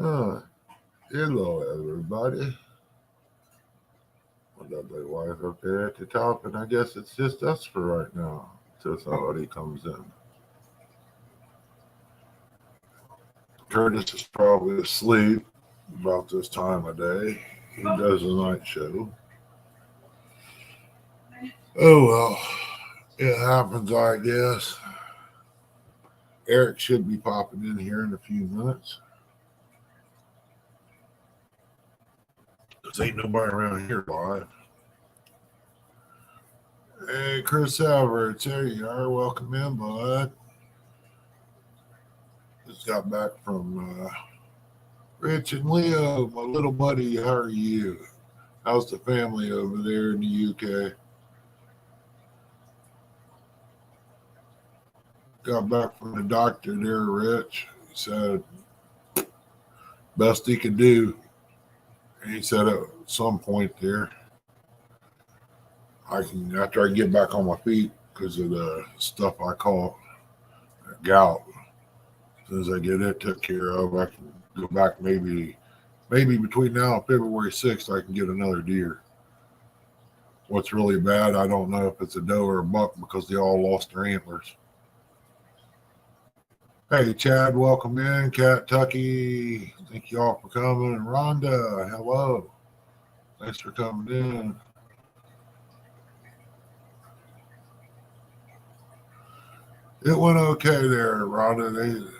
Oh, hello, everybody. My lovely wife up there at the top, and I guess it's just us for right now till somebody comes in. Curtis is probably asleep about this time of day. He does a night show. Oh well, it happens, I guess. Eric should be popping in here in a few minutes. Because ain't nobody around here live. Hey, Chris Alvarez, there you are. Welcome in, bud. Just got back from Rich and Leo, my little buddy. How are you? How's the family over there in the UK? Got back from the doctor there, Rich. He said best he could do. And he said at some point there, I can after I get back on my feet because of the stuff I call gout. As soon as I get it took care of, I can go back maybe between now and February 6th, I can get another deer. What's really bad, I don't know if it's a doe or a buck because they all lost their antlers. Hey, Chad, welcome in. Cat Tucky, thank you all for coming. And Rhonda, hello. Thanks for coming in. It went okay there, Rhonda.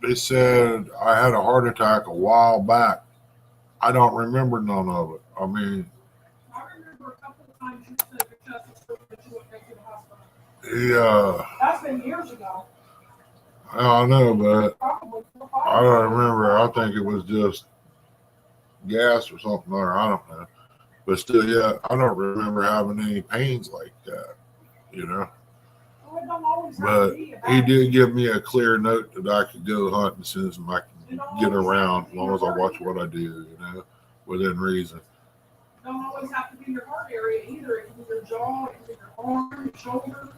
They said I had a heart attack a while back. I don't remember none of it. I mean, I remember a couple of times you said your chest was so that you went back to the hospital. Yeah. That's been years ago. I don't know, but Probably 4 or 5 I don't years ago. remember. I think it was just gas or something, or I don't know. But still, yeah, I don't remember having any pains like that, you know. Well, it don't always have But to be he about did give me a clear note that I could go hunting as soon as I can get around, as long as I watch what I do, you know, within reason. It don't always have to be your heart area either. It can be your jaw, it can be your arm, your shoulder.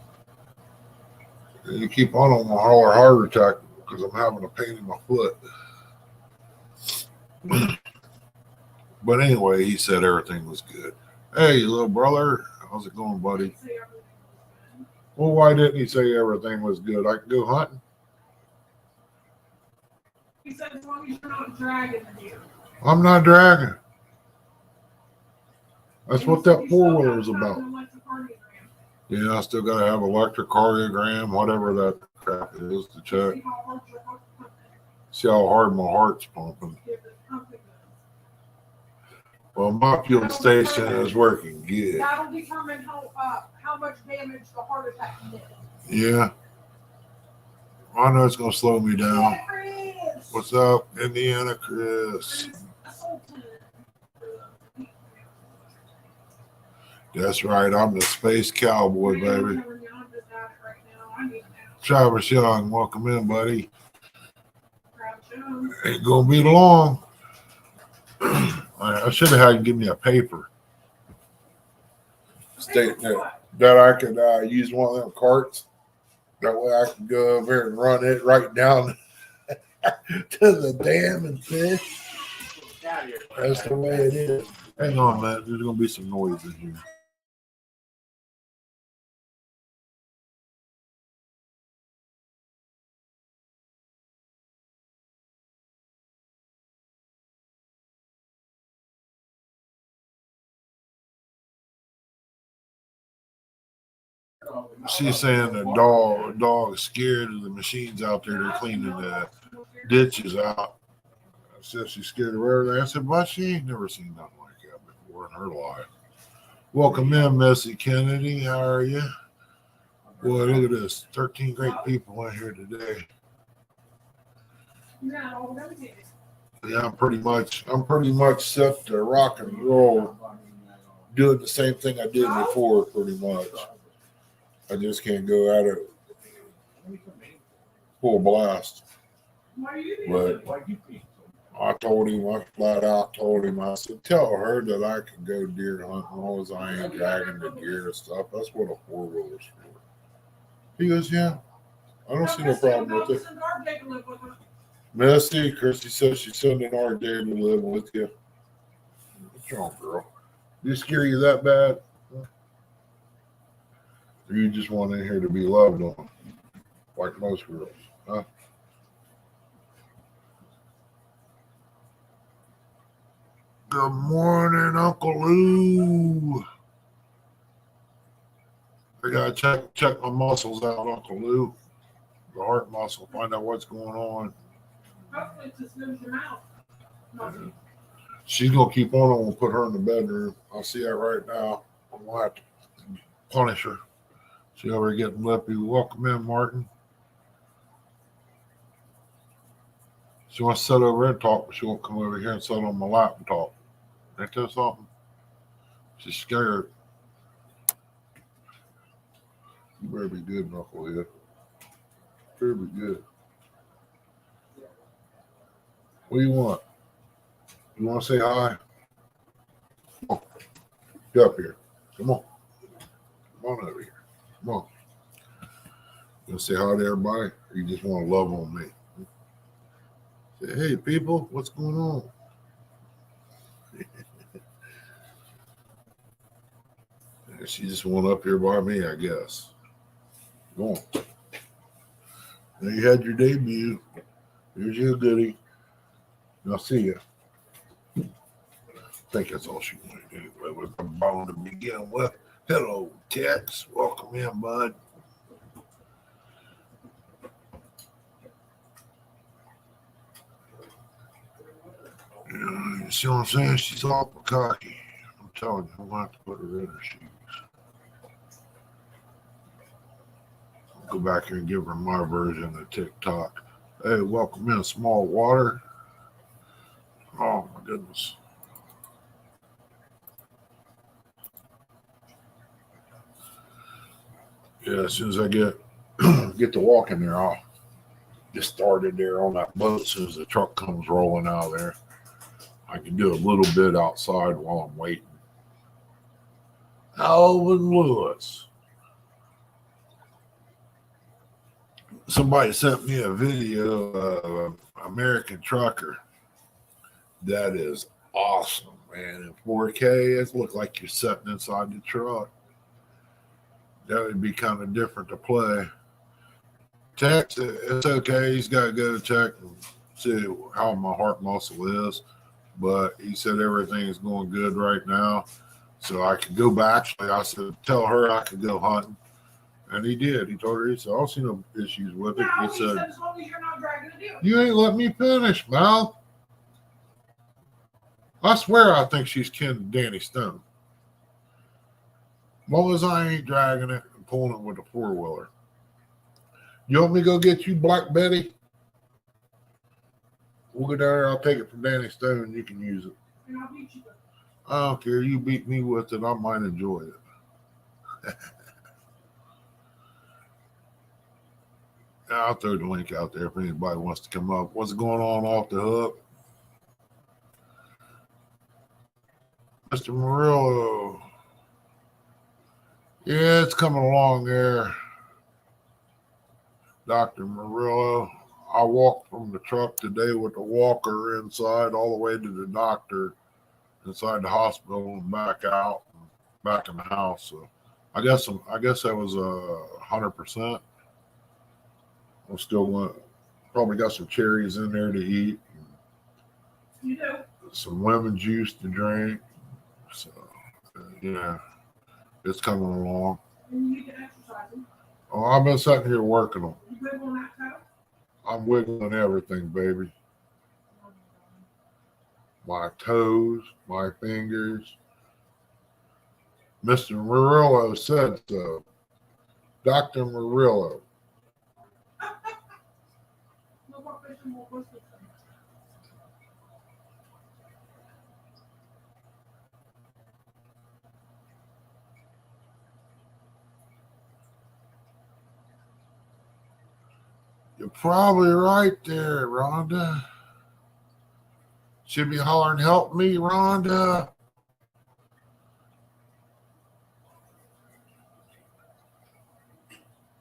You keep on my heart attack because I'm having a pain in my foot. But anyway, he said everything was good. Hey, little brother, how's it going, buddy? Say everything was good. Well, why didn't he say everything was good? I can go hunting. He said as long as you're not dragging the deer. I'm not dragging. That's And what he said that you still four wheeler gotta is have about. an electrocardiogram. Yeah, I still got to have electrocardiogram, whatever that crap is, to check. See how hard your heart's pumping. See how hard my heart's pumping. If it's pumping good. Well, my fuel station is working good. That'll determine how much damage the heart attack did. Yeah. I know it's going to slow me down. Yeah, Chris. What's up, Indiana Chris? That's right. I'm the space cowboy, baby. Travis Young, welcome in, buddy. Ain't going to be long. I should have had you give me a paper stating that I could use one of them carts. That way I can go over here and run it right down to the dam and fish. That's the way it is. Hang on, man. There's going to be some noise in here. She's saying the dog is scared of the machines out there. They're cleaning the ditches out. I said she's scared of everything. I said, well, she ain't never seen nothing like that before in her life. Welcome in, Missy Kennedy. How are you? Boy, look at this. 13 great people in here today. Yeah, I'm pretty much set to rock and roll, doing the same thing I did before, pretty much. I just can't go at it full blast. But I told him, I flat out told him, I said, tell her that I can go deer hunting as long as I ain't dragging the deer and stuff. That's what a four-wheeler's for. He goes, yeah, I don't see no problem with it. Missy, Christy says she's sending RJ to live with you. What's wrong, girl? Did it scare you that bad? Or you just want in here to be loved on, like most girls, huh? Good morning, Uncle Lou. I gotta check my muscles out, Uncle Lou. The heart muscle, find out what's going on. Hopefully it just moves your mouth. Nothing. She's gonna keep on. I'm gonna put her in the bedroom. I'll see that right now. I'm gonna have to punish her. She over getting lippy. Welcome in, Martin. She wants to sit over there and talk, but she won't come over here and sit on my lap and talk. Ain't that something? She's scared. You better be good, knucklehead. Better be good. What do you want? You want to say hi? Come on. Get up here. Come on. Come on over here. Come on. You want to say hi to everybody? Or you just want to love on me? Say, hey, people, what's going on? She just went up here by me, I guess. Go on. Now you had your debut. Here's your goodie. I'll see you. I think that's all she wanted anyway. With a bone to begin with. Hello, Tex. Welcome in, bud. You see what I'm saying? She's awful cocky. I'm telling you, I'm going to have to put her in her shoes. I'll go back here and give her my version of TikTok. Hey, welcome in, Small Water. Oh, my goodness. Yeah, as soon as I get to walking there, I'll get started there on that boat. As soon as the truck comes rolling out of there, I can do a little bit outside while I'm waiting. Alvin Lewis. Somebody sent me a video of an American trucker. That is awesome, man. In 4K, it looked like you're sitting inside the truck. That would be kind of different to play. Tex, it's okay. He's got to go check and see how my heart muscle is. But he said everything's going good right now. So I could go back. I said, tell her I could go hunting. And he did. He told her, he said, I don't see no issues with it. No, He said, as long as you're not dragging a deal. you ain't let me finish, Mal. I swear I think she's kin to Danny Stone. As long as I ain't dragging it and pulling it with a four-wheeler. You want me to go get you Black Betty? We'll go down there. I'll take it from Danny Stone and you can use it. And I'll beat you. I don't care. You beat me with it. I might enjoy it. I'll throw the link out there if anybody wants to come up. What's going on off the hook? Mr. Murillo. Yeah, it's coming along there. Dr. Murillo. I walked from the truck today with the walker inside all the way to the doctor inside the hospital and back out and back in the house. So I guess that was 100%. I'm still going. Probably got some cherries in there to eat. You do. Some lemon juice to drink. So yeah, it's coming along. And you need to exercise. Oh, I've been sitting here working on. You good on that toe? I'm wiggling everything, baby. My toes, my fingers. Mr. Murillo said so. Dr. Murillo. No more fishing, more whistling. You're probably right there, Rhonda. Should be hollering, help me, Rhonda.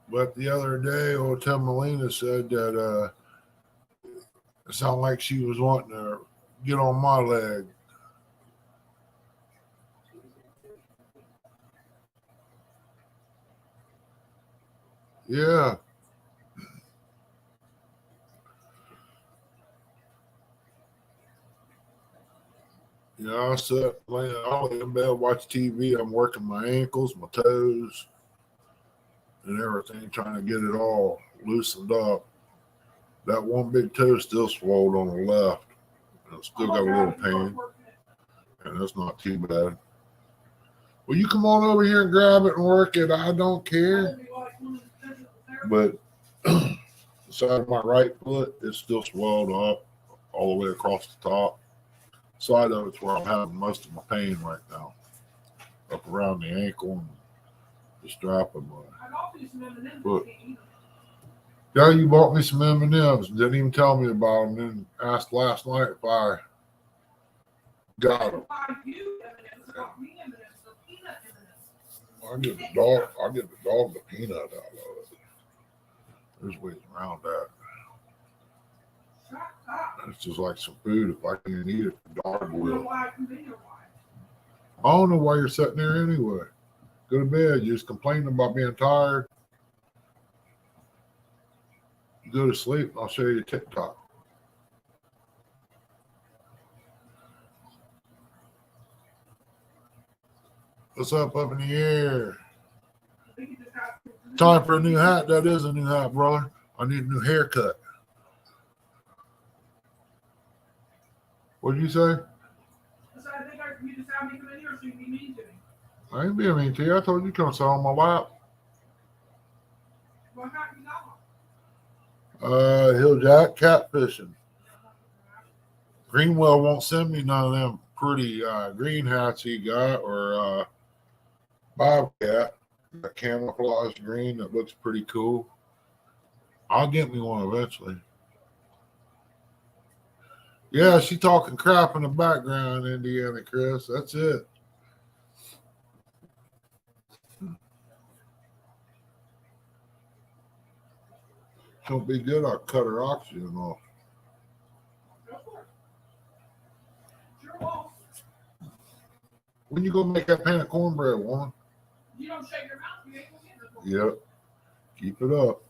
But the other day, old Tim Molina said that It sounded like she was wanting to get on my leg. Yeah. I sit, I'll lay in bed, watch TV. I'm working my ankles, my toes, and everything, trying to get it all loosened up. That one big toe still swelled on the left. And still got a little pain, and that's not too bad. Well, you come on over here and grab it and work it. I don't care. But the side of my right foot is still swelled up all the way across the top. Side of it's where I'm having most of my pain right now, up around the ankle and the strap of my foot. Yeah, you bought me some M&Ms. Didn't even tell me about them. Then asked last night if I got them. I'll give the dog the peanut out of it. There's ways around that. It's just like some food. If I can't eat it, the dog will. I don't know why you're sitting there anyway. Go to bed. You're just complaining about being tired. You go to sleep, and I'll show you TikTok. What's up in the air? Time for a new hat. That is a new hat, brother. I need a new haircut. What did you say? I think you just have me come in here so you can be mean to me. I ain't being mean to you. I told you come sit on my lap. Why not you not? Hill Jack catfishing. Greenwell won't send me none of them pretty green hats he got, or Bobcat, a camouflage green that looks pretty cool. I'll get me one eventually. Yeah, she talking crap in the background, Indiana Chris. That's it. Don't be good, I'll cut her oxygen off. When you gonna make that pan of cornbread, woman? You don't shake your mouth, you ain't gonna get it. Yep. Keep it up.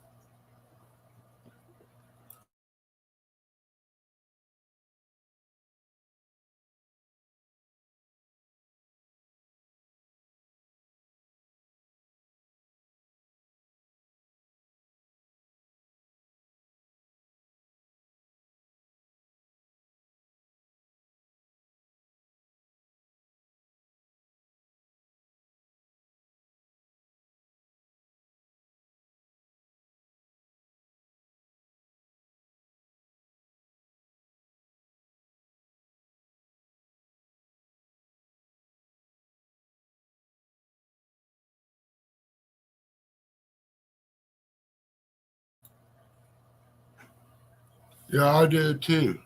Yeah, I did too.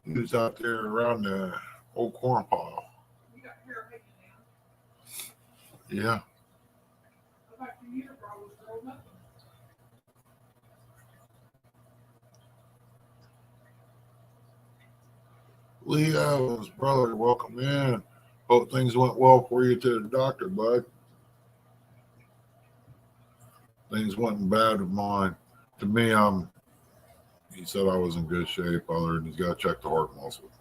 He was out there around the old corn pile. You got hair hanging down. Yeah. I thought your unibrow was rolled up. Lee Evans, brother, welcome in. Hope things went well for you to the doctor, bud. Things wasn't bad with mine. To me, he said I was in good shape, other than he's got to check the heart muscle.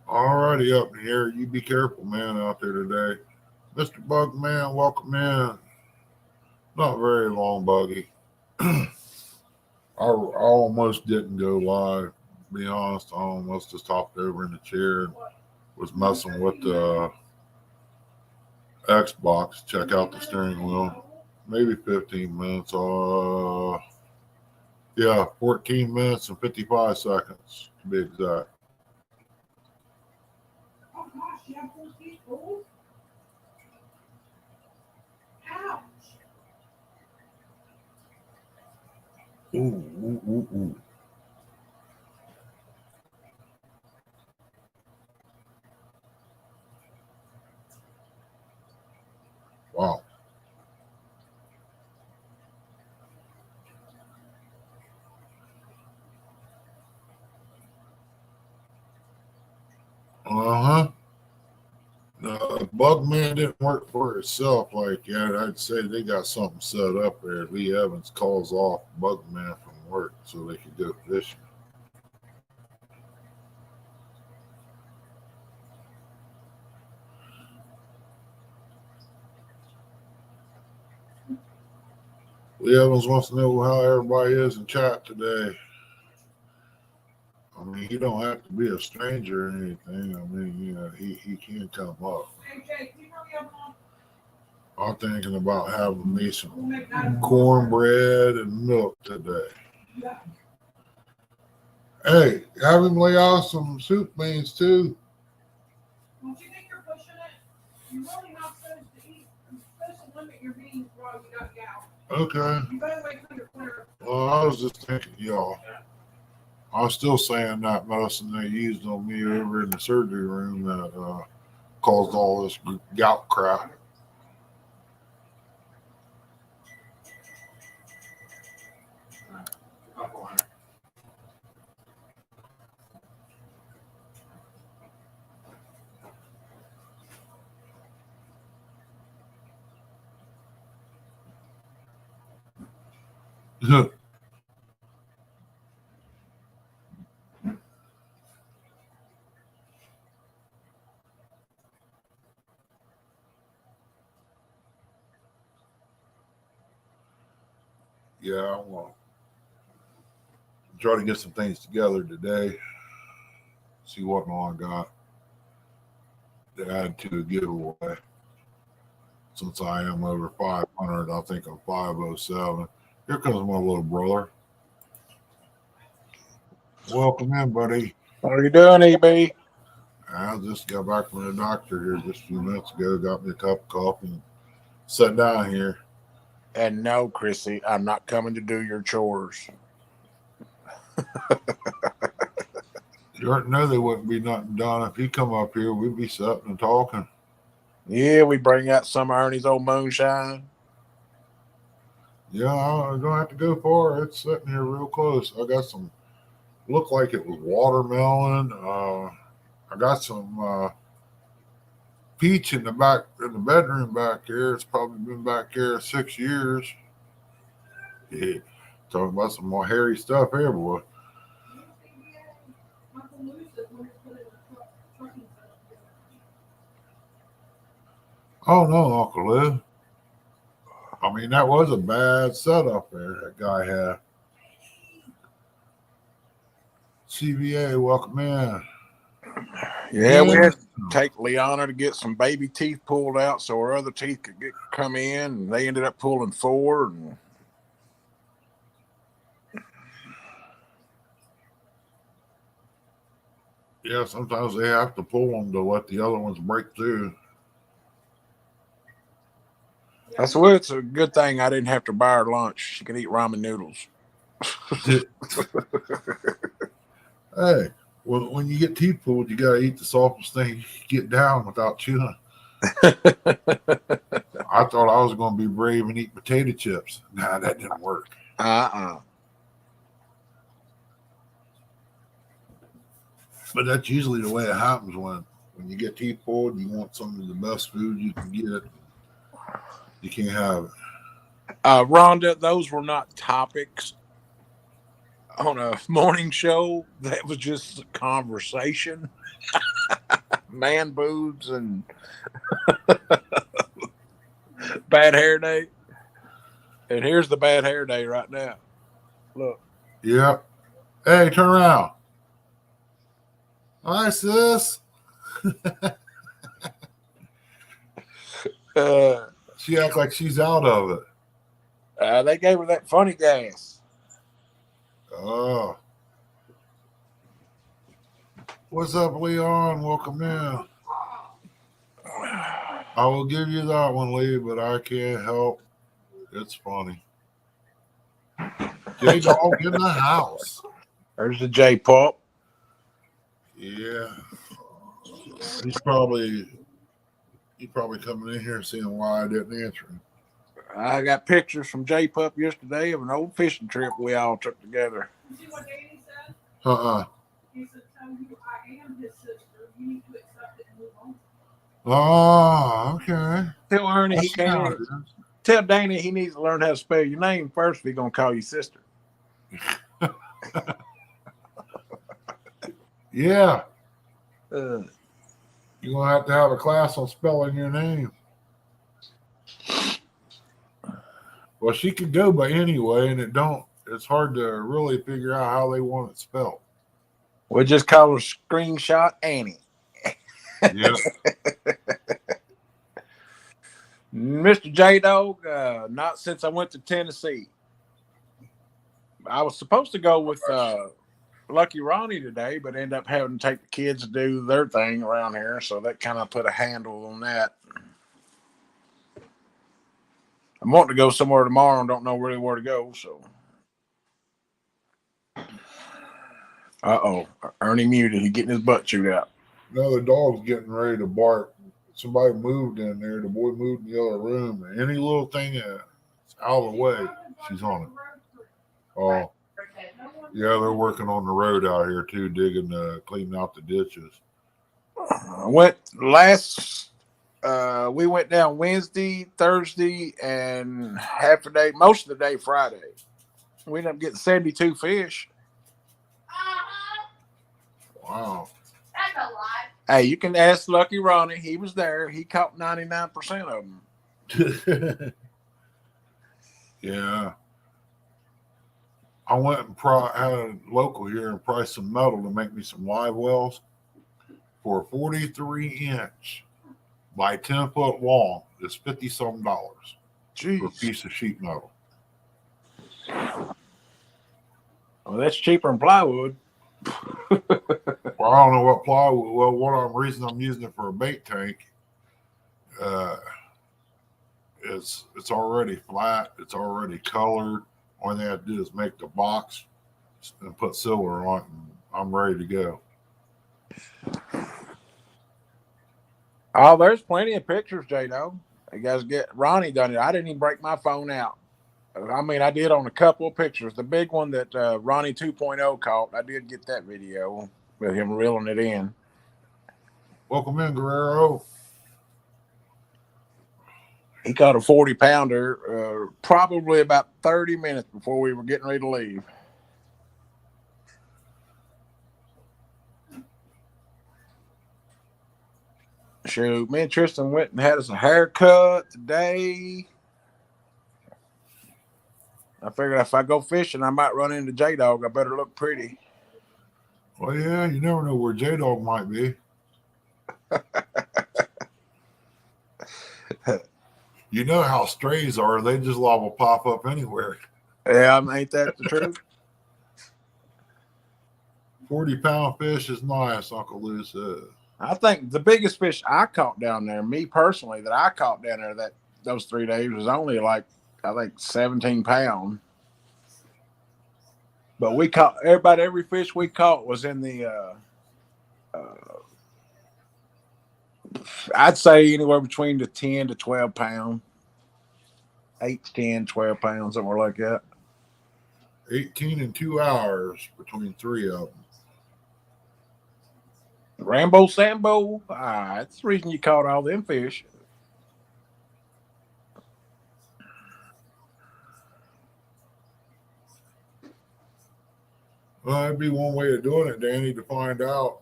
Alrighty, up in the air. You be careful, man, out there today. Mr. Bugman, welcome in. Not very long, Buggy. I almost didn't go live, to be honest. I almost just hopped over in the chair and was messing with the Xbox, check out the steering wheel. Maybe 15 minutes. 14 minutes and 55 seconds to be exact. Oh gosh, you have 14 goals? Ouch. Ooh. Wow. Uh-huh. Bugman didn't work for itself like that. I'd say they got something set up there. Lee Evans calls off Bugman from work so they could go fishing. Lee Evans wants to know how everybody is in chat today. I mean, he don't have to be a stranger or anything. I mean, you know, he can come up. Hey, Jay, can you hurry up on? I'm thinking about having me some cornbread and milk today. Yeah. Hey, have him lay out some soup beans too. Don't you think you're pushing it? You're really not supposed to eat. You're supposed to limit your beans while you got gout. Okay. You better wait till you're clear. Well, I was just thinking, y'all. I was still saying that medicine they used on me over in the surgery room that caused all this gout crap. Yeah, I want to try to get some things together today. See what all I got to add to a giveaway. Since I am over 500, I think I'm 507. Here comes my little brother. Welcome in, buddy. What are you doing, EB? I just got back from the doctor here just a few minutes ago. Got me a cup of coffee and sat down here. And no, Chrissy, I'm not coming to do your chores. You already know there wouldn't be nothing done if he come up here. We'd be sitting and talking. Yeah, we bring out some of Ernie's old moonshine. Yeah, I don't have to go far. It's sitting here real close. I got some, looked like it was watermelon. I got some peach in the back, in the bedroom back here. It's probably been back here 6 years. Yeah, talking about some more hairy stuff here, boy. Oh no, Uncle Lou. I mean, that was a bad setup there that guy had. CVA, welcome in. Yeah, we had to take Liana to get some baby teeth pulled out so her other teeth could come in, and they ended up pulling 4. And yeah, sometimes they have to pull them to let the other ones break through. that's what it's a good thing I didn't have to buy her lunch. She could eat ramen noodles. Hey, well, when you get teeth pulled, you got to eat the softest thing you can get down without chewing. I thought I was going to be brave and eat potato chips. Nah, that didn't work. Uh-uh. But that's usually the way it happens when you get teeth pulled. You want some of the best food you can get. You can't have it. Rhonda, those were not topics on a morning show. That was just a conversation. Man boobs and bad hair day. And here's the bad hair day right now. Look. Yeah. Hey, turn around. Hi, sis. She acts like she's out of it. They gave her that funny gas. Oh. What's up, Leon? Welcome in. I will give you that one, Lee, but I can't help. It's funny. J-Dog in the house. There's the J-Pop. Yeah. He's probably You probably coming in here seeing why I didn't answer him. I got pictures from J Pup yesterday of an old fishing trip we all took together. You see what Danny said? He said, tell you I am his sister. You need to accept it and move on. Oh, okay. Tell Ernie he That's how can't. it is. Tell Danny he needs to learn how to spell your name first if he's gonna call you sister. Yeah. Uh, You're going to have a class on spelling your name. Well, she could go by anyway, and it's hard to really figure out how they want it spelled. we'll just call her Screenshot Annie. Yeah. Mr. J Dog, not since I went to Tennessee. I was supposed to go with Lucky Ronnie today, but ended up having to take the kids to do their thing around here, so that kind of put a handle on that. I'm wanting to go somewhere tomorrow and don't know really where to go, so. Ernie muted. He's getting his butt chewed out. No, the dog's getting ready to bark. Somebody moved in there. The boy moved in the other room. And any little thing that's out of the way, she's on it. Oh, yeah, they're working on the road out here too, cleaning out the ditches. We went down Wednesday, Thursday, and half a day, most of the day Friday. We ended up getting 72 fish. Wow. That's a lot. Hey, you can ask Lucky Ronnie. He was there. He caught 99% of them. Yeah. I went and had a local here and priced some metal to make me some live wells for 43-inch by 10-foot long. It's $50-something Jeez. for a piece of sheet metal. Well, that's cheaper than plywood. Well, I don't know what plywood. Well, reason I'm using it for a bait tank. It's already flat. It's already colored. Only thing I have to do is make the box and put silver on it, and I'm ready to go. Oh, there's plenty of pictures, J-Dog. You guys get Ronnie done it. I didn't even break my phone out. I mean, I did on a couple of pictures. The big one that Ronnie 2.0 caught, I did get that video with him reeling it in. Welcome in, Guerrero. He caught a 40-pounder probably about 30 minutes before we were getting ready to leave. Shoot, me and Tristan went and had us a haircut today. I figured if I go fishing, I might run into J-Dog. I better look pretty. Well, yeah, you never know where J-Dog might be. You know how strays are. They just liable to pop up anywhere. Yeah, ain't that the truth? 40-pound fish is nice, Uncle Lou said. I think the biggest fish I caught down there, me personally, that I caught down there those 3 days was only like, I think 17 pounds. But we caught every fish we caught was in the I'd say anywhere between the 10 to 12 pound, 8 to 10, 12 pounds, somewhere like that. 18 in 2 hours between 3 of them. Rambo Sambo, that's the reason you caught all them fish. Well, that'd be one way of doing it, Danny, to find out.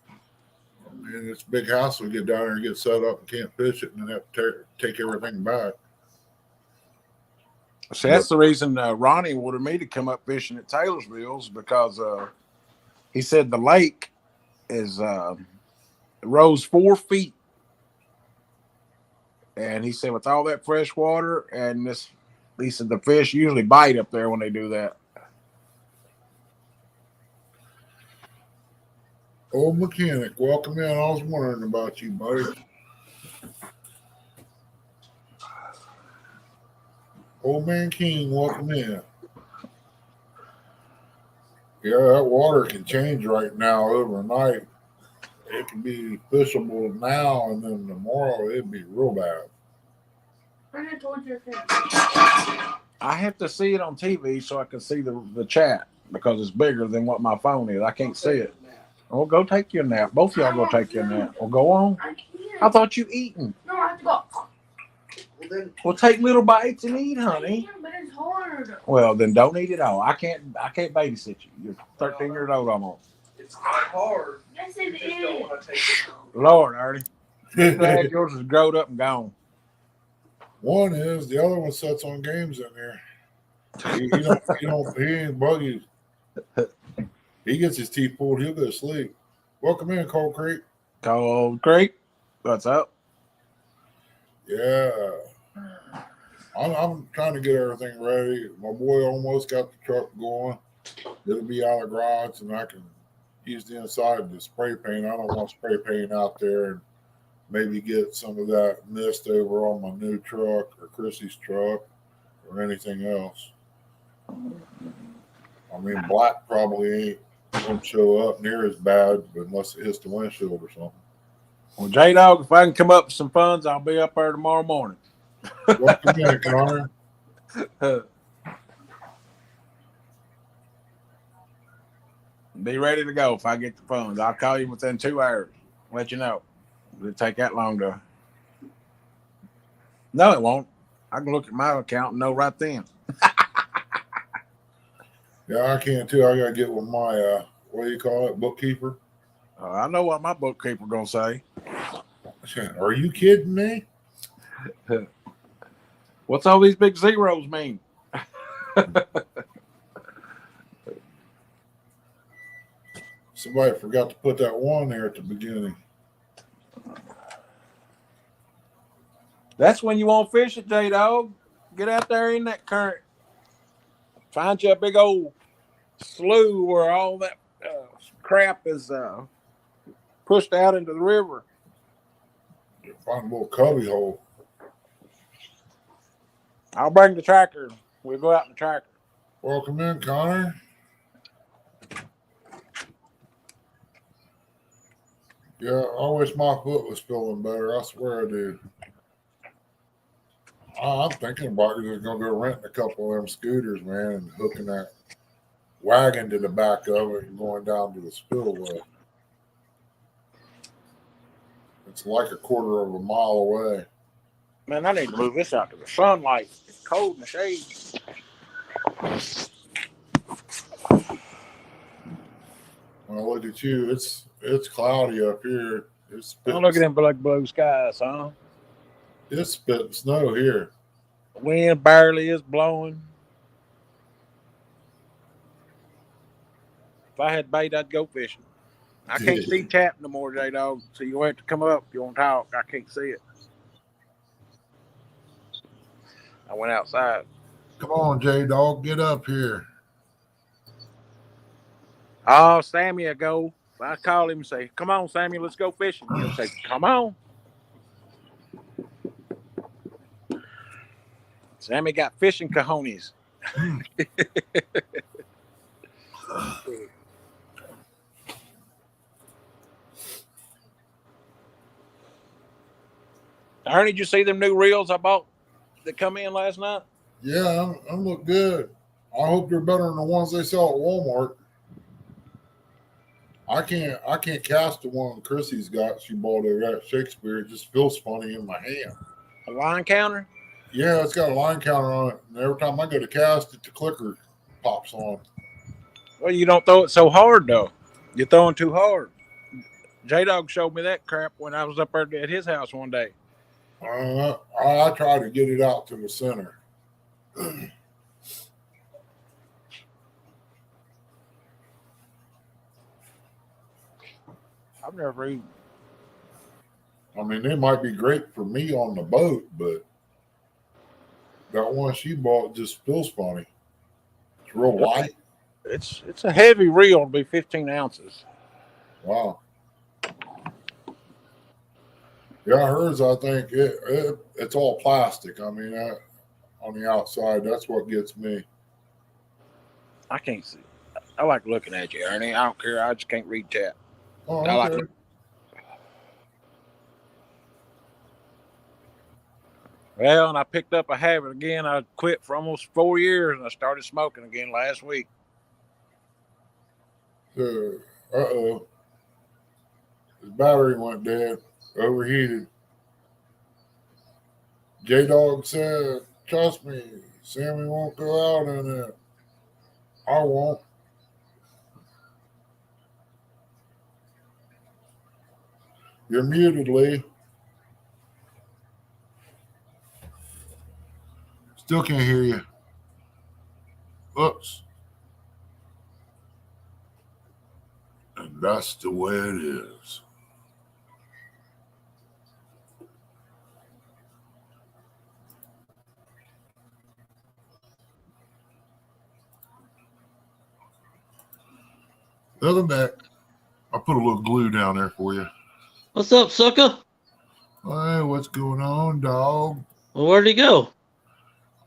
I mean, it's a big hassle to get down there and get set up and can't fish it and then have to take everything back. See, that's the reason Ronnie wanted me to come up fishing at Taylorsville's, because he said the lake is rose 4 feet. And he said with all that fresh water and this, he said the fish usually bite up there when they do that. Old mechanic, welcome in. I was wondering about you, buddy. Old man King, welcome in. Yeah, that water can change right now overnight. it can be fishable now, and then tomorrow it'd be real bad. I told you. I have to see it on TV so I can see the chat because it's bigger than what my phone is. I can't see it. Oh, go take your nap. Both of y'all go take your nap. Well, go on. I can't. I thought you eating. No, I have to go. Well, take little bites and eat, honey. But it's hard. Well, then don't eat it all. I can't babysit you. You're 13 years old almost. It's not hard. Yes, it You just don't want to take it. Lord, Ernie. Glad yours is growed up and gone. One is, the other one sits on games in there. He ain't buggy. He gets his teeth pulled, he'll go to sleep. Welcome in, Cold Creek. Cold Creek. What's up? Yeah. I'm trying to get everything ready. My boy almost got the truck going. It'll be out of the garage, and I can use the inside to spray paint. I don't want spray paint out there, and maybe get some of that mist over on my new truck or Chrissy's truck or anything else. I mean, black probably ain't going to show up near as bad unless it hits the windshield or something. Well, J-Dog, if I can come up with some funds, I'll be up there tomorrow morning. Welcome in, Connor. Be ready to go if I get the funds. I'll call you within 2 hours. Let you know. It'll take that long to. No, it won't. I can look at my account and know right then. Yeah, I can too. I got to get with my, what do you call it, bookkeeper. I know what my bookkeeper gonna say. Are you kidding me? What's all these big zeros mean? Somebody forgot to put that one there at the beginning. That's when you want to fish it, J-Dog. Get out there in that current. Find you a big old slough where all that crap is pushed out into the river. Find a little cubby hole. I'll bring the tractor. We'll go out in the tractor. Welcome in, Connor. Yeah, I wish my foot was feeling better. I swear I do. I'm thinking about just going to go renting a couple of them scooters, man, and hooking that wagon to the back of it and going down to the spillway. It's like a quarter of a mile away. Man, I need to move this out to the sunlight. It's cold in the shade. When I look at you, it's cloudy up here. It's Oh, look at them big blue skies, huh? It's spitting snow here. The wind barely is blowing. If I had bait, I'd go fishing. I can't see chat no more, J-Dog. So you'll have to come up if you want to talk. I can't see it. I went outside. Come on, J-Dog, get up here. Oh, Sammy will go. If I call him and say, come on, Sammy, let's go fishing. He'll say, come on. Sammy got fishing cojones. Ernie, did you see them new reels I bought that come in last night? Yeah, I'm look good. I hope they're better than the ones they sell at Walmart. I can't cast the one Chrissy's got. She bought it at Shakespeare. It just feels funny in my hand. A line counter? Yeah, it's got a line counter on it. And every time I go to cast it, the clicker pops on. Well, you don't throw it so hard, though. You're throwing too hard. J-Dog showed me that crap when I was up there at his house one day. I try to get it out to the center. I've never even. I mean, they might be great for me on the boat, but that one she bought just feels funny. It's real light. It's a heavy reel to be 15 ounces. Wow. Yeah, hers, I think it's all plastic. I mean, on the outside, that's what gets me. I can't see. I like looking at you, Ernie. I don't care. I just can't read chat. Oh, I like okay. Well, and I picked up a habit again. I quit for almost 4 years, and I started smoking again last week. Uh-oh. His battery went dead. Overheated. J-Dog said, trust me, Sammy won't go out in it. I won't. You're muted, Lee. Still can't hear you. Oops. And that's the way it is. Welcome back. I put a little glue down there for you. What's up, sucker? Hey, what's going on, dog? Well, where'd he go?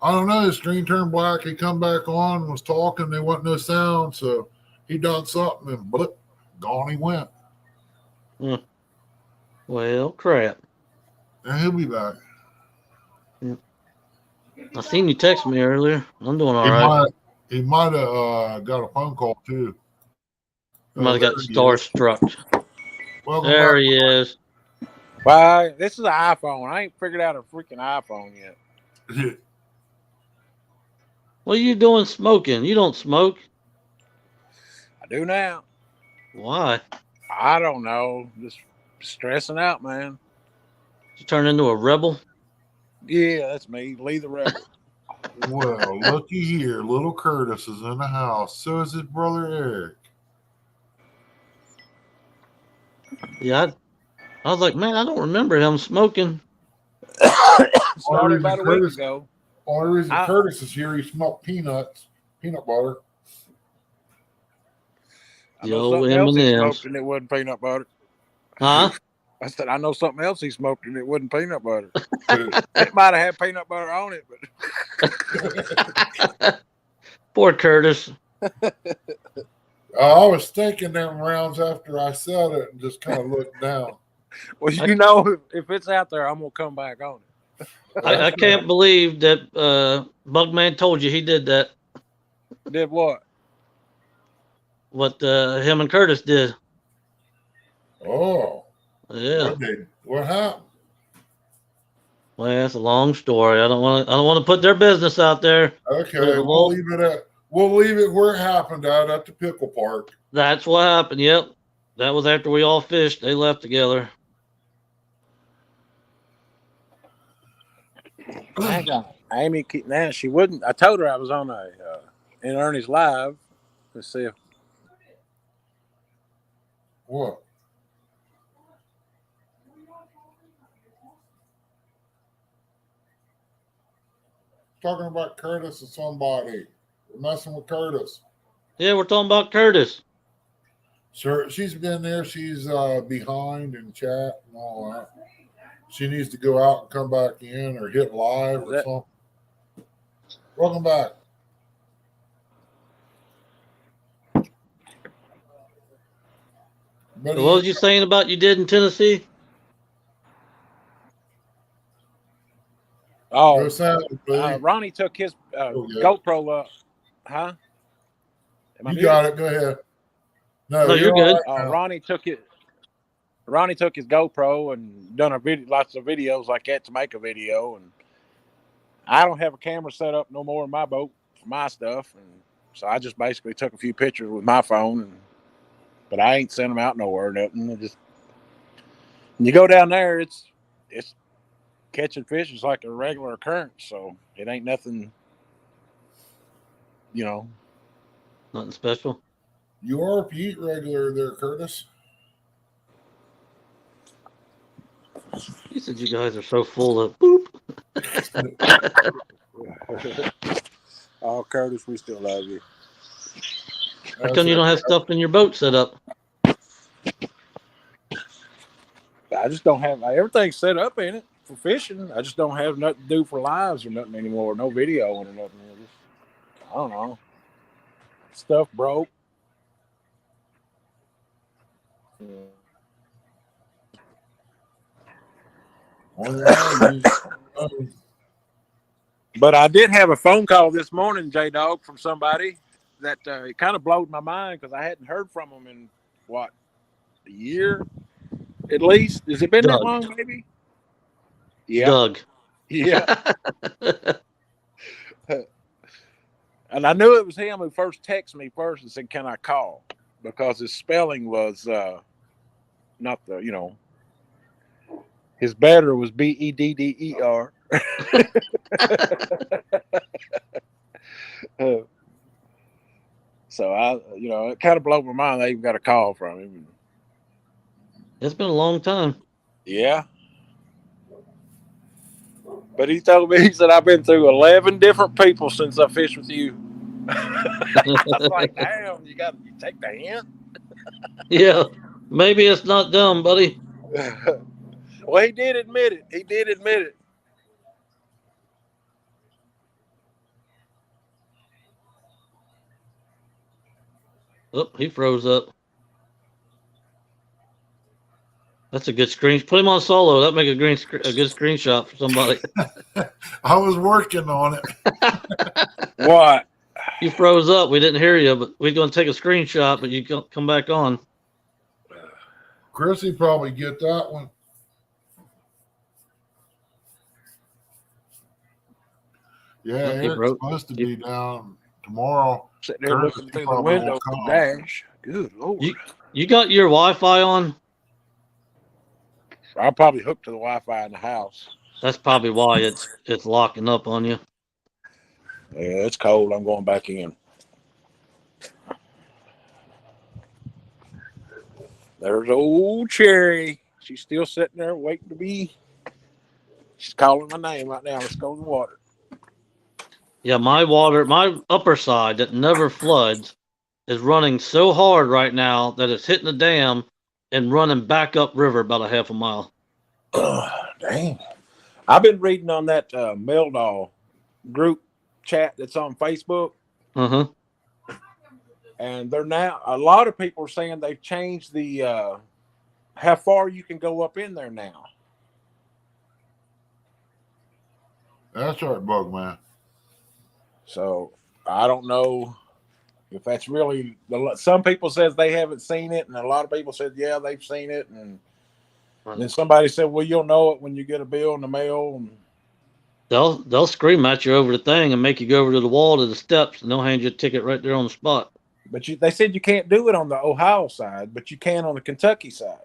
I don't know. The screen turned black. He come back on, was talking. There wasn't no sound, so he done something and blip, gone he went. Well, crap. And he'll be back. I seen you text me earlier. I'm doing all right. He might have got a phone call too. Might have got starstruck. Welcome There back. he is. Why? This is an iPhone. I ain't figured out a freaking iPhone yet. What are you doing smoking? You don't smoke. I do now. Why? I don't know. Just stressing out, man. You turn into a rebel? Yeah, that's me. Lee the Rebel. Well, looky here. Little Curtis is in the house. So is his brother Eric. Yeah, I was like, man, I don't remember him smoking. Started about a week ago. Only reason Curtis is here, he smoked peanut butter. I know something else he smoked and it wasn't peanut butter. Huh? I said, I know something else he smoked and it wasn't peanut butter. It might have had peanut butter on it, but poor Curtis. I was thinking them rounds after I said it and just kind of looked down. Well, you know, if it's out there, I'm going to come back on it. I can't believe that Bugman told you he did that. Did what? What him and Curtis did. Oh. Yeah. What happened? Well, that's a long story. I don't want to put their business out there. Okay, we'll leave it where it happened at the pickle park. That's what happened. Yep. That was after we all fished. They left together. I got Amy. Now she wouldn't. I told her I was on in Ernie's live. Let's see. What? Talking about Curtis or somebody. We're messing with Curtis. Yeah, we're talking about Curtis. Sir, she's been there. She's behind in chat and all that. She needs to go out and come back in or hit live or something. Welcome back. So what was you saying about you did in Tennessee? Oh, Ronnie took his GoPro up. Huh? You got it. Go ahead. No, you're good. Ronnie took his GoPro and done lots of videos like that to make a video. And I don't have a camera set up no more in my boat for my stuff, and so I just basically took a few pictures with my phone. But I ain't sent them out nowhere. Nothing. When you go down there, it's catching fish is like a regular occurrence, so it ain't nothing, you know. Nothing special. You are a Pete regular there, Curtis. You said you guys are so full of boop. Oh, Curtis, we still love you. How come you don't have stuff in your boat set up? I just don't have everything set up in it for fishing. I just don't have nothing to do for lives or nothing anymore. No video or nothing. I don't know. Stuff broke. But I did have a phone call this morning, J Dog, from somebody that it kind of blowed my mind because I hadn't heard from them in what, a year at least. Has it been that Doug. long? Maybe. Yeah. Doug. Yeah. And I knew it was him who first texted me first and said, "Can I call?" Because his spelling was not the, his better was Bedder. So it kind of blew my mind. I even got a call from him. It's been a long time. Yeah. But he told me, he said, "I've been through 11 different people since I fished with you." I was like, damn, you take the hint? Yeah. Maybe it's not dumb, buddy. Well, he did admit it. He did admit it. Oh, he froze up. That's a good screen. Put him on solo. That'd make a good screenshot for somebody. I was working on it. What? You froze up. We didn't hear you, but we're going to take a screenshot, but you come back on. Chrissy probably get that one. Yeah, He Eric's wrote- supposed to be down tomorrow. Sitting there Curtis looking through the probably window won't of the come. dash. Good Lord. You got your Wi-Fi on? I'll probably hook to the Wi-Fi in the house. That's probably why it's locking up on you. Yeah, it's cold. I'm going back in. There's old Cherry. She's still sitting there waiting to be. She's calling my name right now. Let's go in the water. Yeah, my upper side that never floods is running so hard right now that it's hitting the dam and running back up river about a half a mile. Dang. I've been reading on that Meldal group chat that's on Facebook. Uh-huh. And they're now, a lot of people are saying they've changed the how far you can go up in there now. That's right, Bugman. So I don't know if that's really, some people says they haven't seen it, and a lot of people said, yeah, they've seen it. And then somebody said, well, you'll know it when you get a bill in the mail. And They'll scream at you over the thing and make you go over to the wall to the steps, and they'll hand you a ticket right there on the spot. but they said you can't do it on the Ohio side, but you can on the Kentucky side.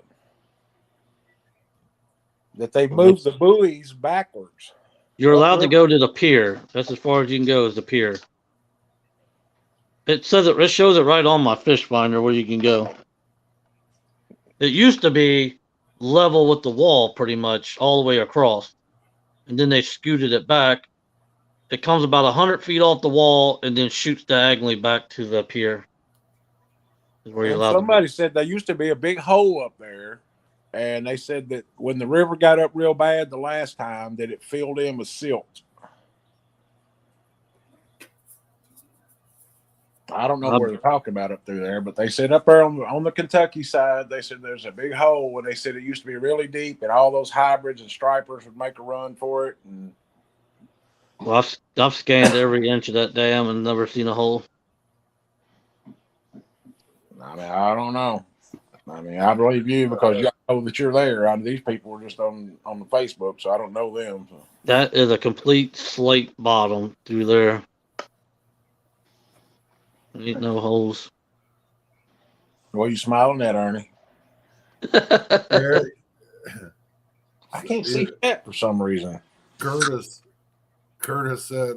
That they've moved the buoys backwards. You're allowed to go to the pier. That's as far as you can go is the pier. It shows it right on my fish finder where you can go. It used to be level with the wall pretty much all the way across. And then they scooted it back. It comes about 100 feet off the wall and then shoots diagonally back to the pier. Is where you're allowed Somebody said there used to be a big hole up there. And they said that when the river got up real bad the last time, that it filled in with silt. I don't know where they're talking about up through there, but they said up there on the Kentucky side, they said there's a big hole, and they said it used to be really deep, and all those hybrids and stripers would make a run for it. And Well, I've scanned every inch of that dam and never seen a hole. I mean, I don't know. I mean, I believe you because you know that you're there. These people are just on the Facebook, so I don't know them. So. That is a complete slate bottom through there. Ain't no holes. What are you smiling at, Ernie? Eric, I can't see that for some reason. Curtis said,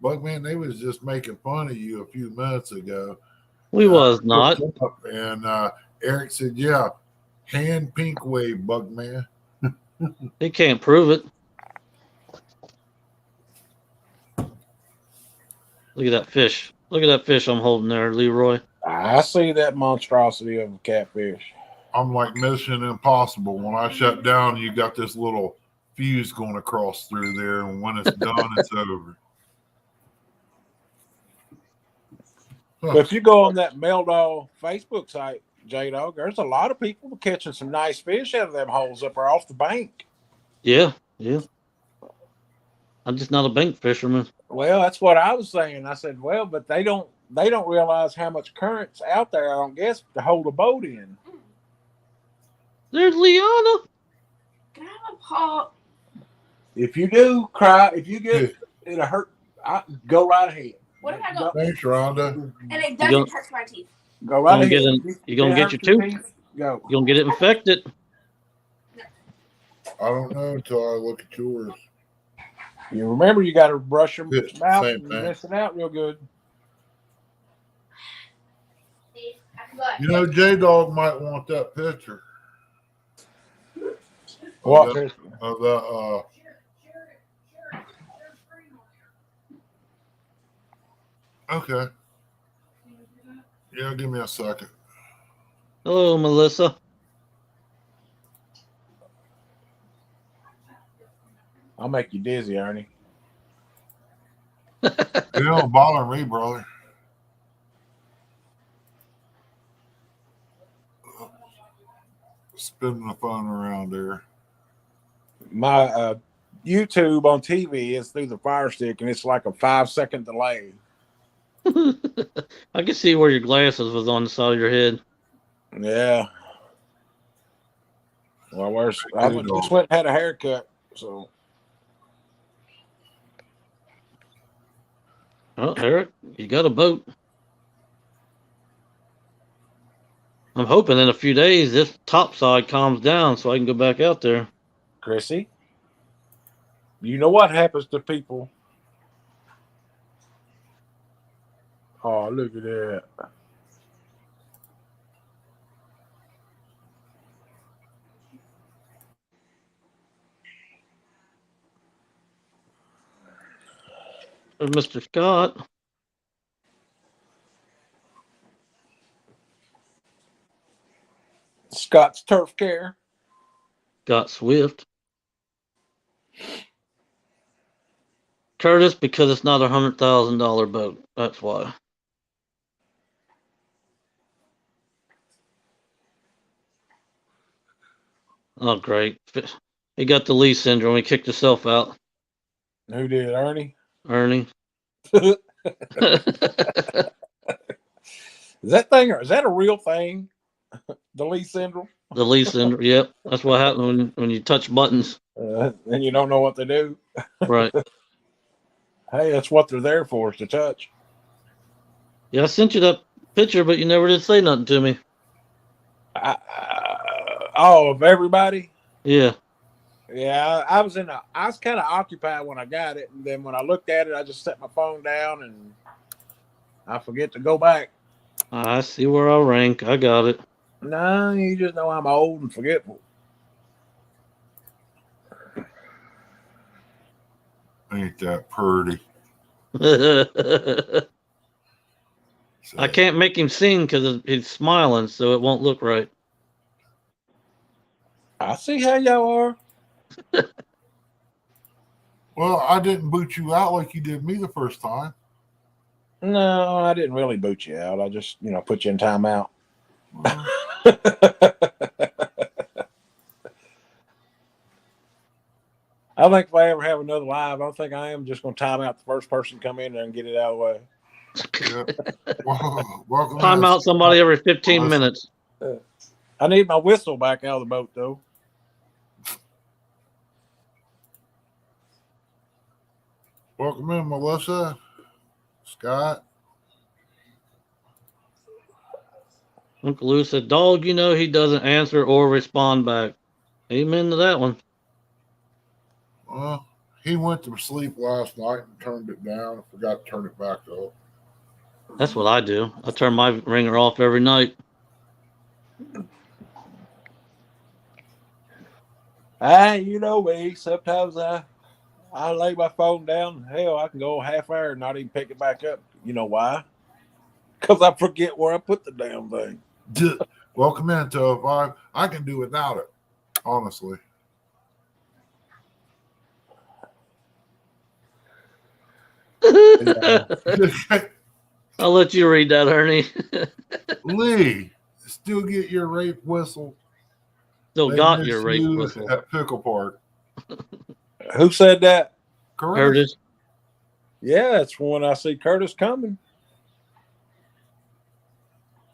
Bugman, they was just making fun of you a few minutes ago. We was not. And Eric said, yeah, hand pink wave, Bugman. He can't prove it. Look at that fish. Look at that fish I'm holding there, Leroy. I see that monstrosity of a catfish. I'm like Mission Impossible. When I shut down, you got this little fuse going across through there, and when it's done, it's over. But if you go on that Meldal Facebook site, J-Dog, there's a lot of people catching some nice fish out of them holes up there off the bank. Yeah. I'm just not a bank fisherman. Well, that's what I was saying. I said, well, but they don't realize how much current's out there, I don't guess, to hold a boat in. There's Liana. Can I have a paw? If you do cry, if you get it'll hurt, go right ahead. What if I go Thanks, Rhonda. and it doesn't touch my teeth? Go right You ahead. gonna get you gonna get your tooth? Go. You gonna get it infected? I don't know until I look at yours. You remember you got to brush your Yeah, mouth same and thing. rinse it out real good. You know, J Dog might want that picture What? of that. Share screen on there. Okay. Yeah, give me a second. Hello, Melissa. I'll make you dizzy, Ernie. It don't bother me, brother. Spinning the phone around there. My YouTube on TV is through the Fire Stick, and it's like a 5-second delay. I can see where your glasses was on the side of your head. Yeah. Well, I just went and had a haircut, so. Oh, Eric, you got a boat. I'm hoping in a few days this top side calms down so I can go back out there. Chrissy, you know what happens to people? Oh, look at that. Mr. Scott. Scott's Turf Care. Got Swift. Curtis, because it's not $100,000 boat. That's why. Oh, great. He got the Lee syndrome. He kicked himself out. Who did, Ernie? Ernie. Is that a real thing? The Lee syndrome? The Lee syndrome. Yep. That's what happens when you touch buttons. And you don't know what they do. Right. Hey, that's what they're there for, is to touch. Yeah, I sent you that picture, but you never did say nothing to me. Of everybody? Yeah. Yeah, I was kind of occupied when I got it, and then when I looked at it, I just set my phone down and I forget to go back. I see where I rank. I got it. No, you just know I'm old and forgetful. Ain't that pretty? I can't make him sing because he's smiling, so it won't look right. I see how y'all are. Well, I didn't boot you out like you did me the first time. No, I didn't really boot you out. I just, put you in timeout. Well, I think if I ever have another live, I don't think I am just going to time out the first person to come in there and get it out of the way. yeah. Welcome. Time out somebody every 15 minutes. I need my whistle back out of the boat, though. Welcome in, Melissa. Scott. Uncle Lou said, dog, he doesn't answer or respond back. Amen to that one. Well, he went to sleep last night and turned it down. I forgot to turn it back up. That's what I do. I turn my ringer off every night. You know me. Sometimes I lay my phone down. Hell, I can go a half hour and not even pick it back up. You know why? Because I forget where I put the damn thing. Welcome into a vibe. I can do without it, honestly. I'll let you read that, Ernie. Lee, still get your rape whistle. Still They got miss your rape you whistle. at Pickle Park. Who said that? Correct. Curtis. Yeah, that's when I see Curtis coming.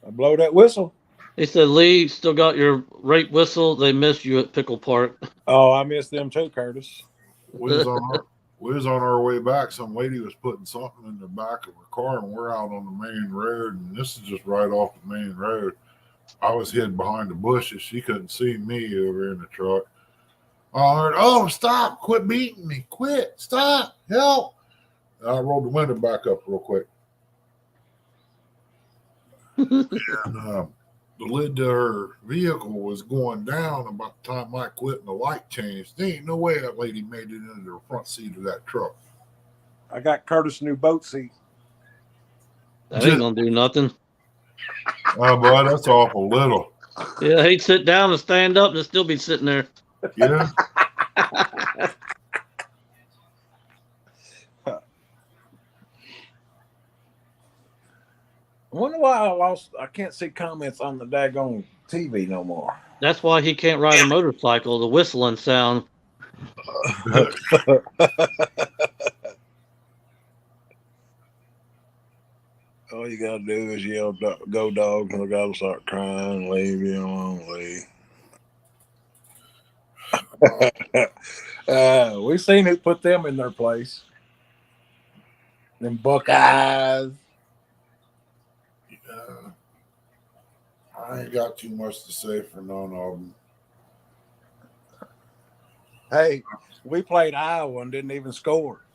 I blow that whistle. He said, Lee, still got your rape whistle. They missed you at Pickle Park. Oh, I miss them too, Curtis. We was on our way back. Some lady was putting something in the back of her car, and we're out on the main road. And this is just right off the main road. I was hid behind the bushes. She couldn't see me over in the truck. I heard, "Oh, stop! Quit beating me! Quit! Stop! Help!" And I rolled the window back up real quick. And the lid to her vehicle was going down about the time I quit and the light changed. There ain't no way that lady made it into the front seat of that truck. I got Curtis' new boat seat. That ain't gonna do nothing. Oh, boy, that's awful little. Yeah, he'd sit down and stand up and still be sitting there. Yeah. I wonder why I can't see comments on the daggone TV no more. That's why he can't ride a motorcycle. The whistling sound. All you gotta do is yell, "Go dog," and the guy will start crying, "Leave you alone, Lee." We've seen who put them in their place. Them Buckeyes. I ain't got too much to say for none of them. Hey, we played Iowa and didn't even score.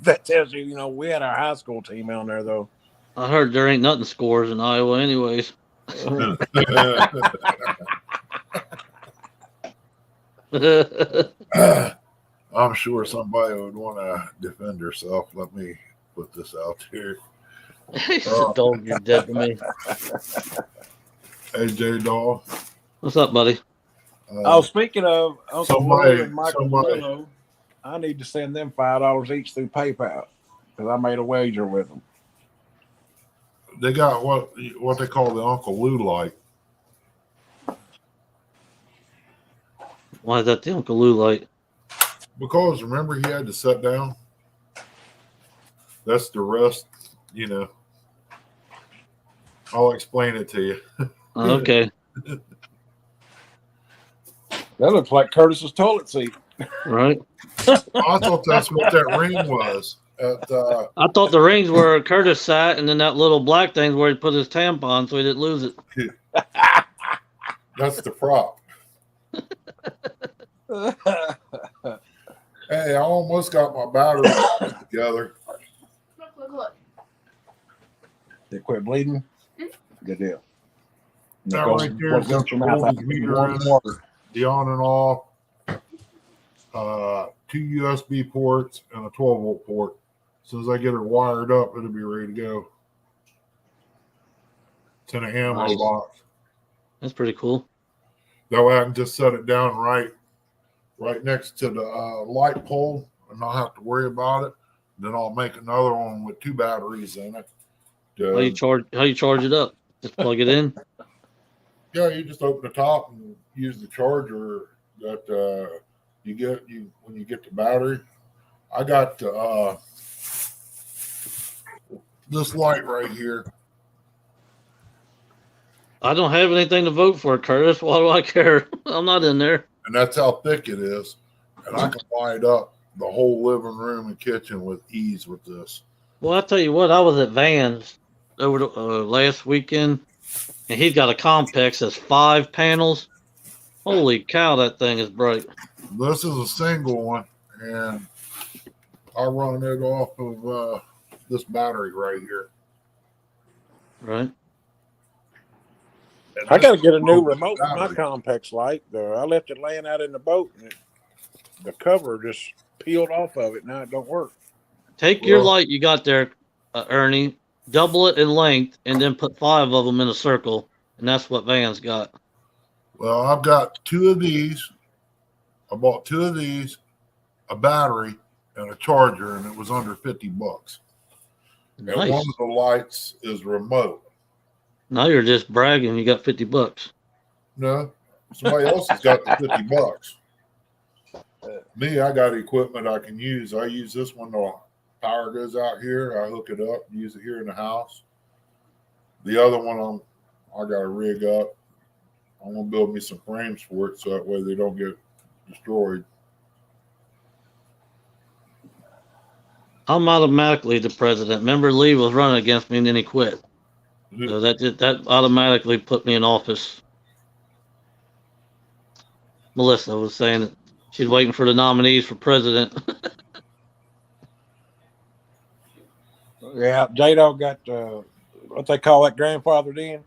That tells you, we had our high school team out there, though. I heard there ain't nothing scores in Iowa anyways. I'm sure somebody would want to defend herself. Let me put this out here. He's a dog, you're dead to me. AJ Doll. What's up, buddy? Speaking of Uncle Will and Michael Willow, I need to send them $5 each through PayPal because I made a wager with them. They got what they call the Uncle Lou light. Why is that the Uncle Lou light? Because remember he had to sit down. That's the rest, I'll explain it to you. Okay. That looks like Curtis's toilet seat. Right. I thought that's what that ring was. I thought the rings were Curtis sat, and then that little black thing's where he put his tampon so he didn't lose it. That's the prop. Hey, I almost got my battery together. Look. They quit bleeding. Good deal. That right there is got the voltage meter in it, the on and off, 2 USB ports, and a 12-volt port. As soon as I get her wired up, it'll be ready to go. It's in an ammo Nice. box. That's pretty cool. That way I can just set it down right next to the light pole and not have to worry about it. Then I'll make another one with 2 batteries in it. How you charge it up? Just plug it in. Yeah, you just open the top and use the charger that you get when you get the battery. I got this light right here. I don't have anything to vote for, Curtis. Why do I care? I'm not in there. And that's how thick it is. And I can light up the whole living room and kitchen with ease with this. Well, I tell you what, I was at Vans over the, last weekend, and he's got a complex that's 5 panels. Holy cow, that thing is bright. This is a single one, and I run it off of this battery right here. Right. And I got to this get a new is remote for my battery. complex light. I left it laying out in the boat, and the cover just peeled off of it. Now it don't work. Take your Well- light you got there, Ernie, double it in length, and then put 5 of them in a circle, and that's what Vans got. Well, I've got 2 of these. I bought 2 of these, a battery, and a charger, and it was under $50. And Nice. one of the lights is remote. Now you're just bragging. You got $50. No, somebody else has got the $50. Me, I got equipment I can use. I use this one to power goes out here, I hook it up, use it here in the house. The other one I got to rig up. I'm gonna build me some frames for it so that way they don't get destroyed. I'm automatically the president. Remember, Lee was running against me and then he quit. So that automatically put me in office. Melissa was saying that she's waiting for the nominees for president. Yeah, J-Dog got what they call that grandfathered in.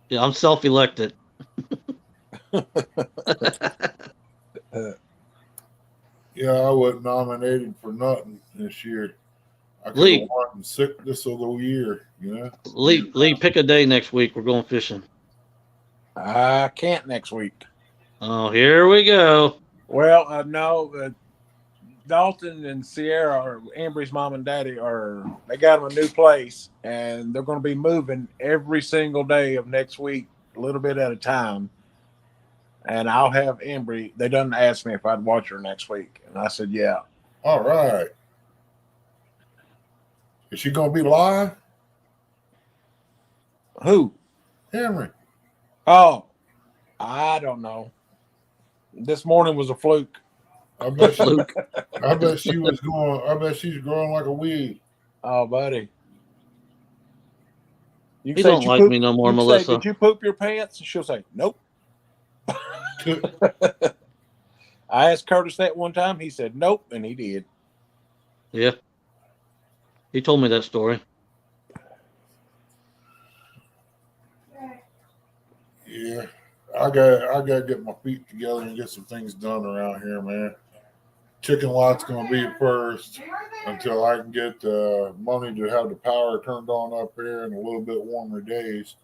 Yeah, I'm self-elected. Yeah, I wasn't nominated for nothing this year. I could Lee. have won sickness of the year, you know. Lee, pick a day next week. We're going fishing. I can't next week. Oh, here we go. Well, no, Dalton and Sierra, or Embry's mom and daddy, they got them a new place, and they're going to be moving every single day of next week, a little bit at a time. And I'll have Embry. They done ask me if I'd watch her next week, and I said, yeah. All right. Is she gonna be live? Who? Henry. Oh, I don't know. This morning was a fluke. I bet she was going. I bet she's growing like a weed. Oh, buddy. You He say, don't "Did you like poop?" me no more, You say, Melissa. "Did you poop your pants?" And she'll say, "Nope." I asked Curtis that one time. He said, "Nope," and he did. Yeah. He told me that story. Yeah, I got to get my feet together and get some things done around here, man. Chicken lot's gonna be first until I can get money to have the power turned on up here in a little bit warmer days.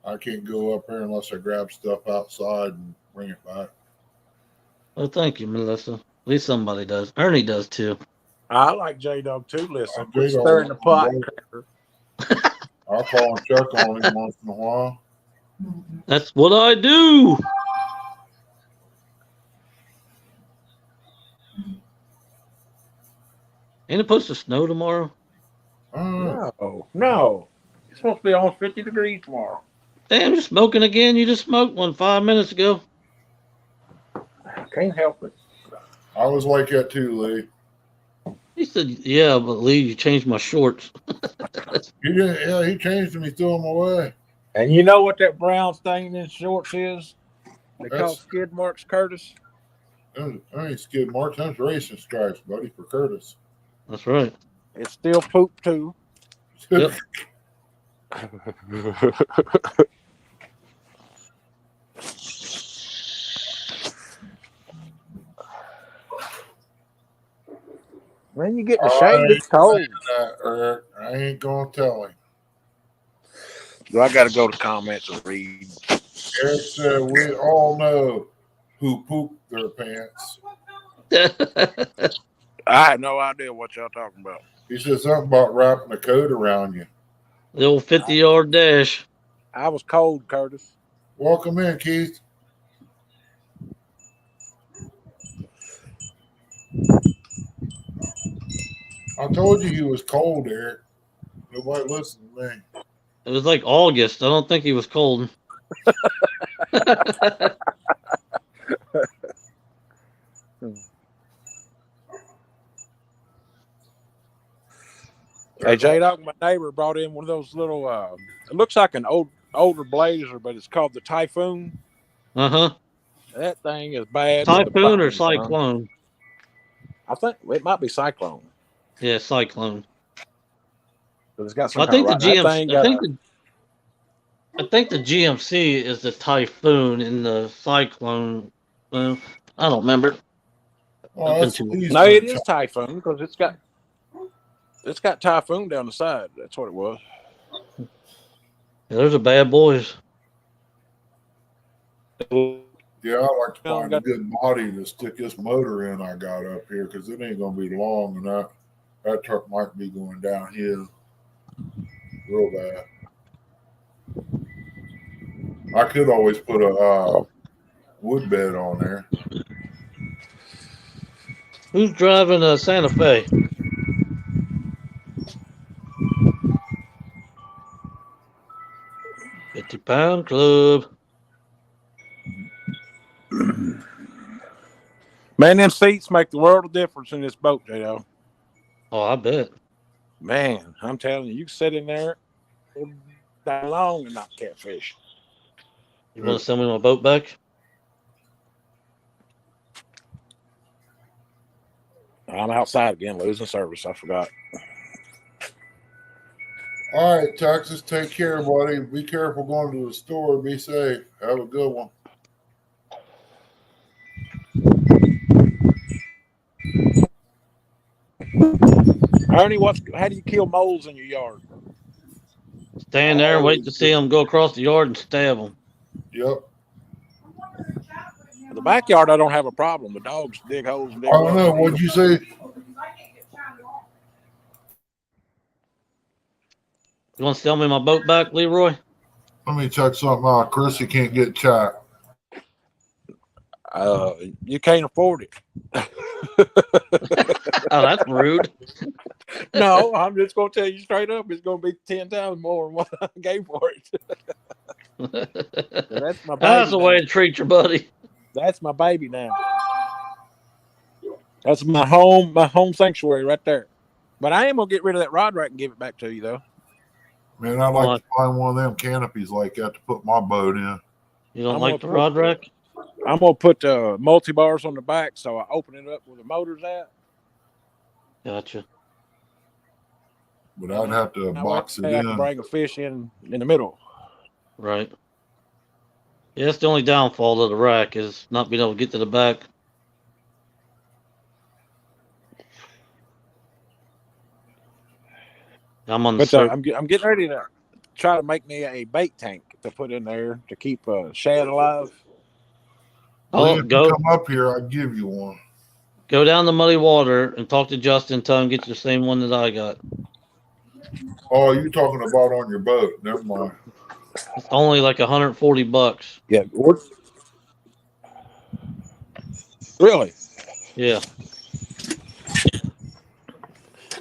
I can't go up here unless I grab stuff outside and bring it back. Well, thank you, Melissa. At least somebody does. Ernie does too. I like J-Dog too. Listen, J-Dog stir in the pot. I'll call and check on him once in a while. That's what I do. Ain't it supposed to snow tomorrow? No. It's supposed to be almost 50 degrees tomorrow. Damn, you're smoking again. You just smoked one 5 minutes ago. Can't help it. I was like that too, Lee. He said, yeah, but Lee, you changed my shorts. He didn't. Yeah, he changed them. He threw them away. And you know what that brown stain in shorts is? They call That's- skid marks, Curtis. I ain't skid marks. That's racing stripes, buddy, for Curtis. That's right. It's still poop too. Yep. When you get in the Oh, shade, it's cold. I ain't gonna tell him. Do I got to go to comments and read? Eric said we all know who pooped their pants. I had no idea what y'all talking about. He said something about wrapping a coat around you. The old 50-yard dash. I was cold, Curtis. Welcome in, Keith. I told you he was cold, Eric. Nobody listened to me. It was like August. I don't think he was cold. Hey, J-Dog, my neighbor brought in one of those little, it looks like an older Blazer, but it's called the Typhoon. Uh-huh. That thing is bad. to the Typhoon or bone, son. cyclone? I think it might be Cyclone. Yeah, cyclone. But it's got some I think the kind of GMC. I think the GMC is the Typhoon and the Cyclone. Well, I don't remember. Oh, that's No, it is Typhoon because it's got Typhoon down the side. That's what it was. Yeah, those are bad boys. Yeah, I like to find a good body to stick this motor in I got up here because it ain't gonna be long, and that truck might be going downhill real bad. I could always put a wood bed on there. Who's driving a Santa Fe? Pound Club. Man, them seats make the world of difference in this boat, J.O. Oh, I bet. Man, I'm telling you, you can sit in there all day long and not catfish. You want to send me my boat back? I'm outside again, losing service. I forgot. All right, Texas, take care, buddy. Be careful going to the store. Be safe. Have a good one. Ernie, how do you kill moles in your yard? Stand there and wait to see them go across the yard and stab them. Yep. The backyard, I don't have a problem. The dogs dig holes and dig I don't know. holes. What'd you say? You want to sell me my boat back, Leroy? Let me check something out. Chris, you can't get chat. You can't afford it. Oh, that's rude. No, I'm just going to tell you straight up. It's going to be 10 times more than what I gave for it. That's my baby. That's the way to treat your buddy. That's my baby now. That's my home sanctuary right there. But I am going to get rid of that rod rack and give it back to you, though. Man, I'd like to find one of them canopies like that to put my boat in. You don't like the rod rack? I'm going to put multi-bars on the back so I open it up where the motor's at. Gotcha. But I'd have to box it I in. can bring a fish in the middle. Right. Yeah, that's the only downfall of the rack is not being able to get to the back. I'm on the But I'm getting ready to try to make me a bait tank to put in there to keep shad alive. Well, if you come up here, I'll give you one. Go down the muddy water and talk to Justin. Tell him get you the same one that I got. Oh, you talking about on your boat? Never mind. It's only like $140. Yeah. Really? Yeah.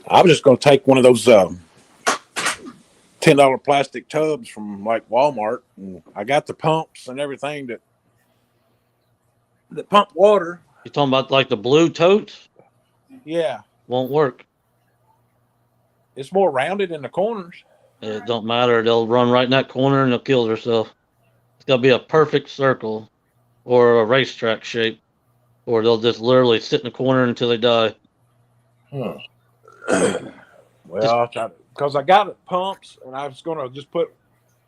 I was just going to take one of those $10 plastic tubs from like Walmart, and I got the pumps and everything that pump water. You talking about like the blue totes? Yeah. Won't work. It's more rounded in the corners. It don't matter. They'll run right in that corner and they'll kill themselves. It's got to be a perfect circle or a racetrack shape, or they'll just literally sit in the corner until they die. Huh. Well, because I got it pumps, and I was going to just put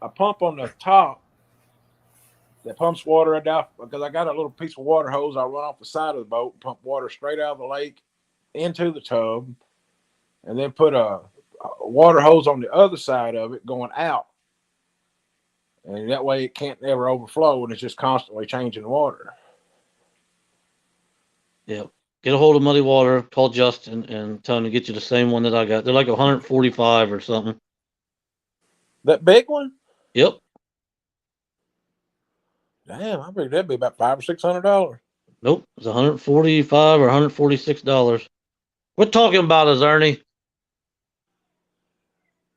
a pump on the top that pumps water out, because I got a little piece of water hose. I run off the side of the boat and pump water straight out of the lake into the tub, and then put a water hose on the other side of it going out. And that way it can't ever overflow, and it's just constantly changing the water. Yep. Get a hold of Muddy Water, call Justin, and tell him to get you the same one that I got. They're like 145 or something. That big one? Yep. Damn, I figured that'd be about $500 or $600. Nope. It's 145 or $146. What talking about us, Ernie?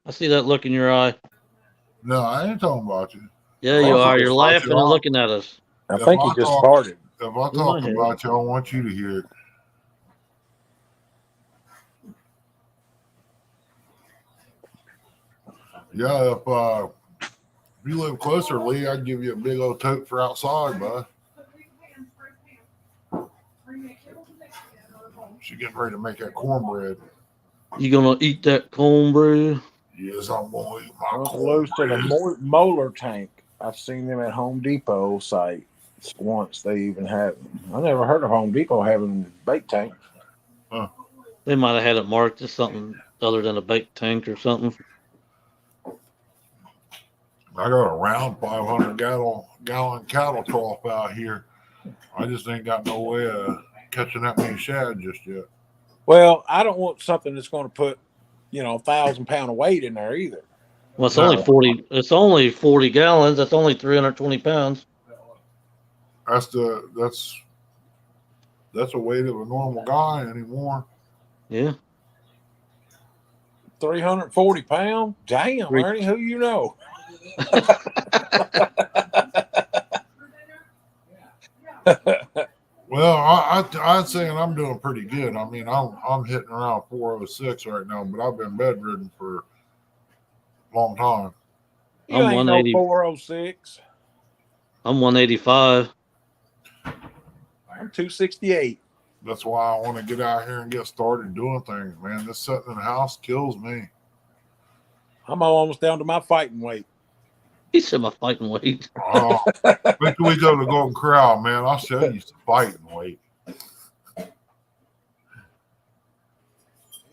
I see that look in your eye. No, I ain't talking about you. Yeah, you are. You're laughing and looking at us. I think he just farted. If I talk about you, I want you to hear it. Yeah, if you live closer, Lee, I'd give you a big old tote for outside, bud. She's getting ready to make that cornbread. You gonna eat that cornbread? Yes, I'm gonna eat my Close to the molar tank. I've seen them at Home Depot site once. They even had them. I never heard of Home Depot having bait tanks. Huh. They might have had it marked as something other than a bait tank or something. I got a round 500 gallon cattle trough out here. I just ain't got no way of catching that many shad just yet. Well, I don't want something that's going to put, 1,000 pound of weight in there either. Well, it's only 40. It's only 40 gallons. That's only 320 pounds. That's a weight of a normal guy anymore. Yeah. 340 pounds? Damn, Ernie, who you know? Well, I'm saying I'm doing pretty good. I mean, I'm hitting around 406 right now, but I've been bedridden for a long time. You I'm ain't no 180. 406. I'm 185. I'm 268. That's why I want to get out here and get started doing things, man. This sitting in the house kills me. I'm almost down to my fighting weight. He said my fighting weight. Oh, wait till we go to Golden Corral, man. I'll show you some fighting weight.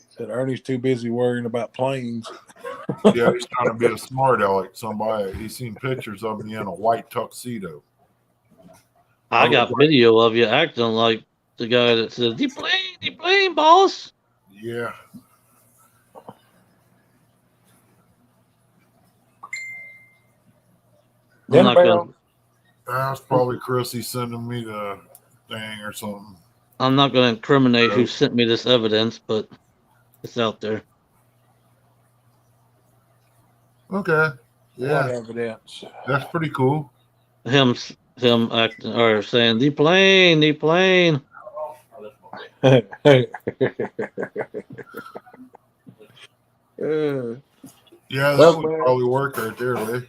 Said Ernie's too busy worrying about planes. Yeah, he's trying to be a smart aleck. Somebody, he's seen pictures of me in a white tuxedo. I got video of you acting like the guy that says, "The plane, boss." Yeah. I'm not gonna. That's probably Chrissy sending me the thing or something. I'm not gonna incriminate who sent me this evidence, but it's out there. Okay. Yeah, What evidence? that's pretty cool. Him acting or saying the plane. Yeah, that Well, would man. probably work right there, Lee.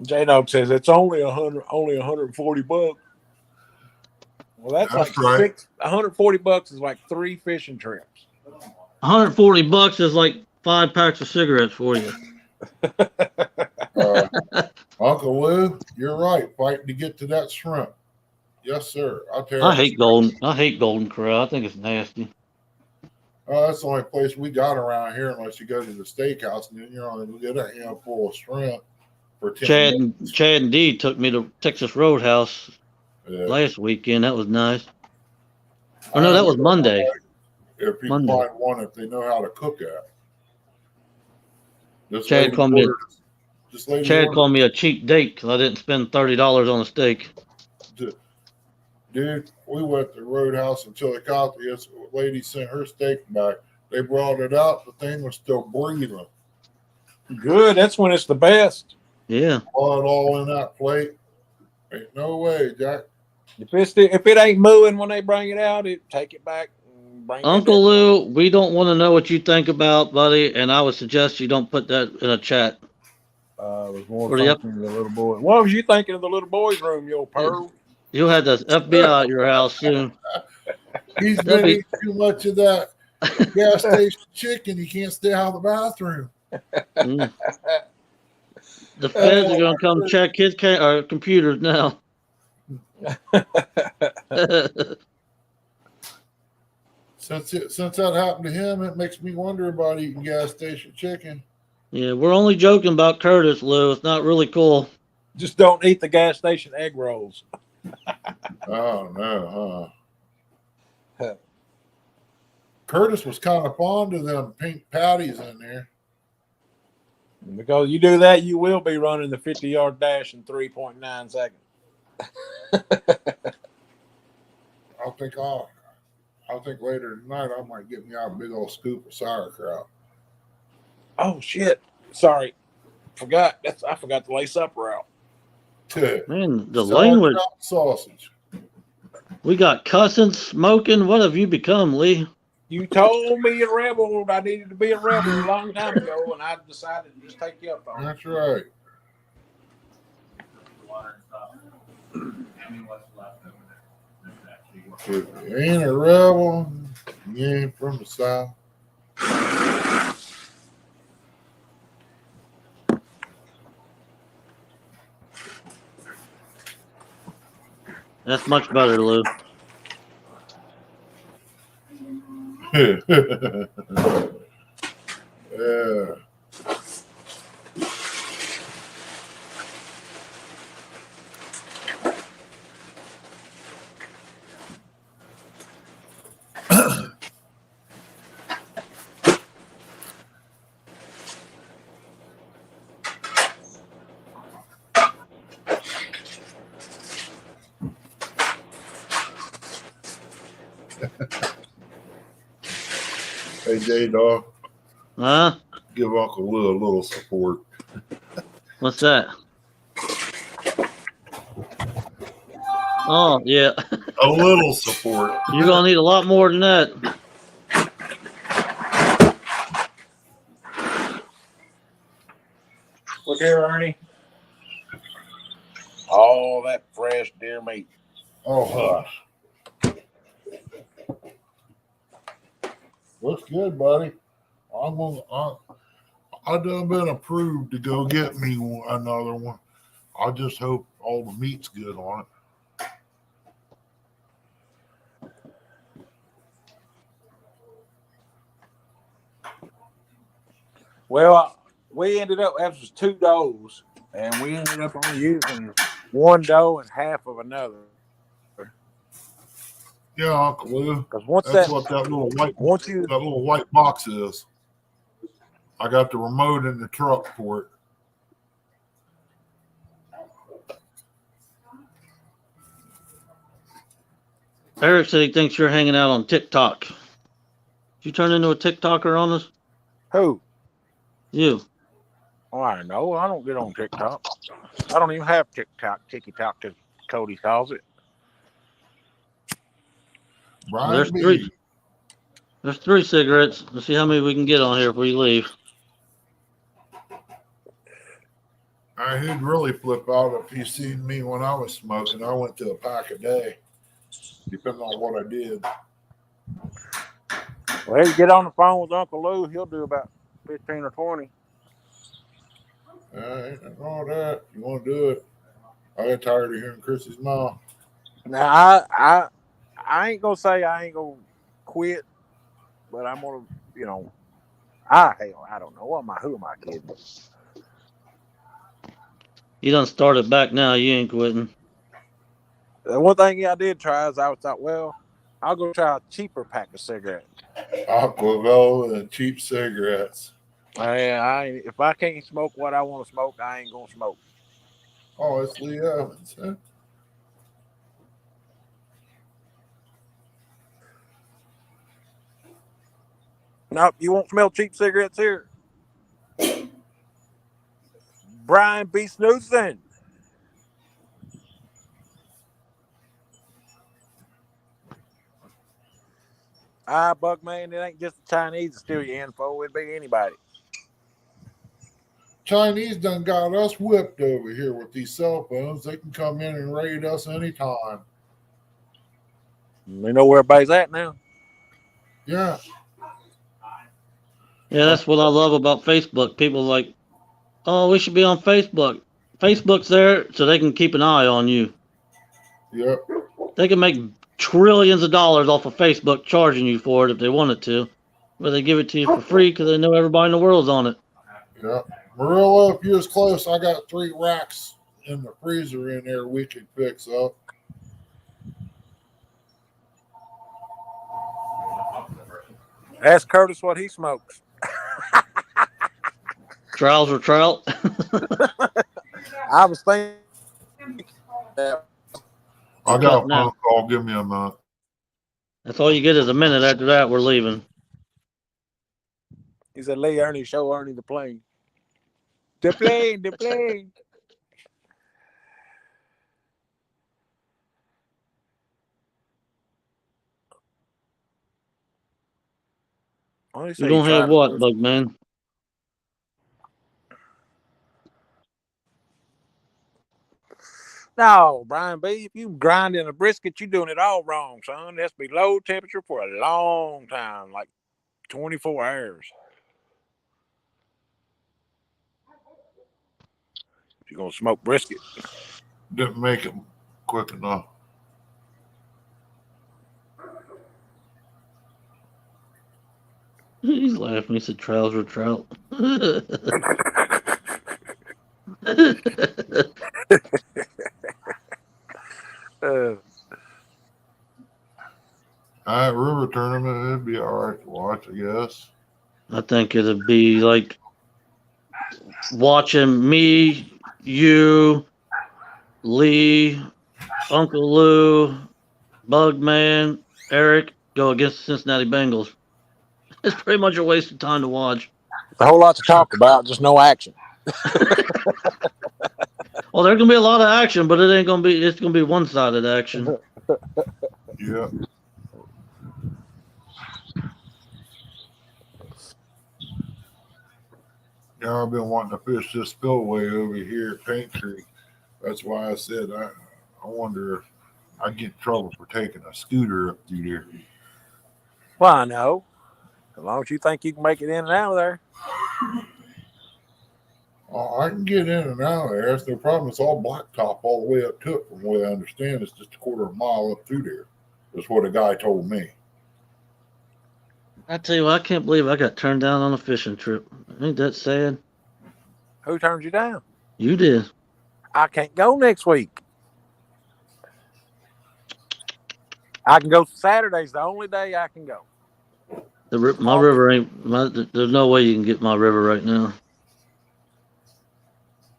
J-Dog says it's only 140 bucks. Well, that's That's like right. 140 bucks is like 3 fishing trips. 140 bucks is like 5 packs of cigarettes for you. Uncle Lou, you're right. Fighting to get to that shrimp. Yes, sir. I'll tell you. I hate Golden Corral. I think it's nasty. That's the only place we got around here, unless you go to the steakhouse, and then you're only going to get a handful of shrimp for 10 Chad and Dee took me to Texas Roadhouse last weekend. That was nice. Oh no, that was Monday. If you Monday. find one, if they know how to cook it. Chad called me a cheap date because I didn't spend $30 on a steak. Dude, we went to Roadhouse in Chillicothe. This lady sent her steak back. They brought it out. The thing was still breathing. Good. That's when it's the best. Yeah. Blood all in that plate. Ain't no way, Jack. If it ain't mooing when they bring it out, take it back. And bring Uncle Lou, we don't want to know what you think about, buddy, and I would suggest you don't put that in a chat. It was more thinking of the little boy. What was you thinking of the little boy's room, you old pearl? You'll have the FBI at your house soon. He's been eating too much of that gas station chicken. He can't stay out of the bathroom. Mm. The feds are going to come check his computers now. Since that happened to him, it makes me wonder about eating gas station chicken. Yeah, we're only joking about Curtis, Lou. It's not really cool. Just don't eat the gas station egg rolls. Oh, no, huh? Curtis was kind of fond of them pink patties in there. Because you do that, you will be running the 50-yard dash in 3.9 seconds. I think later tonight I might get me out a big old scoop of sauerkraut. Oh shit! Sorry, I forgot the lace up route. Man, the language. Sausage. We got cussing, smoking. What have you become, Lee? You told me a rebel I needed to be a rebel a long time ago, and I decided to just take you up on it. That's right. If you ain't a rebel, you ain't from the South. That's much better, Lou. Yeah. Hey, J-Dog, Huh? give Uncle Lou a little support. What's that? Oh, yeah. A little support. You're going to need a lot more than that. Look here, Ernie. All that fresh deer meat. Oh, hush. Looks good, buddy. I done been approved to go get me another one. I just hope all the meat's good on it. Well, we ended up, that was 2 does, and we ended up only using 1 doe and half of another. Yeah, Uncle Lou. Because once That's that, what that once you, little white box is. I got the remote in the truck for it. Eric said he thinks you're hanging out on TikTok. Did you turn into a TikToker on us? who? You. Oh, I know. I don't get on TikTok. I don't even have TikTok, TikTok, as Cody calls it. Brian There's B. 3. There's 3 cigarettes. Let's see how many we can get on here before you leave. He'd really flip out if he seen me when I was smoking. I went to a pack a day, depending on what I did. Well, you get on the phone with Uncle Lou, he'll do about 15 or 20. Ain't nothing wrong with that. You want to do it? I get tired of hearing Chris's mom. Now, I ain't gonna say I ain't gonna quit, but I'm gonna, I don't know. Who am I kidding? You done started back now. You ain't quitting. The one thing I did try is I thought, well, I'll go try a cheaper pack of cigarettes. Aquavella and cheap cigarettes. If I can't smoke what I want to smoke, I ain't gonna smoke. Oh, it's Lee Evans, huh? Nope, you won't smell cheap cigarettes here. Brian B. Snoozing. Bugman, it ain't just the Chinese that steal your info. It'd be anybody. Chinese done got us whipped over here with these cell phones. They can come in and raid us anytime. We know where everybody's at now. Yeah. Yeah, that's what I love about Facebook. People like, oh, we should be on Facebook. Facebook's there so they can keep an eye on you. Yep. They can make trillions of dollars off of Facebook charging you for it if they wanted to. But they give it to you for free because they know everybody in the world's on it. Yep. Marilla, if you was close, I got 3 racks in the freezer in there we could fix up. Ask Curtis what he smokes. Trouser trout. I was thinking. I got a phone call. Give me a minute. That's all you get is a minute. After that, we're leaving. He said, "Lay Ernie, show Ernie the plane. The plane, the plane." You don't have what, Bugman? No, Brian B. If you grinding a brisket, you're doing it all wrong, son. It has to be low temperature for a long time, like 24 hours. If you're gonna smoke brisket. Didn't make it quick enough. He's laughing. He said, trouser trout. River tournament, it'd be all right to watch, I guess. I think it'd be like watching me, you, Lee, Uncle Lou, Bugman, Eric go against the Cincinnati Bengals. It's pretty much a waste of time to watch. A whole lot to talk about, just no action. Well, there's gonna be a lot of action, but it ain't gonna be. It's gonna be one-sided action. Yeah. Yeah, I've been wanting to fish this spillway over here at Paint Creek. That's why I said I wonder if I get in trouble for taking a scooter up through there. Well, I know. As long as you think you can make it in and out of there. I can get in and out of there. That's no problem. It's all blacktop all the way up to it. From what I understand, it's just a quarter of a mile up through there. That's what a guy told me. I tell you what, I can't believe I got turned down on a fishing trip. Ain't that sad? Who turned you down? You did. I can't go next week. I can go Saturday's the only day I can go. My river ain't. There's no way you can get my river right now.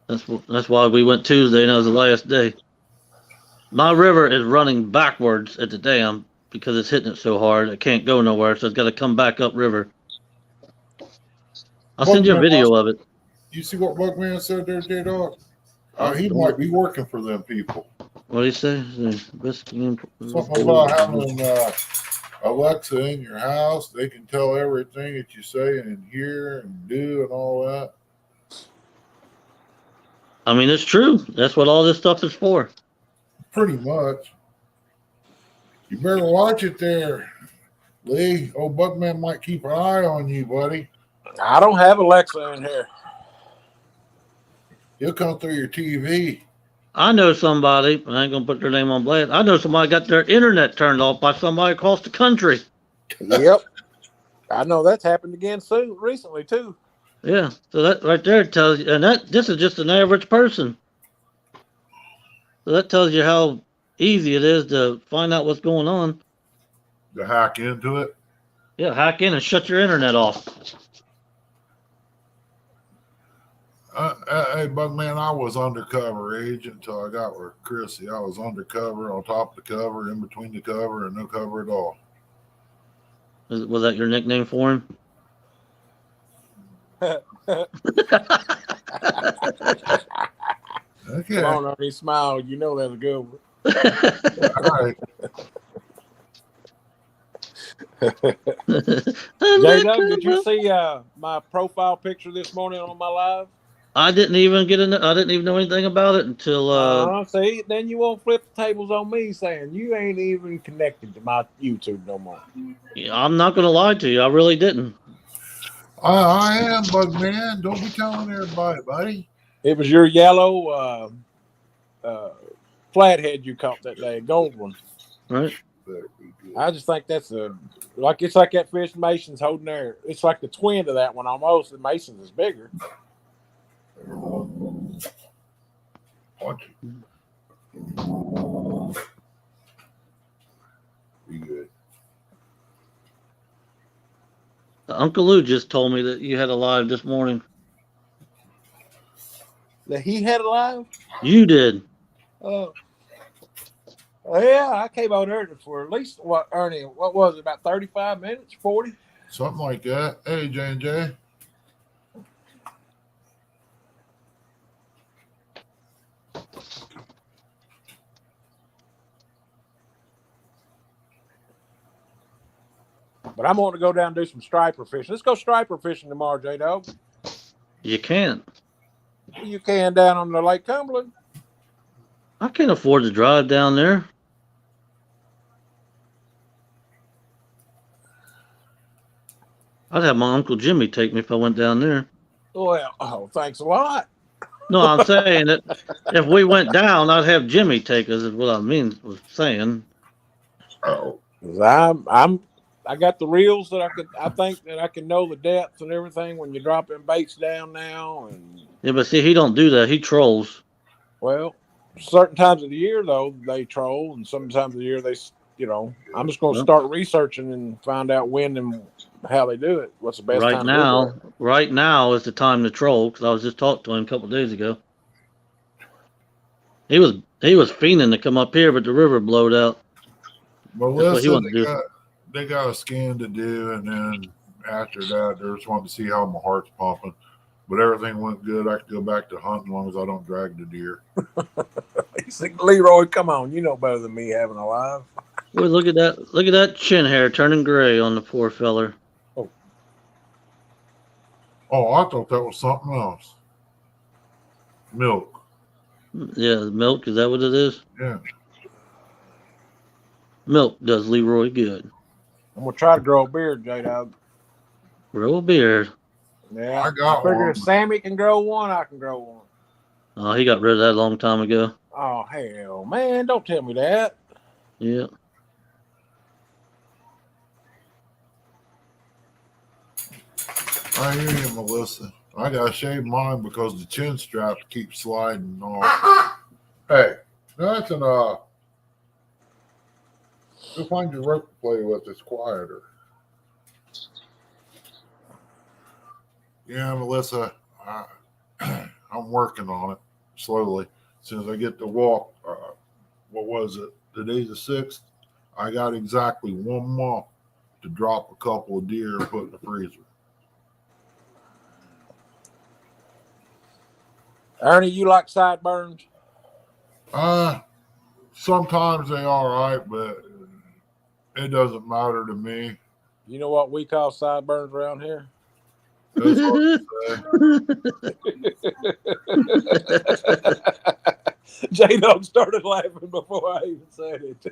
That's why we went Tuesday and that was the last day. My river is running backwards at the dam because it's hitting it so hard. It can't go nowhere, so it's got to come back up river. I'll send you a video of it. You see what Bugman said there, J-Dog? He might be working for them people. What do you say? Something about having Alexa in your house. They can tell everything that you say and hear and do and all that. I mean, it's true. That's what all this stuff is for. Pretty much. You better watch it there, Lee. Old Bugman might keep an eye on you, buddy. I don't have Alexa in here. He'll come through your TV. I know somebody, I ain't going to put their name on blast. I know somebody got their internet turned off by somebody across the country. Yep. I know that's happened again recently, too. Yeah, so that right there tells you, and this is just an average person. So that tells you how easy it is to find out what's going on. To hack into it? Yeah, hack in and shut your internet off. Hey, Bugman, I was undercover agent until I got with Chrissy. I was undercover, on top of the cover, in between the cover, and no cover at all. Was that your nickname for him? Okay. Come on, Ernie, smile. You know that's a good one. All right. J-Dub, did you see my profile picture this morning on my live? I didn't even I didn't even know anything about it until see, then you won't flip the tables on me saying you ain't even connected to my YouTube no more. I'm not going to lie to you. I really didn't. I am, Bugman. Don't be telling everybody, buddy. It was your yellow flathead you caught that day, gold one. Right. I just think that's it's like that fish Mason's holding there. It's like the twin to that one almost, and Mason's is bigger. Watch it. Be good. Uncle Lou just told me that you had a live this morning. That he had a live? You did. Oh. Yeah, I came on there for at least Ernie, what was it, about 35 minutes, 40? Something like that. Hey, J&J. But I'm wanting to go down and do some striper fishing. Let's go striper fishing tomorrow, J-Dog. You can't. You can down on the Lake Cumberland. I can't afford to drive down there. I'd have my Uncle Jimmy take me if I went down there. Well, thanks a lot. No, I'm saying that if we went down, I'd have Jimmy take us. Is what I was saying. Oh. I got the reels that I think that I can know the depths and everything when you're dropping baits down now. And Yeah, but see, he don't do that. He trolls. well, certain times of the year though they troll, and sometimes of the year they, I'm just going to start researching and find out when and how they do it. What's the best time to do it? Right now is the time to troll, because I was just talking to him a couple of days ago. He was fiending to come up here, but the river blowed out. But listen, they got a scan to do, and then after that, they just wanted to see how my heart's pumping. But everything went good. I could go back to hunting as long as I don't drag the deer. He said, Leroy, come on, you know better than me having a live. Boy, look at that! Look at that chin hair turning gray on the poor feller. Oh, I thought that was something else. Milk. Yeah, the milk, is that what it is? Yeah. Milk does Leroy good. I'm gonna try to grow a beard, J-Dog. Grow a beard. Yeah, I got figure one. if Sammy can grow one, I can grow one. Oh, he got rid of that a long time ago. Oh hell, man! Don't tell me that. Yeah. I hear you, Melissa. I gotta shave mine because the chin strap keeps sliding off. Hey, that's an go find your rope to play with. It's quieter. Yeah, Melissa, I'm working on it slowly. As soon as I get to walk, what was it? Today's the 6th. I got exactly 1 month to drop a couple of deer and put in the freezer. Ernie, you like sideburns? Sometimes they all right, but it doesn't matter to me. You know what we call sideburns around here? That's hard to say. J-Dog started laughing before I even said it.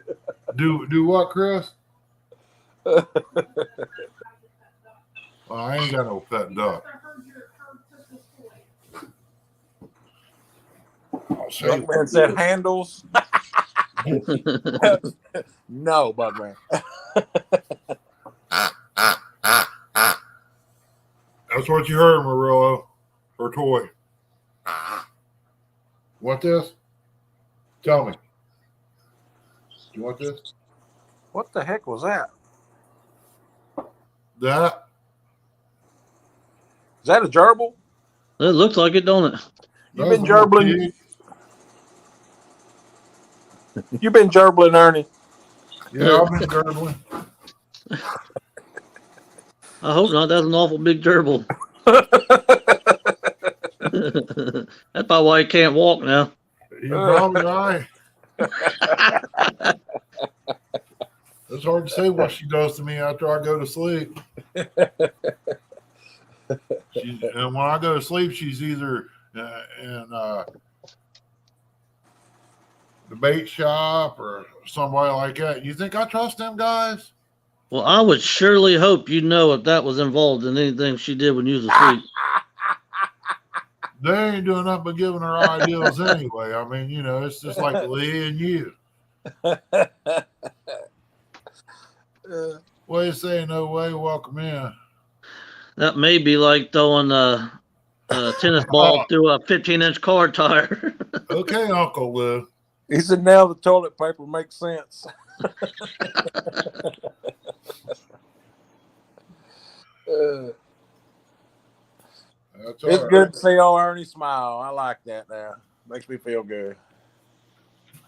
Do what, Chris? I ain't got no pet duck. I'll show you. Bugman said handles. No, Bugman. That's what you heard, Murillo. Or Toy. Want this? Tell me. You want this? What the heck was that? That? Is that a gerbil? It looks like it, don't it? You've been gerbling. You've been gerbling, Ernie. Yeah, I've been gurgling. I hope not. That's an awful big gerbil. That's probably why he can't walk now. You probably right. It's hard to say what she does to me after I go to sleep. And when I go to sleep, she's either in the bait shop or somebody like that. You think I trust them guys? Well, I would surely hope you know if that was involved in anything she did when you was asleep. They ain't doing nothing but giving her ideals anyway. I mean, you know, it's just like Lee and you. What do you say? No way. Welcome in. That may be like throwing a tennis ball through a 15-inch car tire. Okay, Uncle Lou. He said, now the toilet paper makes sense. That's It's all good right. to see old Ernie smile. I like that now. Makes me feel good.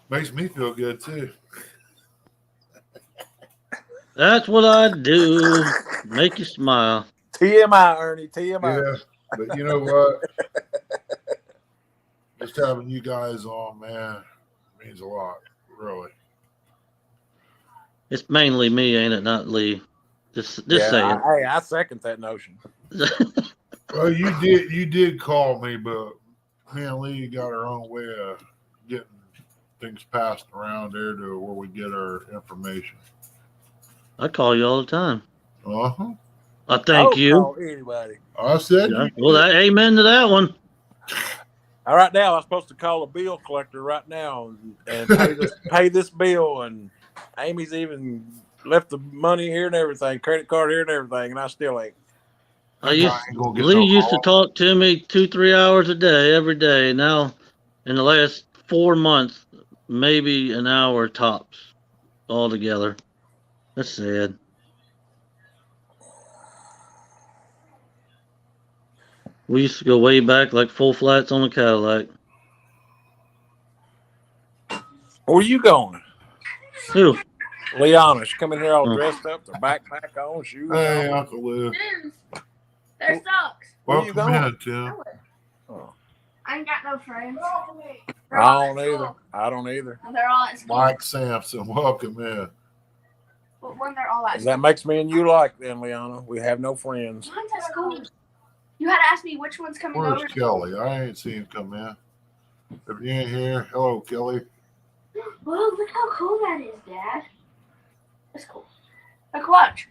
Makes me feel good too. That's what I do. Make you smile. TMI, Ernie. TMI. Yeah, but you know what? Just having you guys on, man, means a lot. Really. It's mainly me, ain't it? Not Lee. Just Yeah, saying. I second that notion. Well, you did call me, but me and Lee got our own way of getting things passed around there to where we get our information. I call you all the time. Uh-huh. I thank you. Call anybody. I said Yeah. you Well, did. amen to that one. All right, now I'm supposed to call a bill collector right now and pay this bill, and Amy's even left the money here and everything, credit card here and everything, and I still ain't. Lee No used to call. talk to me 2-3 hours a day, every day. Now, in the last 4 months, maybe an hour tops altogether. That's sad. We used to go way back like full flats on a Cadillac. Where you going? Who? Liana, she come in here all Oh. dressed up, their backpack on, shoes Hey, on. Uncle Lou. Dude, they're socks. Where you Welcome going? in, Tim. Oh, I ain't got no friends. They're I all don't at either. school. I don't either. They're all at school. Mike Sampson, welcome in. But when they're all at That makes me and you like then, Liana. We have no friends. Mine's at school. You had to ask me which one's coming Where's over. Kelly? I ain't seen him come in. If you ain't here, hello, Kelly. Whoa, look how cool that is, Dad. That's cool. Like, watch.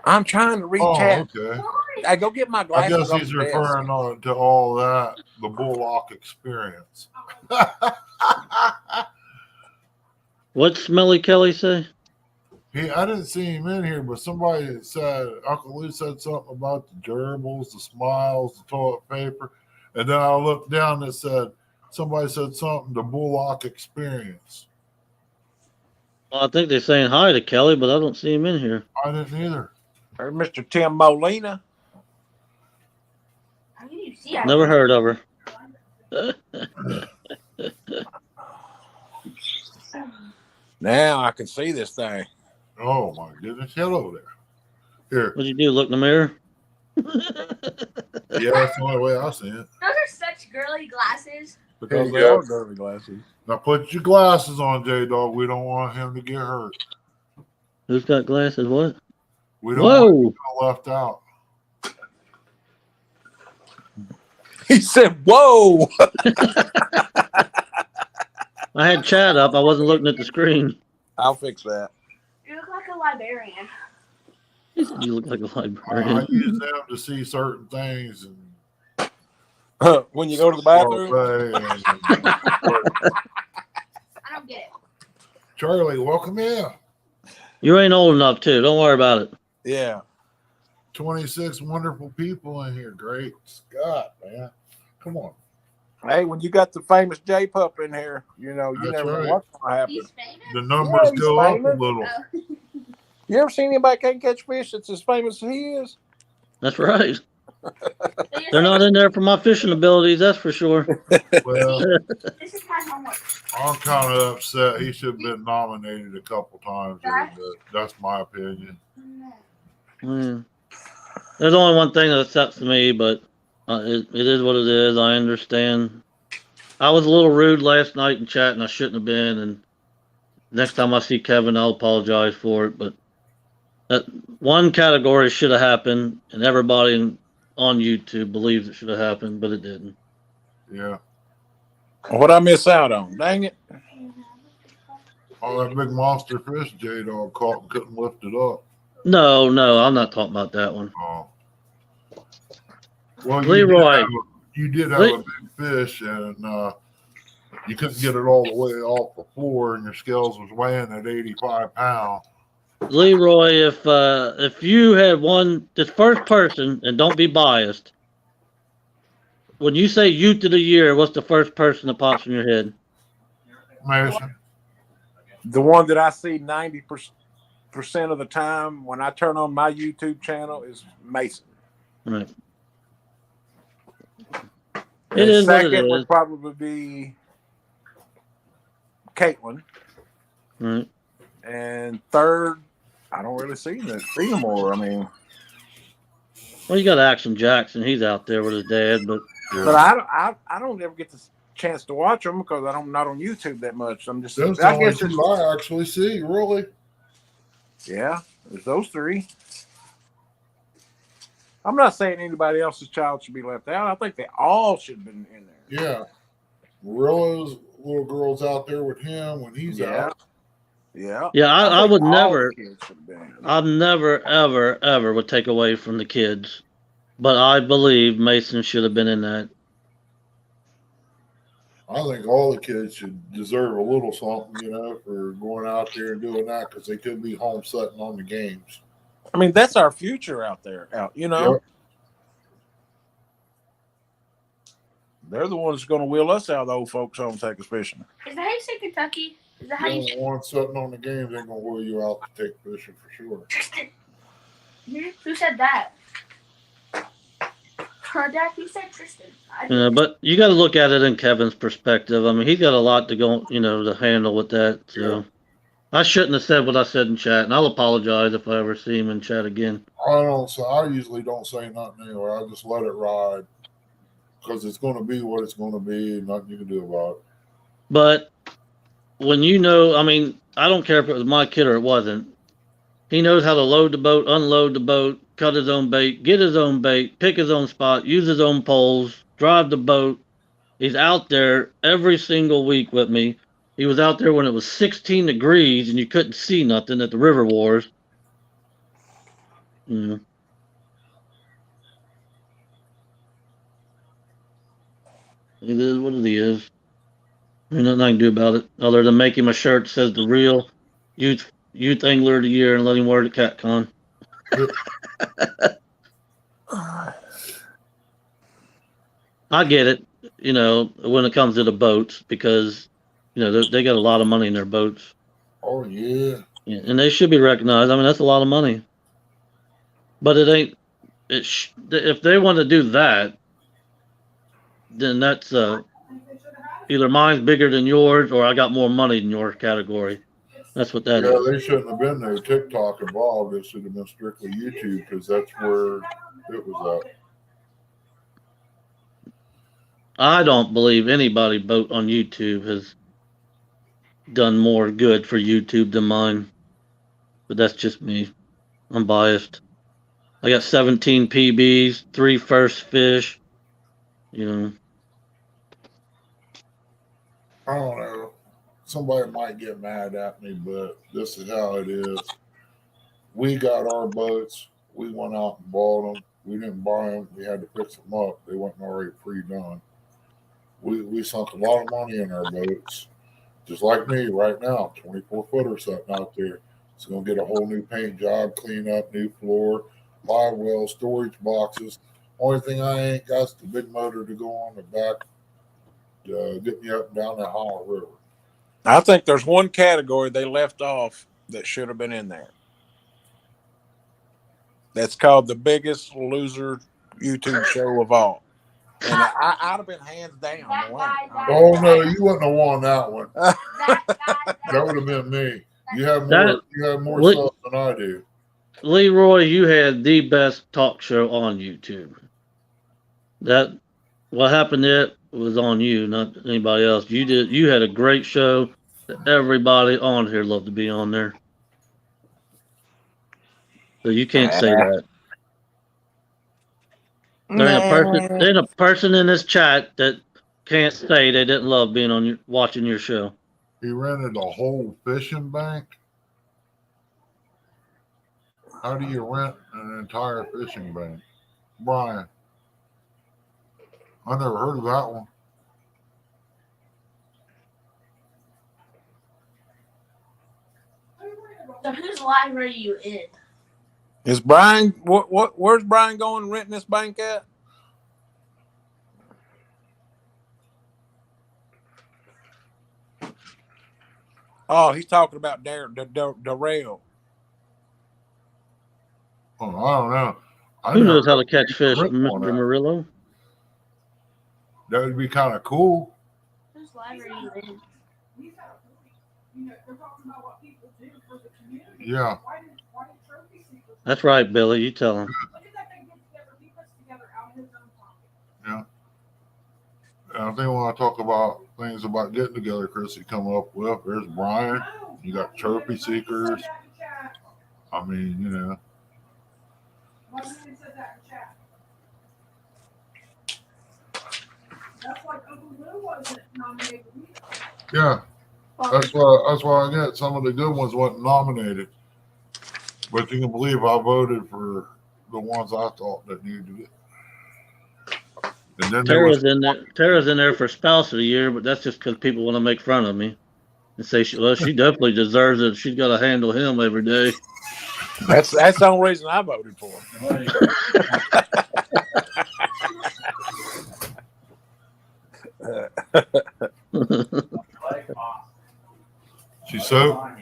I'm trying to reach Oh, out. okay. I go get my I glasses. guess off he's the desk. referring to all that, the Bullock experience. What Smelly Kelly say? I didn't see him in here, but somebody said, Uncle Lou said something about the gerbils, the smiles, the toilet paper. And then I looked down and it said, somebody said something, the Bullock experience. Well, I think they're saying hi to Kelly, but I don't see him in here. I didn't either. There's Mr. Tim Molina. How do you see? Never heard of her. Now I can see this thing. Oh, my goodness. Hello there. Here. What'd you do? Look in the mirror? Yeah, that's the only way I see it. Those are such girly glasses. Because There they you are go. derby glasses. Now put your glasses on, J-Dog. We don't want him to get hurt. Who's got glasses? What? We don't want him Whoa! to get left out. He said, whoa. I had chat up. I wasn't looking at the screen. I'll fix that. You look like a librarian. He said you look like a I librarian. use them to see certain things and When you go to the bathroom. I don't get it. Charlie, welcome in. You ain't old enough, too. Don't worry about it. Yeah. 26 wonderful people in here. Great Scott, man. Come on. Hey, when you got the famous J Pup in here, you know, you That's never right. know what's going to happen. He's famous. The numbers Yeah, he's go up a famous. little. Oh. You ever seen anybody can't catch fish that's as famous as he is? That's right. They're not in there for my fishing abilities, that's for sure. Well, This is my homework. I'm kind of upset. He should have been nominated a couple times. But that's my opinion. Yeah. There's only one thing that upsets me, but it is what it is. I understand. I was a little rude last night in chat, and I shouldn't have been. And next time I see Kevin, I'll apologize for it. But that one category should have happened, and everybody on YouTube believes it should have happened, but it didn't. Yeah. What I miss out on? Dang it. All that big monster fish J-Dog caught and couldn't lift it up. No, I'm not talking about that one. Oh. Well, Leroy. You did have a big fish, and you couldn't get it all the way off the floor, and your scales was weighing at 85 pounds. Leroy, if you had won this first person, and don't be biased, when you say youth of the year, what's the first person that pops in your head? Mason. The one that I see 90% of the time when I turn on my YouTube channel is Mason. Right. And It is what second it would is. probably be Caitlin. Right. And third, I don't really see them more. I mean, Well, you got Action Jackson. He's out there with his dad, but but I don't ever get the chance to watch them because I'm not on YouTube that much. I'm just, That's the I only guess, two I actually see, really. yeah, there's those three. I'm not saying anybody else's child should be left out. I think they all should have been in there. Yeah. Marilla's little girl's out there with him when he's Yeah. out. Yeah. yeah, I think would all never, the kids should have been in there. I never, ever would take away from the kids, but I believe Mason should have been in that. I think all the kids should deserve a little something, for going out there and doing that because they could be home sitting on the games. I mean, that's our future out there. Yep. They're the ones going to wheel us out of the old folks' home, take us fishing. Is that how you say Kentucky? Is that how you The ones sitting on the games ain't gonna wheel you out to take fishing for sure. Tristan? Who said that? Dad, who said Tristan? I You know, but you got to look at it in Kevin's perspective. I mean, he's got a lot to go, to handle with that. So I shouldn't have said what I said in chat, and I'll apologize if I ever see him in chat again. I usually don't say nothing anyway. I just let it ride because it's going to be what it's going to be, and nothing you can do about it. But when you know, I mean, I don't care if it was my kid or it wasn't. He knows how to load the boat, unload the boat, cut his own bait, get his own bait, pick his own spot, use his own poles, drive the boat. He's out there every single week with me. He was out there when it was 16 degrees and you couldn't see nothing at the River Wars. Yeah. It is what it is. There's nothing I can do about it other than make him a shirt that says the real youth angler of the year and let him wear it at CatCon. I get it, when it comes to the boats because, they got a lot of money in their boats. Oh, yeah. And they should be recognized. I mean, that's a lot of money. But it ain't. If they want to do that, then that's either mine's bigger than yours or I got more money than your category. That's what that is. Yeah, they shouldn't have been no TikTok involved. It should have been strictly YouTube because that's where it was at. I don't believe anybody boat on YouTube has done more good for YouTube than mine. But that's just me. I'm biased. I got 17 PBs, 3 first fish. I don't know. Somebody might get mad at me, but this is how it is. We got our boats. We went out and bought them. We didn't buy them. We had to fix them up. They weren't already pre-done. We sunk a lot of money in our boats. Just like me right now, 24-footer sitting out there. It's going to get a whole new paint job, clean up, new floor, live well, storage boxes. Only thing I ain't got is the big motor to go on the back to get me up and down that Hollow River. I think there's one category they left off that should have been in there. That's called the Biggest Loser YouTube Show of All. And I'd have been hands down the winner. Oh, no, you wouldn't have won that one. That would have been me. You have more stuff than I do. Leroy, you had the best talk show on YouTube. What happened to it was on you, not anybody else. You had a great show that everybody on here loved to be on there. So you can't say that. There ain't a person in this chat that can't say they didn't love being watching your show. He rented a whole fishing bank. How do you rent an entire fishing bank? Brian, I never heard of that one. So whose library are you in? Is Brian where's Brian going renting this bank at? Oh, he's talking about Darrell. Oh, I don't know. Who knows how to catch fish, Mr. Murillo? That would be kind of cool. Whose library are you in? They're talking about what people do for the community. Yeah. Why did trophy seekers? That's right, Billy. You tell him. Look at that thing he puts together out of his own pocket. Yeah. And I think when I talk about things about getting together, Chris, you come up with, there's Brian. You got trophy seekers. I mean, Why didn't you say that in chat? That's like Uncle Lou wasn't nominated either. Yeah. That's why I get some of the good ones wasn't nominated. But you can believe I voted for the ones I thought that needed it. And then Tara's in there for spouse of the year, but that's just because people want to make fun of me and say, she definitely deserves it. She's got to handle him every day. That's the only reason I voted for him. She's so.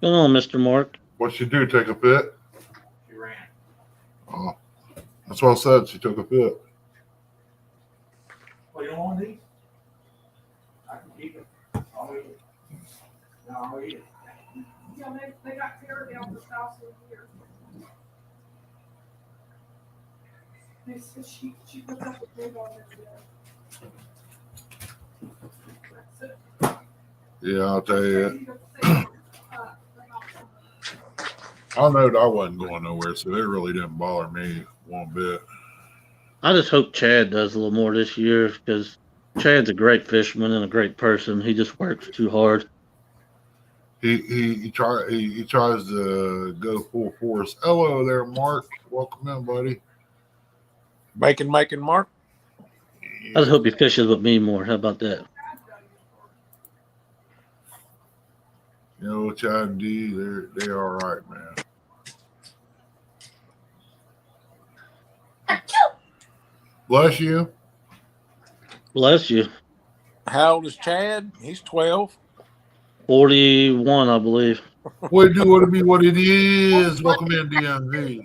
Come on, Mr. Mark. What'd she do? Take a fit? She ran. Oh, that's what I said. She took a fit. Well, you don't want these? I can keep it. Yeah, they got Tara down for Southwood here. They said she puts up a big on it. Yeah, I'll tell you. I know that I wasn't going nowhere, so it really didn't bother me one bit. I just hope Chad does a little more this year because Chad's a great fisherman and a great person. He just works too hard. He tries to go full force. Hello there, Mark. Welcome in, buddy. Making Mark. I just hope he fishes with me more. How about that? You know, Chad and D, they're all right, man. Bless you. Bless you. How old is Chad? He's 12. 41, I believe. What it do, what it be, what it is. Welcome in, DMV.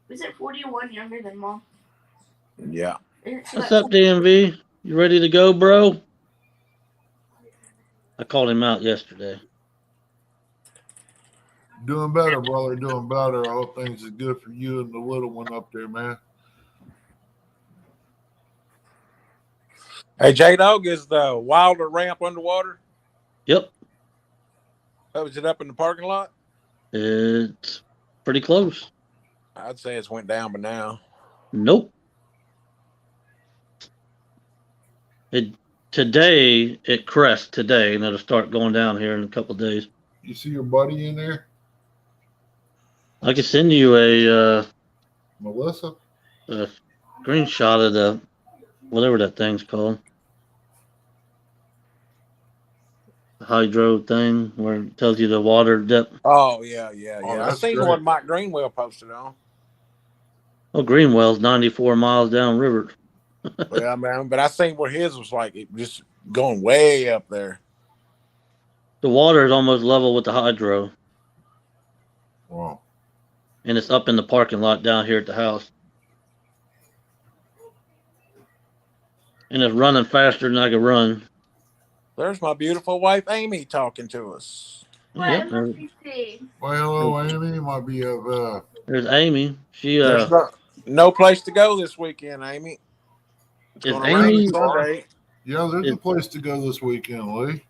Is it 41 younger than mom? Yeah. What's up, DMV? You ready to go, bro? I called him out yesterday. Doing better, brother. Doing better. I hope things are good for you and the little one up there, man. Hey, J-Dog, is the Wilder ramp underwater? Yep. Oh, is it up in the parking lot? It's pretty close. I'd say it's went down by now. Nope. Today it crests today, and it'll start going down here in a couple of days. You see your buddy in there, I can send you a Melissa? screenshot of the whatever that thing's called, the hydro thing where it tells you the water depth. Oh, yeah. Oh, I that's seen great. one Mike Greenwell posted on. Oh, Greenwell's 94 miles downriver. Yeah, man, but I seen where his was like it just going way up there. The water is almost level with the hydro, Wow. and it's up in the parking lot down here at the house. And it's running faster than I can run. There's my beautiful wife Amy talking to us. Yep. Well, hello, Amy. Might be of There's Amy. She There's no place to go this weekend, Amy. It's Is going to rain Amy- Sunday. yeah, there's a It- place to go this weekend, Lee.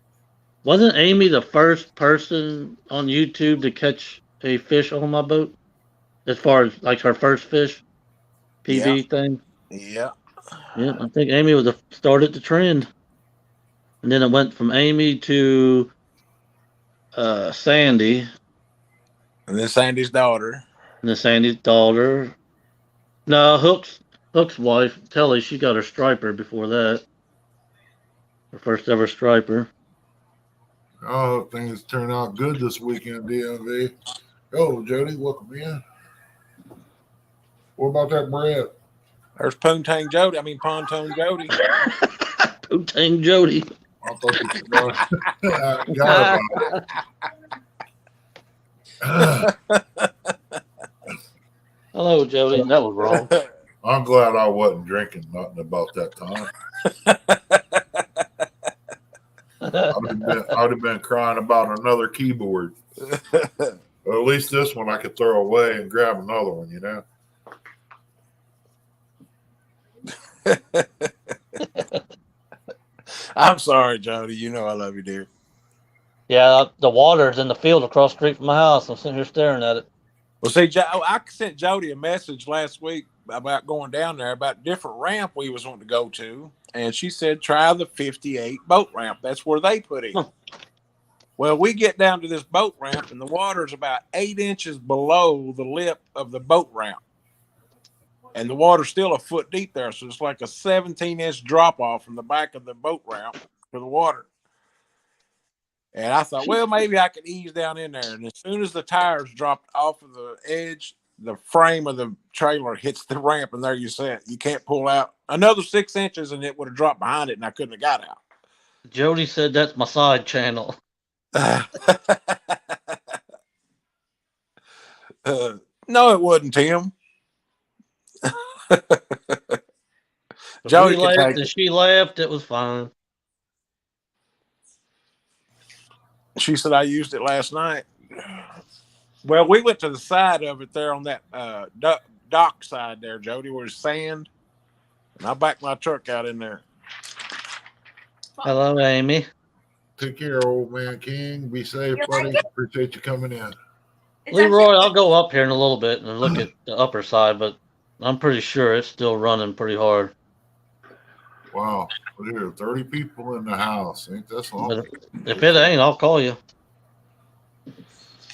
wasn't Amy the first person on YouTube to catch a fish on my boat? As far as like her first fish, PB thing. Yeah. Yeah, I think Amy was started the trend, and then it went from Amy to Sandy, And then Sandy's daughter. and then Sandy's daughter. No, Hook's wife, Telly, she got her striper before that. Her first ever striper. I hope things turn out good this weekend, DMV. Oh, Jody, welcome in. What about that bread? There's Poontang Jody. I mean Pontoon Jody. Poutine Jody. I thought you forgot. I got about it. Hello, Jody. That was wrong. I'm glad I wasn't drinking nothing about that time. I'd have been crying about another keyboard. Or at least this one I could throw away and grab another one, you know? I'm sorry, Jody. You know I love you, dear. Yeah, the water's in the field across the street from my house. I'm sitting here staring at it. Well, see, I sent Jody a message last week about going down there about a different ramp we was wanting to go to, and she said try the 58 boat ramp. That's where they put it. Huh. Well, we get down to this boat ramp, and the water's about 8 inches below the lip of the boat ramp, and the water's still a foot deep there, so it's like a 17-inch drop off from the back of the boat ramp to the water. And I thought, well, maybe I could ease down in there. And as soon as the tires dropped off of the edge, the frame of the trailer hits the ramp, and there you sit. You can't pull out another 6 inches, and it would have dropped behind it, and I couldn't have got out. Jody said that's my side channel. No, it wasn't, Tim. Jody Jody can laughed take and it. she laughed. It was fine. She said I used it last night. Well, we went to the side of it there on that dock side there, Jody, where there's sand. And I backed my truck out in there. Hello, Amy. Take care, old man King. Be safe, You buddy. like it? Appreciate you coming in. It's Leroy, actually- I'll go up here in a little bit and look at the upper side, but I'm pretty sure it's still running pretty hard. Wow. Look here, 30 people in the house. Ain't that But something? if it ain't, I'll call you.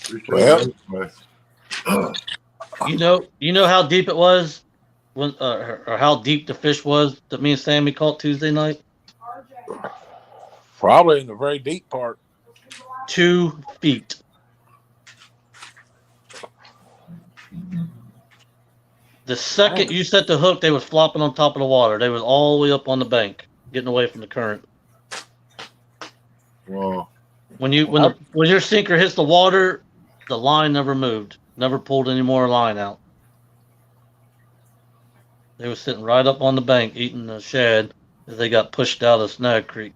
Appreciate Well- it anyway. You know how deep it was when, or how deep the fish was that me and Sammy caught Tuesday night? RJ. Probably in the very deep part. 2 feet. The second you set the hook, they was flopping on top of the water. They was all the way up on the bank, getting away from the current. Wow. When your sinker hits the water, the line never moved, never pulled any more line out. They were sitting right up on the bank eating the shad as they got pushed out of Snag Creek.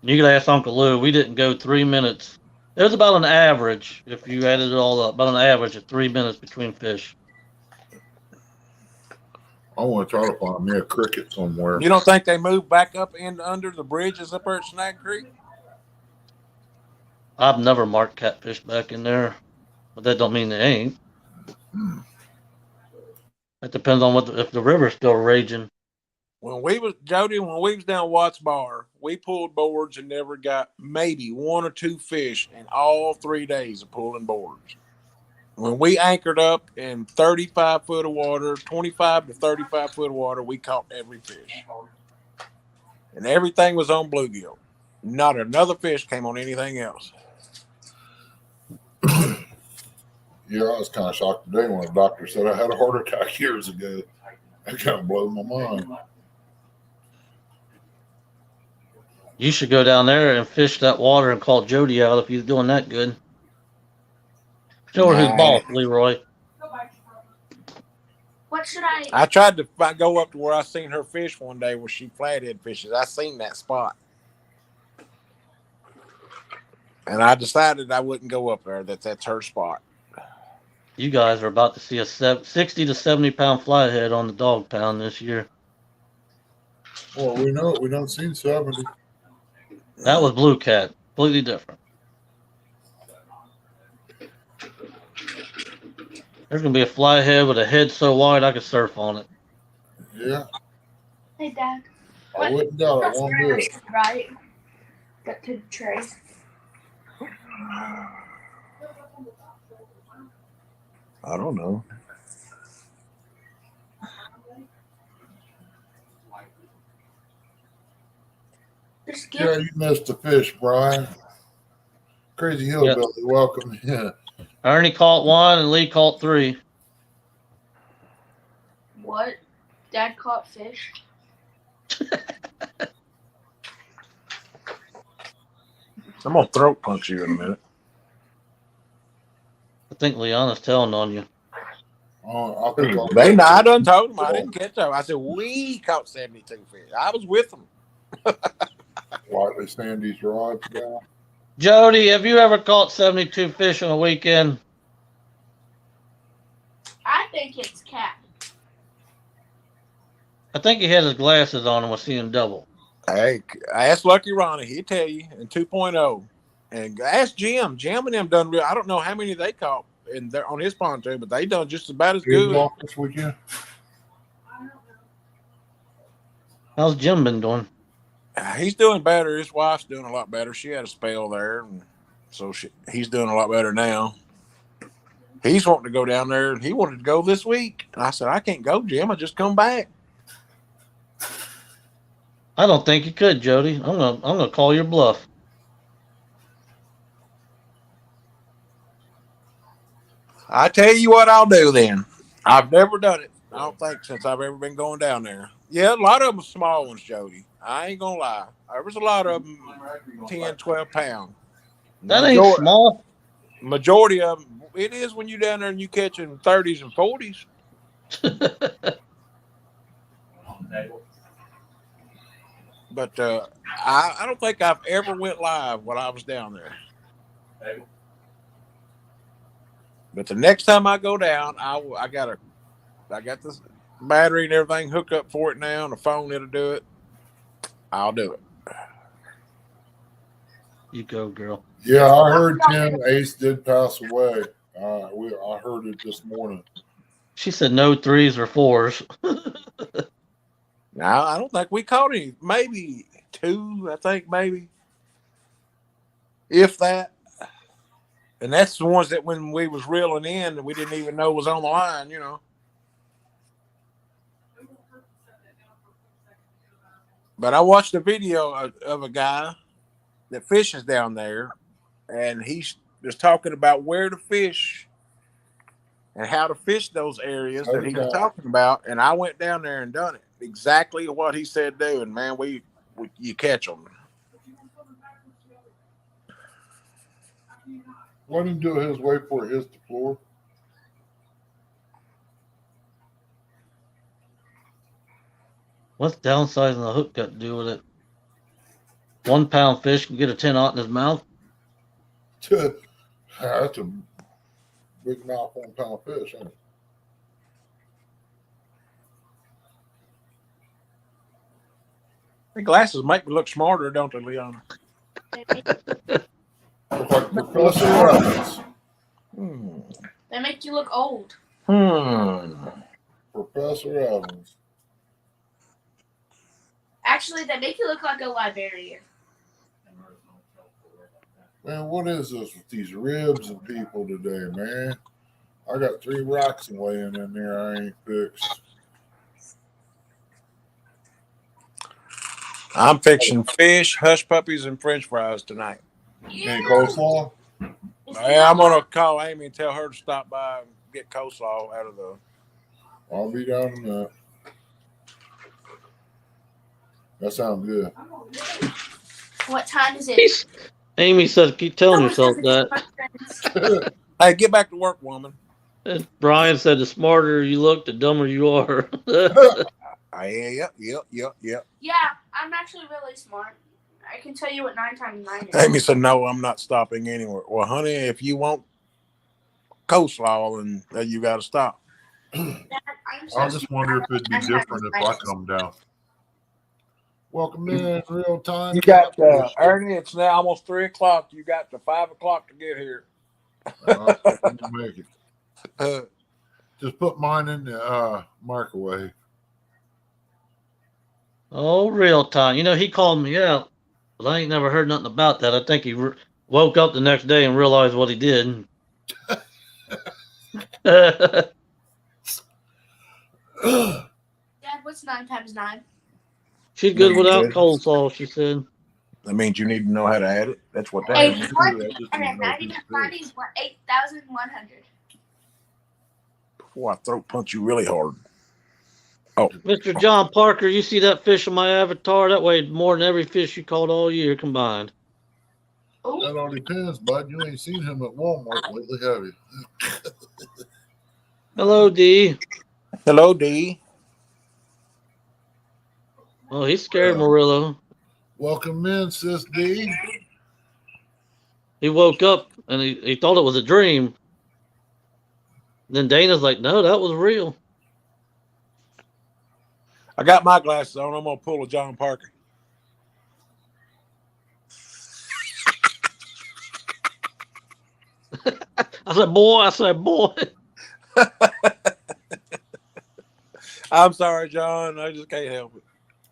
You could ask Uncle Lou. We didn't go 3 minutes. It was about an average, if you added it all up, about an average of 3 minutes between fish. I want to try to find me a cricket somewhere. You don't think they moved back up and under the bridges up there at Snag Creek? I've never marked catfish back in there, but that don't mean they ain't. It depends on if the river's still raging. When we was down Watts Bar, we pulled boards and never got maybe 1 or 2 fish in all 3 days of pulling boards. When we anchored up in 35 foot of water, 25 to 35 foot of water, we caught every fish. And everything was on bluegill. Not another fish came on anything else. Yeah, I was kind of shocked today when the doctor said I had a heart attack years ago. That kind of blew my mind. You should go down there and fish that water and call Jody out if he's doing that good. Show her who's Nah. boss, Leroy. What should I? I tried to go up to where I seen her fish one day where she flathead fishes. I seen that spot. And I decided I wouldn't go up there. That's her spot. You guys are about to see a 60 to 70 pound flathead on the dog pound this year. Well, we know it. We don't see 70. That was blue cat, completely different. There's gonna be a flathead with a head so wide I could surf on it. Yeah, Hey, Dad. I wouldn't doubt it one bit. Right. Got to the tray. I don't know. Just get. Yeah, you missed the fish, Brian. Crazy hillbilly, welcome. Yeah. Ernie caught 1 and Lee caught 3. What? Dad caught fish. I'm gonna throat punch you in a minute. I think Leanna's telling on you. I think I done told them I didn't catch them. I said we caught 72 fish. I was with them. Lightly stand these rods down. Jody, have you ever caught 72 fish on a weekend? I think it's cat. I think he had his glasses on and was seeing double. Hey, ask Lucky Ronnie. He'll tell you in 2.0. And ask Jim. Jim and them done real. I don't know how many they caught in there on his pontoon, but they done just about as Good good. walk this weekend. How's Jim been doing? He's doing better. His wife's doing a lot better. She had a spell there, and so he's doing a lot better now. He's wanting to go down there, and he wanted to go this week. And I said, I can't go, Jim. I just come back. I don't think you could, Jody. I'm gonna call your bluff. I tell you what I'll do then. I've never done it. I don't think since I've ever been going down there. Yeah, a lot of them are small ones, Jody. I ain't gonna lie. There was a lot of them 10, 12 pounds. That ain't small. Majority of them, it is when you down there and you catching 30s and 40s. But I don't think I've ever went live while I was down there. Hey, But the next time I go down, I got this battery and everything hooked up for it now, and the phone it'll do it. I'll do it. You go, girl. Yeah, I heard Tim Ace did pass away. I heard it this morning. She said no threes or fours. Now I don't think we caught any. Maybe 2. I think maybe, if that. And that's the ones that when we was reeling in, we didn't even know was on the line. You know. But I watched a video of a guy that fishes down there, and he was talking about where to fish and how to fish those areas that he was talking about. And I went down there and done it exactly what he said do. And man, you catch them. Let him do his way before it hits the floor. What's downsizing the hook got to do with it? 1 pound fish can get a 10 aught in his mouth. That's a big mouth 1 pound fish, ain't it? The glasses make me look smarter, don't they, Leona? Look like Professor Evans. They make you look old. Professor Evans. Actually, they make you look like a librarian. Man, what is this with these ribs and people today, man? I got 3 racks laying in there I ain't fixed. I'm fixing fish, hush puppies, and French fries tonight. Any coleslaw? Yeah, I'm gonna call Amy and tell her to stop by and get coleslaw out of the. I'll be down in that. That sounds good. What time is it? Amy said, keep telling yourself that. Hey, get back to work, woman. And Brian said, the smarter you look, the dumber you are. Yep. Yeah, I'm actually really smart. I can tell you what 9 times 9 is. Amy said, "No, I'm not stopping anywhere." Well, honey, if you want coleslaw, then you got to stop. Dad, I just wonder if it'd be different if I come down. Welcome in real time. You got Ernie. It's now almost 3:00. You got to 5:00 to get here. Make it. Just put mine in the microwave. Oh, real time. You know, he called me out, but I ain't never heard nothing about that. I think he woke up the next day and realized what he did. Dad, what's 9 times 9? She's good without coleslaw, she said. That means you need to know how to add it. That's what that Hey, is. and then 90 times 90 is 8,100. Before I throat punch you really hard. Oh, Mr. John Parker, you see that fish on my avatar? That weighed more than every fish you caught all year combined. That all depends, bud. You ain't seen him at Walmart lately, have you? Hello, D. Hello, D. Oh, he's scared, Murillo. Welcome in, Sis D. He woke up and he thought it was a dream. Then Dana's like, no, that was real. I got my glasses on. I'm gonna pull a John Parker. I said, boy. I'm sorry, John. I just can't help it.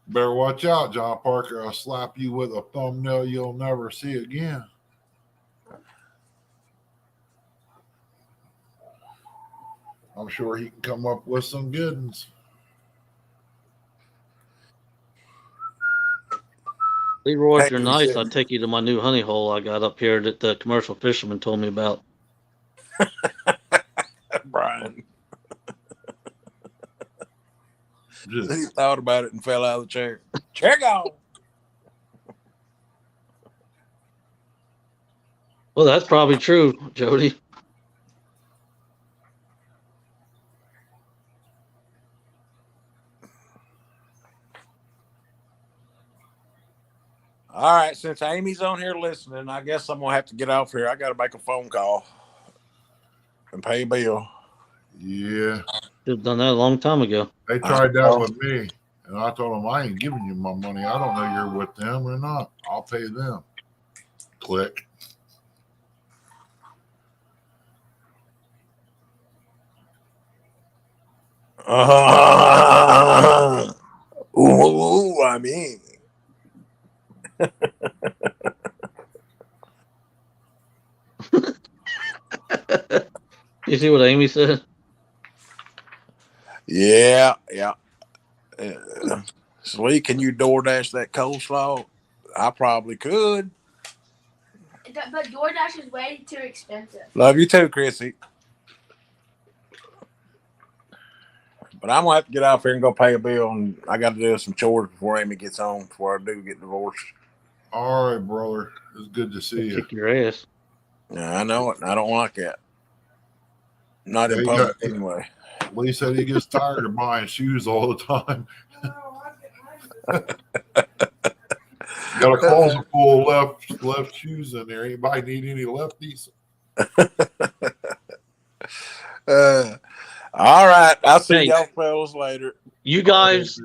Better watch out, John Parker. I'll slap you with a thumbnail you'll never see again. I'm sure he can come up with some good ones. Leroy, if you're nice, I'll take you to my new honey hole I got up here that the commercial fisherman told me about. Brian. Just, He thought about it and fell out of the chair. Chair gone. Well, that's probably true, Jody. All right, since Amy's on here listening, I guess I'm gonna have to get off here. I got to make a phone call and pay a bill. Yeah, Should have done that a long time ago. they tried that with me, and I told them I ain't giving you my money. I don't know you're with them or not. I'll pay them. Click. Ooh, I mean. You see what Amy said? Yeah. Slee, can you DoorDash that coleslaw? I probably could. But DoorDash is way too expensive. Love you too, Chrissy. But I'm gonna have to get out here and go pay a bill, and I got to do some chores before Amy gets home. Before I do get divorced. All right, brother. It's good to see you. Kick your ass. Yeah, I know it. I don't like that. Not in Yeah, public anyway. Lee said he gets tired of buying shoes all the time. No, I get Got a closet full of left shoes in there. Anybody need any lefties? All right. I'll see Hey. y'all fellas later. You guys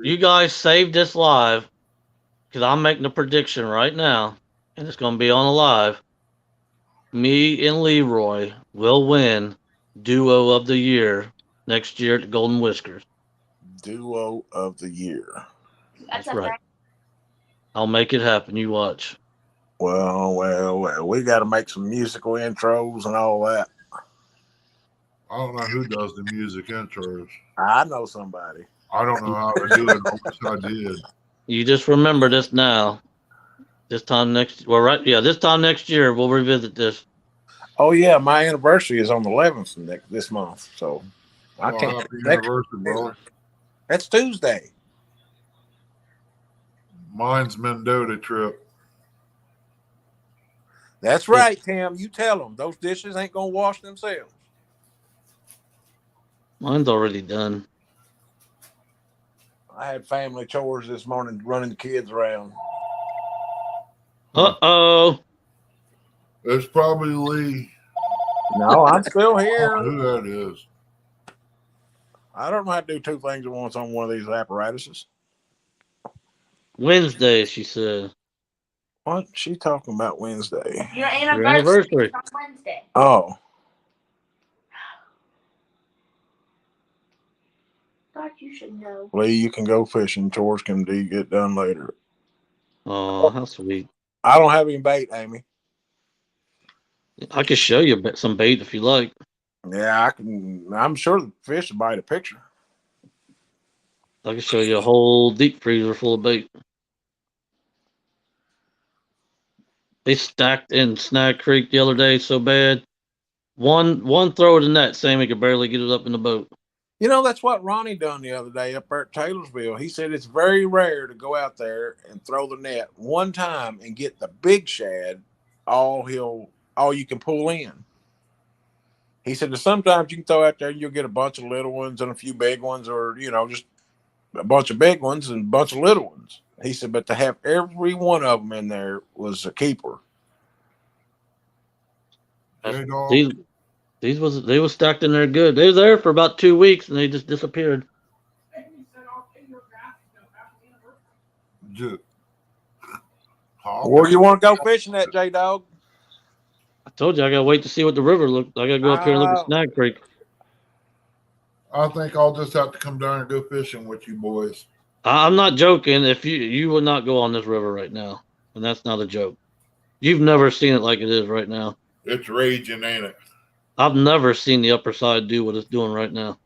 save this live because I'm making a prediction right now, and it's going to be on the live. Me and Leroy will win Duo of the Year next year at the Golden Whiskers. Duo of the year. That's right. I'll make it happen. You watch. Well. We got to make some musical intros and all that. I don't know who does the music intros. I know somebody. I don't know how to do it. I wish I did. You just remember this now. This time next year we'll revisit this. Oh yeah, my anniversary is on the 11th this month, so I Well, can't. happy anniversary, brother. That's Tuesday. Mine's Mendota trip. That's right, Tim. You tell them those dishes ain't gonna wash themselves. Mine's already done. I had family chores this morning, running the kids around. Uh-oh. It's probably Lee. No, I'm still here. Who that is? I don't know how to do two things at once on one of these apparatuses. Wednesday, she said. What? She talking about Wednesday? Your Your anniversary anniversary. is on Wednesday. Oh, Thought you should know. Lee, you can go fishing. Chores can get done later. Oh, how sweet. I don't have any bait, Amy. I could show you some bait if you like. Yeah, I can. I'm sure the fish will bite a picture. I could show you a whole deep freezer full of bait. They stacked in Snag Creek the other day so bad. One throw of the net, Sammy could barely get it up in the boat. You know, that's what Ronnie done the other day up there at Taylorsville. He said it's very rare to go out there and throw the net one time and get the big shad all you can pull in. He said that sometimes you can throw out there and you'll get a bunch of little ones and a few big ones, or just a bunch of big ones and a bunch of little ones. He said, but to have every one of them in there was a keeper. Hey, dog. They were stacked in there good. They were there for about 2 weeks and they just disappeared. Amy said, I'll pay your gas bill after the anniversary. Where you want to go fishing at, J-Dog? I told you I gotta wait to see what the river looked. I gotta go up here and look at Snag Creek. I think I'll just have to come down and go fishing with you boys. I'm not joking. If you would not go on this river right now, and that's not a joke. You've never seen it like it is right now. It's raging, ain't it? I've never seen the upper side do what it's doing right now.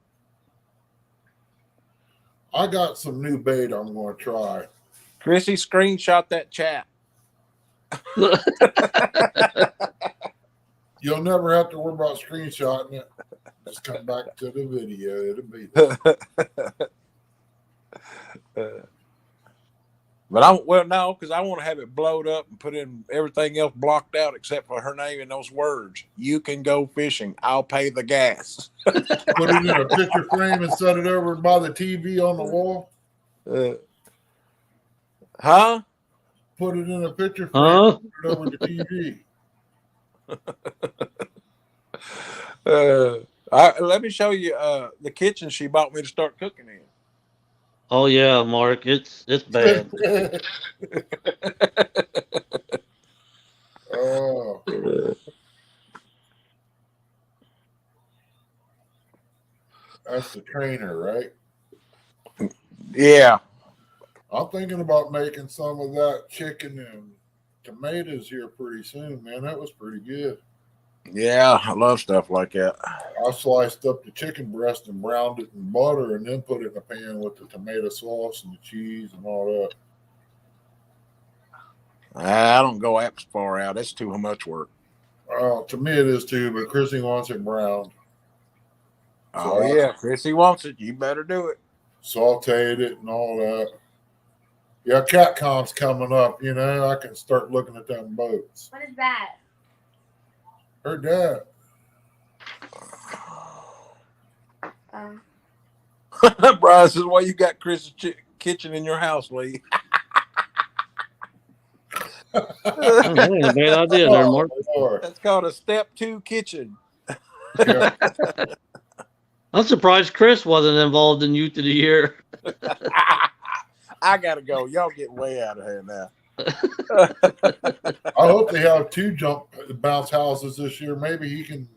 I got some new bait I'm going to try. Chrissy, screenshot that chat. You'll never have to worry about screenshotting it. Just come back to the video. It'll be there. But no, because I want to have it blowed up and put in everything else blocked out except for her name and those words. You can go fishing. I'll pay the gas. Put it in a picture frame and set it over by the TV on the wall. Huh? put it in a picture frame, Huh? put it over the TV. Let me show you the kitchen she bought me to start cooking in. Oh yeah, Mark. It's bad. Oh, that's the trainer, right? Yeah. I'm thinking about making some of that chicken and tomatoes here pretty soon, man. That was pretty good. Yeah, I love stuff like that. I sliced up the chicken breast and browned it in butter and then put it in a pan with the tomato sauce and the cheese and all that. I don't go that far out. That's too much work. To me it is too, but Chrissy wants it browned. Oh, yeah. Chrissy wants it. You better do it. Sauteed it and all that. Yeah, CatCon's coming up. You know, I can start looking at them boats. What is that? Her dad. Brian says, why you got Chris's kitchen in your house, Lee? Oh, that ain't a bad idea there, Mark. Lord. That's called a step 2 kitchen. Yeah. I'm surprised Chris wasn't involved in Youth of the Year. I gotta go. Y'all get way out of here now. I hope they have 2 bounce houses this year. Maybe he can,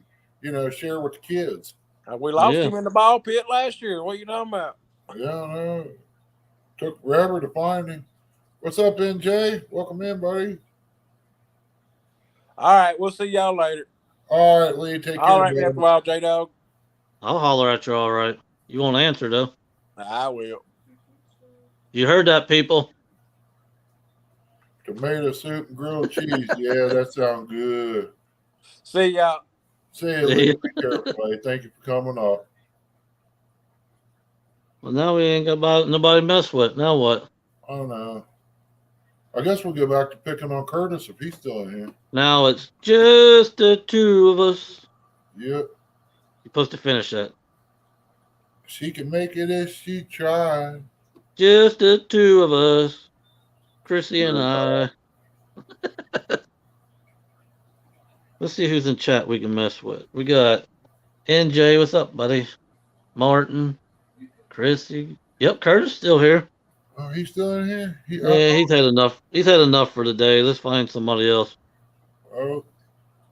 share with the kids. We lost Yeah. him in the ball pit last year. What are you talking about? Yeah, I know. Took forever to find him. What's up, NJ? Welcome in, buddy. All right, we'll see y'all later. All right, Lee. Take care. All right, buddy. man. Well, J-Dog. I'll holler at you all right. You won't answer, though. I will. You heard that, people. Tomato soup and grilled cheese. Yeah, that sounds good. See y'all. See you, Lee. Be careful, buddy. Thank you for coming up. Well, now we ain't got nobody to mess with. Now what? I don't know. I guess we'll get back to picking on Curtis if he's still in here. Now it's just the 2 of us. Yep. You're supposed to finish that. She can make it if she tries. Just the 2 of us. Chrissy and I. Let's see who's in chat we can mess with. We got NJ. What's up, buddy? Martin. Chrissy. Yep, Curtis still here. Oh, he's still in here? Yeah, he's had enough. He's had enough for today. Let's find somebody else. Oh,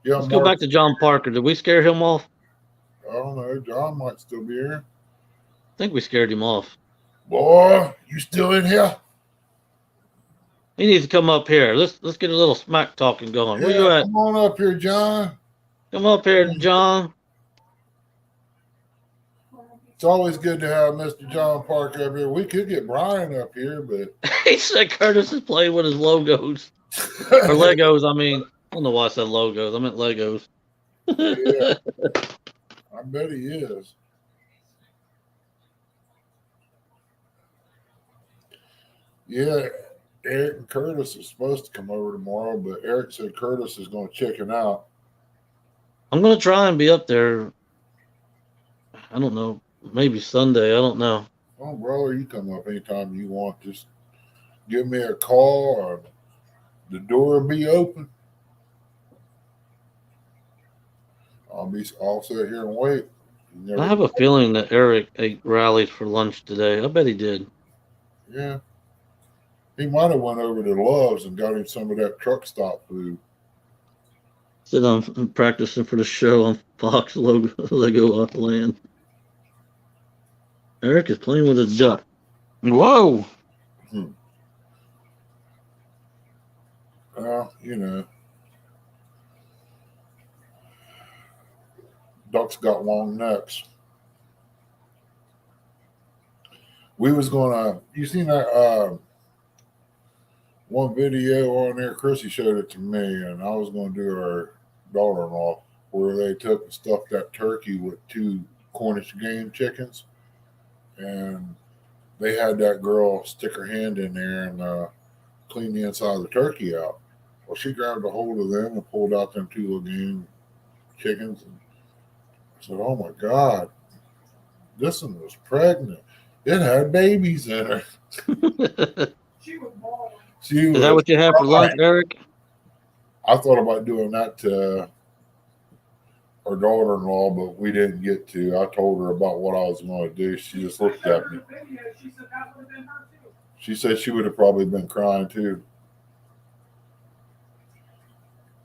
yeah. Let's go back to John Parker. Did we scare him off? I don't know. John might still be here. I think we scared him off. Boy, you still in here? He needs to come up here. Let's get a little smack talking going. Where you at? Come on up here, John. Come up here, John. It's always good to have Mr. John Parker up here. We could get Brian up here, but He said Curtis is playing with his logos. Or Legos, I mean. I don't know why I said logos. I meant Legos. Yeah, I bet he is. Yeah, Eric and Curtis are supposed to come over tomorrow, but Eric said Curtis is going to chicken out. I'm going to try and be up there. I don't know. Maybe Sunday. I don't know. Oh, brother, you come up anytime you want. Just give me a call or the door will be open. I'll sit here and wait. I have a feeling that Eric ate rallies for lunch today. I bet he did. Yeah. He might have went over to Love's and got him some of that truck stop food. Said I'm practicing for the show on Fox Lego off the land. Eric is playing with a duck. Whoa. Ducks got long necks. We was gonna. You seen that one video on there? Chrissy showed it to me, and I was gonna do her daughter-in-law where they took and stuffed that turkey with 2 Cornish game chickens, and they had that girl stick her hand in there and clean the inside of the turkey out. Well, she grabbed a hold of them and pulled out them 2 little game chickens. And I said, "Oh my God, this one was pregnant. It had babies in her." She was born. She Is that was what you have for lunch, Eric? I thought about doing that to her daughter-in-law, but we didn't get to. I told her about what I was going to do. She just looked at me. She said that would have been her too. She said she would have probably been crying too.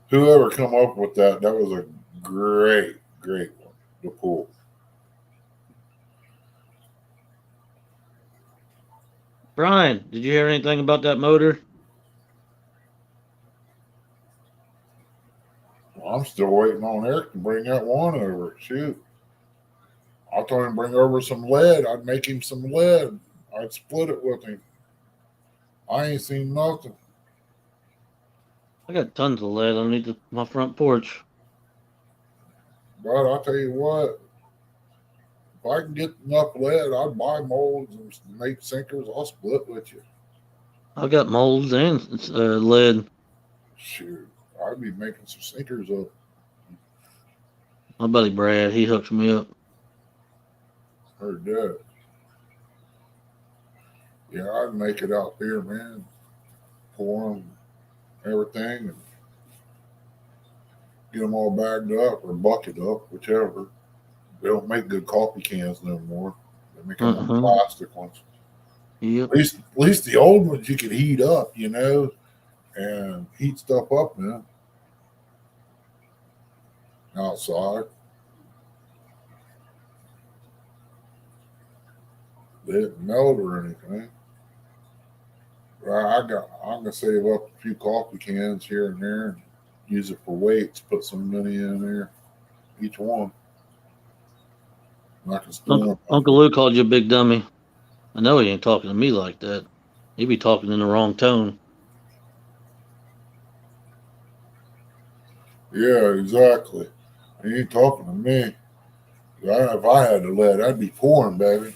Whoever come up with that was a great one to pull. Brian, did you hear anything about that motor? Well, I'm still waiting on Eric to bring that one over. Shoot. I told him to bring over some lead. I'd make him some lead. I'd split it with him. I ain't seen nothing. I got tons of lead underneath my front porch. But I'll tell you what, if I can get enough lead, I'd buy molds and make sinkers. I'll split with you. I got molds and lead. Shoot, I'd be making some sinkers up. My buddy Brad, he hooks me up. Heard that. Yeah, I'd make it out there, man. Pour them, everything, and get them all bagged up or bucket up, whichever. They don't make good coffee cans no more. They make them plastic ones. Yep. At least the old ones you could heat up, and heat stuff up, man. Outside. They didn't melt or anything. I'm gonna save up a few coffee cans here and there and use it for weights, put some money in there, each one. And I can store Uncle Lou called you a big dummy. I know he ain't talking to me like that. He be talking in the wrong tone. Yeah, exactly. He ain't talking to me. If I had the lead, I'd be pouring, baby.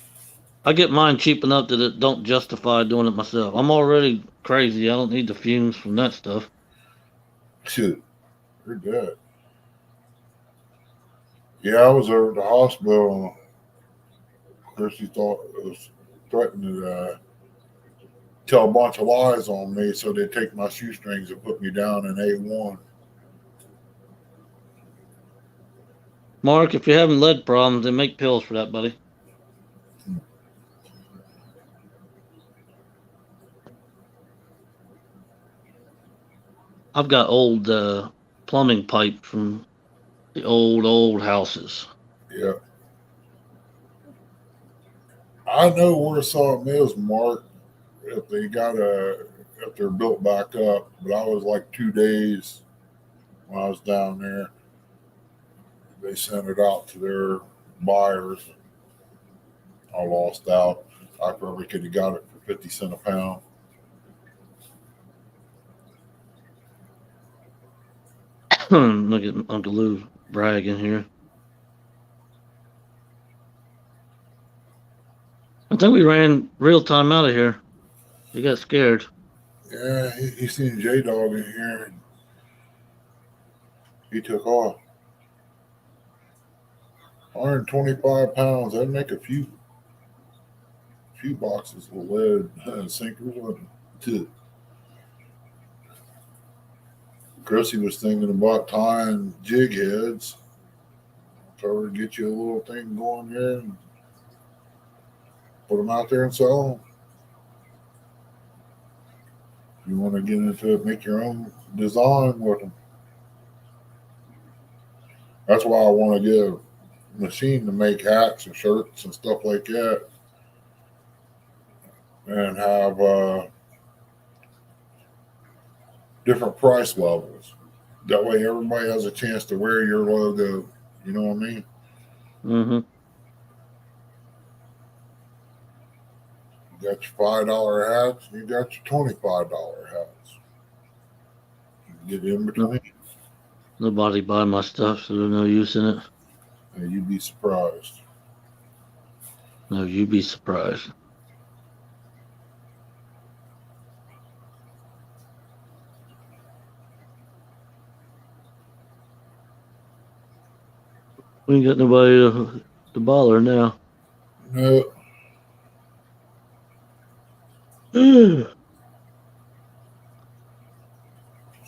I get mine cheap enough that it don't justify doing it myself. I'm already crazy. I don't need the fumes from that stuff. Shit, you're dead. Yeah, I was over at the hospital. Chrissy thought it was threatening to tell a bunch of lies on me, so they take my shoestrings and put me down in A1. Mark, if you're having lead problems, then make pills for that, buddy. I've got old plumbing pipe from the old houses. Yeah. I know where some is, Mark, if they're built back up, but I was like 2 days when I was down there. They sent it out to their buyers. I lost out. I probably could have got it for 50 cents a pound. Look at Uncle Lou bragging here. I think we ran real time out of here. He got scared. Yeah, he seen J-Dog in here. And he took off. 125 pounds. That'd make a few boxes of lead sinkers. Too. Chrissy was thinking about tying jig heads. Told her to get you a little thing going here and put them out there and sell them. If you want to get into it, make your own design with them. That's why I want to get a machine to make hats and shirts and stuff like that, and have different price levels. That way everybody has a chance to wear your logo. You know what I mean? Mm-hmm. You got your $5 hats, and you got your $25 hats. You get in between. Nobody buy my stuff, so there's no use in it. And you'd be surprised. No, you'd be surprised. We ain't got nobody to bother now. No.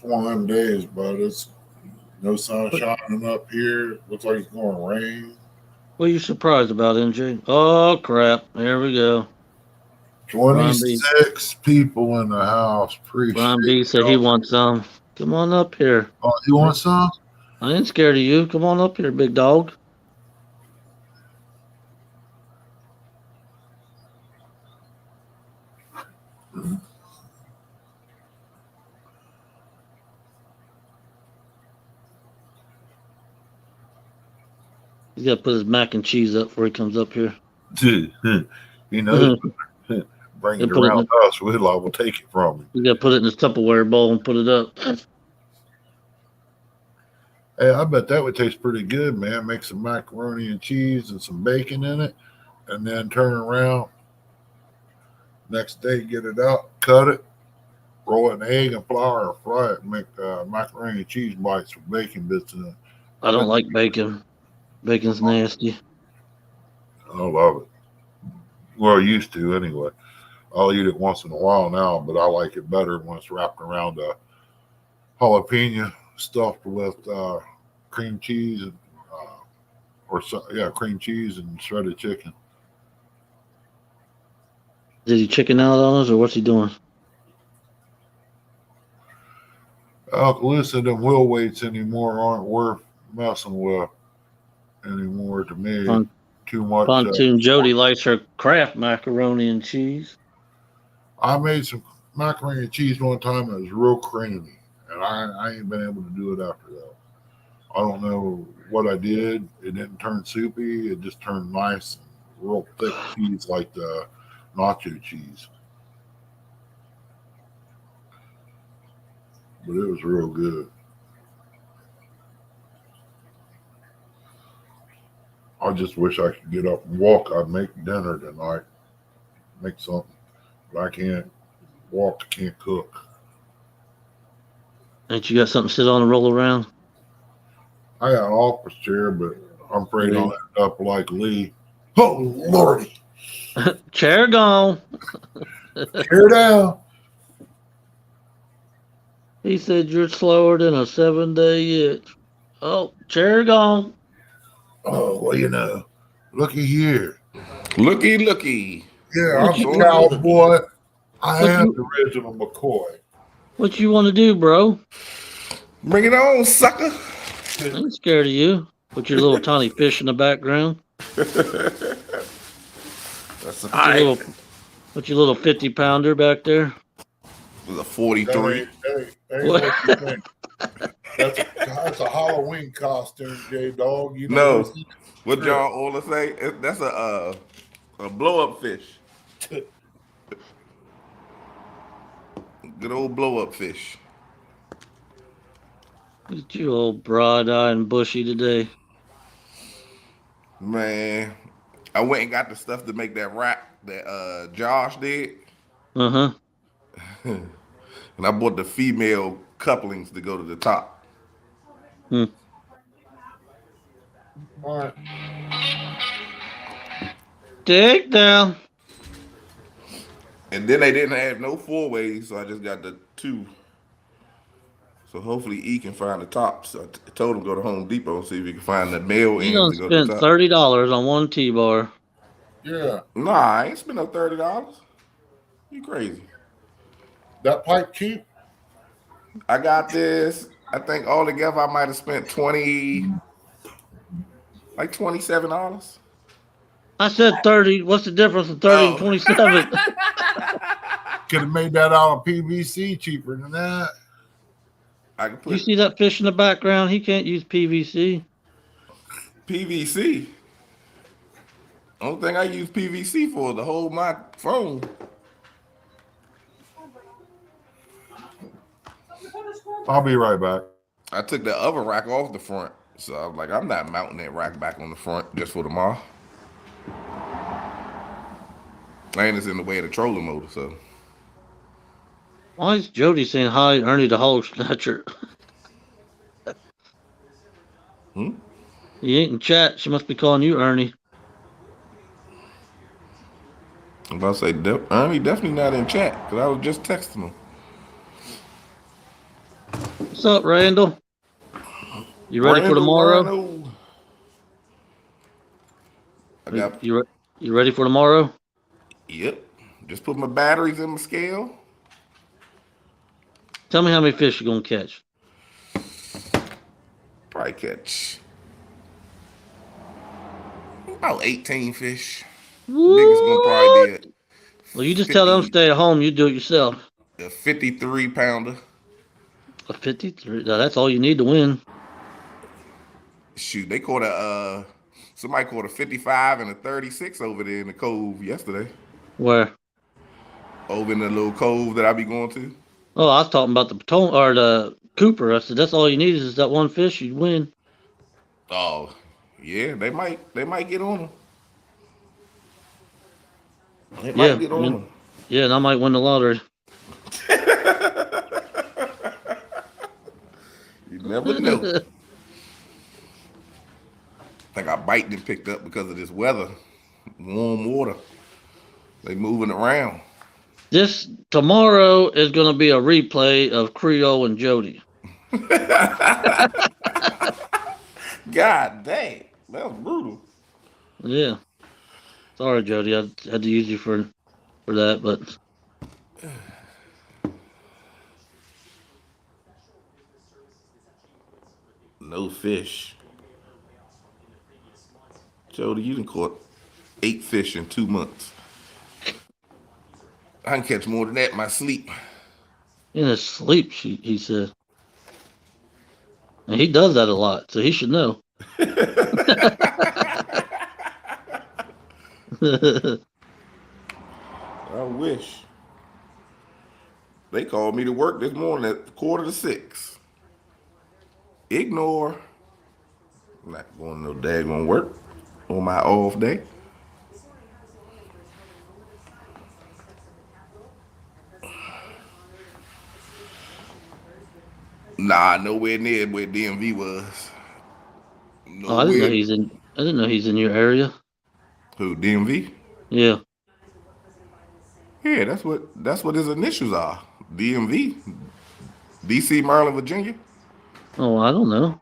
one of them days, but it's no sun shining up here. Looks like it's going to rain. What are you surprised about, NJ? Oh crap! There we go. 26 people in the house. Appreciate Brian B said he y'all. wants some. Come on up here. Oh, you want some? I ain't scared of you. Come on up here, big dog. He's got to put his mac and cheese up before he comes up here. You know, bring it Put it around us. We'll take it from him. He's got to put it in his Tupperware bowl and put it up. Hey, I bet that would taste pretty good, man. Make some macaroni and cheese and some bacon in it, and then turn it around. Next day, get it out, cut it, roll it in egg and flour, and fry it, and make macaroni and cheese bites with bacon bits in it. I don't like bacon. Bacon's nasty. I love it. Well, I used to anyway. I'll eat it once in a while now, but I like it better when it's wrapped around a jalapeno stuffed with cream cheese and cream cheese and shredded chicken. Did he chicken out on us, or what's he doing? Listen, them wheel weights anymore aren't worth messing with anymore to me. Too much. Pontoon Jody likes her Kraft macaroni and cheese. I made some macaroni and cheese one time. It was real creamy, and I ain't been able to do it after that. I don't know what I did. It didn't turn soupy. It just turned nice and real thick cheese like the nacho cheese. But it was real good. I just wish I could get up and walk. I'd make dinner tonight. Make something. But I can't walk. I can't cook. Ain't you got something to sit on and roll around? I got an office chair, but I'm afraid I'll end up like Lee. Oh, Lordy. Chair gone. Tear down. He said you're slower than a 7-day itch. Oh, chair gone. Oh, well, you know. Looky here. Looky. Yeah, I'm the cowboy. I am the original McCoy. What you want to do, bro? Bring it on, sucker. I ain't scared of you. With your little tiny fish in the background. That's a With your little 50-pounder back there. with a 43. Hey, what you think? That's a Halloween costume, J-Dog. You No. know What y'all all say? That's a blow-up fish. Good old blow-up fish. Look at you old broad-eyed and bushy today. Man, I went and got the stuff to make that rack that Josh did. Uh-huh. And I bought the female couplings to go to the top. All right. Take down. And then they didn't have no 4-ways, so I just got the 2. So hopefully E can find the top. So I told him to go to Home Depot and see if he can find the male You done ends to go to spent the top. $30 on one T-bar. Yeah. Nah, I ain't spent no $30. You crazy. That pipe cheap? I got this. I think altogether I might have spent $27. I said 30. What's the difference in 30 and 27? Could have made that out of PVC cheaper than that. I can put You see that fish in the background? He can't use PVC. PVC. Only thing I use PVC for is to hold my phone. I'll be right back. I took the other rack off the front. So I was like, I'm not mounting that rack back on the front just for tomorrow. And it's in the way of the trolling motor, so. Why is Jody saying hi, Ernie the Hog Snatcher? He ain't in chat. She must be calling you Ernie. I'm about to say, Ernie definitely not in chat, because I was just texting him. What's up, Randall? You ready for tomorrow? Rhino. I got. You ready for tomorrow? Yep. Just put my batteries in my scale. Tell me how many fish you're gonna catch. Probably catch about 18 fish. Biggest gonna probably be Well, you just tell them stay at home. You do it yourself. a 53 pounder. A 53. Now, that's all you need to win. Shoot, they caught somebody caught a 55 and a 36 over there in the cove yesterday. Where? Over in the little cove that I be going to. Oh, I was talking about the Potomac or the Cooper. I said that's all you need is that one fish. You win. Oh, yeah, they might get on them. They might get on them. Yeah, and I might win the lottery. You never know. I think our bite done picked up because of this weather. Warm water. They moving around. This tomorrow is going to be a replay of Creole and Jody. God dang, that was brutal. Yeah. Sorry, Jody. I had to use you for that, but no fish. Jody, you done caught 8 fish in 2 months. I can catch more than that in my sleep. in his sleep, he said. And he does that a lot, so he should know. I wish. They called me to work this morning at 5:45. Ignore. I'm not going to no daggone work on my off day. Nah, nowhere near where DMV was. Oh, I didn't know he's in your area. Who, DMV? Yeah. Yeah, that's what his initials are. DMV. DC, Maryland, Virginia. Oh, I don't know.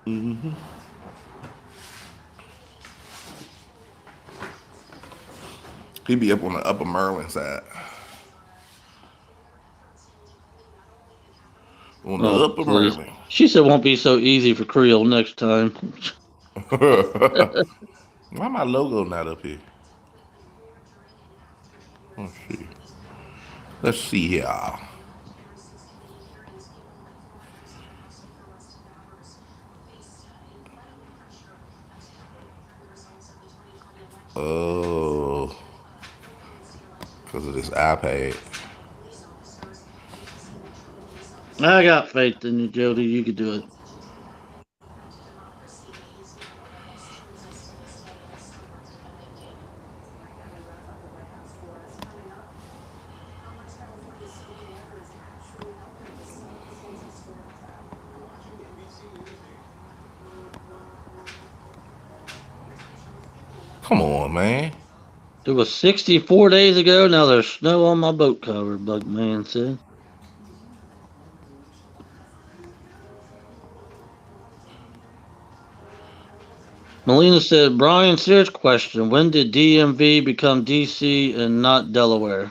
Mm-hmm. He be up on the upper Maryland side. On the upper please. Maryland. She said it won't be so easy for Creole next time. Why my logo not up here? Let's see here. Oh, because of this iPad. I got faith in you, Jody. You could do it. Come on, man. It was 64 days ago. Now there's snow on my boat cover, Bugman said. Melina said, Brian, serious question. When did DMV become DC and not Delaware?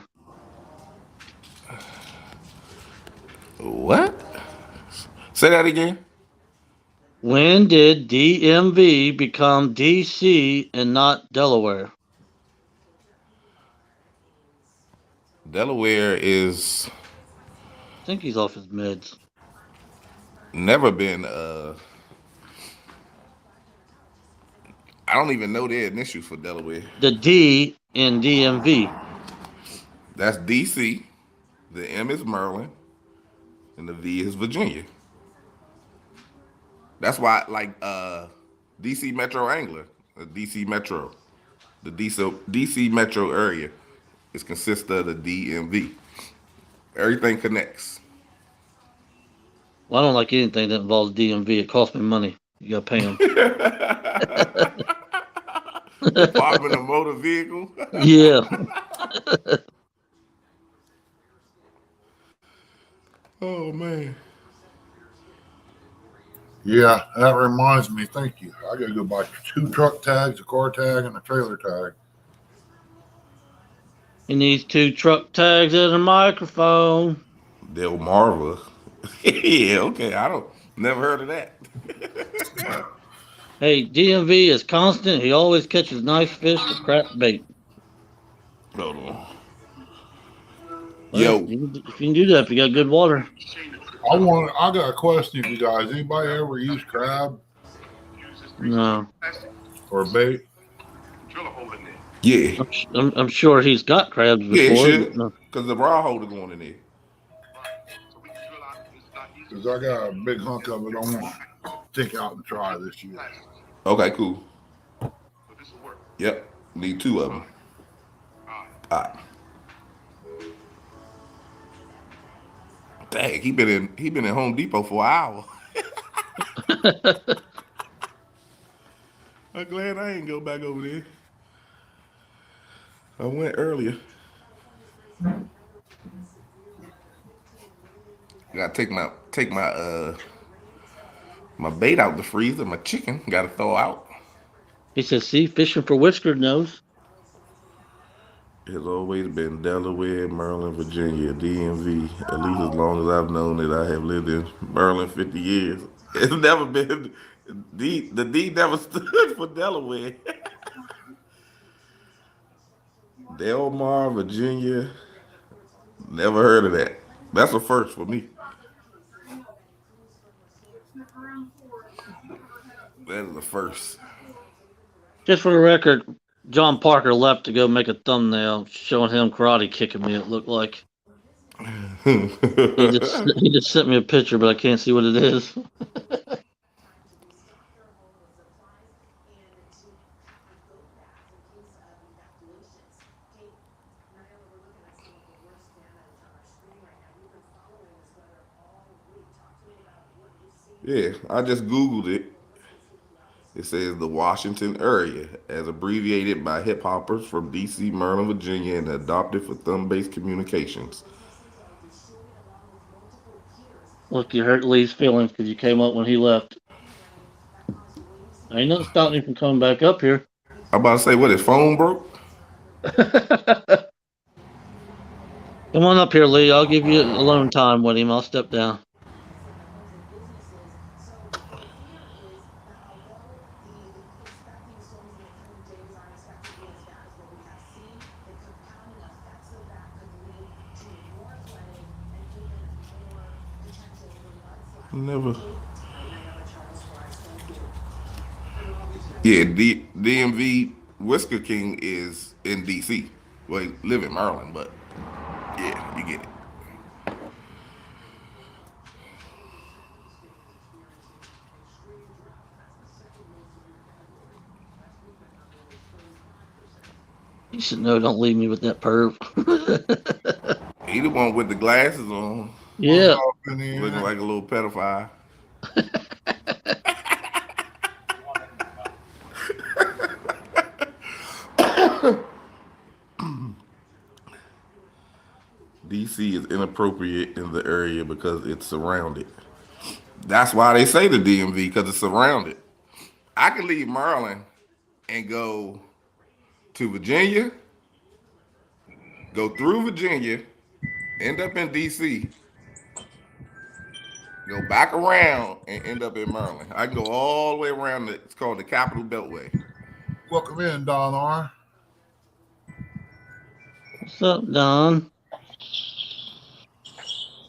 What? Say that again. When did DMV become DC and not Delaware? Delaware is I think he's off his meds. never been I don't even know their initials for Delaware. The D in DMV. That's DC, the M is Maryland, and the V is Virginia. That's why, like, DC Metro Angler, DC Metro, the DC Metro area is consists of the DMV. Everything connects. Well, I don't like anything that involves DMV. It costs me money. You gotta pay them. Department of Motor Vehicle. Yeah. Oh man. Yeah, that reminds me. Thank you. I got to go buy 2 truck tags, a car tag, and a trailer tag. He needs 2 truck tags and a microphone. Delmarva. Yeah, okay. I don't never heard of that. Hey, DMV is constant. He always catches nice fish for crap bait. Hold on. Well, Yo, if you can do that, if you got good water. I got a question for you guys. Anybody ever use crab No. or bait? yeah. I'm sure he's got crabs Yeah, it before, but should. no. Because the raw holder going in there. Because I got a big hunk of it I want to take out and try this year. Okay, cool. Yep. Need 2 of them. All right. Dang, he been in Home Depot for an hour. I'm glad I ain't go back over there. I went earlier. Gotta take my bait out the freezer. My chicken gotta throw out. He says, see, fishing for whiskered nose. It's always been Delaware, Maryland, Virginia, DMV. At least as long as I've known that I have lived in Maryland 50 years. It's never been the D never stood for Delaware. Delmar, Virginia. Never heard of that. That's a first for me. That is a first. Just for the record, John Parker left to go make a thumbnail showing him karate kicking me, it looked like. He just sent me a picture, but I can't see what it is. Yeah, I just Googled it. It says the Washington area, as abbreviated by hip hoppers from DC, Maryland, Virginia, and adopted for thumb-based communications. Look, you hurt Lee's feelings because you came up when he left. Ain't nothing stopping you from coming back up here. I'm about to say, what, his phone broke? Come on up here, Lee. I'll give you alone time with him. I'll step down. Never. Yeah, DMV Whisker King is in DC. Well, he live in Maryland, but yeah, you get it. You should know. Don't leave me with that perv. He the one with the glasses on, Yeah. looking like a little pedophile. DC is inappropriate in the area because it's surrounded. That's why they say the DMV, because it's surrounded. I could leave Maryland and go to Virginia, go through Virginia, end up in DC, go back around and end up in Maryland. I can go all the way around. It's called the Capital Beltway. Welcome in, Don R. What's up, Don?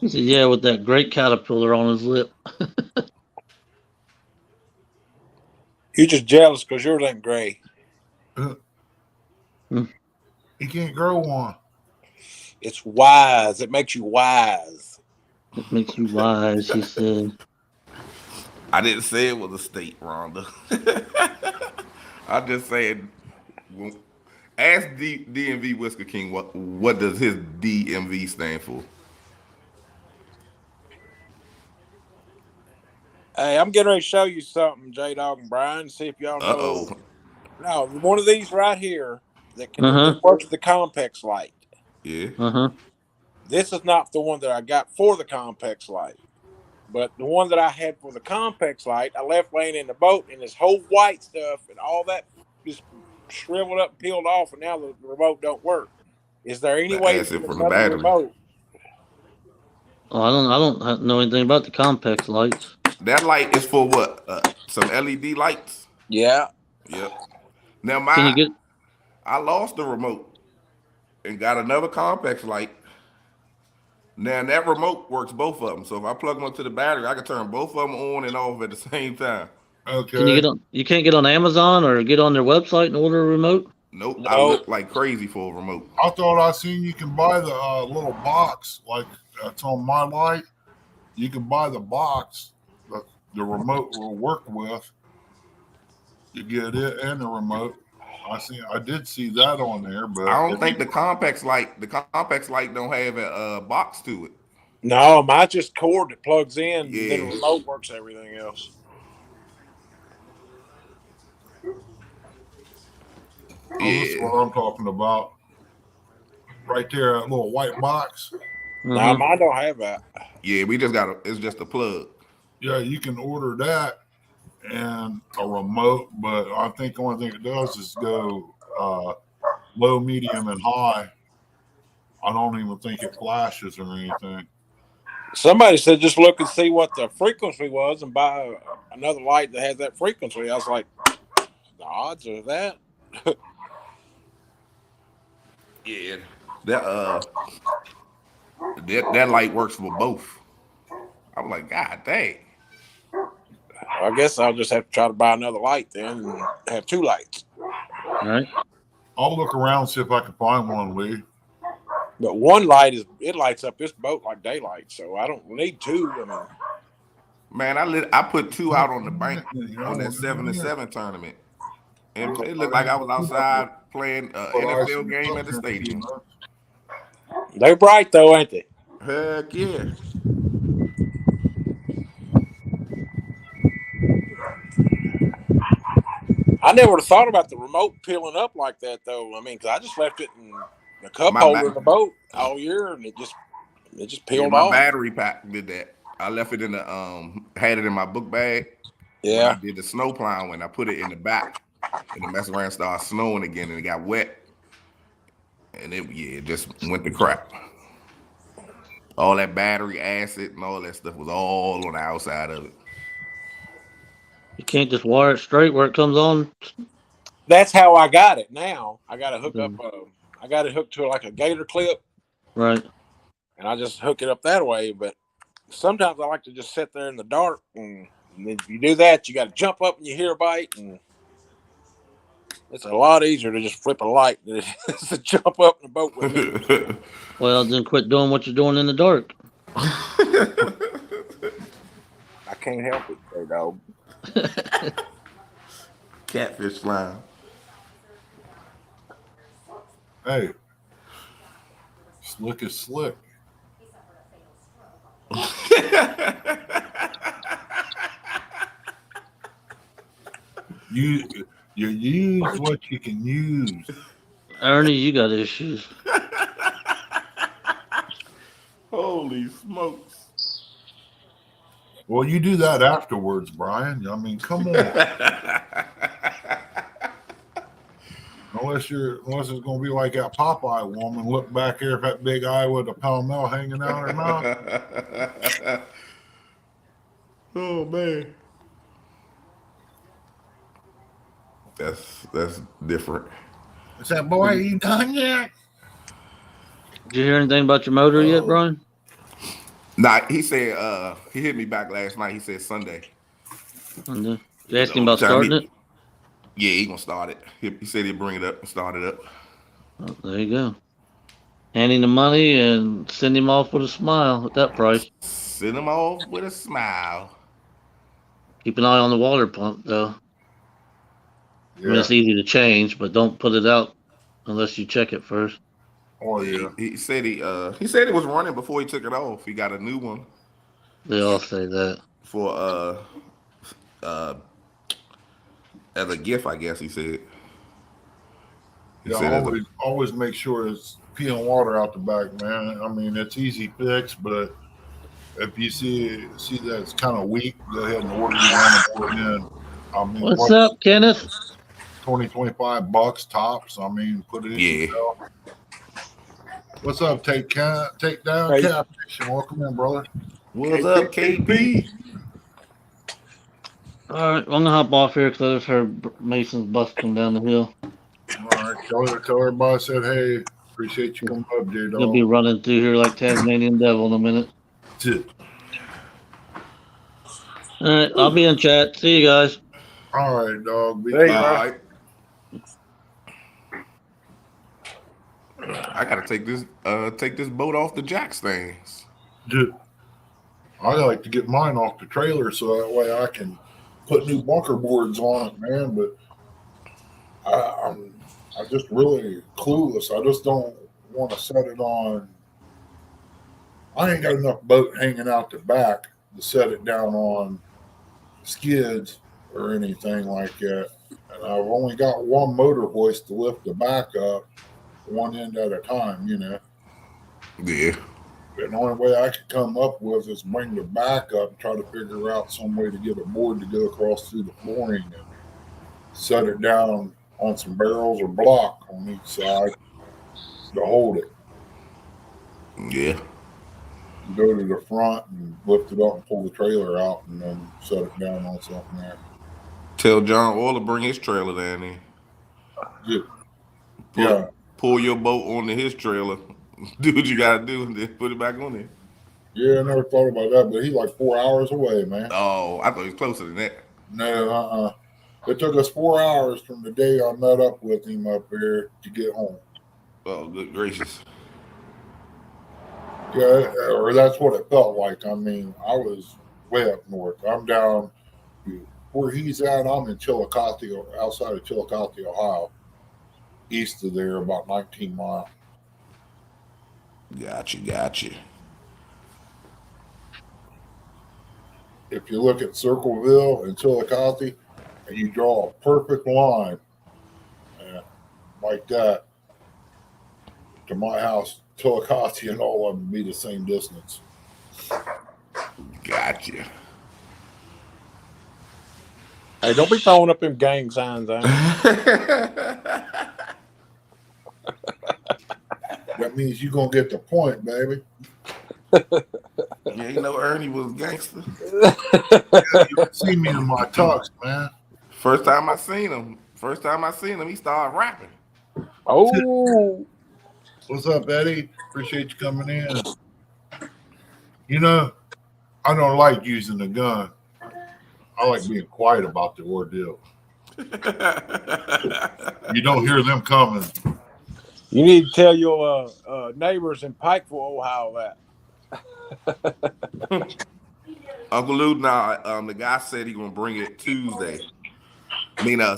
He said, yeah, with that great caterpillar on his lip. You're just jealous because yours ain't gray. He can't grow one. It's wise. It makes you wise. It makes you wise, he said. I didn't say it was a state, Rhonda. I just said, ask DMV Whisker King what does his DMV stand for? Hey, I'm getting ready to show you something, J-Dog and Brian. See if y'all know. Uh-oh. No, one of these right here that can work with the complex light. Yeah. Uh-huh. This is not the one that I got for the complex light. But the one that I had for the complex light, I left laying in the boat, and this whole white stuff and all that just shriveled up and peeled off, and now the remote don't work. Is there any The way to acid get from the another battery. remote? Oh, I don't know anything about the complex lights. That light is for what? Some LED lights. Yeah. Yep. Now Can you get? I lost the remote and got another complex light. Now that remote works both of them. So if I plug them up to the battery, I can turn both of them on and off at the same time. Can you Okay. get on? You can't get on Amazon or get on their website and order a remote. Nope. I No. look like crazy for a remote. I thought I seen you can buy the little box like that's on my light. You can buy the box that the remote will work with. You get it and the remote. I did see that on there, but I don't think the complex light don't have a box to it. No, mine's just cord that plugs in, Yeah. and then the remote works everything else. Oh, this is what I'm talking about. Right there, that little white box. No, Mhm. mine don't have that. Yeah, it's just a plug. Yeah, you can order that and a remote, but I think the only thing it does is go low, medium, and high. I don't even think it flashes or anything. Somebody said just look and see what the frequency was and buy another light that has that frequency. I was like, the odds of that? Yeah. That light works for both. I'm like, God dang. I guess I'll just have to try to buy another light then and have two lights. All right. I'll look around, see if I can find one, Lee. But one light it lights up this boat like daylight, so I don't need two. I mean, Man, I put two out on the bank on that 7-7 tournament. And it looked like I was outside playing an NFL game at the stadium. they're bright though, ain't they? Heck yeah. I never would have thought about the remote peeling up like that though. I mean, because I just left it in the cup holder in the boat all year, and it just peeled my off. battery pack did that. I left it in the had it in my book bag. Yeah. When I did the snow plowing, I put it in the back, and the mess around started snowing again, and it got wet, and it just went to crap. All that battery acid and all that stuff was all on the outside of it. You can't just wire it straight where it comes on. That's how I got it. Now I got to hook up. I got it hooked to like a gator clip, Right. and I just hook it up that way. But sometimes I like to just sit there in the dark, and if you do that, you got to jump up and you hear a bite, and it's a lot easier to just flip a light than it is to jump up in the boat with me. Well, then quit doing what you're doing in the dark. I can't help it, though, dog. Catfish flying. Hey, slick is slick. You use what you can use. Ernie, you got issues. Holy smokes. Well, you do that afterwards, Brian. I mean, come on. Unless it's gonna be like that Popeye woman, look back here, if that big eye with a Palmel hanging out her mouth. Oh man. That's different. I said, boy, are you done yet? Did you hear anything about your motor yet, Brian? Nah, he said he hit me back last night. He said Sunday. You asked him about starting it? Yeah, he gonna start it. He said he'd bring it up and start it up. Oh, there you go. Hand him the money and send him off with a smile at that price. Send him off with a smile. Keep an eye on the water pump, though. Yeah. I mean, it's easy to change, but don't put it out unless you check it first. Oh yeah. He said it was running before he took it off. He got a new one They all say that. for as a gift, I guess he said. Always make sure it's peeling water out the back, man. I mean, it's easy fix, but If you see that it's kind of weak, go ahead and order you one and put it in. I mean, What's up, Kenneth? 25 bucks tops. I mean, put it in Yeah. yourself. What's up, take down Hey. Catfish? Welcome in, brother. What's up, KP? All right, I'm gonna hop off here because I just heard Mason's bus come down the hill. All right, tell everybody I said hey. Appreciate you coming up, J He'll be Dog. running through here like Tasmanian Devil in a minute. All right, I'll be in chat. See you guys. All right, dog. Be Hey, cool. All bro. right. I gotta take this boat off the jack stands. Dude, I like to get mine off the trailer so that way I can put new bunker boards on it, man. But I'm just really clueless. I just don't want to set it on. I ain't got enough boat hanging out the back to set it down on skids or anything like that. And I've only got one motor hoist to lift the back up one end at a time, you know. Yeah. And the only way I could come up with is bring the back up and try to figure out some way to get a board to go across through the flooring and set it down on some barrels or block on each side to hold it. Yeah. Go to the front and lift it up and pull the trailer out and then set it down on something there. Tell John Oil to bring his trailer down there. Yeah. Pull your boat onto his trailer. Do what you gotta do and then put it back on there. Yeah, I never thought about that, but he's like 4 hours away, man. Oh, I thought he was closer than that. No, It took us 4 hours from the day I met up with him up there to get home. Oh, good gracious. Yeah, or that's what it felt like. I mean, I was way up north. I'm down where he's at. I'm in Chillicothe, outside of Chillicothe, Ohio, east of there, about 19 miles. Gotcha. If you look at Circleville and Chillicothe, and you draw a perfect line like that to my house, Chillicothe and all of them be the same distance. Gotcha. Hey, don't be throwing up them gang signs, Ernie. That means you're going to get the point, baby. Yeah, you know Ernie was gangster. You see me in my tux, man. First time I seen him, he started rapping. Oh, What's up, Eddie? Appreciate you coming in. You know, I don't like using the gun. I like being quiet about the ordeal. You don't hear them coming. you need to tell your neighbors in Pikeville, Ohio that. Uncle Lou, now the guy said he gonna bring it Tuesday.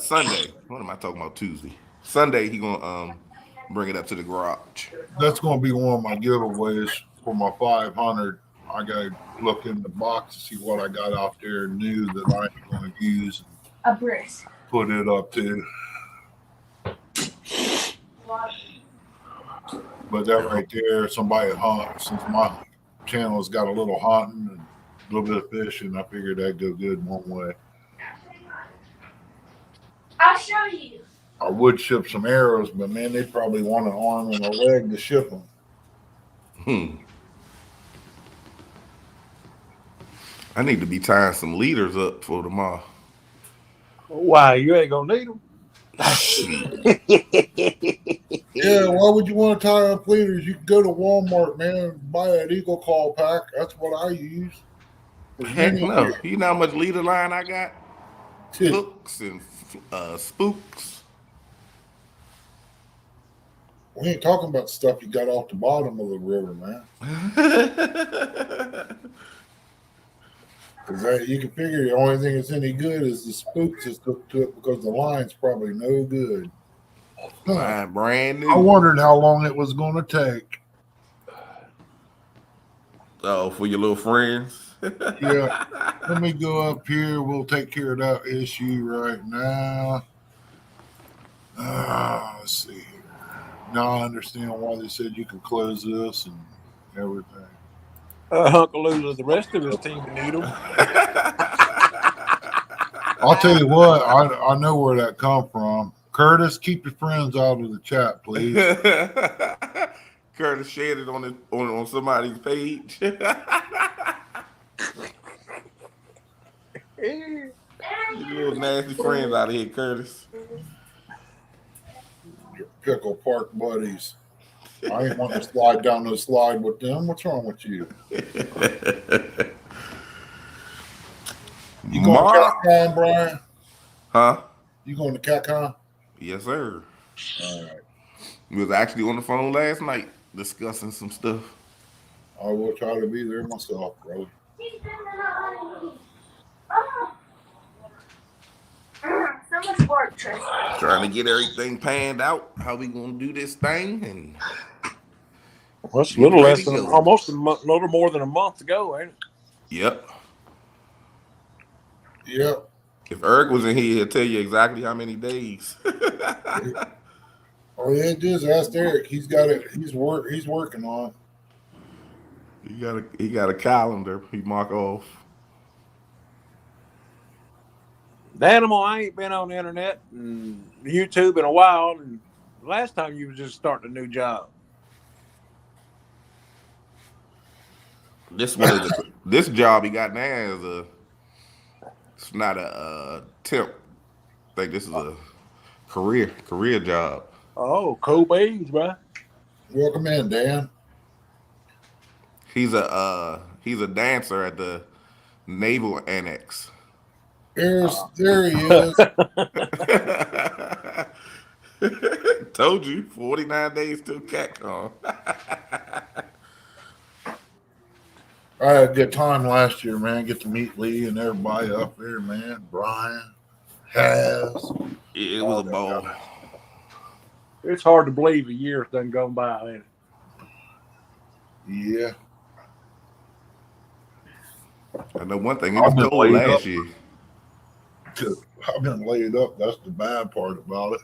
Sunday. What am I talking about? Tuesday. Sunday he gonna bring it up to the garage. That's going to be one of my giveaways for my 500. I got to look in the box to see what I got out there new that I ain't going to use. A brisk. Put it up to. But that right there, somebody hunt. Since my channel's got a little hunting and a little bit of fishing, I figured that'd go good one way. I'll show you. I would ship some arrows, but man, they'd probably want an arm and a leg to ship them. I need to be tying some leaders up for tomorrow. Why? You ain't gonna need them. Yeah, why would you want to tie up leaders? You can go to Walmart, man, and buy that Eagle Call pack. That's what I use. Heck no. You know how much leader line I got? Hooks and spooks. We ain't talking about stuff you got off the bottom of the river, man. Because you can figure the only thing that's any good is the spooks that's hooked to it because the line's probably no good. Brand new. I wondered how long it was going to take. Oh, for your little friends? Yeah. Let me go up here. We'll take care of that issue right now. Let's see here. Now I understand why they said you could close this and everything. Uncle Lou, the rest of his team need him. I'll tell you what, I know where that come from. Curtis, keep your friends out of the chat, please. Curtis shared it on somebody's page. You little nasty friends out of here, Curtis. Your pickle park buddies. I ain't want to slide down the slide with them. What's wrong with you? You going to CatCon, Brian? Huh? You going to CatCon? Yes, sir. All right. We was actually on the phone last night discussing some stuff. I will try to be there myself, brother. So much work, Tristan. Trying to get everything panned out, how we gonna do this thing, and Well, it's a little less than almost a little more than a month ago, ain't it? Yep. Yep. If Eric was in here, he'll tell you exactly how many days. Oh yeah, just ask Eric. He's got it. He's working on it. He got a calendar he mark off. The animal, I ain't been on the internet and YouTube in a while, and last time you was just starting a new job. This job he got now is it's not a temp. I think this is a career job. Oh, cool beans, bro. Welcome in, Dan. He's a dancer at the Naval Annex. There he is. Told you, 49 days till CatCon. I had a good time last year, man. Get to meet Lee and everybody up there, man. Brian, Has. It was a ball. It's hard to believe a year's done gone by, ain't it? Yeah. I know one thing. It was cold last year. I've been laid up. That's the bad part about it.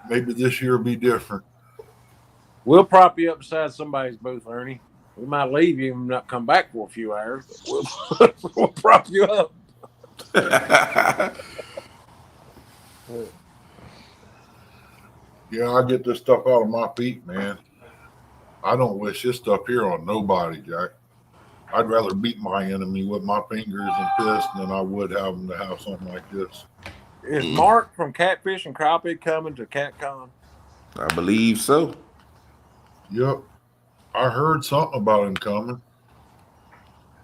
Maybe this year will be different. We'll prop you up beside somebody's booth, Ernie. We might leave you and not come back for a few hours, but we'll prop you up. Yeah, I get this stuff out of my feet, man. I don't wish this stuff here on nobody, Jack. I'd rather beat my enemy with my fingers and fists than I would have them to have something like this. Is Mark from Catfish and Crappie coming to CatCon? I believe so. Yep. I heard something about him coming.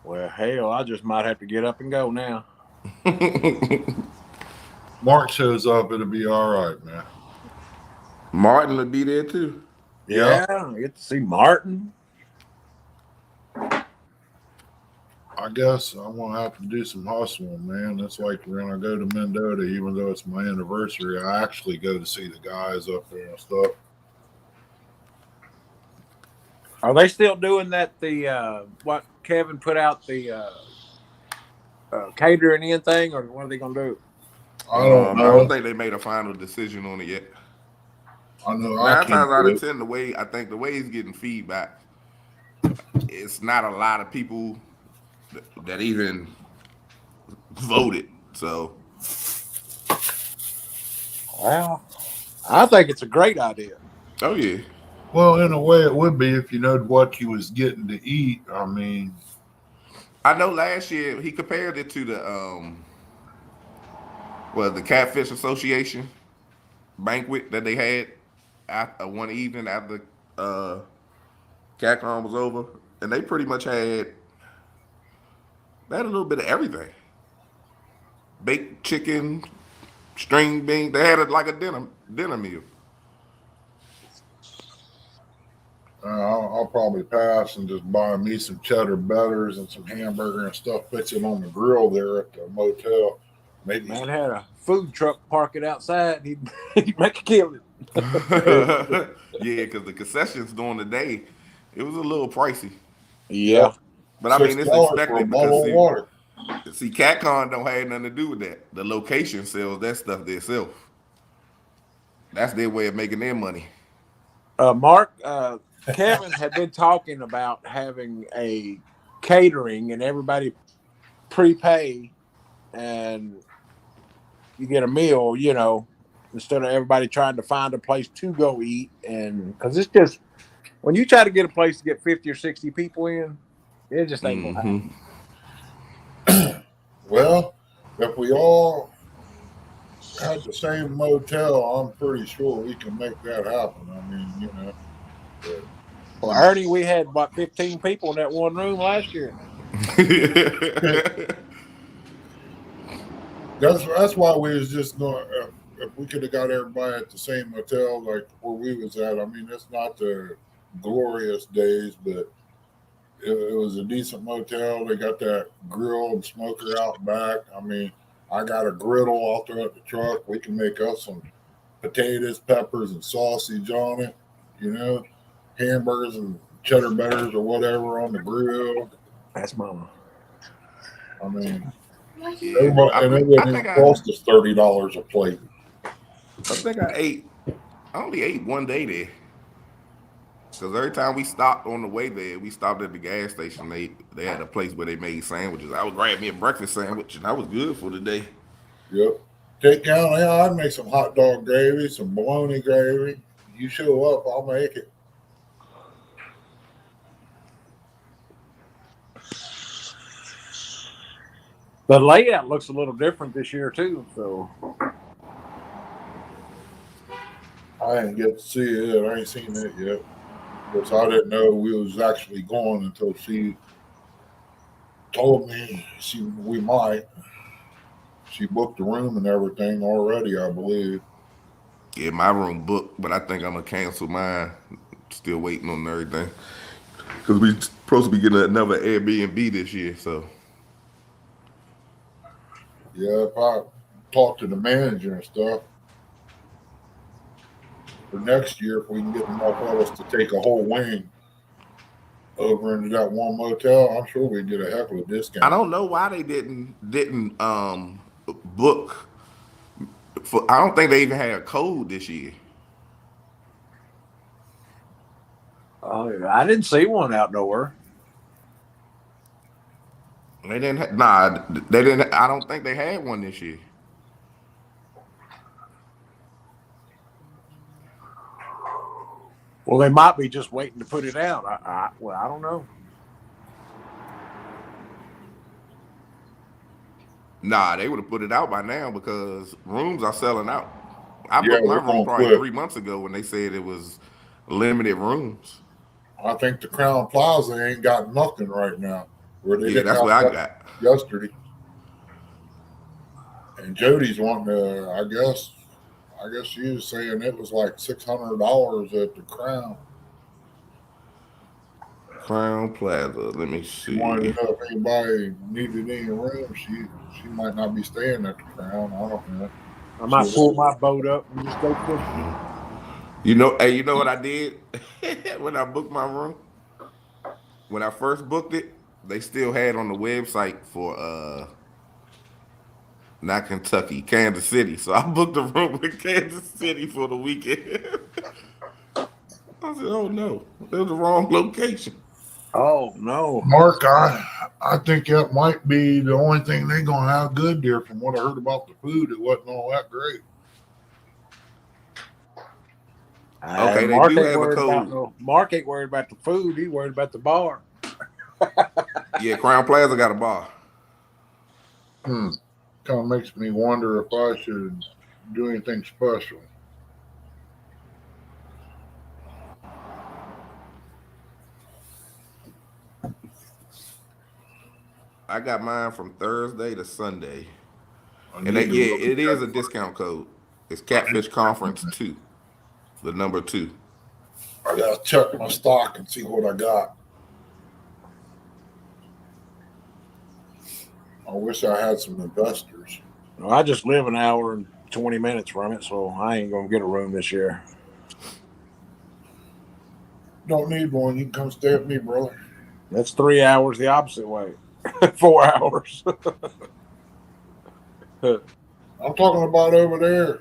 Well, hell, I just might have to get up and go now. Mark shows up, it'll be all right, man. Martin will be there too. Yeah, I get to see Martin. I guess I'm gonna have to do some hustling, man. It's like when I go to Mendota, even though it's my anniversary, I actually go to see the guys up there and stuff. Are they still doing that? What Kevin put out the catering in thing, or what are they gonna do? I don't know. I don't think they made a final decision on it yet. I know. 9 times out of 10, the way he's getting feedback, it's not a lot of people that even voted. So, well, I think it's a great idea. Oh yeah. Well, in a way, it would be if you know what he was getting to eat. I mean, I know last year he compared it to the Catfish Association banquet that they had one evening after CatCon was over, and they pretty much had a little bit of everything: baked chicken, string beans. They had it like a dinner meal. I'll probably pass and just buy me some cheddar butters and some hamburger and stuff, fix it on the grill there at the motel. Maybe Man had a food truck park it outside. He'd make a killing. Yeah, because the concessions during the day, it was a little pricey. Yeah, but I mean, it's expected because water. See, CatCon don't have nothing to do with that. The location sells that stuff themselves. That's their way of making their money. Mark, Kevin had been talking about having a catering and everybody prepay and you get a meal, instead of everybody trying to find a place to go eat. And because it's just, when you try to get a place to get 50 or 60 people in, it just ain't going to happen. Well, if we all had the same motel, I'm pretty sure we can make that happen. I mean, Well, Ernie, we had about 15 people in that one room last year. that's why we was just going. If we could have got everybody at the same hotel like where we was at, I mean, it's not the glorious days, but it was a decent motel. They got that grill and smoker out back. I mean, I got a griddle out there at the truck. We can make us some potatoes, peppers, and sausage on it. Hamburgers and cheddar butters or whatever on the grill. That's mama. I mean, Yeah, and it wouldn't even cost us $30 a plate. I think I only ate one day there. Because every time we stopped on the way there, we stopped at the gas station. They had a place where they made sandwiches. I would grab me a breakfast sandwich, and I was good for the day. Yep. Take down, I'd make some hot dog gravy, some bologna gravy. You show up, I'll make it. The layout looks a little different this year too. So I didn't get to see it. I ain't seen it yet. Because I didn't know we was actually going until she told me we might. She booked the room and everything already, I believe. Yeah, my room booked, but I think I'm gonna cancel mine. Still waiting on everything because we supposed to be getting another Airbnb this year. So yeah, if I talk to the manager and stuff for next year, if we can get enough of us to take a whole wing over into that one motel, I'm sure we'd get a heck of a discount. I don't know why they didn't book. I don't think they even had a code this year. Oh, I didn't see one out nowhere. They didn't. They didn't. I don't think they had one this year. Well, they might be just waiting to put it out. I don't know. Nah, they would have put it out by now because rooms are selling out. I booked my room probably 3 months ago when they said it was limited rooms. I think the Crown Plaza ain't got nothing right now. That's what I got yesterday. And Jody's wanting to. I guess she was saying it was like $600 at the Crown. Crown Plaza. Let me see. She wanted to know if anybody needed any room. She might not be staying at the Crown. I don't know. I might pull my boat up and just go fishing. You know what I did when I booked my room? When I first booked it, they still had on the website for not Kentucky, Kansas City. So I booked a room in Kansas City for the weekend. I said, oh no, it was the wrong location. Oh no, Mark, I think that might be the only thing they're gonna have good there. From what I heard about the food, it wasn't all that great. Okay, they do have a code. Mark ain't worried about the food; he's worried about the bar. Yeah, Crown Plaza got a bar. Kind of makes me wonder if I should do anything special. I got mine from Thursday to Sunday. And it is a discount code. It's Catfish Conference 2, the number 2. I gotta check my stock and see what I got. I wish I had some investors. Well, I just live an hour and 20 minutes from it, so I ain't gonna get a room this year. Don't need one. You can come stay with me, brother. That's 3 hours the opposite way. 4 hours. I'm talking about over there.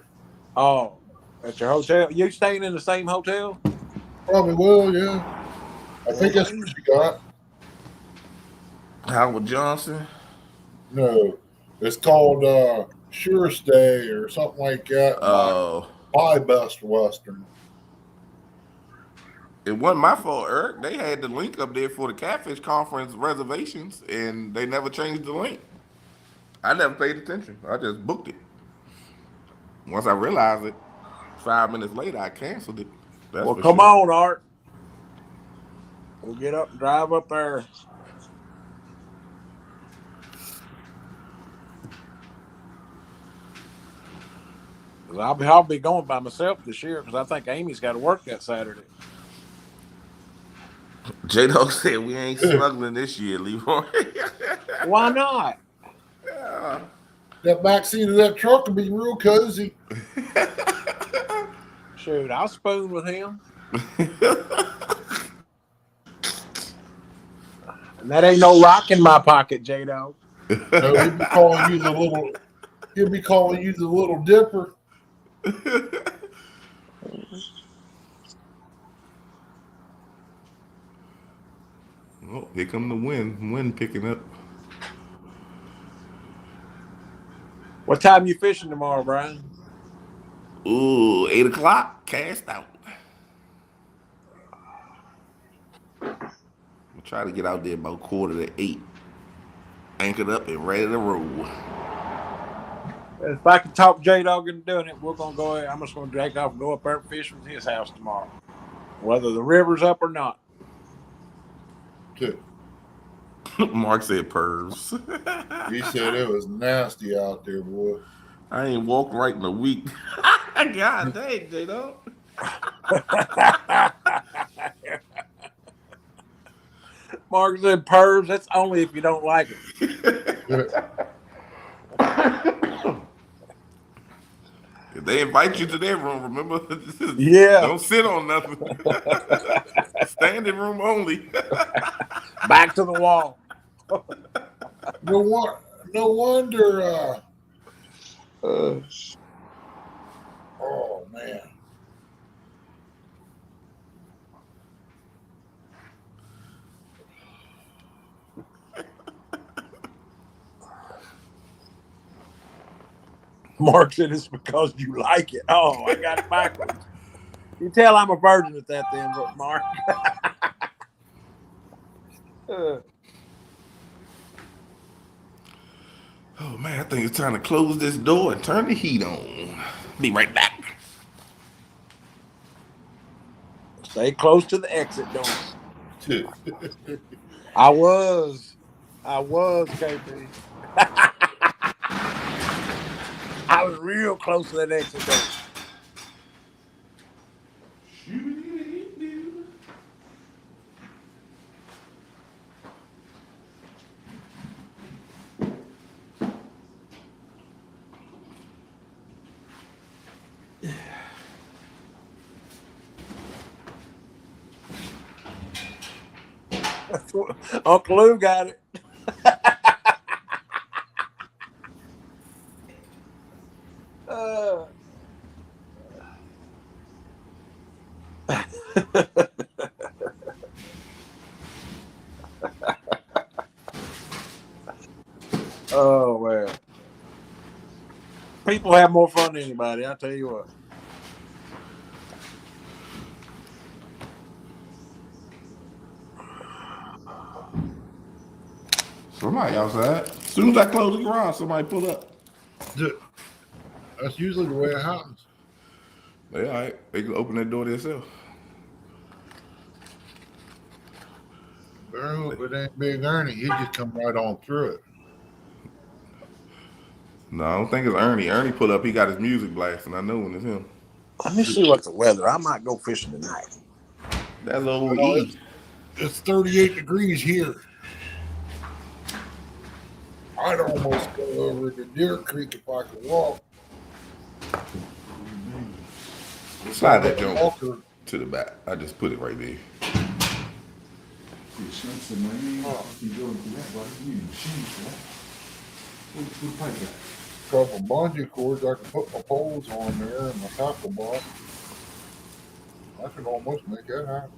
Oh, at your hotel? You staying in the same hotel? Probably will, yeah. I think that's what she got. Howard Johnson. No, it's called Sure Stay or something like that. Oh, By Best Western. it wasn't my fault, Eric. They had the link up there for the Catfish Conference reservations, and they never changed the link. I never paid attention. I just booked it. Once I realized it, 5 minutes later, I canceled it. That's Well, for come sure. on, Art. We'll get up and drive up there. I'll be going by myself this year because I think Amy's got to work that Saturday. J Dog said we ain't smuggling this year, Leroy. Why not? That back seat of that truck will be real cozy. Shoot, I'll spoon with him. And that ain't no rock in my pocket, J-Dog. No, he'll be calling you the little. He'll be calling you the Little Dipper. Oh, here come the wind. Wind picking up. What time you fishing tomorrow, Brian? Ooh, 8 o'clock. Cast out. We'll try to get out there about 7:45. Anchored up and ready to roll. If I can talk J-Dog into doing it, we're going to go ahead. I'm just going to take off and go up there and fish with his house tomorrow, whether the river's up or not. Too. Mark said pervs. He said it was nasty out there, boy. I ain't walked right in a week. God dang, J-Dog. Mark said pervs. That's only if you don't like it. If they invite you to their room, remember? Yeah. Don't sit on nothing. Standing room only. Back to the wall. No wonder. Oh man. Mark said it's because you like it. Oh, I got it backwards. You tell I'm a virgin at that then, Mark. Oh man, I think it's time to close this door and turn the heat on. Be right back. Stay close to the exit door. Too. I was, KP. I was real close to that exit door. Uncle Lou got it. Oh man, people have more fun than anybody. I tell you what. Somebody outside. As soon as I close the garage, somebody pull up. That's usually the way it happens. They all right. They can open that door themselves. Better hope it ain't Big Ernie. He just come right on through it. No, I don't think it's Ernie. Ernie pulled up. He got his music blasting. I know when it's him. Let me see what's the weather. I might go fishing tonight. That's old Well, E. It's 38 degrees here. I'd almost go over to Deer Creek if I could walk. Slide that joint to the back. I just put it right there. Couple bungee cords, I can put my poles on there and my tackle box. I could almost make that happen.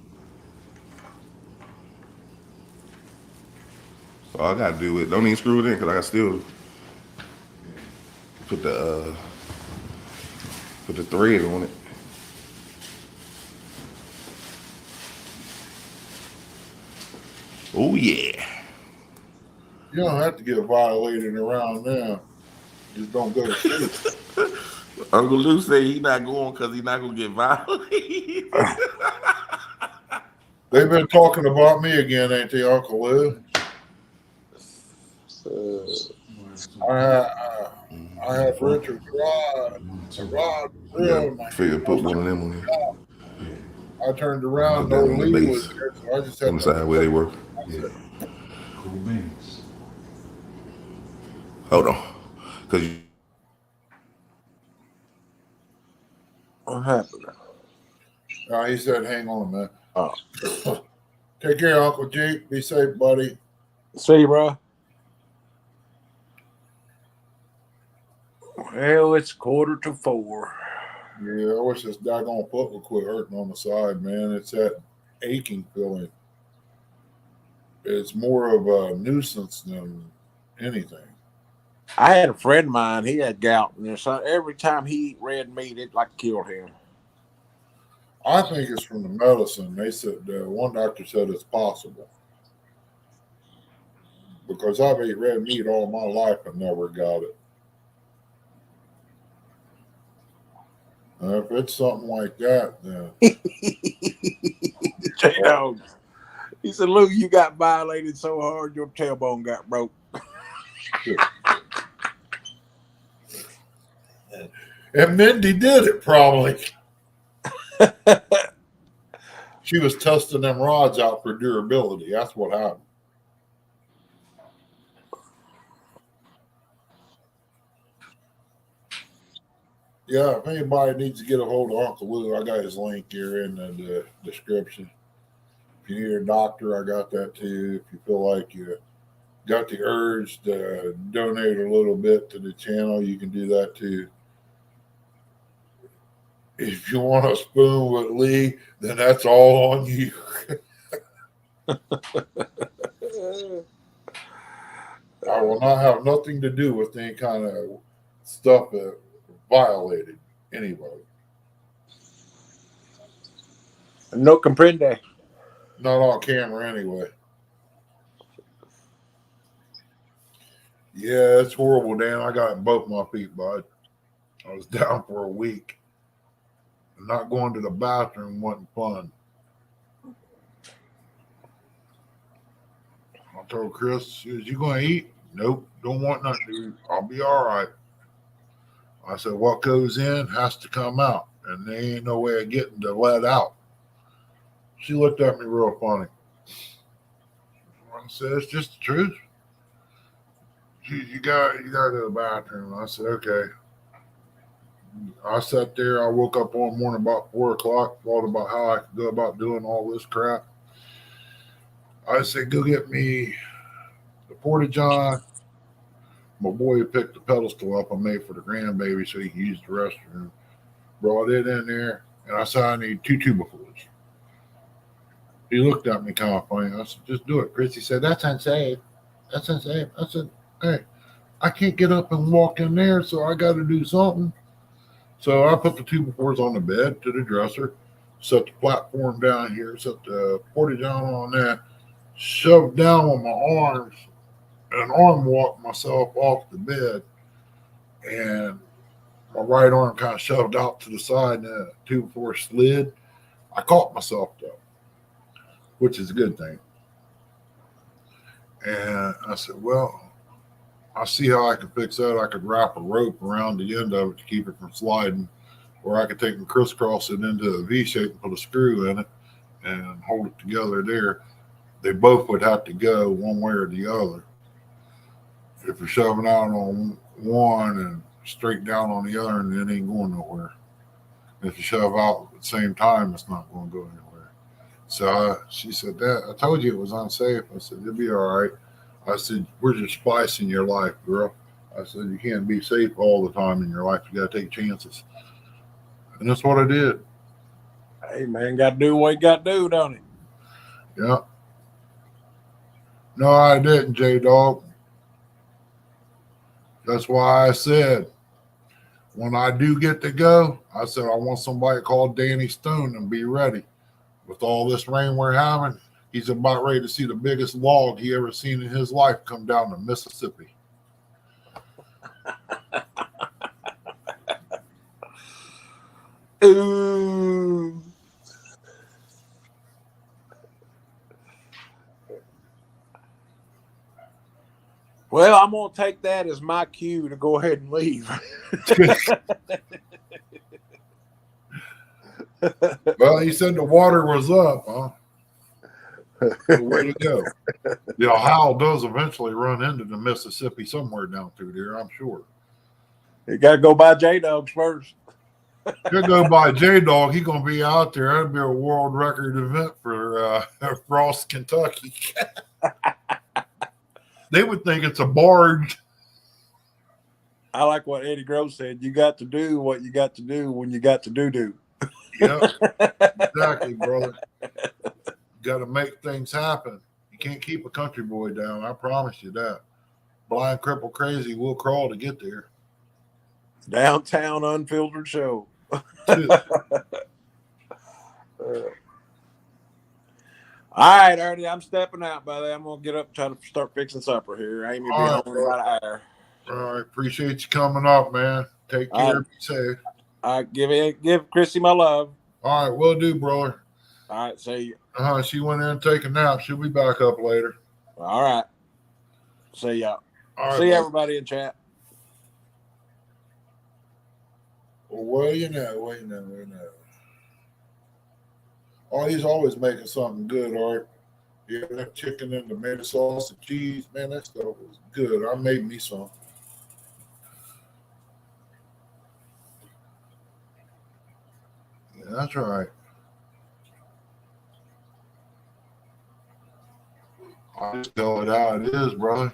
So all I gotta do is don't even screw it in because I can still put the thread on it. Oh yeah. You don't have to get violated around now. Just don't go to sleep. Uncle Lou say he not going because he not gonna get violated. They've been talking about me again, ain't they, Uncle Lou? I had Richard's rod drill in my Figure put one of them on here. I turned around, Put no that on the Lee base. was there, so I just had On the to side where they were. Cool beans. Hold on. Cause you What happened? he said, hang on, man. Oh. Take care, Uncle Jake. Be safe, buddy. See you, bro. Well, it's 3:45. Yeah, I wish this daggone foot would quit hurting on the side, man. It's that aching feeling. It's more of a nuisance than anything. I had a friend of mine. He had gout, and so every time he eat red meat, it like killed him. I think it's from the medicine. They said one doctor said it's possible because I've ate red meat all my life and never got it. If it's something like that, then He said, "Lou, you got violated so hard, your tailbone got broke." and Mindy did it probably. She was testing them rods out for durability. That's what happened. Yeah, if anybody needs to get a hold of Uncle Lou, I got his link here in the description. If you need a doctor, I got that too. If you feel like you got the urge to donate a little bit to the channel, you can do that too. If you want a spoon with Lee, then that's all on you. I will not have nothing to do with any kind of stuff that violated anybody. No comprende. Not on camera anyway. Yeah, it's horrible, Dan. I got both my feet, bud. I was down for a week. Not going to the bathroom wasn't fun. I told Chris, is you going to eat? Nope, don't want nothing to eat. I'll be all right. I said, what goes in has to come out, and there ain't no way of getting to let out. She looked at me real funny. I said, it's just the truth. You got to go to the bathroom. I said, okay. I sat there. I woke up one morning about 4 o'clock, thought about how I could go about doing all this crap. I said, go get me the Porta-John. My boy picked the pedestal up I made for the grandbaby so he could use the restroom. Brought it in there, and I said, I need 2 tubifuls. He looked at me kind of funny. I said, just do it. Chrissy said, that's unsafe. That's unsafe. I said, hey, I can't get up and walk in there, so I got to do something. So I put the 2x4s on the bed to the dresser, set the platform down here, set the Porta-John on that, shoved down on my arms, and arm walked myself off the bed, and my right arm kind of shoved out to the side, and the 2x4 slid. I caught myself though, which is a good thing. And I said, well, I see how I could fix that. I could wrap a rope around the end of it to keep it from sliding, or I could take and crisscross it into a V shape and put a screw in it and hold it together there. They both would have to go one way or the other. If you're shoving out on one and straight down on the other, and it ain't going nowhere. If you shove out at the same time, it's not going to go anywhere. So she said, that I told you it was unsafe. I said, it'll be all right. I said, we're just splicing your life, girl. I said, you can't be safe all the time in your life. You got to take chances. And that's what I did. Hey, man, got to do what you got to do, don't he? Yeah. No, I didn't, J-Dog. That's why I said, when I do get to go, I said I want somebody called Danny Stone and be ready. With all this rain we're having, he's about ready to see the biggest log he ever seen in his life come down the Mississippi. Ooh. Well, I'm going to take that as my cue to go ahead and leave. Well, he said the water was up, huh? Well, way to go. The Ohio does eventually run into the Mississippi somewhere down through there, I'm sure. You got to go by J-Dogs first. He'll go by J-Dog. He's going to be out there. That'd be a world record event for Frost, Kentucky. They would think it's a barge. I like what Eddie Grove said. You got to do what you got to do when you got to do. Yeah, exactly, brother. Got to make things happen. You can't keep a country boy down. I promise you that. Blind, cripple, crazy will crawl to get there. Downtown Unfiltered Show. All right, Ernie, I'm stepping out, buddy. I'm going to get up and try to start fixing supper here. Amy will be home in about an hour. All right, appreciate you coming up, man. Take care. Be safe. All right, give Chrissy my love. All right, will do, brother. All right, see you. She went in and take a nap. She'll be back up later. All right. See y'all. All right, see everybody in chat. Well, you know. Oh, he's always making something good, Art. Yeah, that chicken and tomato sauce and cheese, man, that stuff was good. I made me some. Yeah, that's right. I just tell it how it is, brother.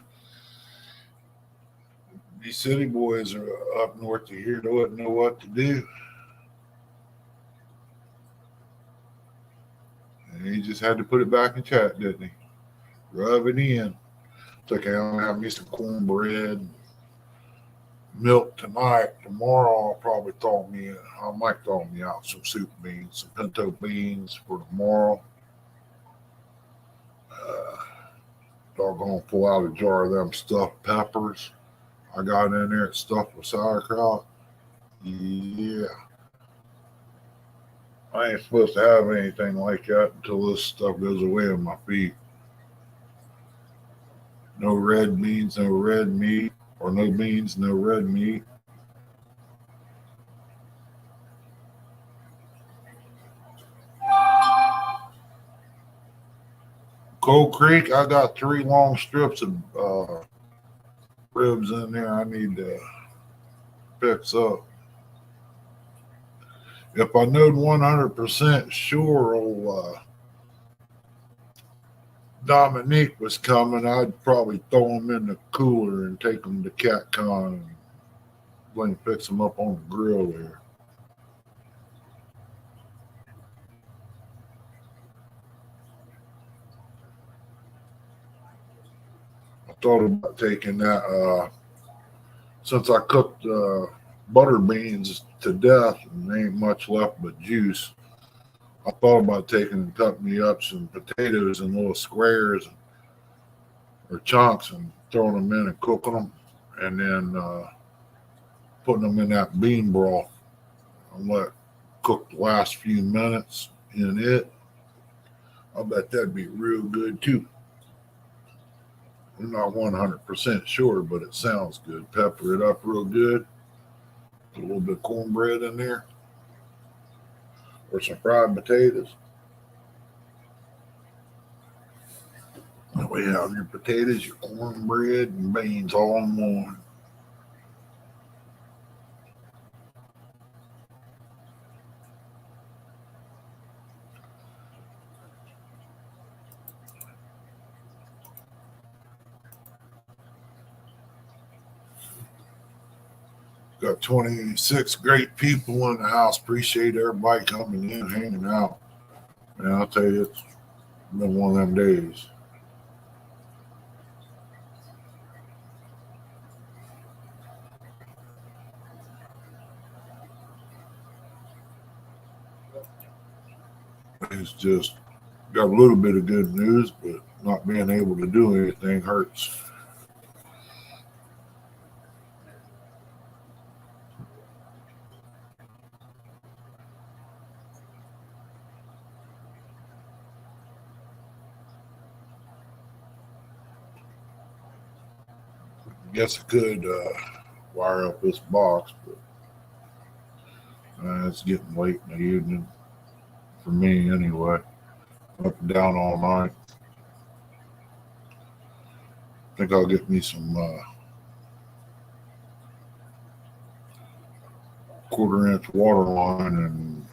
These city boys are up north to here. They wouldn't know what to do. And he just had to put it back in chat, didn't he? Rub it in. It's okay, I'm going to have me some cornbread, milk tonight. Tomorrow I might thaw me out some soup beans, some pinto beans for tomorrow. Doggone pull out a jar of them stuffed peppers I got in there, stuffed with sauerkraut. Yeah. I ain't supposed to have anything like that until this stuff goes away on my feet. No red beans, no red meat, or no beans, no red meat. Cold Creek, I got 3 long strips of ribs in there I need to fix up. If I knowed 100% sure Dominique was coming, I'd probably throw them in the cooler and take them to CatCon and let him fix them up on the grill there. I thought about taking that since I cooked butter beans to death and there ain't much left but juice. I thought about taking and cutting me up some potatoes in little squares or chunks and throwing them in and cooking them, and then putting them in that bean broth and let it cook the last few minutes in it. I bet that'd be real good too. I'm not 100% sure, but it sounds good. Pepper it up real good. Put a little bit of cornbread in there. Or some fried potatoes. That way you have your potatoes, your cornbread, and beans all in one. Got 26 great people in the house. Appreciate everybody coming in, hanging out. Man, I'll tell you, it's been one of them days. It's just got a little bit of good news, but not being able to do anything hurts. Guess I could wire up this box, but it's getting late in the evening for me anyway. Up and down all night. I think I'll get me some quarter-inch water line and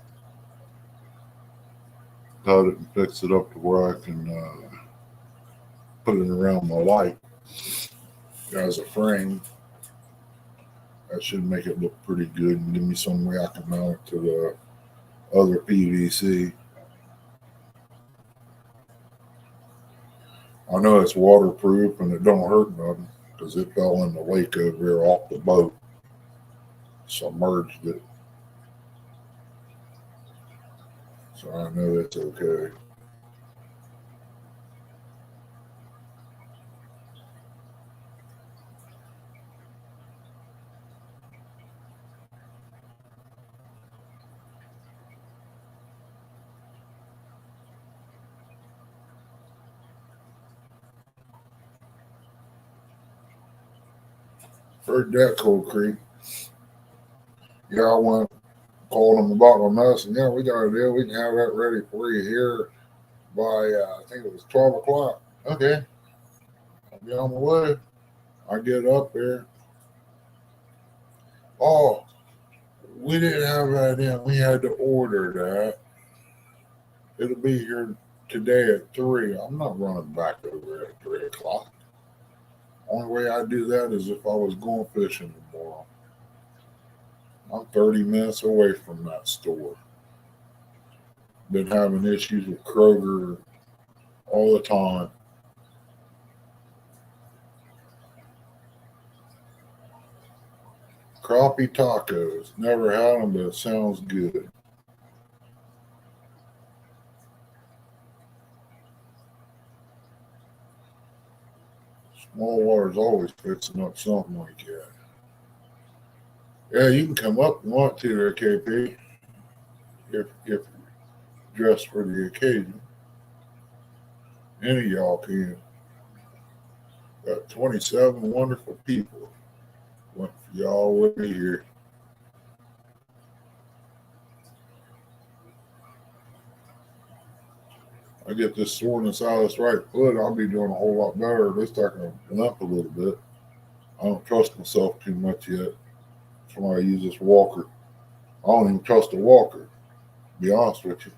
cut it and fix it up to where I can put it around my light as a frame. That should make it look pretty good and give me some way I can mount it to the other PVC. I know it's waterproof and it don't hurt nothing because it fell in the lake over here off the boat. Submerged it. So I know it's okay. Heard that, Cold Creek. Yeah, I went called them about my medicine. Yeah, we got a deal. We can have that ready for you here by I think it was 12 o'clock. Okay, I'll be on my way. I get up there. Oh, we didn't have that in. We had to order that. It'll be here today at 3. I'm not running back over at 3 o'clock. Only way I do that is if I was going fishing tomorrow. I'm 30 minutes away from that store. Been having issues with Kroger all the time. Crappie tacos. Never had them, but it sounds good. Small water's always fixing up something like that. Yeah, you can come up and want to there, KP, if you're dressed for the occasion. Any of y'all can. Got 27 wonderful people. Want for y'all to be here. I get this soreness out of this right foot, I'll be doing a whole lot better. At least I can limp a little bit. I don't trust myself too much yet. That's why I use this walker. I don't even trust a walker, to be honest with you.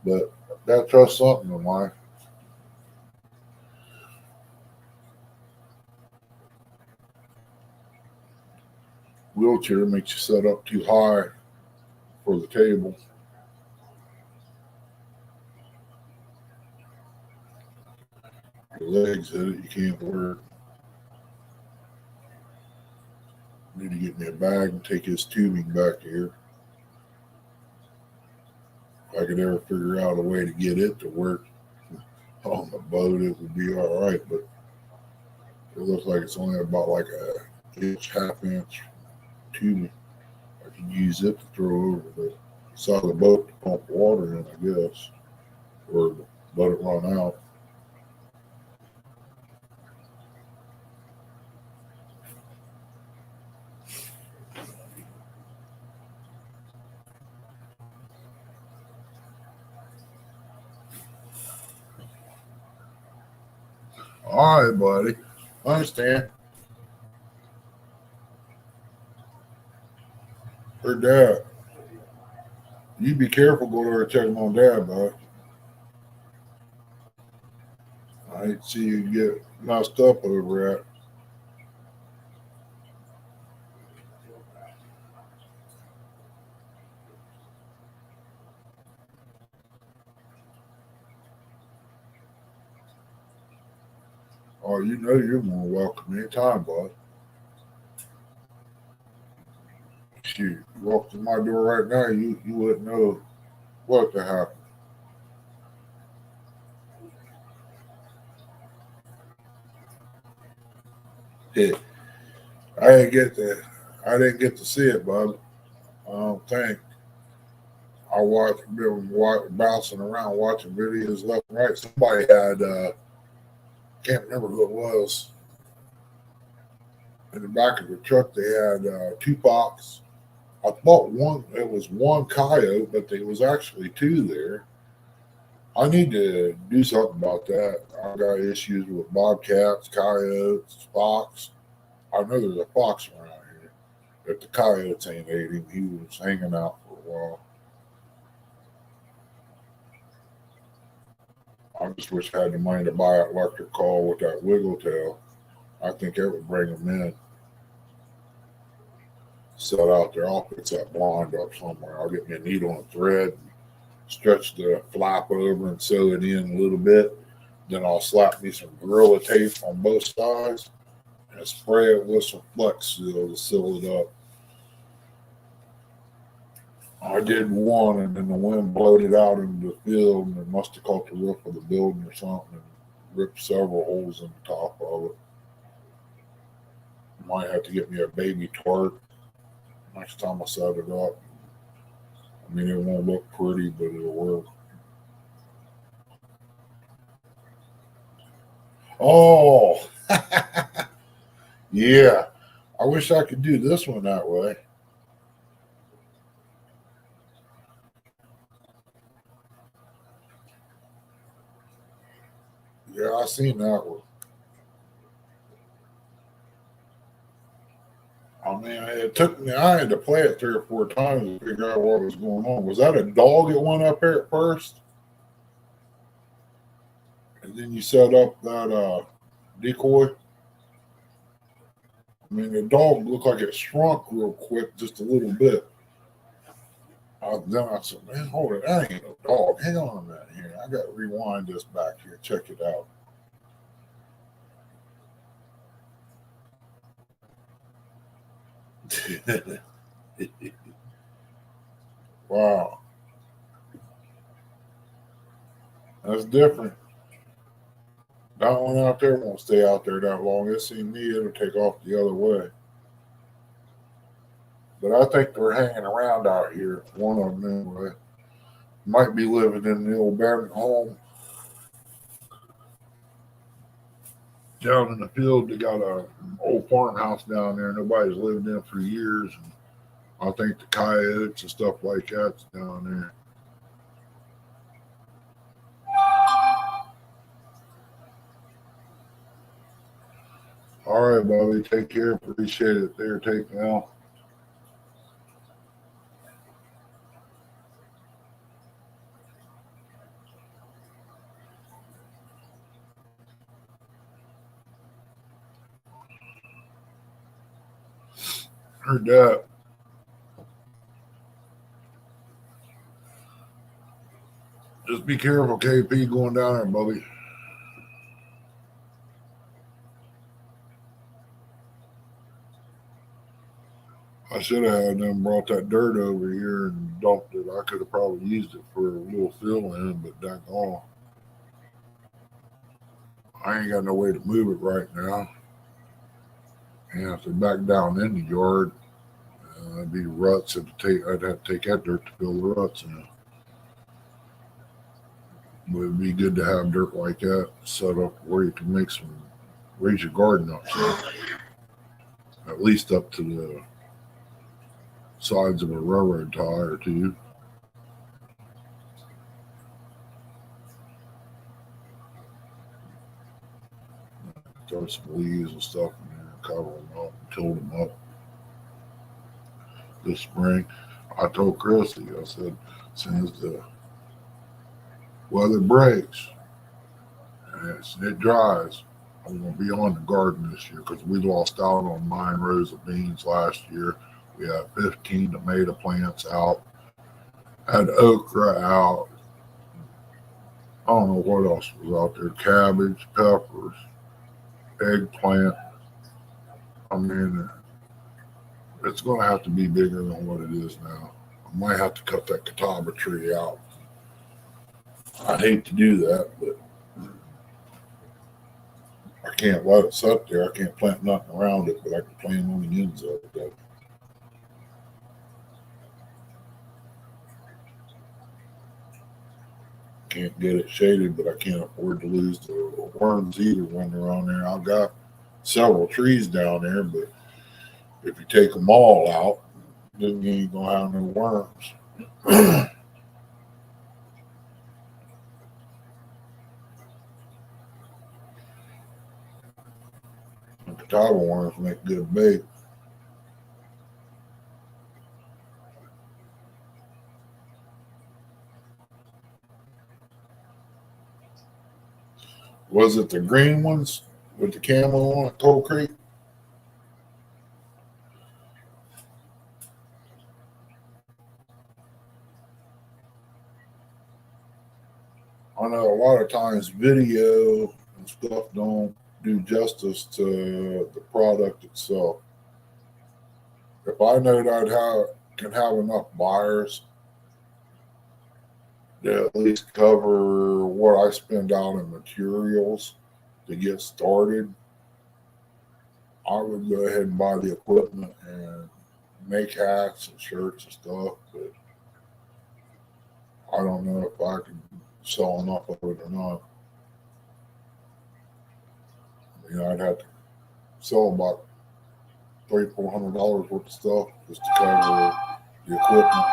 But I gotta trust something in life. Wheelchair makes you set up too high for the table. Your legs hit it, you can't work. Need to get me a bag and take his tubing back here. If I could ever figure out a way to get it to work on the boat, it would be all right. But it looks like it's only about like a half-inch tubing. I could use it to throw over the side of the boat to pump water in, I guess, or let it run out. All right, buddy. I understand. Her dad. You be careful going there checking on dad, bud. I hate to see you get messed up over that. Oh, you know you're more welcome anytime, bud. Shoot, you walk through my door right now, you wouldn't know what to happen. Yeah, I didn't get to see it, bud. I don't think. I been bouncing around watching videos left and right. Somebody had, can't remember who it was, in the back of the truck. They had two fox. I thought it was one coyote, but there was actually two there. I need to do something about that. I got issues with bobcats, coyotes, fox. I know there's a fox around here. If the coyotes ain't ate him, he was hanging out for a while. I just wish I had the money to buy an electric car with that wiggle tail. I think that would bring them in. Set out there, I'll fix that blind up somewhere. I'll get me a needle and thread, stretch the flap over and sew it in a little bit. Then I'll slap me some Gorilla Tape on both sides and spray it with some Flex Seal to seal it up. I did one, and then the wind blowed it out into the field, and it must have caught the roof of the building or something and ripped several holes in the top of it. Might have to get me a baby twerk next time I set it up. I mean, it won't look pretty, but it'll work. Oh, yeah. I wish I could do this one that way. Yeah, I seen that one. I mean, it took me, I had to play it 3 or 4 times to figure out what was going on. Was that a dog that went up there at first? And then you set up that decoy? I mean, the dog looked like it shrunk real quick, just a little bit. Then I said, man, hold it, that ain't no dog. Hang on a minute here. I got to rewind this back here. Check it out. Wow. That's different. That one out there won't stay out there that long. It seen me, it'll take off the other way. But I think they're hanging around out here. One of them anyway. Might be living in the old abandoned home. Down in the field, they got an old farmhouse down there. Nobody's lived in for years. And I think the coyotes and stuff like that's down there. All right, Bobby. Take care. Appreciate it. There, take now. Heard that. Just be careful, KP, going down there, Bobby. I should have had them brought that dirt over here and dumped it. I could have probably used it for a little fill in, but daggone. I ain't got no way to move it right now. And if they're back down in the yard, it'd be ruts. I'd have to take that dirt to fill the ruts in. But it'd be good to have dirt like that set up where you can raise your garden up. So at least up to the sides of a railroad tie or two. Throw some leaves and stuff in there and cover them up and tilt them up. This spring, I told Chrissy, I said, as soon as the weather breaks and it dries, I'm going to be on the garden this year because we lost out on 9 rows of beans last year. We had 15 tomato plants out, had okra out. I don't know what else was out there, cabbage, peppers. eggplant. I mean, it's going to have to be bigger than what it is now. I might have to cut that catawba tree out. I hate to do that, but I can't let it sit there. I can't plant nothing around it, but I can plant on the ends of it. Though. Can't get it shaded, but I can't afford to lose the worms either when they're on there. I've got several trees down there, but if you take them all out, then you ain't gonna have no worms. The catawba worms make good bait. Was it the green ones with the camo on at Coal Creek? I know a lot of times video and stuff don't do justice to the product itself. If I know that can have enough buyers to at least cover what I spend out in materials to get started, I would go ahead and buy the equipment and make hats and shirts and stuff, but I don't know if I can sell enough of it or not. You know, I'd have to sell about $300-400 worth of stuff just to cover the equipment.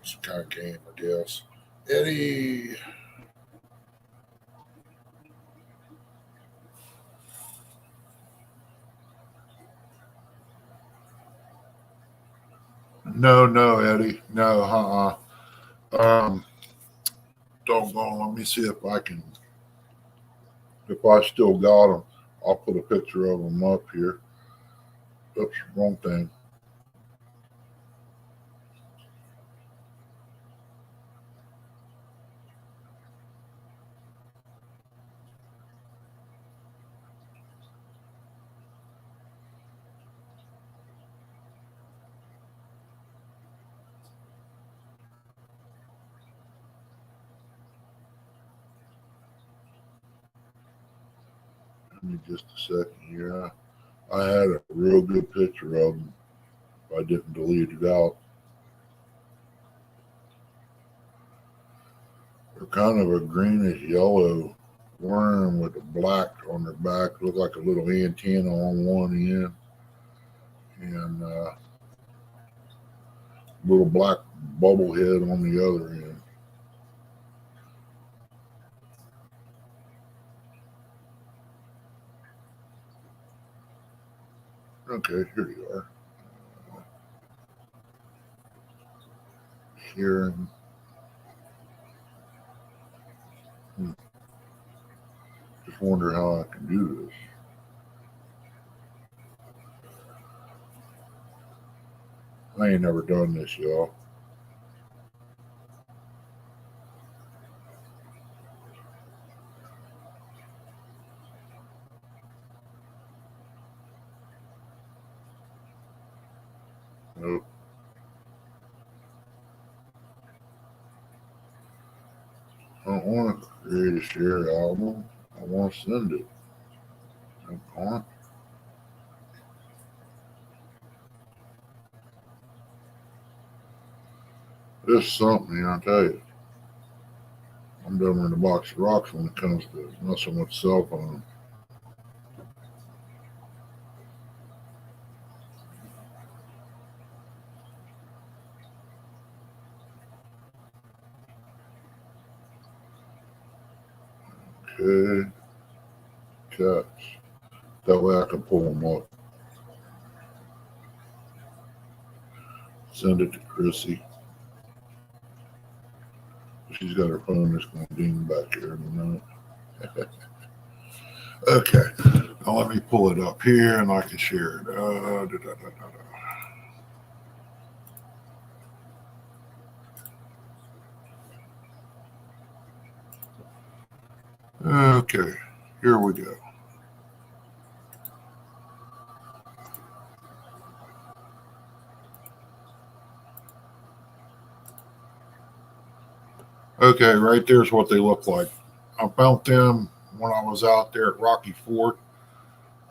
It's kind of game, I guess. Eddie. No, Eddie. No, doggone, let me see if I still got them. I'll put a picture of them up here. Oops, wrong thing. Give me just a second here. I had a real good picture of them. If I didn't delete it out. They're kind of a greenish yellow worm with a black on their back. Look like a little antenna on one end. And little black bubble head on the other end. Okay, here you are. Here. Just wonder how I can do this. I ain't never done this, y'all. Nope. I don't want to create a share album. I want to send it. I can't. This is something, I tell you. I'm dumber than a box of rocks when it comes to messing with cell phone. Okay. Cats. That way I can pull them up. Send it to Chrissy. She's got her phone that's going to ding back here in a minute. Okay. Now let me pull it up here and I can share it. Okay, here we go. Okay, right there's what they look like. I found them when I was out there at Rocky Ford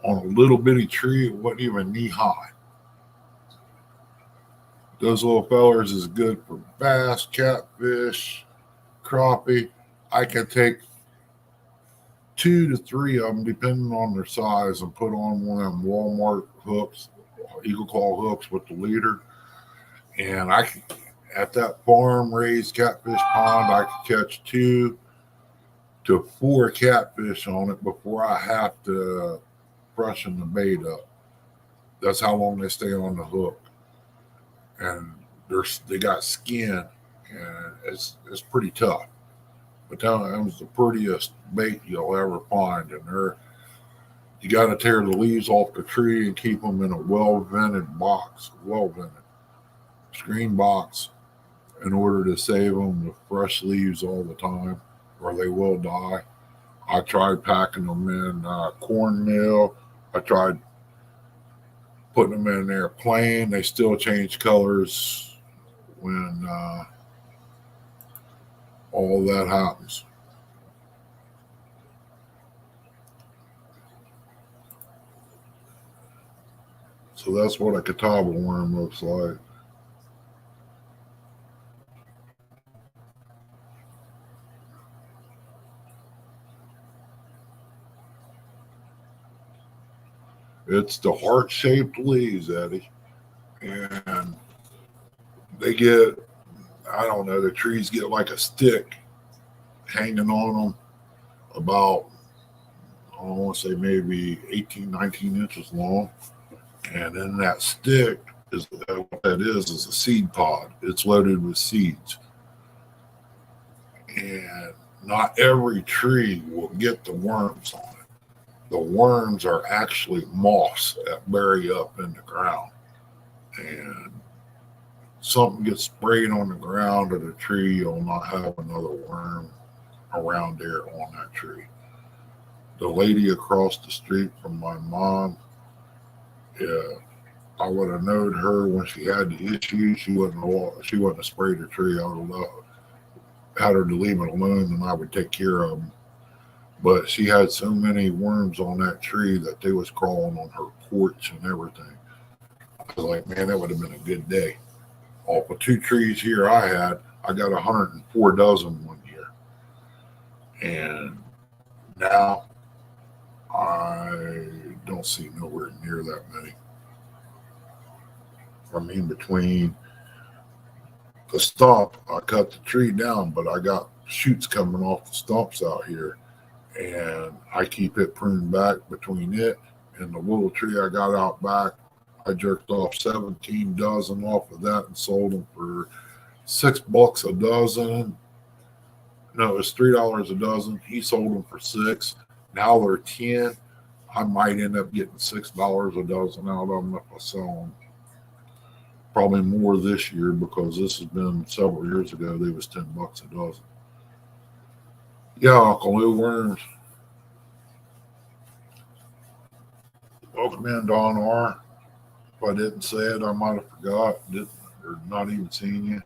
on a little bitty tree. It wasn't even knee high. Those little fellers is good for bass, catfish, crappie. I can take 2 to 3 of them, depending on their size, and put on one of them Walmart hooks, eagle claw hooks with the leader. And I can, at that farm raised catfish pond, I could catch 2 to 4 catfish on it before I have to freshen the bait up. That's how long they stay on the hook. And they got skin, and it's pretty tough. But that was the prettiest bait you'll ever find. And you got to tear the leaves off the tree and keep them in a well-vented box, screen box, in order to save them with fresh leaves all the time, or they will die. I tried packing them in cornmeal. I tried putting them in there plain. They still change colors when all that happens. So that's what a catawba worm looks like. It's the heart-shaped leaves, Eddie. And they get, I don't know, the trees get like a stick hanging on them about, I want to say maybe 18, 19 inches long. And in that stick is what that is a seed pod. It's loaded with seeds. And not every tree will get the worms on it. The worms are actually moths that bury up in the ground. And something gets sprayed on the ground of the tree, you'll not have another worm around there on that tree. The lady across the street from my mom, yeah, I would have known her when she had the issue. She wouldn't have sprayed the tree. I would have had her to leave it alone, and I would take care of them. But she had so many worms on that tree that they was crawling on her porch and everything. I was like, man, that would have been a good day. Off of 2 trees here I got 104 dozen one year. And now I don't see nowhere near that many. I mean, between the stump, I cut the tree down, but I got shoots coming off the stumps out here. And I keep it pruned back between it and the little tree I got out back. I jerked off 17 dozen off of that and sold them for $6 a dozen. No, it was $3 a dozen. He sold them for $6. Now they're 10. I might end up getting $6 a dozen out of them if I sell them. Probably more this year because this has been several years ago. They was $10 a dozen. Yeah, Uncle Lou worms. Welcome in, Don R. If I didn't say it, I might have forgot, or not even seen you.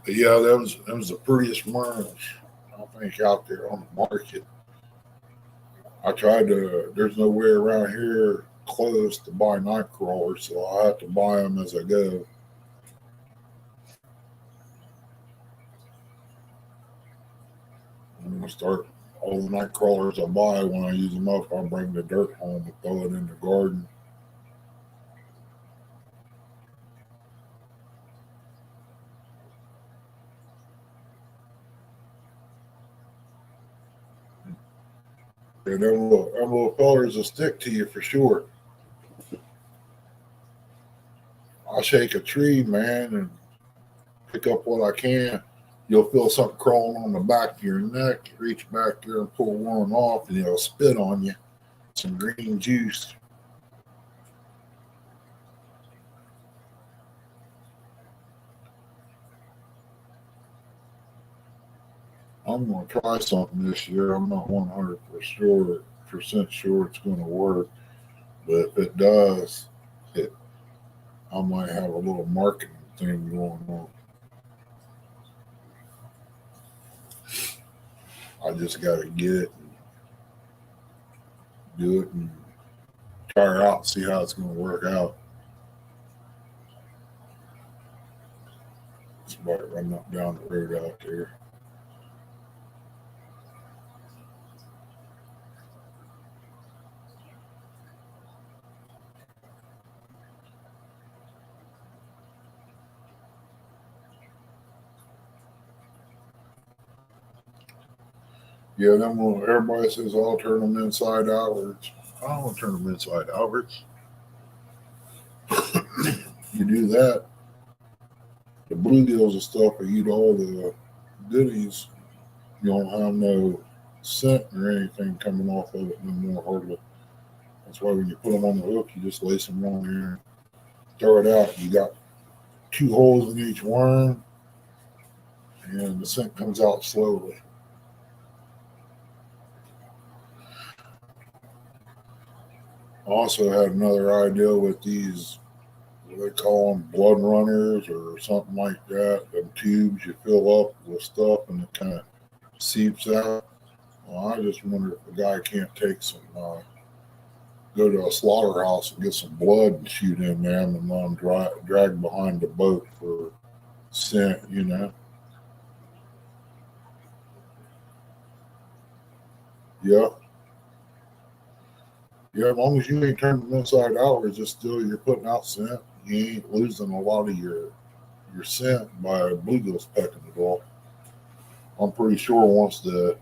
But yeah, that was the prettiest worms I think out there on the market. I tried to. There's nowhere around here close to buy night crawlers, so I have to buy them as I go. I'm gonna start all the night crawlers I buy. When I use them up, I bring the dirt home and throw it in the garden. And them little fellers will stick to you for sure. I shake a tree, man, and pick up what I can. You'll feel something crawling on the back of your neck. You reach back there and pull one off, and it'll spit on you. Some green juice. I'm going to try something this year. I'm not 100% sure it's going to work, but if it does, I might have a little marketing thing going on. I just got to get it and do it and try it out and see how it's going to work out. Somebody running up down the road out there. Yeah, then when everybody says I'll turn them inside outwards, I don't want to turn them inside outwards. You do that, the bluegills and stuff will eat all the goodies. You don't have no scent or anything coming off of it no more hardly. That's why when you put them on the hook, you just lace them on there, throw it out. You got 2 holes in each worm, and the scent comes out slowly. I also had another idea with these, what they call them, blood runners or something like that. Them tubes you fill up with stuff and it kind of seeps out. Well, I just wonder if the guy can't take some, go to a slaughterhouse and get some blood and shoot in there and let them drag behind the boat for scent, you know. Yeah. Yeah, as long as you ain't turning them inside outwards, it's still, you're putting out scent. You ain't losing a lot of your scent by bluegills pecking it off. I'm pretty sure once the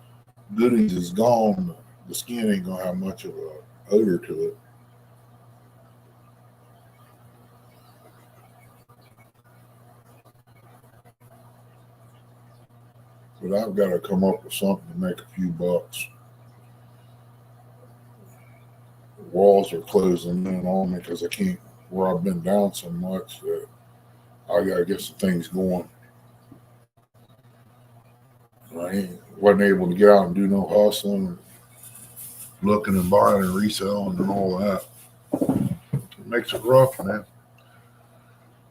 goodies is gone, the skin ain't gonna have much of a odor to it. But I've got to come up with something to make a few bucks. The walls are closing in on me because I can't, where I've been down so much that I got to get some things going. Wasn't able to get out and do no hustling, looking and buying and reselling and all that. It makes it rough, man.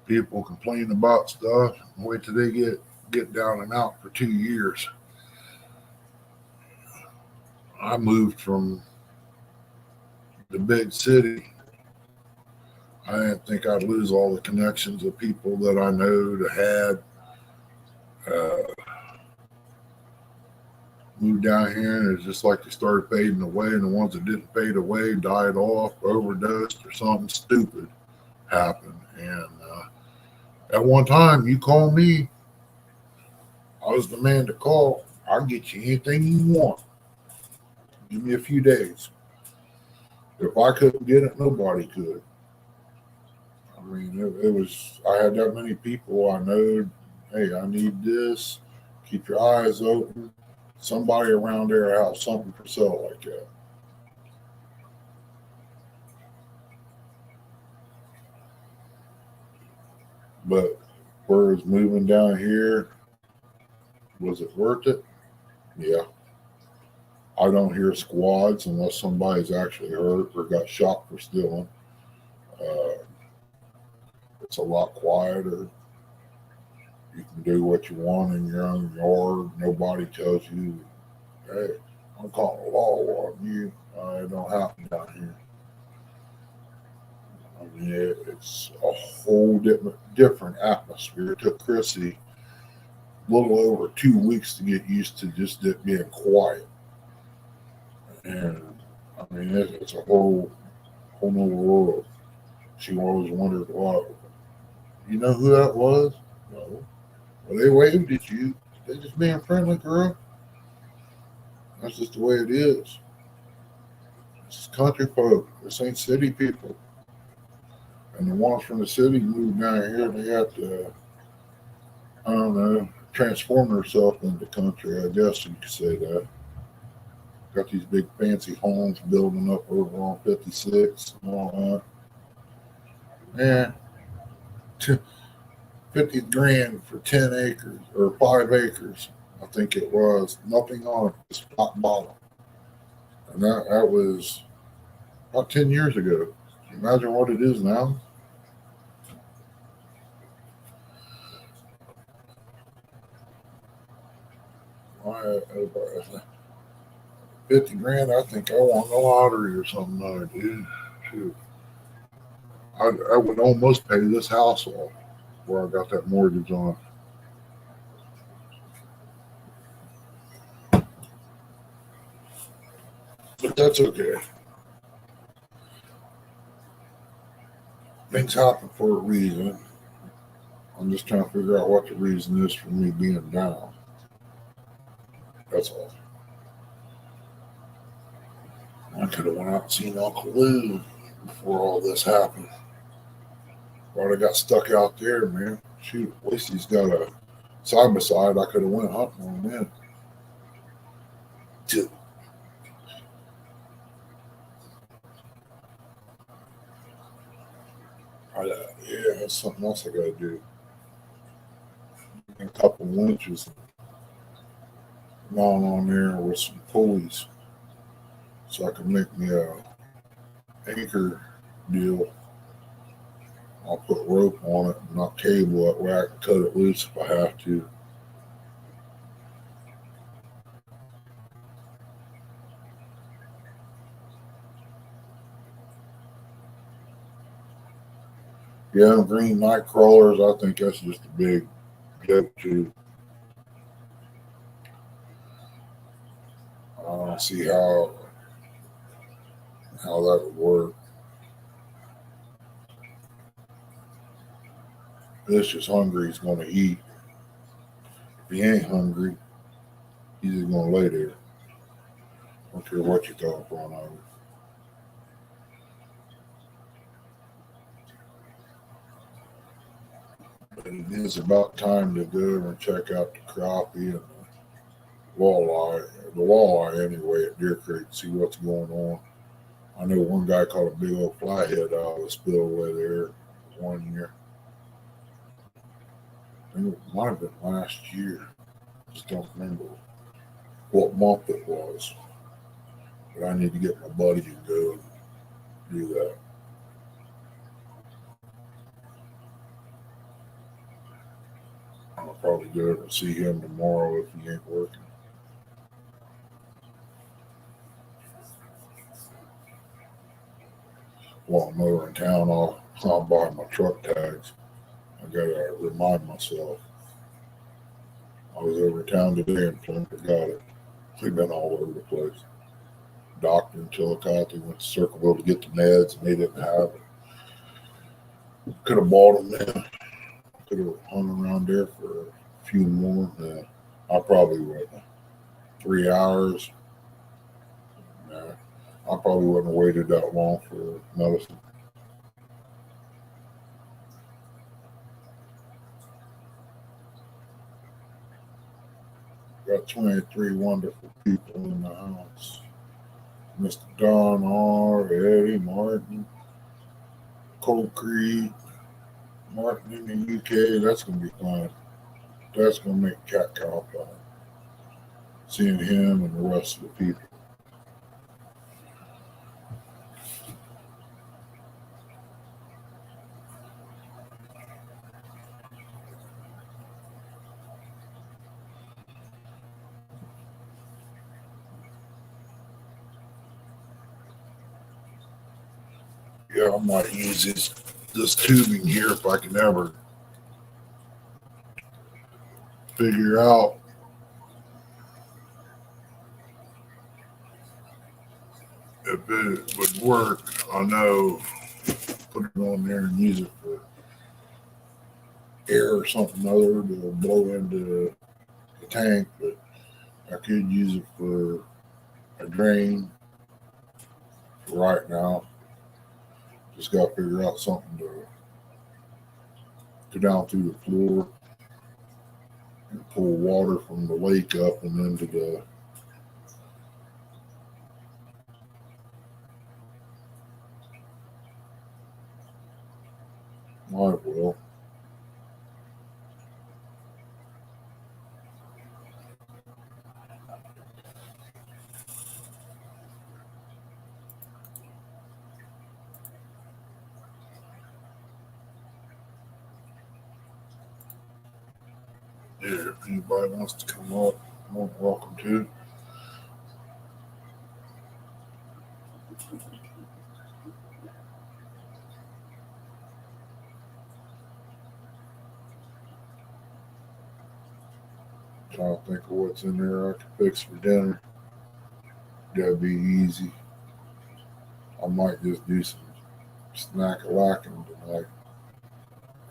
People complain about stuff. Wait till they get down and out for 2 years. I moved from the big city. I didn't think I'd lose all the connections of people that I know that had. Moved down here and it's just like they started fading away, and the ones that didn't fade away died off, overdosed, or something stupid happened. And at one time, you call me, I was the man to call. I'll get you anything you want. Give me a few days. If I couldn't get it, nobody could. I mean, it was, I had that many people I know, hey, I need this. Keep your eyes open. Somebody around there has something for sale like that. But whereas moving down here, was it worth it? Yeah. I don't hear squads unless somebody's actually hurt or got shot for stealing. It's a lot quieter. You can do what you want in your own yard. Nobody tells you, hey, I'm calling the law on you. It don't happen down here. I mean, it's a whole different atmosphere. It took Chrissy a little over 2 weeks to get used to just it being quiet. And I mean, it's a whole new world. She always wondered, well, you know who that was? No. Well, they waved at you. They just being friendly, girl. That's just the way it is. It's country folk. This ain't city people. And the ones from the city moved down here. They have to, I don't know, transform themselves into country. I guess you could say that. Got these big fancy homes building up over on 56 and all that. Yeah. 50 grand for 10 acres or 5 acres. I think it was. Nothing on it, just flat bottom. And that was about 10 years ago. Imagine what it is now. I, 50 grand, I think I won the lottery or something like that, dude. Shoot. I would almost pay this house off where I got that mortgage on. But that's okay. Things happen for a reason. I'm just trying to figure out what the reason is for me being down. That's all. I could have went out and seen Uncle Lou before all this happened. But I got stuck out there, man. Shoot, at least he's got a side by side. I could have went hunting on that. Yeah, that's something else I got to do. A couple winches down on there with some pulleys, so I can make me a anchor deal. I'll put rope on it and not cable it where I can cut it loose if I have to. Yeah, green night crawlers, I think that's just a big joke too. I don't see how that would work. This just hungry, he's gonna eat. If he ain't hungry, he's just gonna lay there. I don't care what you throw in front of him. But it is about time to go over and check out the crappie and the walleye anyway at Deer Creek, see what's going on. I know one guy caught a big old flathead out of the spillway there one year. I think it might have been last year. Just don't remember what month it was. But I need to get my buddy to go and do that. I'll probably go over and see him tomorrow if he ain't working. While I'm over in town, I'll buy my truck tags. I gotta remind myself. I was over in town today and Plymouth got it. We've been all over the place. Doctor in Chillicothe went to Circleville to get the meds and they didn't have it. Could have bought them then. Could have hung around there for a few more. I probably wouldn't. 3 hours. Nah, I probably wouldn't have waited that long for medicine. Got 23 wonderful people in the house. Mr. Don R., Eddie, Martin, Cold Creek, Martin in the UK. That's going to be fun. That's going to make cat cow fun. Seeing him and the rest of the people. Yeah, I might use this tubing here if I can ever figure out if it would work. I know put it on there and use it for air or something other to blow into the tank, but I could use it for a drain for right now. Just got to figure out something to go down through the floor and pull water from the lake up and into the live well. Yeah, if anybody wants to come up, more than welcome to. Trying to think of what's in there I can fix for dinner. That'd be easy. I might just do some snack lacking tonight.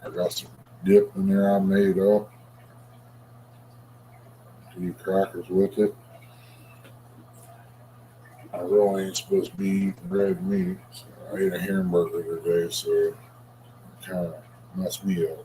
I got some dip in there I made up. Eat crackers with it. I really ain't supposed to be eating red meat. So I ate a hamburger today, so it kind of messed me up.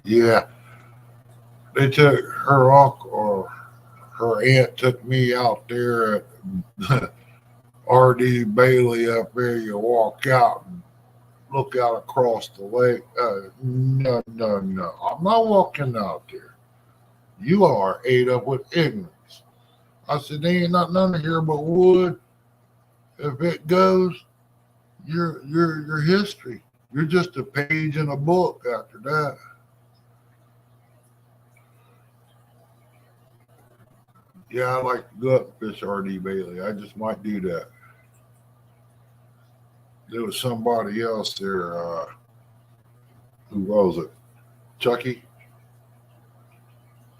Yeah, they took her uncle or her aunt took me out there at R.D. Bailey up there. You walk out and look out across the lake. No, no, no. I'm not walking out there. You are ate up with ignorance. I said, there ain't nothing under here but wood. If it goes, your history. You're just a page in a book after that. Yeah, I like to go up and fish R.D. Bailey. I just might do that. There was somebody else there. Who was it? Chucky,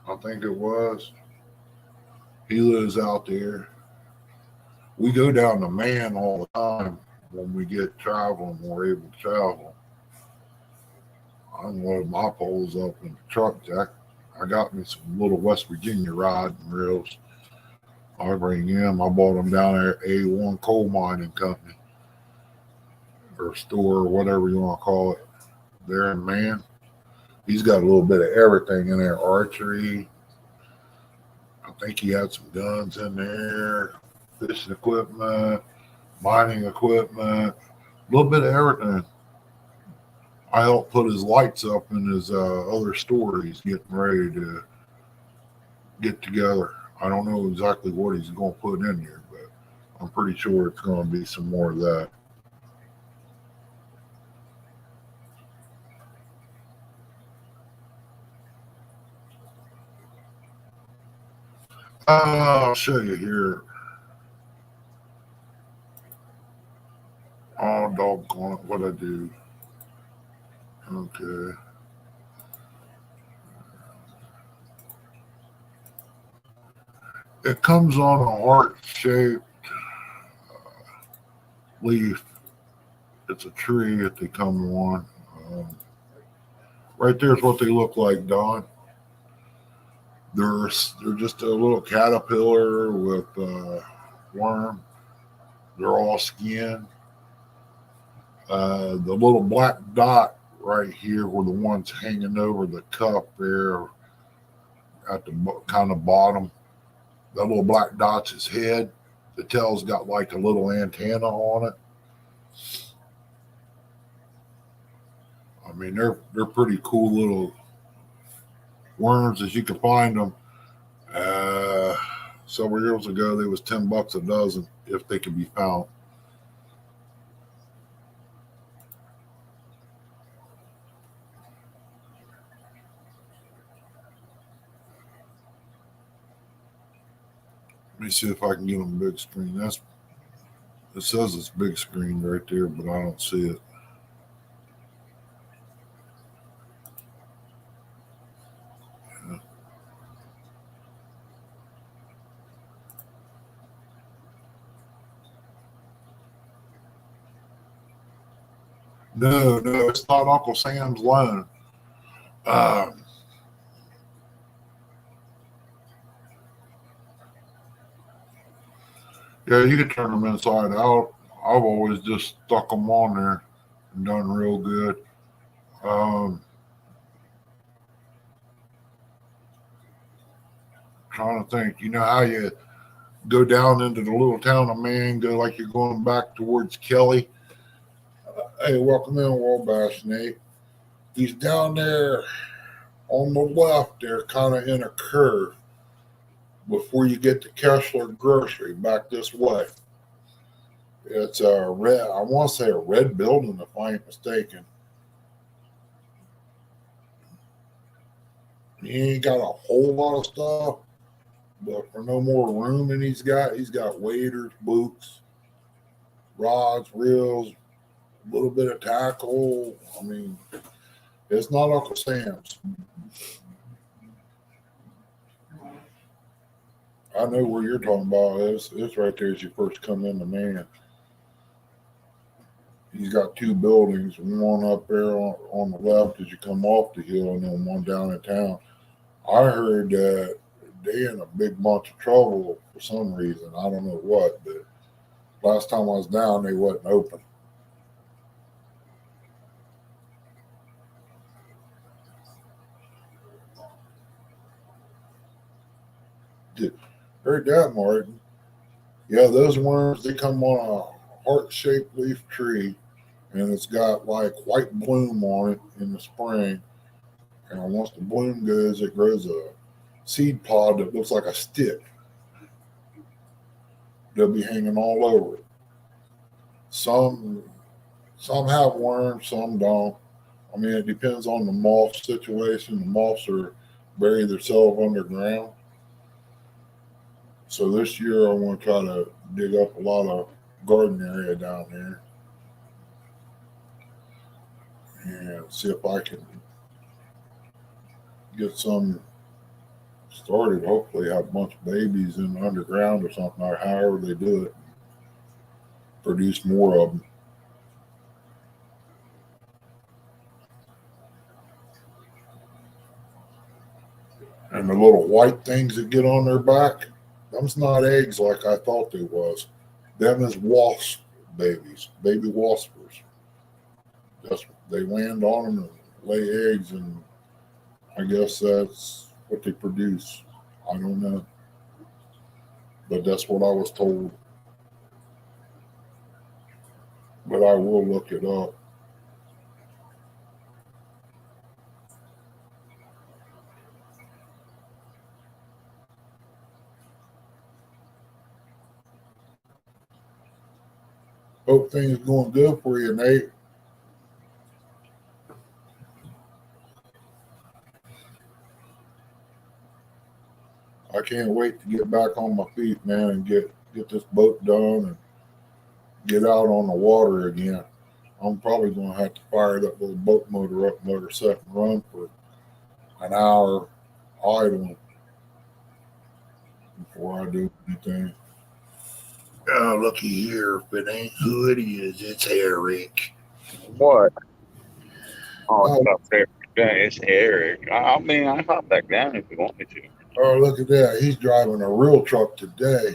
I think it was. He lives out there. We go down to Man all the time when we get traveling. We're able to travel. I load my poles up in the truck, Jack. I got me some little West Virginia rod and reels. I bring them. I bought them down there at A1 Coal Mining Company or store or whatever you want to call it. There in Man. He's got a little bit of everything in there. Archery. I think he had some guns in there. Fishing equipment. Mining equipment. A little bit of everything. I helped put his lights up in his other store he's getting ready to get together. I don't know exactly what he's going to put in there, but I'm pretty sure it's going to be some more of that. I'll show you here. Oh, doggone it, what I do. Okay. It comes on a heart-shaped leaf. It's a tree that they come on. Right there's what they look like, Don. They're just a little caterpillar with worm. They're all skin. The little black dot right here were the ones hanging over the cup there at the kind of bottom. That little black dot's his head. The tail's got like a little antenna on it. I mean, they're pretty cool little worms as you can find them. Several years ago, they was $10 a dozen if they could be found. Let me see if I can get them big screen. It says it's big screen right there, but I don't see it. Yeah. No, it's not Uncle Sam's loan. Yeah, you can turn them inside out. I've always just stuck them on there done real good. Trying to think, you know how you go down into the little town of Mango like you're going back towards Kelly? Hey, welcome in, Wabash, Nate. He's down there on the left there, kind of in a curve before you get to Kessler Grocery back this way. It's a red, I want to say a red building if I ain't mistaken. He ain't got a whole lot of stuff, but for no more room than he's got waders, boots, rods, reels, a little bit of tackle. I mean, it's not Uncle Sam's. I know where you're talking about. It's right there as you first come in the man. He's got two buildings, one up there on the left as you come off the hill, and then one down in town. I heard that they in a big bunch of trouble for some reason. I don't know what, but last time I was down, they wasn't open. Heard that, Martin? Yeah, those worms, they come on a heart-shaped leaf tree, and it's got like white bloom on it in the spring. And once the bloom goes, it grows a seed pod that looks like a stick. They'll be hanging all over it. Some have worms, some don't. I mean, it depends on the moth situation. The moths are bury themselves underground. So this year I want to try to dig up a lot of garden area down there and see if I can get some started. Hopefully have a bunch of babies in the underground or something, or however they do it. Produce more of them. And the little white things that get on their back, them's not eggs like I thought they was. Them is wasp babies, baby waspers. They land on them and lay eggs, and I guess that's what they produce. I don't know. But that's what I was told. But I will look it up. Hope things going good for you, Nate. I can't wait to get back on my feet, man, and get this boat done and get out on the water again. I'm probably going to have to fire that little boat motor up and let her set and run for an hour idling before I do anything. Oh, looky here. If it ain't who it is, it's Eric. What? Oh, it's up there. Yeah, it's Eric. I mean, I hop back down if you want me to. Oh, look at that. He's driving a real truck today.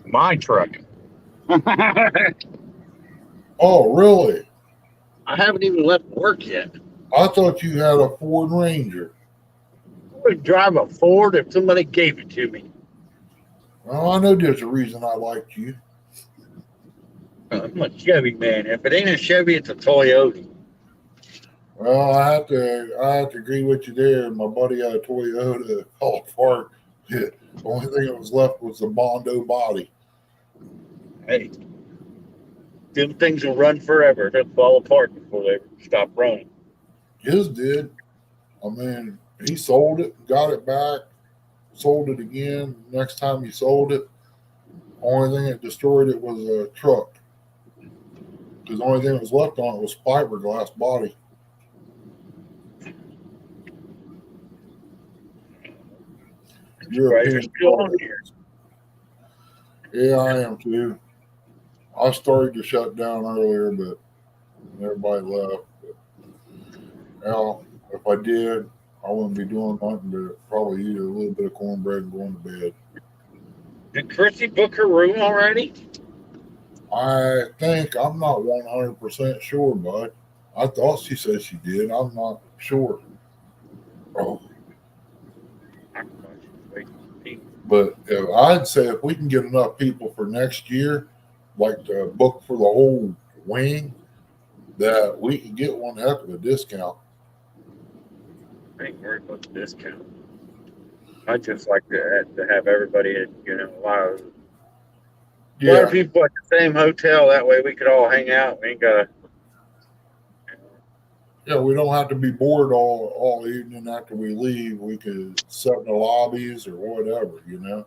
My truck. Oh, really? I haven't even left work yet. I thought you had a Ford Ranger. I would drive a Ford if somebody gave it to me. Well, I know there's a reason I liked you. I'm a Chevy man. If it ain't a Chevy, it's a Toyota. Well, I have to agree with you there. My buddy had a Toyota, fell apart. The only thing that was left was the Bondo body. Hey, them things will run forever. They'll fall apart before they stop running. His did. I mean, he sold it, got it back, sold it again. Next time he sold it, only thing that destroyed it was a truck. Because the only thing that was left on it was fiberglass body. Right, you're still on here. Yeah, I am too. I started to shut down earlier, but everybody left. But, well, if I did, I wouldn't be doing nothing but probably eat a little bit of cornbread and going to bed. Did Chrissy book her room already? I think I'm not 100% sure, bud. I thought she said she did. I'm not sure. Oh, but I'd say if we can get enough people for next year, like to book for the whole wing, that we can get one heck of a discount. I ain't worried about the discount. I just like to have everybody at, a lot of Yeah, people at the same hotel. That way we could all hang out. We ain't gotta. yeah, we don't have to be bored all evening after we leave. We could sit in the lobbies or whatever. And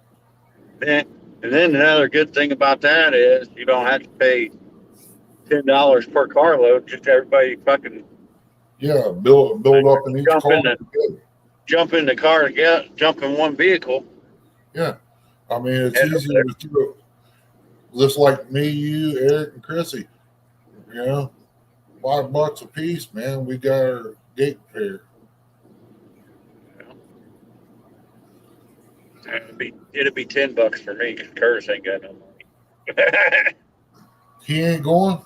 then another good thing about that is you don't have to pay $10 per carload. Just everybody fucking Yeah, build up in each jump car in the together. jump in the car together, jump in one vehicle. Yeah, I mean it's And easier to do it. Just like me, you, Eric, and Chrissy. $5 a piece, man. We got our gate fare. it'd be $10 for me because Curtis ain't got no money. He ain't going.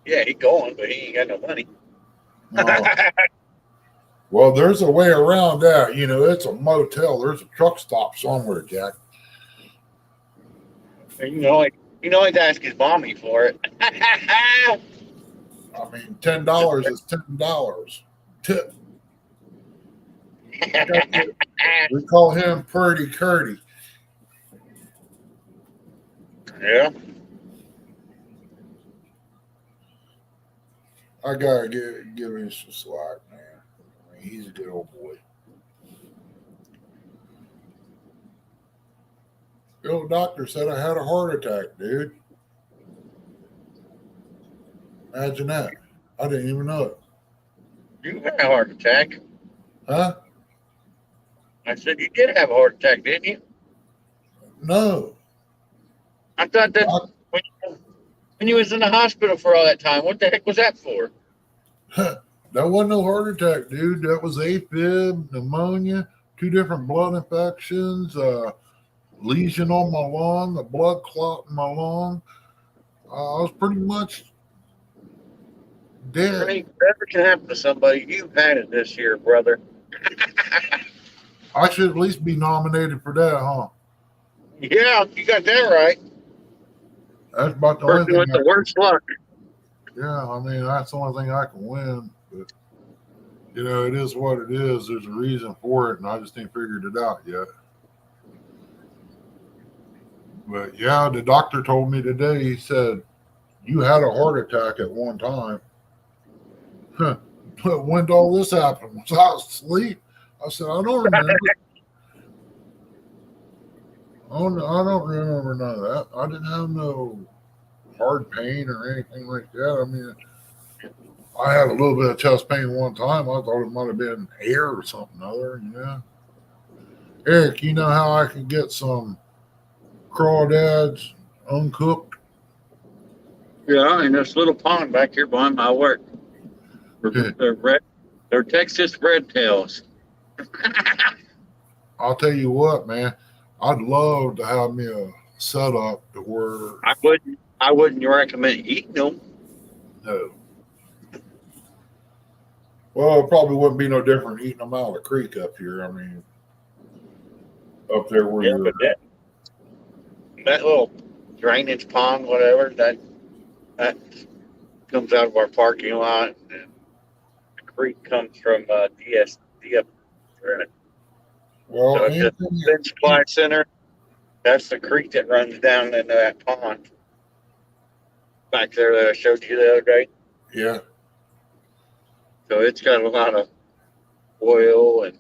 Yeah, he going, but he ain't got no money. Well, there's a way around that. It's a motel. There's a truck stop somewhere, Jack. And you know, he'd ask his mommy for it. I mean, $10 is $10. Tip. We call him Purdy Curdy. Yeah. I gotta give him some slack, man. I mean, he's a good old boy. The old doctor said I had a heart attack, dude. Imagine that. I didn't even know it. You had a heart attack. Huh? I said you did have a heart attack, didn't you? No. I thought that when you was in the hospital for all that time, what the heck was that for? That wasn't no heart attack, dude. That was AFib, pneumonia, 2 different blood infections, lesion on my lung, a blood clot in my lung. I was pretty much dead. Ernie, whatever can happen to somebody, you've had it this year, brother. I should at least be nominated for that, huh? Yeah, you got that right. That's about the Person only with thing. the worst luck. Yeah, I mean, that's the only thing I can win. But, it is what it is. There's a reason for it, and I just ain't figured it out yet. But, yeah, the doctor told me today, he said, you had a heart attack at one time. When did all this happen? Was I asleep? I said, I don't remember. I don't remember none of that. I didn't have no hard pain or anything like that. I mean, I had a little bit of chest pain one time. I thought it might have been air or something other. Eric, you know how I can get some crawdads uncooked? Yeah, in this little pond back here behind my work. They're Texas red tails. I'll tell you what, man. I'd love to have me a setup to where I wouldn't recommend eating them. no. Well, it probably wouldn't be no different eating them out of the creek up here. I mean, up there where you're. But that little drainage pond, whatever, that comes out of our parking lot. And the creek comes from DSD up there. Well, So the supply center, that's the creek that runs down into that pond back there that I showed you the other day. yeah. So it's got a lot of oil and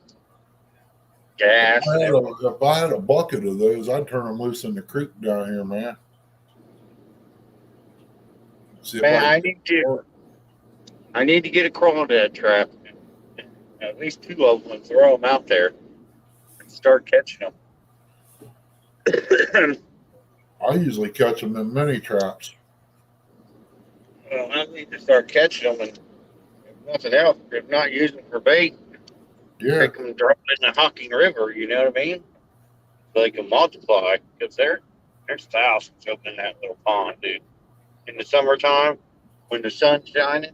gas. If I had a bucket of those, I'd turn them loose in the creek down here, man. See if Man, I need to get a crawdad trap, at least 2 of them, and throw them out there and start catching them. I usually catch them in mini traps. Well, I need to start catching them, and if nothing else, if not using them for bait, Yeah. take them and drop them in the Hocking River. You know what I mean? So they can multiply because There's thousands of them in that little pond, dude. In the summertime, when the sun's shining,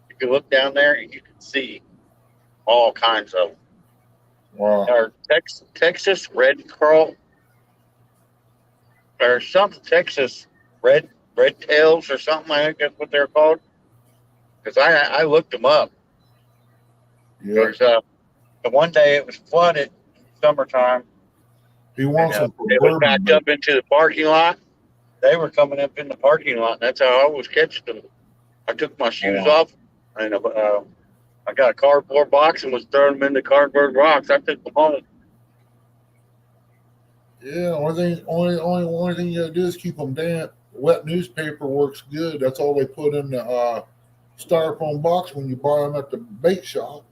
you can look down there and you can see all kinds of them. Wow. Or Texas red curl, or some Texas red tails, or something. I think that's what they're called. Because I looked them up. Yeah. There's the one day it was flooded in the summertime, He wants and them for it was bourbon. backed up into the parking lot. They were coming up in the parking lot, and that's how I was catching them. I took my shoes Wow. off, and I got a cardboard box and was throwing them in the cardboard box. I took them home. Yeah, only thing you gotta do is keep them damp. Wet newspaper works good. That's all they put in the styrofoam box when you buy them at the bait shop.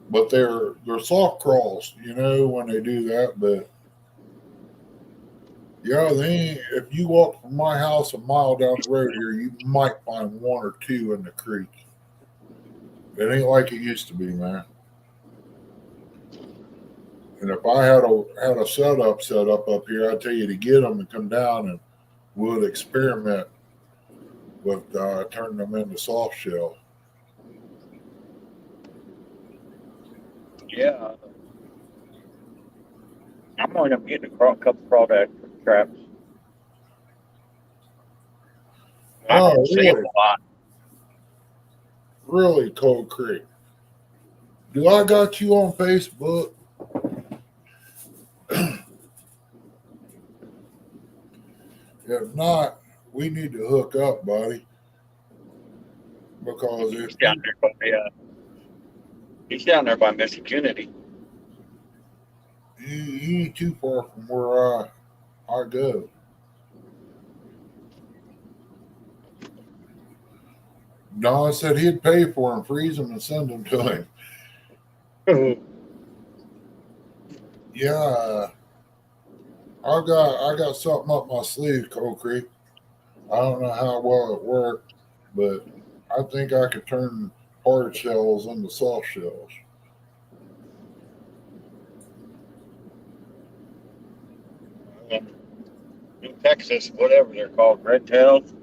But they're soft crawls, when they do that. But yeah, they ain't, if you walk from my house a mile down the road here, you might find one or two in the creek. It ain't like it used to be, man. And if I had a setup set up here, I'd tell you to get them and come down, and we'll experiment with turning them into soft shell. Yeah, I'm going to get a couple crawdad traps. I Oh, don't see really? them a lot. Really, Cold Creek. Do I got you on Facebook? If not, we need to hook up, buddy. Because if He's down there by Missy Kennedy. you ain't too far from where I go. Don said he'd pay for him, freeze them, and send them to him. Yeah, I got something up my sleeve, Cold Creek. I don't know how well it worked, but I think I could turn hard shells into soft shells. In Texas, whatever they're called, red tails,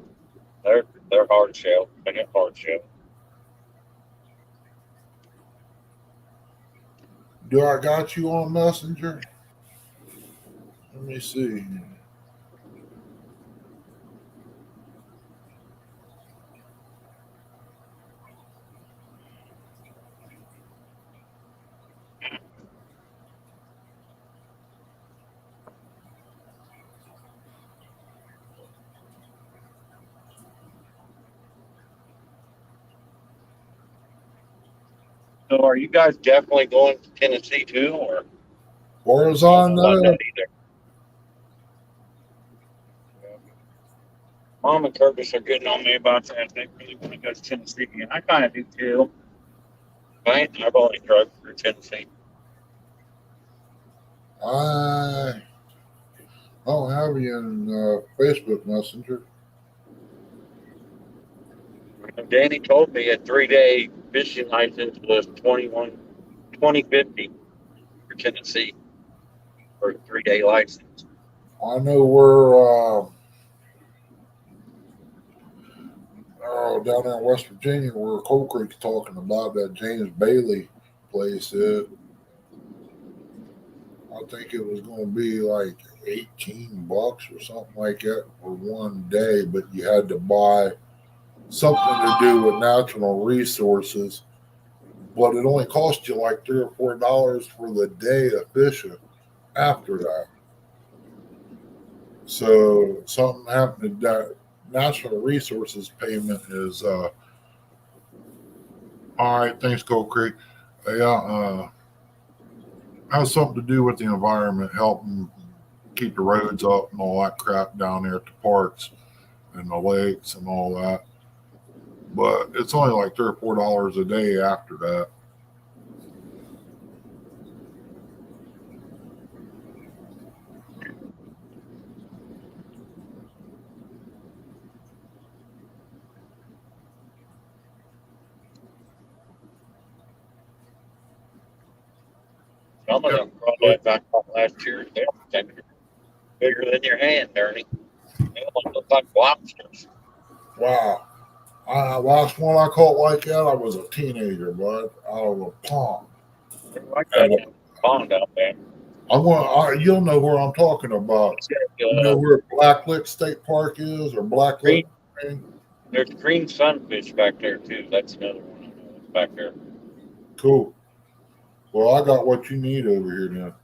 they're hard shell. They get hard shell. Do I got you on Messenger? Let me see. So, are you guys definitely going to Tennessee too, or Far as I about know, that either? Mom and Curtis are getting on me about that. They really want to go to Tennessee, and I kind of do too. I've only drove through Tennessee. I don't have you in Facebook Messenger. Danny told me a 3-day fishing license was $20.50 for Tennessee for a 3-day license. I know where down there in West Virginia where Cold Creek's talking about that James Bailey place is. I think it was going to be like $18 or something like that for one day, but you had to buy something to do with natural resources. But it only cost you like $3 or $4 for the day of fishing after that. So something happened to that natural resources payment is all right. Thanks, Cold Creek. Has something to do with the environment, helping keep the roads up and all that crap down there at the parks and the lakes and all that. But it's only like $3 or $4 a day after that. Some of them crawdads I caught last year, they almost bigger than your hand, Ernie. They almost look like lobsters. Wow. Last one I caught like that, I was a teenager, bud, out of a pond. They're like that in the pond out there. You'll know where I'm talking about. It's You got, know where Blacklick State Park is, or Blacklick? there's green sunfish back there too. That's another one I know that's back there. Cool. Well, I got what you need over here now.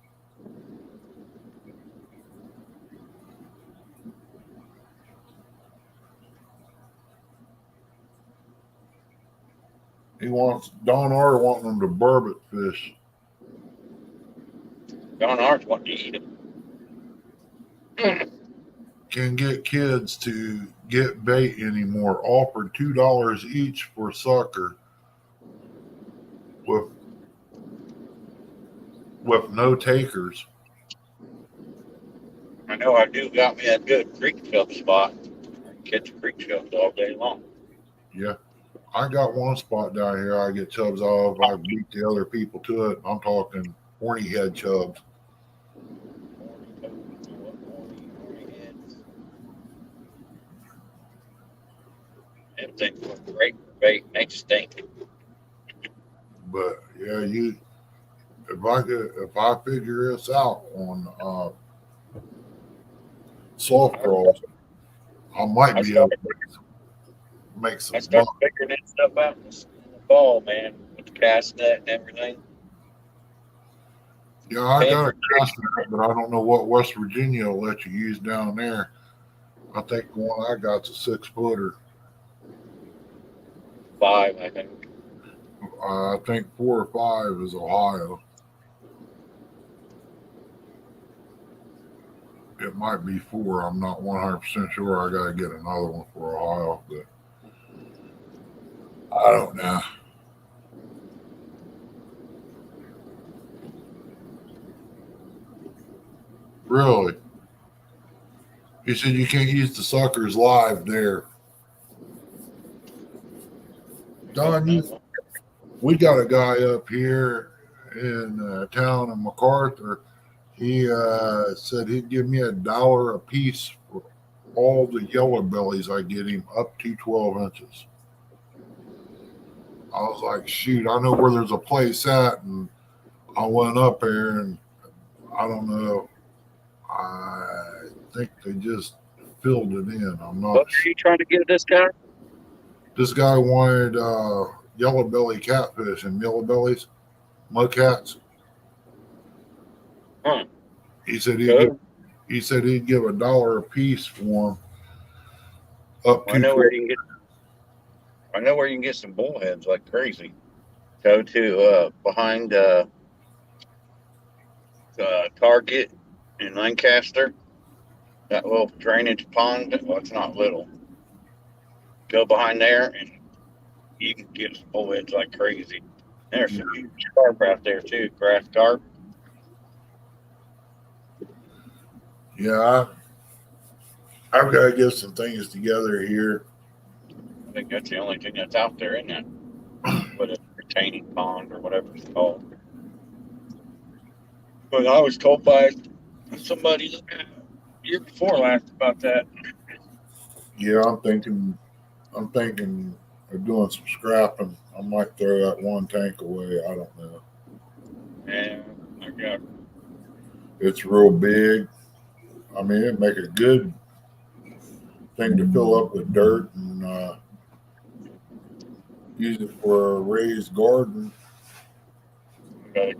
Don R wanting them to burbot fish. Don R's wanting to eat them. Can get kids to get bait anymore. Offered $2 each for sucker with no takers. I know I do got me a good creek shove spot. I can catch creek shoves all day long. Yeah. I got one spot down here I get chubs off. I beat the other people to it. I'm talking horny head chubs. Them things look great for bait. They stink. But yeah, if I figure this out on soft crawls, I might be able to make some I started buck. figuring that stuff out in the fall, man, with the cast net and everything. Yeah, I got a cast net, but I don't know what West Virginia will let you use down there. I think the one I got's a 6-footer. 5, I think. I think 4 or 5 is Ohio. It might be 4. I'm not 100% sure. I got to get another one for Ohio, but I don't know. Really? He said you can't use the suckers live there. Don, we got a guy up here in town in MacArthur. He said he'd give me $1 a piece for all the yellow bellies I get him up to 12 inches. I was like, shoot, I know where there's a place at, and I went up there, and I don't know. I think they just filled it in. I'm not. What are you trying to get this guy? This guy wanted yellow belly catfish and yellow bellies, mudcats. Huh. He said he'd give $1 a piece for them. Up to I know where you can get some bullheads like crazy. Go to behind Target in Lancaster. That little drainage pond. Well, it's not little. Go behind there and you can get some bullheads like crazy. There's some huge carp out there too, grass carp. Yeah, I've got to get some things together here. I think that's the only thing that's out there in that, but a retaining pond or whatever it's called. But I was told by somebody year before last about that. Yeah, I'm thinking of doing some scrapping. I might throw that one tank away. I don't know. Yeah, I got. It's real big. I mean, it'd make a good thing to fill up with dirt and use it for a raised garden. I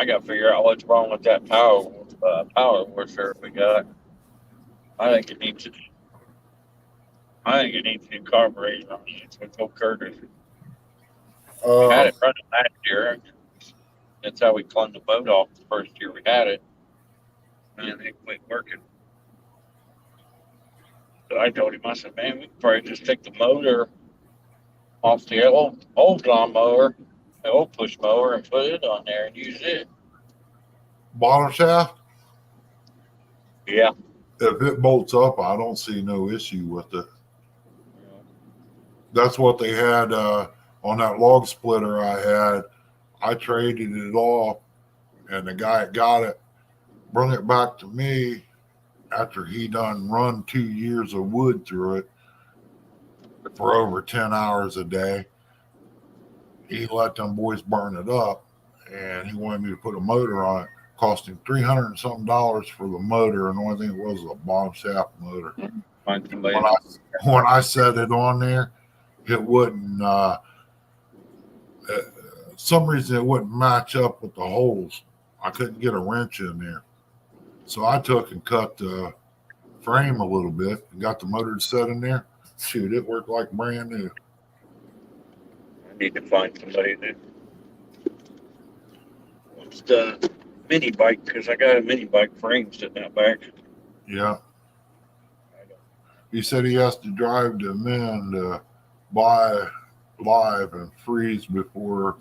got to figure out what's wrong with that power washer we got. I think it needs new carburetor on it. So go Curtis. Had it running last year. That's how we cleaned the boat off the first year we had it. And it quit working. So I told him, I said, man, we could probably just take the motor off the old lawnmower, the old push mower, and put it on there and use it. Bottom shaft? Yeah. If it bolts up, I don't see no issue with it. That's what they had on that log splitter I had. I traded it off And the guy that got it brought it back to me after he done run 2 years of wood through it for over 10 hours a day. He let them boys burn it up, and he wanted me to put a motor on it. Cost him $300 and something for the motor, and the only thing it was a bottom shaft motor. Find somebody. When I set it on there, it wouldn't. Some reason it wouldn't match up with the holes. I couldn't get a wrench in there, so I took and cut the frame a little bit and got the motor set in there. Shoot, it worked like brand new. I need to find somebody that wants the mini bike because I got a mini bike frame sitting out back. Yeah. He said he has to drive to men to buy live and freeze before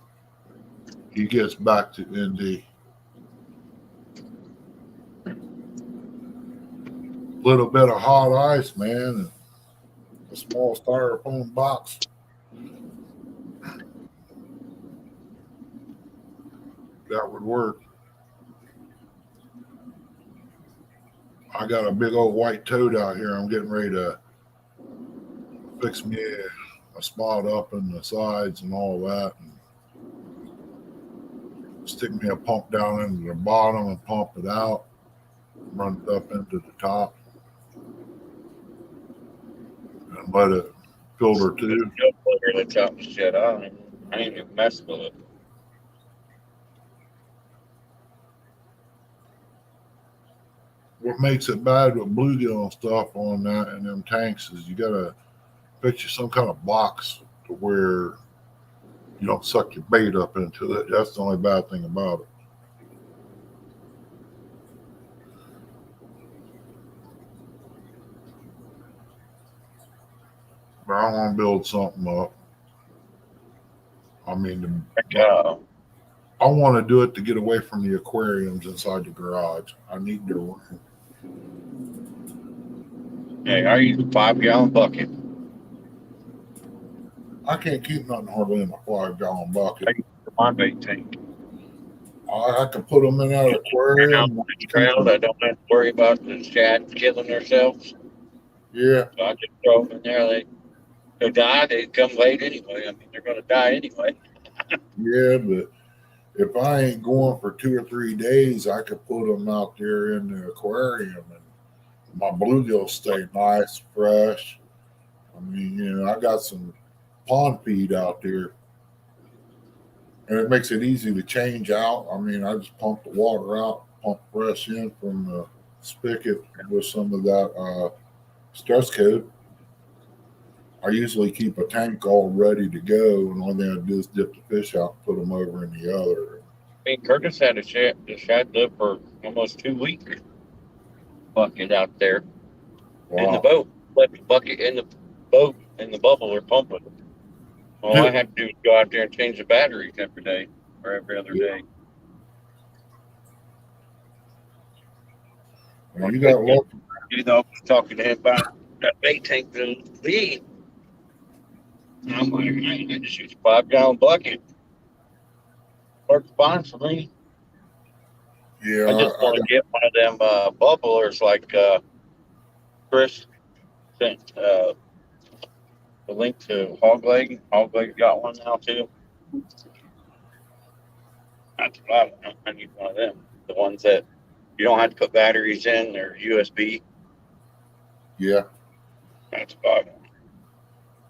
he gets back to ND. Little bit of hot ice, man, and a small styrofoam box. That would work. I got a big old white toad out here. I'm getting ready to fix me a spot up in the sides and all that, and stick me a pump down into the bottom and pump it out, run it up into the top, and let it filter too. The top shit. I ain't even messing with it. What makes it bad with bluegill and stuff on that and them tanks is you gotta fix you some kind of box to where you don't suck your bait up into it. That's the only bad thing about it. But I want to build something up. I mean, I want to do it to get away from the aquariums inside the garage. I need the room. Hey, I use a 5-gallon bucket. I can't keep nothing hardly in a 5-gallon bucket. I use my bait tank. I can put them in that aquarium. Trail, I don't have to worry about the shad killing themselves. Yeah. So I just throw them in there. They die. They come late anyway. I mean, they're going to die anyway. Yeah, but if I ain't going for 2 or 3 days, I could put them out there in the aquarium and my bluegills stay nice, fresh. I mean, you know, I got some pond feed out there, and it makes it easy to change out. I mean, I just pump the water out, pump fresh in from the spigot with some of that stress coat. I usually keep a tank all ready to go, and the only thing I do is dip the fish out and put them over in the other. I mean, Curtis had the shad live for almost 2 weeks. Bucket out there in the boat. Left the bucket in the boat in the bubble or pumping. All I had to do was go out there and change the batteries every day or every other day. Well, you got luck. You know, I was talking to him about that bait tank to lead. And I'm like, I just use a 5-gallon bucket. Works fine for me. Yeah, I just want to get one of them bubblers like Chris sent the link to Hog Leg. Hog Leg got one now too. That's what I want. I need one of them. The ones that you don't have to put batteries in. They're USB. Yeah. That's what I want.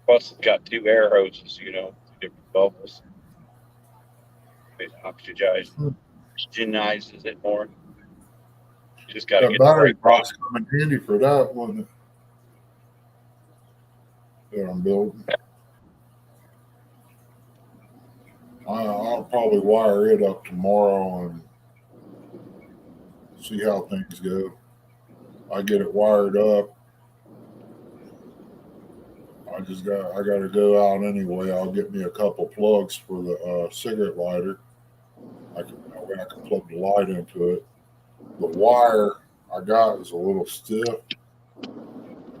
Plus, it's got 2 air hoses, you know, 2 different bubbles. It oxygenizes it more. You just got to That get the battery right box coming handy for that, wasn't it? That I'm building. I'll probably wire it up tomorrow and see how things go. I get it wired up. I got to go out anyway. I'll get me a couple plugs for the cigarette lighter. I can plug the light into it. The wire I got is a little stiff,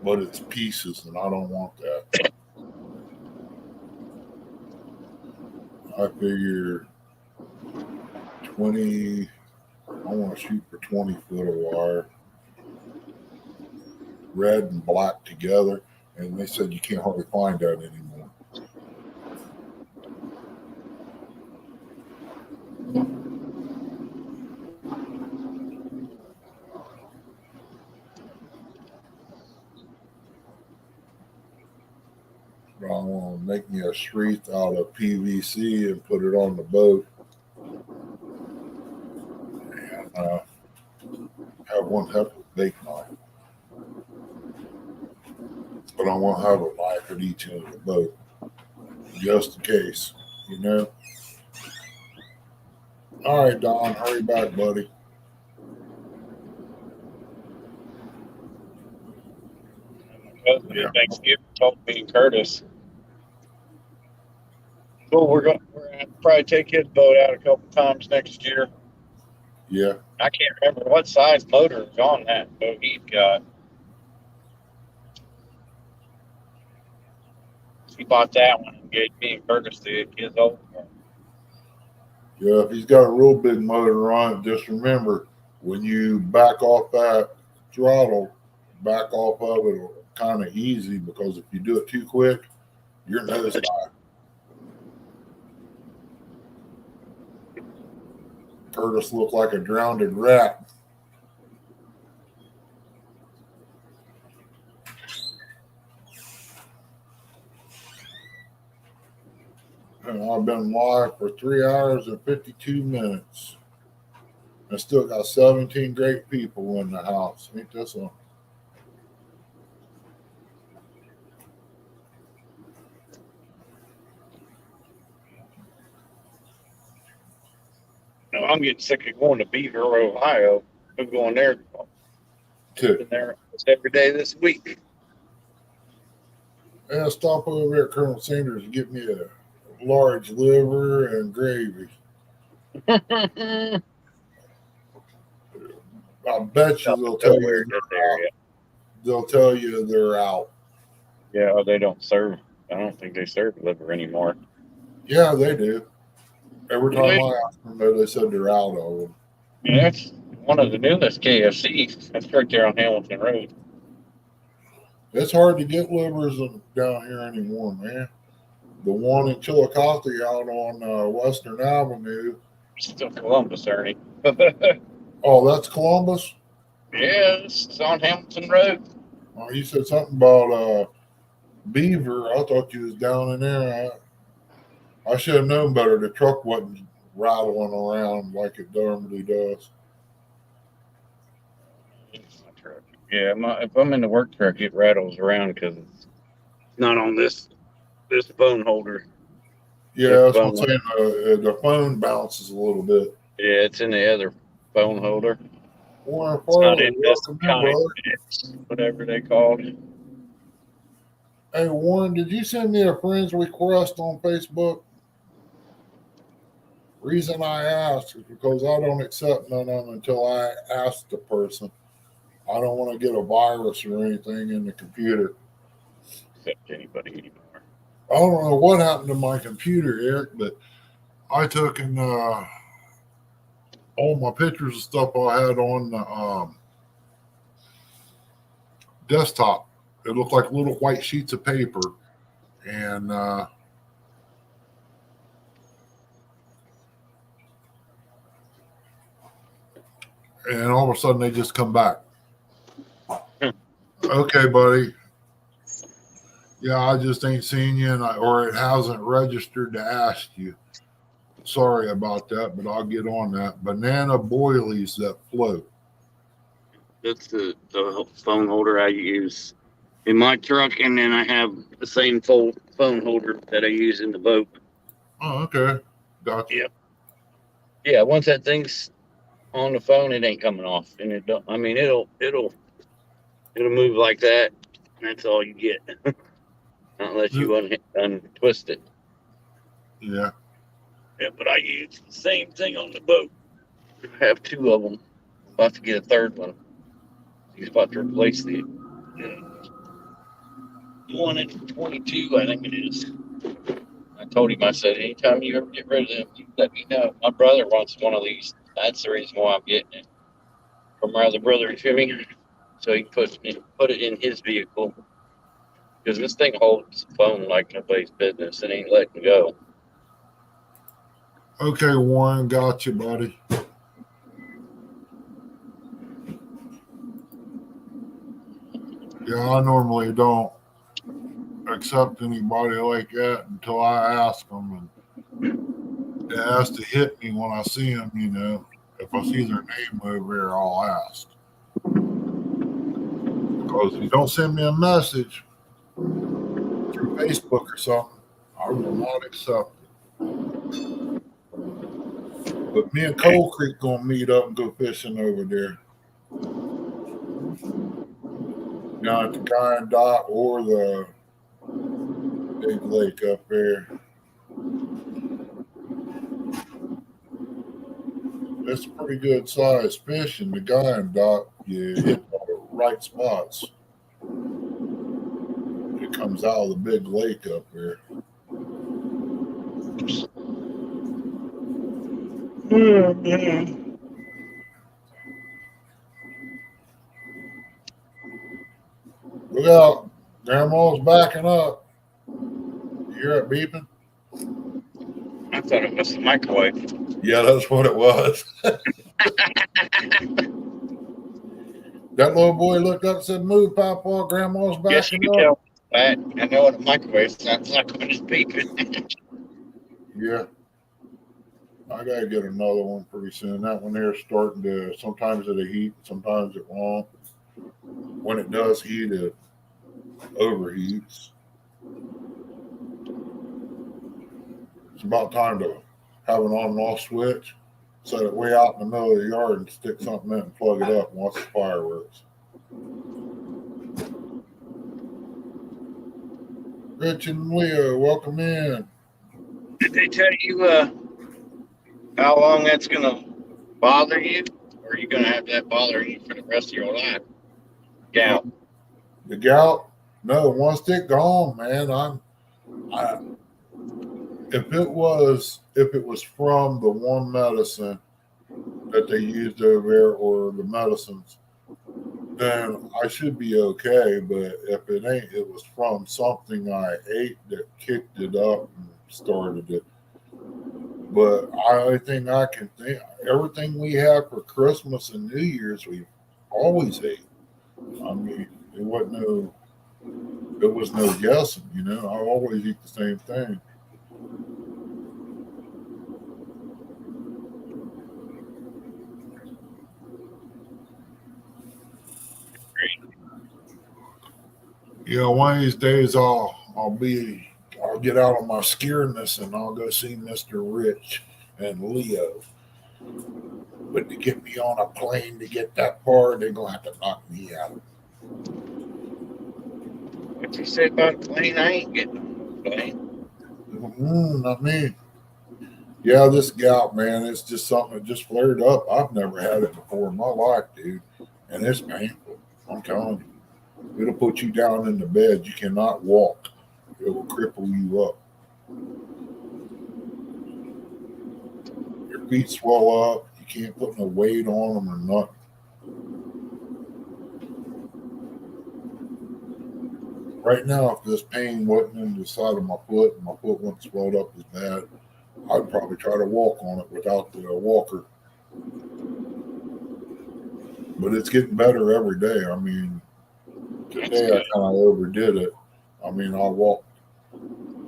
but it's pieces, and I don't want that. I figure 20 I want to shoot for 20 foot of wire, red and black together, and they said you can't hardly find that anymore. But I want to make me a sheath out of PVC and put it on the boat, and have one heck of a bake knife. But I want to have a knife at each end of the boat, just in case, you know. All right, Don, hurry back, buddy. Yeah. Thanksgiving told me and Curtis. Well, we're gonna probably take his boat out a couple times next year. Yeah. I can't remember what size motor is on that boat he's got. He bought that one and gave me and Curtis his old one. Yeah, if he's got a real big motor on it, just remember, when you back off that throttle, back off of it kind of easy, because if you do it too quick, your nose dive. Curtis looked like a drowned rat. And I've been live for 3 hours and 52 minutes. I still got 17 great people in the house. Ain't this something? No, I'm getting sick of going to Beaver, Ohio. I'm going there. Two. There every day this week. Yeah, stop over at Colonel Sanders and get me a large liver and gravy. I bet you they'll tell you they'll tell you they're out. Yeah, they don't serve. I don't think they serve liver anymore. Yeah, they do. Every time I ask them, they said they're out of them. Yeah, that's one of the newest KFCs. That's right there on Hamilton Road. It's hard to get livers down here anymore, man. The one in Chillicothe out on Western Avenue. Still Columbus, Ernie. Oh, that's Columbus? Yes, it's on Hamilton Road. Oh, you said something about Beaver. I thought you was down in there. I should have known better. The truck wasn't rattling around like it normally does. Yeah, if I'm in the work truck, it rattles around because it's not on this phone holder. Yeah, that's what I'm saying. The phone bounces a little bit. Yeah, it's in the other phone holder. Warren It's not Farley, in this kind brother. whatever they called it. Hey, Warren, did you send me a friend's request on Facebook? Reason I asked is because I don't accept none of them until I ask the person. I don't want to get a virus or anything in the computer. Accept anybody anymore. I don't know what happened to my computer, Eric, but I took and all my pictures and stuff I had on the desktop. It looked like little white sheets of paper, and all of a sudden they just come back. Okay, buddy. Yeah, I just ain't seen you, or it hasn't registered to ask you. Sorry about that, but I'll get on that. Banana boilies that float. That's the phone holder I use in my truck, and then I have the same phone holder that I use in the boat. Oh, okay. Gotcha. Yep. Yeah, once that thing's on the phone, it ain't coming off, and it don't. I mean, it'll move like that. And that's all you get, unless you untwist it. Yeah. Yeah, but I use the same thing on the boat. I have two of them. About to get a third one. He's about to replace the one at 22, I think it is. I told him, I said, anytime you ever get rid of them, you let me know. My brother wants one of these That's the reason why I'm getting it from my other brother Jimmy, so he put it in his vehicle because this thing holds the phone like nobody's business. It ain't letting go. Okay, Warren, got you, buddy. Yeah, I normally don't accept anybody like that until I ask them, and it has to hit me when I see them. You know, if I see their name over there, I'll ask. Because if you don't send me a message through Facebook or something, I will not accept it. But me and Coal Creek gonna meet up and go fishing over there. Down at the Kind Dot or the big lake up there. It's pretty good sized fish in the Kind Dot. You hit the right spots. It comes out of the big lake up there. Look out. Grandma's backing up. You hear it beeping? I thought it was the microwave. Yeah, that's what it was. That little boy looked up and said, "Move, Papa, Grandma's Yes, you backing can up." tell that. I know what a microwave sounds like when it's beeping. Yeah. I gotta get another one pretty soon. That one there's starting to, sometimes it'll heat, sometimes it won't. When it does heat, it overheats. It's about time to have an on and off switch. Set it way out in the middle of the yard and stick something in and plug it up and watch the fireworks. Rich and Leo, welcome in. Did they tell you how long that's going to bother you? Or are you going to have that bothering you for the rest of your life? Gout. The gout? No, once it gone, man, if it was from the one medicine that they used over there or the medicines, then I should be okay. But if it ain't, it was from something I ate that kicked it up and started it. But I think I can think everything we have for Christmas and New Year's we always ate. I mean, it was no guessing, you know. I always eat the same thing. Yeah, one of these days I'll get out of my scaredness and I'll go see Mr. Rich and Leo. But to get me on a plane to get that far, they're gonna have to knock me out. What you said about the plane? I ain't getting on the plane. Not me. Yeah, this gout, man, it's just something that just flared up. I've never had it before in my life, dude. And it's painful. I'm telling you. It'll put you down in the bed. You cannot walk. It will cripple you up. Your feet swell up. You can't put no weight on them or nothing. Right now, if this pain wasn't in the side of my foot and my foot wasn't swelled up as bad, I'd probably try to walk on it without the walker. But it's getting better every day. I mean, today I kind of overdid it. I mean, I walked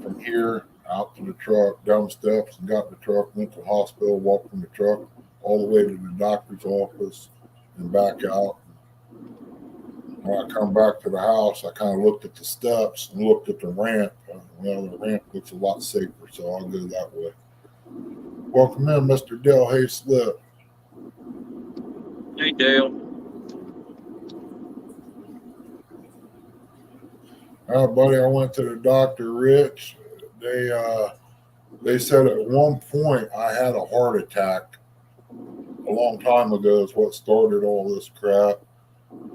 from here out to the truck, down the steps, and got in the truck, went to the hospital, walked from the truck all the way to the doctor's office and back out. When I come back to the house, I kind of looked at the steps and looked at the ramp. Well, the ramp looks a lot safer, so I'll go that way. Welcome in, Mr. Dale Hayslip. Hey, Dale. All right, buddy, I went to the doctor, Rich. They said at one point I had a heart attack a long time ago is what started all this crap.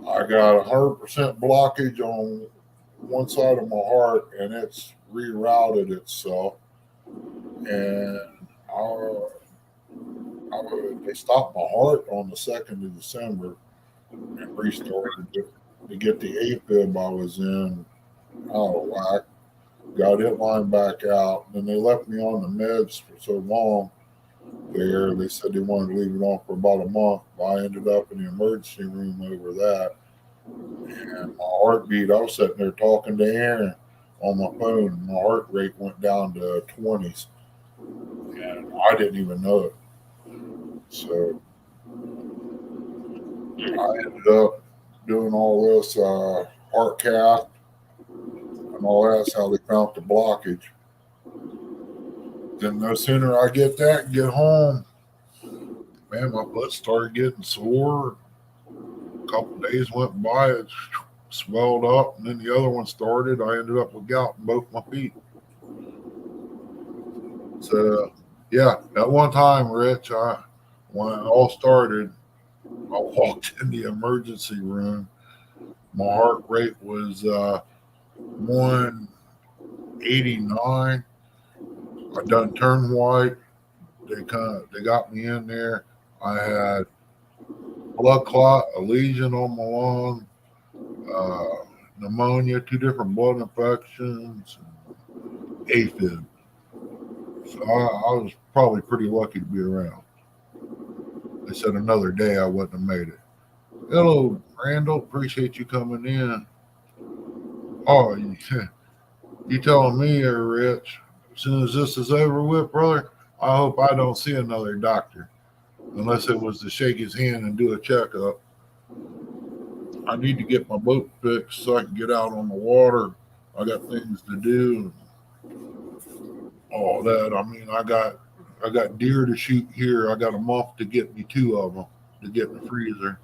I got 100% blockage on one side of my heart, and it's rerouted itself. And They stopped my heart on the 2nd of December and restarted it to get the AFib I was in out of whack. Got it lined back out. And then they left me on the meds for so long there. They said they wanted to leave it on for about a month. I ended up in the emergency room over that. And my heartbeat, I was sitting there talking to Aaron on my phone. My heart rate went down to 20s. And I didn't even know it. So I ended up doing all this heart cath and all that. That's how they found the blockage. Then no sooner I get that and get home, man, my butt started getting sore. A couple of days went by, it swelled up, and then the other one started. I ended up with gout in both my feet. So, yeah, at one time, Rich, when it all started, I walked in the emergency room. My heart rate was 189. I done turned white. They got me in there. I had blood clot, a lesion on my lung, pneumonia, 2 different blood infections, AFib. So I was probably pretty lucky to be around. They said another day I wouldn't have made it. Hello, Randall. Appreciate you coming in. Oh, you telling me there, Rich? As soon as this is over with, brother, I hope I don't see another doctor. Unless it was to shake his hand and do a checkup. I need to get my boat fixed so I can get out on the water. I got things to do. All that. I mean, I got deer to shoot here. I got a month to get me 2 of them to get in the freezer.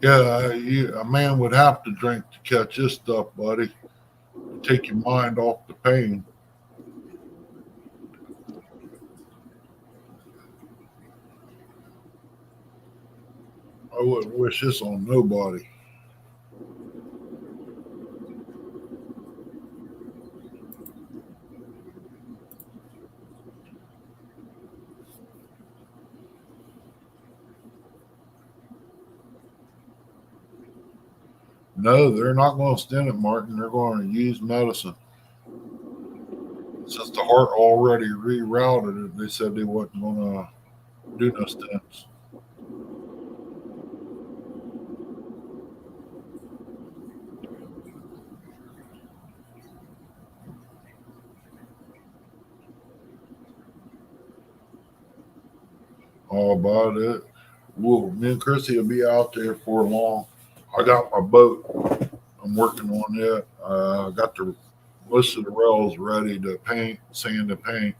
Yeah, a man would have to drink to catch this stuff, buddy. Take your mind off the pain. I wouldn't wish this on nobody. No, they're not going to stent it, Martin. They're going to use medicine. Since the heart already rerouted it, they said they wasn't going to do no stents. All about it. Well, me and Chrissy will be out there for long. I got my boat. I'm working on it. I got most of the rails ready to paint, sand and paint.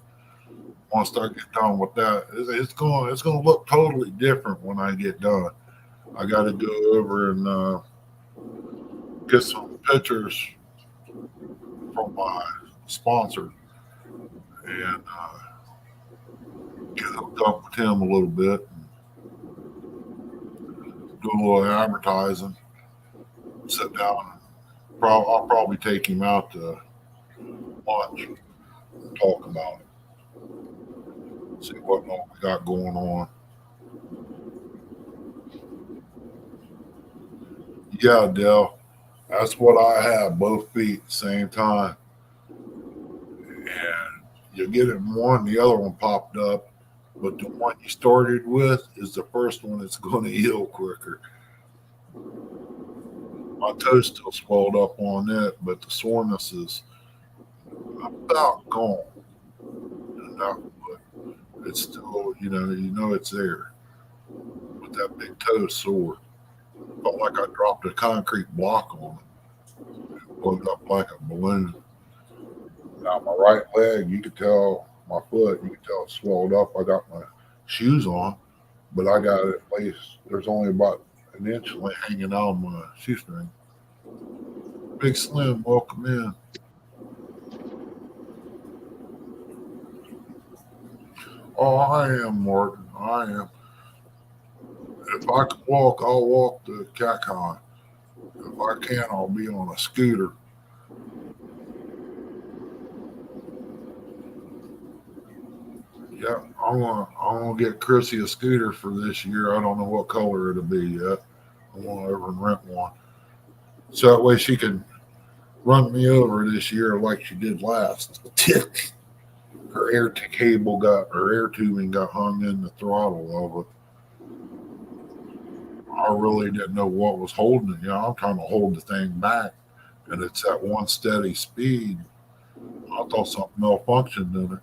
Once I get done with that, it's going to look totally different when I get done. I got to go over and get some pictures from my sponsor and get hooked up with him a little bit. Do a little advertising. Sit down. I'll probably take him out to lunch and talk about it. See what all we got going on. Yeah, Dale. That's what I have, both feet at the same time. And you get it in one, the other one popped up. But the one you started with is the first one that's going to heal quicker. My toe's still swelled up on it, but the soreness is about gone. But it's still, you know it's there. But that big toe is sore. Felt like I dropped a concrete block on it. It blew up like a balloon. Now my right leg, you could tell, my foot, you could tell it's swelled up. I got my shoes on, but I got it placed. There's only about an inch hanging out on my shoestring. Big Slim, welcome in. Oh, I am, Martin. I am. If I can walk, I'll walk the CatCon. If I can't, I'll be on a scooter. Yeah, I'm gonna get Chrissy a scooter for this year. I don't know what color it'll be yet. I want to over and rent one, so that way she can run me over this year like she did last. Her air tubing got hung in the throttle of it. I really didn't know what was holding it. I'm trying to hold the thing back, and it's at one steady speed. I thought something malfunctioned in it.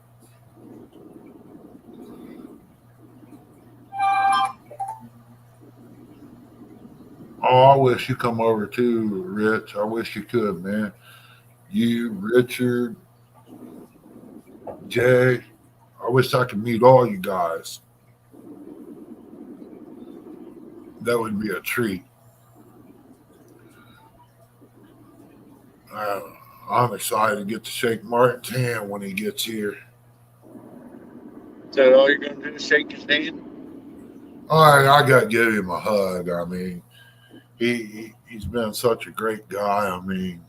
Oh, I wish you come over too, Rich. I wish you could, man. You, Richard, Jay. I wish I could meet all you guys. That would be a treat. Uh, I'm excited to get to shake Martin's hand when he gets here. Is that all you're going to do is shake his hand? All right, I got to give him a hug. I mean, he's been such a great guy. I mean,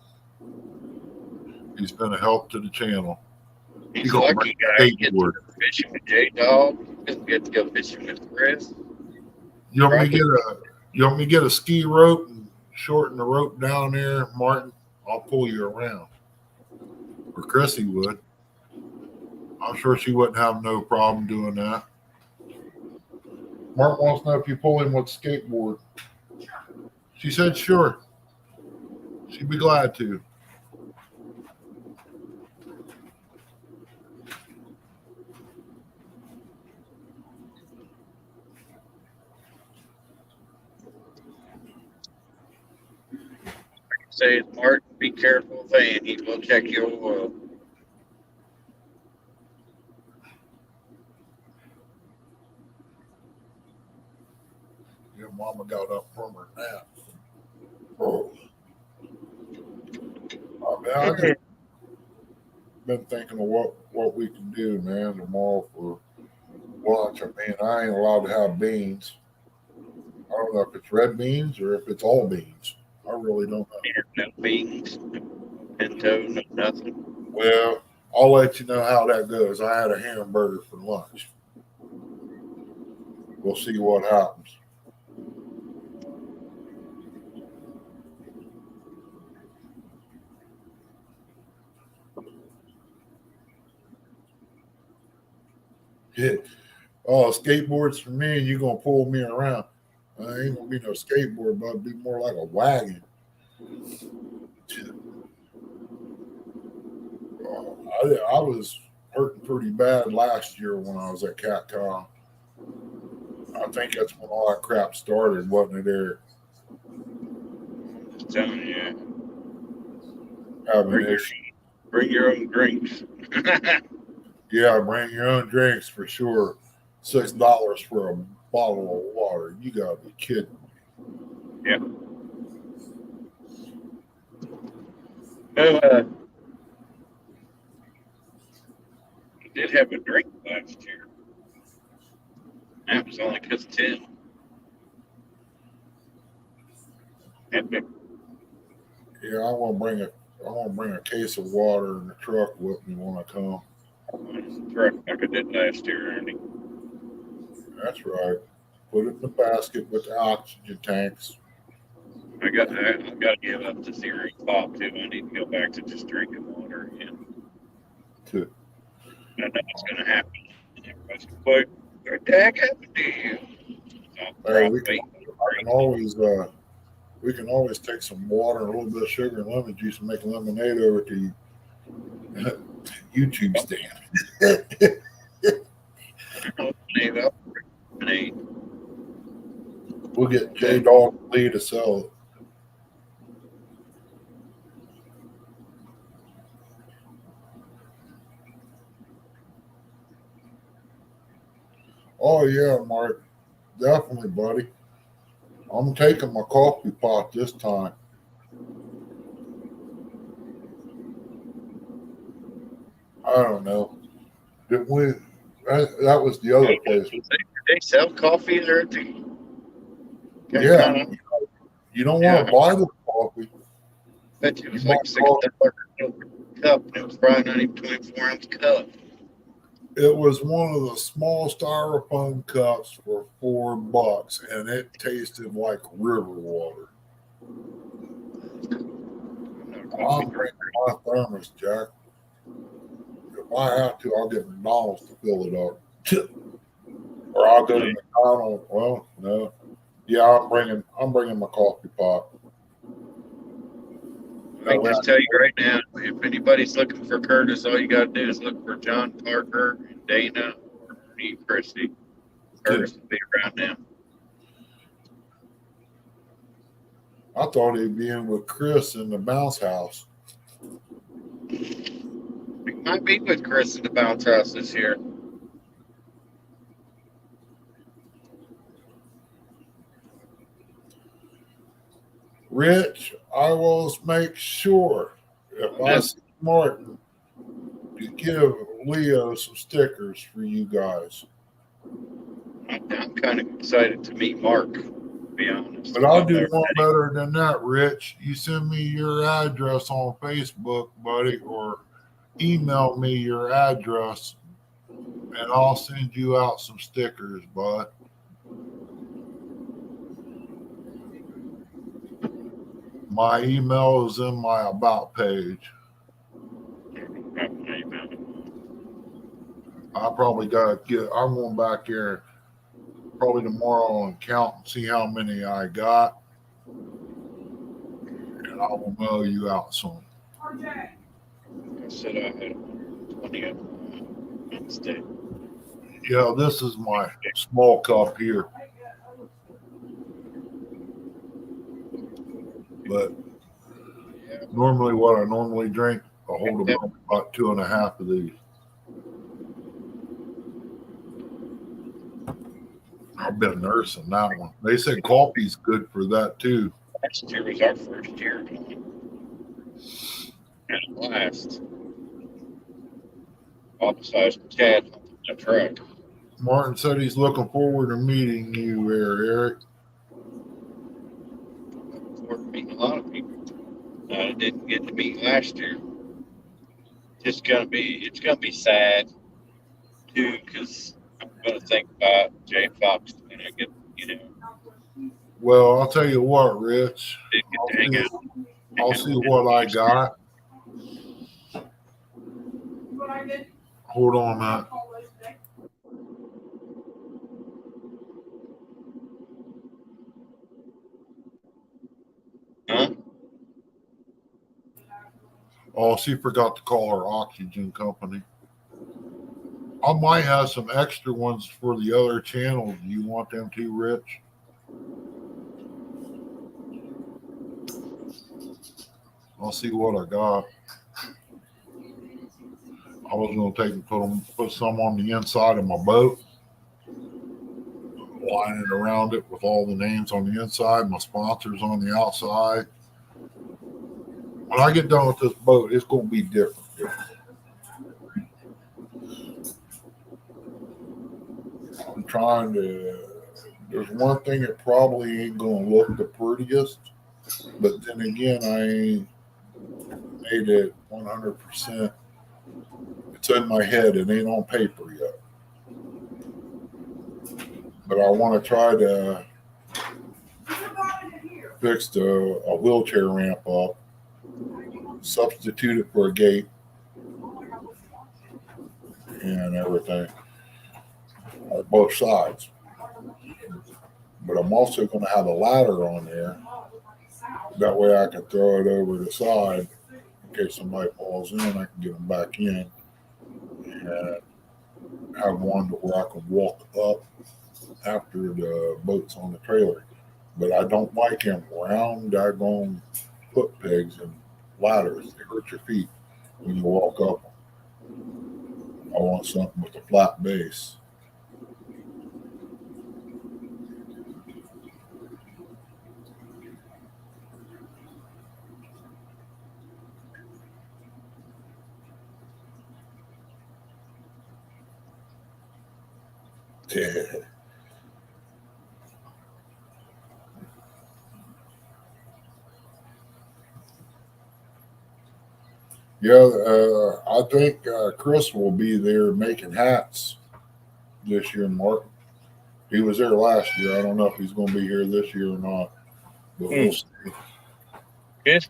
he's been a help to the channel. He's a lucky guy. He gets to go fishing with J-Dog. He doesn't get to go fishing with Chris. You want me to get a ski rope and shorten the rope down there, Martin? I'll pull you around. Or Chrissy would. I'm sure she wouldn't have no problem doing that. Martin wants to know if you pull him with a skateboard. She said sure. She'd be glad to. Say, Martin, be careful saying he will check your oil. Your mama got up from her nap. Oh. I've been thinking of what we can do, man, tomorrow for lunch. I mean, I ain't allowed to have beans. I don't know if it's red beans or if it's all beans. I really don't know. No beans, pinto, no nothing. Well, I'll let you know how that goes. I had a hamburger for lunch. We'll see what happens. Yeah. Oh, skateboards for me, and you're going to pull me around. Ain't going to be no skateboard, but it'd be more like a wagon. I was hurting pretty bad last year when I was at CatCon. I think that's when all that crap started, wasn't it, Eric? Just telling you. Bring your own drinks. Yeah, bring your own drinks for sure. $6 for a bottle of water. You gotta be kidding me. Yeah. He did have a drink last year. That was only because Tim. Epic. Yeah, I want to bring a case of water in the truck with me when I come. Truck like I did last year, Ernie. That's right. Put it in the basket with the oxygen tanks. I got to give up the theory pop too. I need to go back to just drinking water again. Too. I know it's going to happen. And everybody's going to what the heck happened to you? We can always take some water and a little bit of sugar and lemon juice and make lemonade over to YouTube stand. We'll get J-Dog Lee to sell it. Oh, yeah, Mark. Definitely, buddy. I'm taking my coffee pot this time. I don't know. Did we? That was the other place. They sell coffee there too. Yeah. You don't want to buy the coffee. Bet you it was like $6 cup, and it was probably not even 24-ounce cup. It was one of the small styrofoam cups for $4, and it tasted like river water. I'm drinking my thermos, Jack. If I have to, I'll get McDonald's to fill it up, or I'll go to McDonald's. Well, no, yeah, I'm bringing my coffee pot. I can just tell you right now, if anybody's looking for Curtis, all you got to do is look for John Parker and Dana or Ernie and Christy. Curtis will be around now. I thought he'd be in with Chris in the bounce house. We might be with Chris in the bounce house this year. Rich, I will make sure if I see Martin to give Leo some stickers for you guys. I'm kind of excited to meet Mark, to be honest. But I'll do one better than that, Rich. You send me your address on Facebook, buddy, or email me your address, and I'll send you out some stickers, bud. My email is in my About page. I probably got to I'm going back here probably tomorrow and count and see how many I got. And I will mail you out some. RJ. I said I had 20 of them Wednesday. Yeah, this is my small cup here. But normally what I normally drink, I hold about 2.5 of these. I've been nursing that one. They said coffee's good for that too. Last year was our first year. And last. All besides Chad on the truck. Martin said he's looking forward to meeting you there, Eric. Looking forward to meeting a lot of people that I didn't get to meet last year. It's gonna be sad too, because I'm gonna think about Jay Fox when I get, Well, I'll tell you what, Rich. didn't get to hang out. I'll see what I got. What I did. Hold on, man. Huh? Oh, she forgot to call her oxygen company. I might have some extra ones for the other channels. Do you want them too, Rich? I'll see what I got. I was going to take and put some on the inside of my boat, line it around it with all the names on the inside, my sponsors on the outside. When I get done with this boat, it's going to be different. I'm trying to. There's one thing that probably ain't going to look the prettiest, but then again, I ain't made it 100%. It's in my head. It ain't on paper yet. But I want to try to fix a wheelchair ramp up, substitute it for a gate, and everything on both sides. But I'm also going to have a ladder on there. That way I can throw it over the side in case somebody falls in. I can get them back in and have one where I can walk up after the boat's on the trailer. But I don't like them round, daggone foot pegs and ladders. They hurt your feet when you walk up them. I want something with a flat base. Yeah. Yeah, I think Chris will be there making hats this year, Mark. He was there last year. I don't know if he's going to be here this year or not, but we'll see.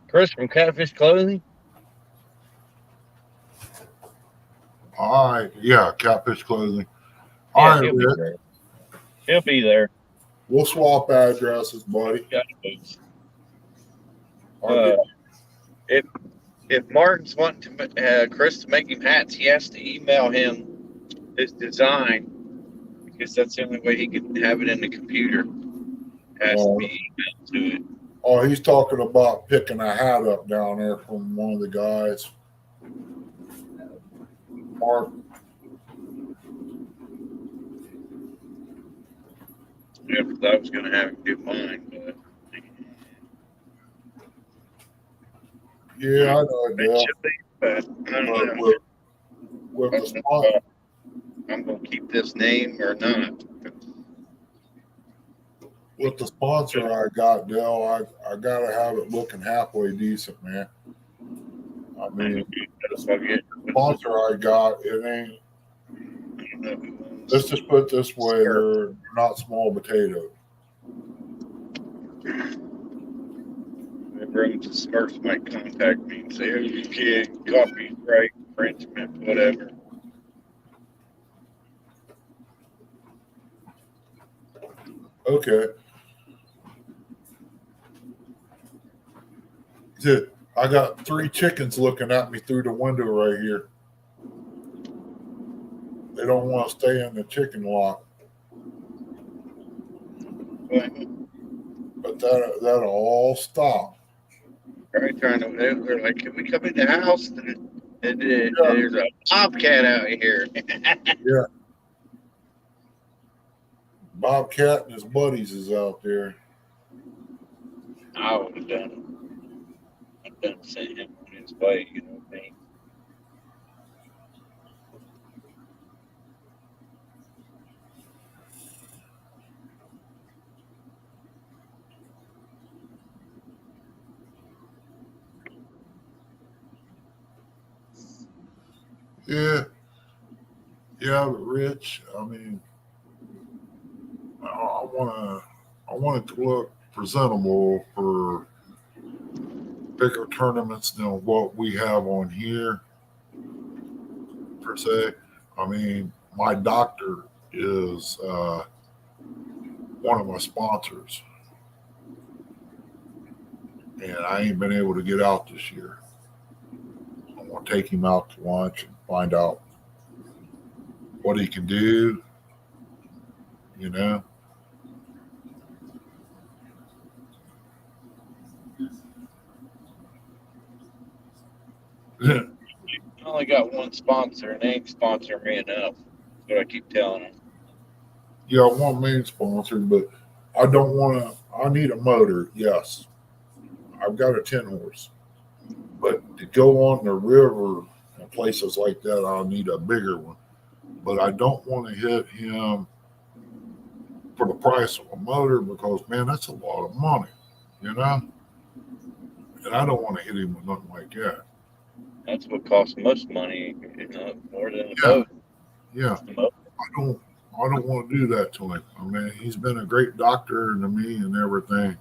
Chris from Catfish Clothing. All right. Yeah, Catfish Clothing. Yeah, All right, he'll be Rick. there. He'll be there. We'll swap addresses, buddy. Uh, if Martin's wanting to, Chris to make him hats, he has to email him his design because that's the only way he can have it in the computer. Has to be emailed to it. Oh, he's talking about picking a hat up down there from one of the guys. Mark. Yeah, because I was going to have him do mine, but Yeah, I know it, it Dale. should be. But I don't know. With the sponsor, I'm going to keep this name or not. with the sponsor I got, Dale, I got to have it looking halfway decent, man. I mean, the sponsor I got, it ain't. Let's just put it this way: they're not small potatoes. Remember, the Smurfs might contact me and say, "Oh, you kid, copy's right, infringement, whatever." Okay. I got 3 chickens looking at me through the window right here. They don't want to stay in the chicken lot. But that'll all stop. Right, trying to. They're like, "Can we come in the house?" And there's a bobcat out here. Yeah. Bobcat and his buddies is out there. I would have done it. I'd done sent him on his way, you know what I mean? Yeah. Yeah, but Rich, I mean, I want it to look presentable for bigger tournaments than what we have on here, per se. I mean, my doctor is one of my sponsors, and I ain't been able to get out this year. I want to take him out to lunch and find out what he can do, you know. I only got one sponsor, and they ain't sponsoring me enough. That's what I keep telling them. Yeah, I want main sponsored, but I don't want to. I need a motor, yes. I've got a 10 horse. But to go on the river and places like that, I'll need a bigger one. But I don't want to hit him for the price of a motor because, man, that's a lot of money, you know? And I don't want to hit him with nothing like that. That's what costs most money, you know, more than a Yeah. boat. Yeah. I don't want to do that to him. I mean, he's been a great doctor to me and everything.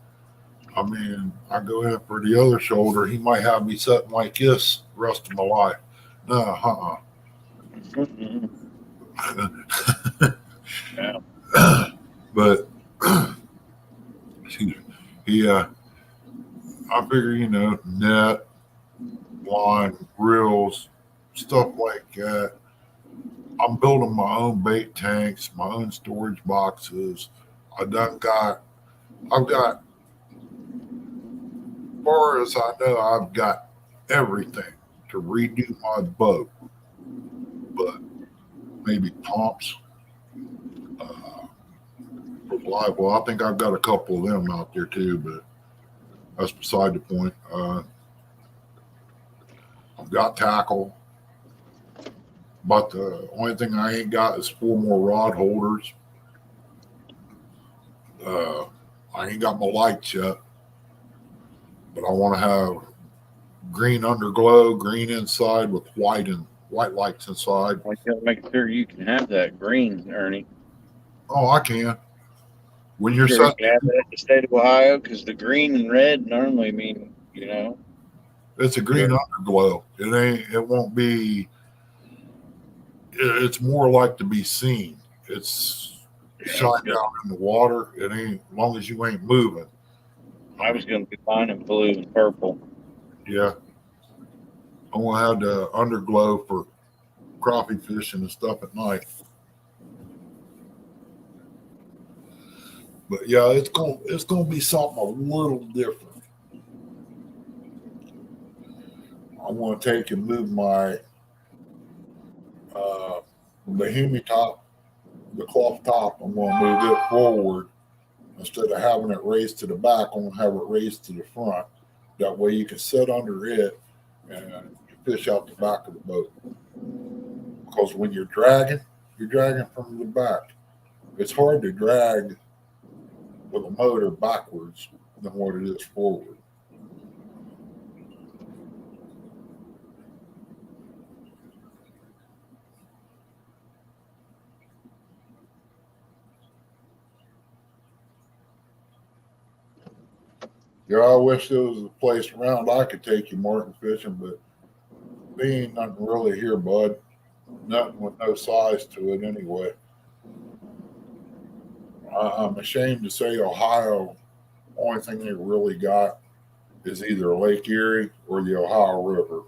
I mean, I go in for the other shoulder. He might have me sitting like this the rest of my life. No, Yeah. But he, I figure, you know, net, line, grills, stuff like that. I'm building my own bait tanks, my own storage boxes. I've got, as far as I know, I've got everything to redo my boat, but maybe pumps. For live well, I think I've got a couple of them out there too, but that's beside the point. I've got tackle, but the only thing I ain't got is 4 more rod holders. I ain't got my lights yet, but I want to have green underglow, green inside with white lights inside. Well, you gotta make sure you can have that green, Ernie. Oh, I can. When you're Sure you set, can have that in the state of Ohio, because the green and red normally mean, you know. it's a green underglow. It won't be. It's more like to be seen. It's shine down in the water. It ain't, as long as you ain't moving. I was gonna be fine in blue and purple. Yeah. I want to have the underglow for crappie fishing and stuff at night. But yeah, it's gonna be something a little different. I want to take and move my Bahimi top, the cloth top. I'm going to move it forward instead of having it raised to the back. I'm going to have it raised to the front. That way you can sit under it and fish out the back of the boat. Because when you're dragging from the back. It's hard to drag with a motor backwards than what it is forward. Yeah, I wish there was a place around I could take you martin fishing, but there ain't nothing really here, bud. Nothing with no size to it anyway. I'm ashamed to say Ohio, only thing they really got is either Lake Erie or the Ohio River.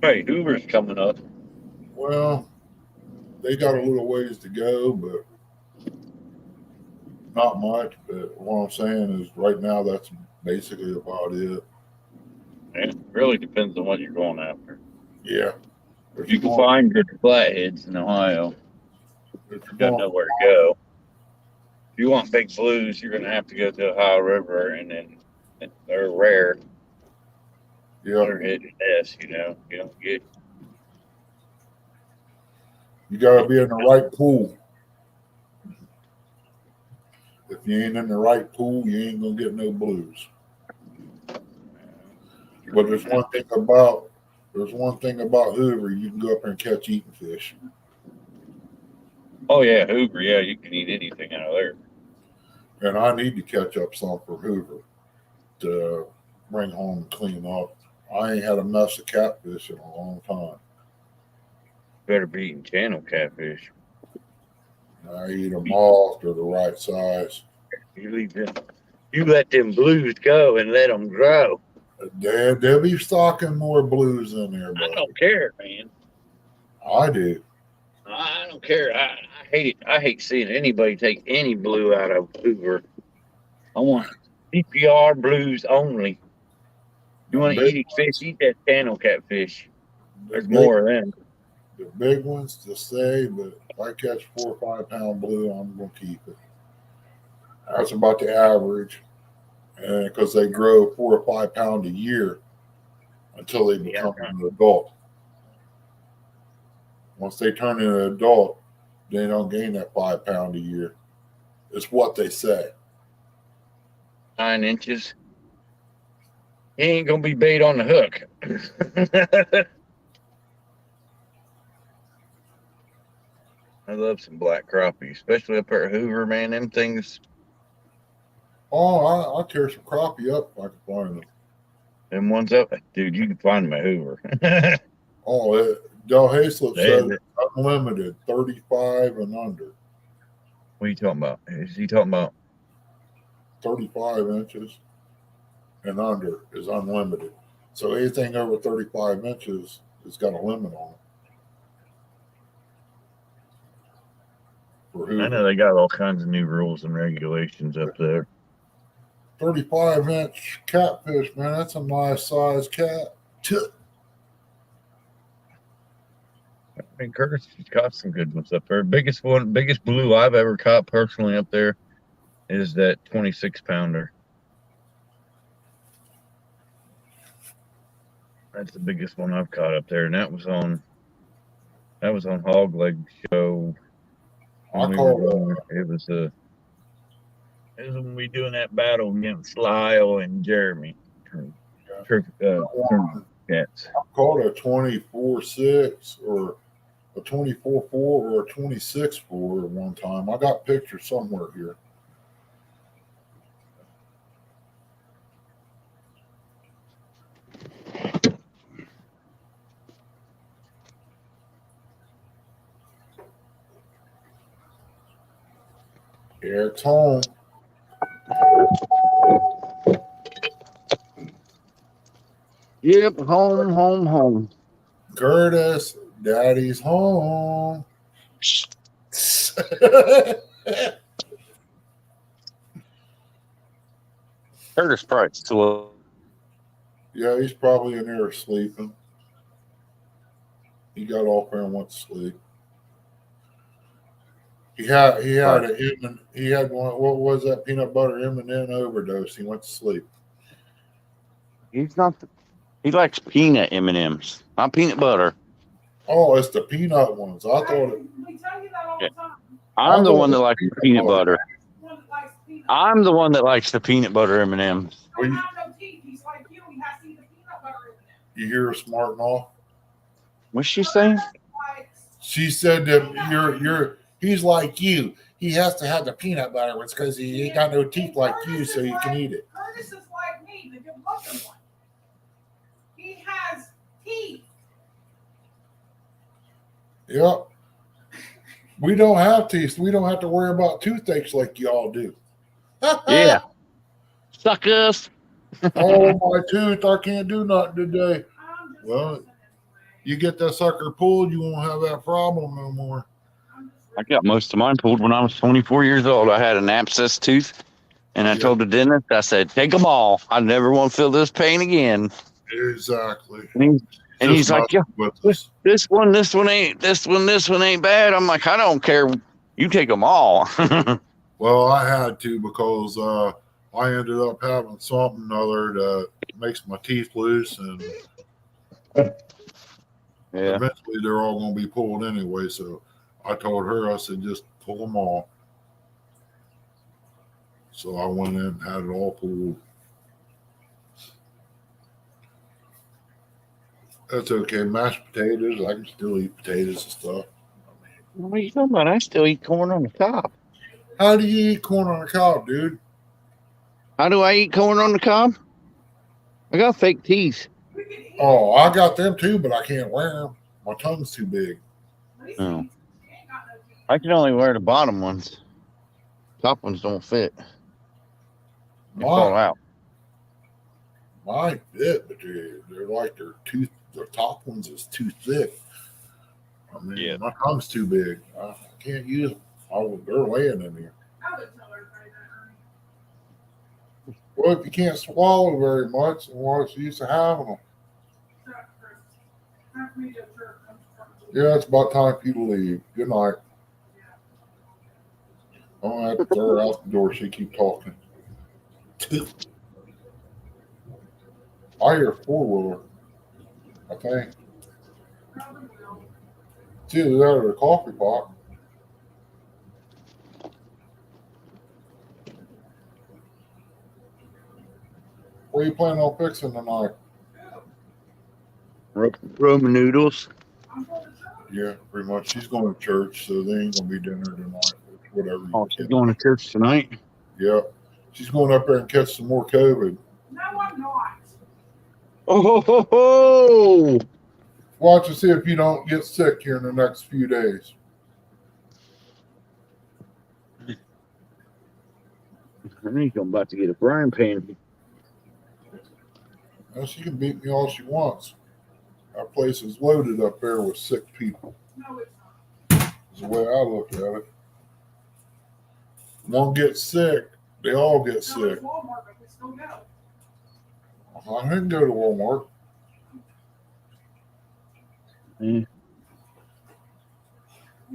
Hey, Hoover's coming up. Well, they got a little ways to go, but not much. But what I'm saying is right now that's basically about it. It really depends on what you're going after. Yeah. If you can find good flatheads in Ohio, you got nowhere to go. If you want big blues, you're going to have to go to the Ohio River, and they're rare. Yeah. They're hit and miss, you know. You don't get. You got to be in the right pool. If you ain't in the right pool, you ain't gonna get no blues. But there's one thing about Hoover. You can go up there and catch eating fish. Oh yeah, Hoover. Yeah, you can eat anything out of there. And I need to catch up some for Hoover to bring home and clean up. I ain't had a mess of catfish in a long time. Better be eating channel catfish. I eat them all if they're the right size. You let them blues go and let them grow. They'll be stocking more blues in there, buddy. I don't care, man. I do. I don't care. I hate it. I hate seeing anybody take any blue out of Hoover. I want CPR blues only. You want to eat fish, eat that channel catfish. There's more of them. The big ones to say, but if I catch 4 or 5 pound blue, I'm going to keep it. That's about the average. And because they grow 4 or 5 pound a year until they become an adult. Once they turn into an adult, they don't gain that 5 pound a year. It's what they say. 9 inches. He ain't gonna be bait on the hook. I love some black crappie, especially up there at Hoover, man. Them things. Oh, I'll tear some crappie up if I can find them. Them ones up, dude. You can find them at Hoover. Oh, Del Hayslip said it's unlimited, 35 and under. What are you talking about? Is he talking about 35 inches and under is unlimited. So anything over 35 inches has got a limit on it. I know they got all kinds of new rules and regulations up there. 35-inch catfish, man, that's a nice size cat. I mean, Curtis has caught some good ones up there. Biggest blue I've ever caught personally up there is that 26 pounder. That's the biggest one I've caught up there, and that was on Hog Leg Show. It was when we doing that battle against Lyle and Jeremy. Yeah, cats. I caught a 24.6 or a 24.4 or a 26.4 at one time. I got pictures somewhere here. Eric's home. Yep, home. Curtis, Daddy's home. Curtis Price still. Yeah, he's probably in there sleeping. He got off there and went to sleep. He had one. What was that peanut butter M&M overdose? He went to sleep. He's not. He likes peanut M&Ms, not peanut butter. Oh, it's the peanut ones. I thought it. We tell you that all the time. I'm the one that likes the peanut butter. One that likes peanut. I'm the one that likes the peanut butter M&Ms. He don't have no teeth. He's like you. He has to eat the peanut butter M&M. You hear her smarting off? What's she saying? She said that he's like you. He has to have the peanut butter ones because he ain't got no teeth like you, so you can eat it. Curtis is like me, the good looking one. He has teeth. Yep. We don't have teeth. We don't have to worry about toothaches like y'all do. Yeah. Suckers. Oh, my tooth. I can't do nothing today. Well, you get that sucker pulled, you won't have that problem no more. I got most of mine pulled when I was 24 years old. I had an abscess tooth, and I told the dentist, I said, take them all. I never want to feel this pain again. Exactly. And he's like, yeah, this one ain't bad. I'm like, I don't care. You take them all. Well, I had to because I ended up having something other that makes my teeth loose, and eventually they're all going to be pulled anyway. So I told her, I said, just pull them all. So I went in and had it all pulled. That's okay. Mashed potatoes, I can still eat potatoes and stuff. What are you talking about? I still eat corn on the cob. How do you eat corn on the cob, dude? How do I eat corn on the cob? I got fake teeth. Oh, I got them too, but I can't wear them. My tongue's too big. Oh. I can only wear the bottom ones. Top ones don't fit. They fall out. Mine fit, but they're like their top ones is too thick. I mean, my tongue's too big. I can't use them. They're laying in here. Well, if you can't swallow very much, then what's the use of having them? Yeah, it's about time for you to leave. Good night. I'm going to have to throw her out the door. She keep talking. I hear a four-wheeler, I think. It's either that or a coffee pot. What are you planning on fixing tonight? Roman noodles. Yeah, pretty much. She's going to church, so they ain't going to be dinner tonight. Whatever. Oh, she's going to church tonight? Yeah. She's going up there and catch some more COVID. No, I'm not. Oh, ho, ho. Watch and see if you don't get sick here in the next few days. I think I'm about to get a Brian pain. Well, she can beat me all she wants. Our place is loaded up there with sick people. No, it's not. That's the way I look at it. One gets sick, they all get sick. It's Walmart, but we still go. I didn't go to Walmart. Yeah,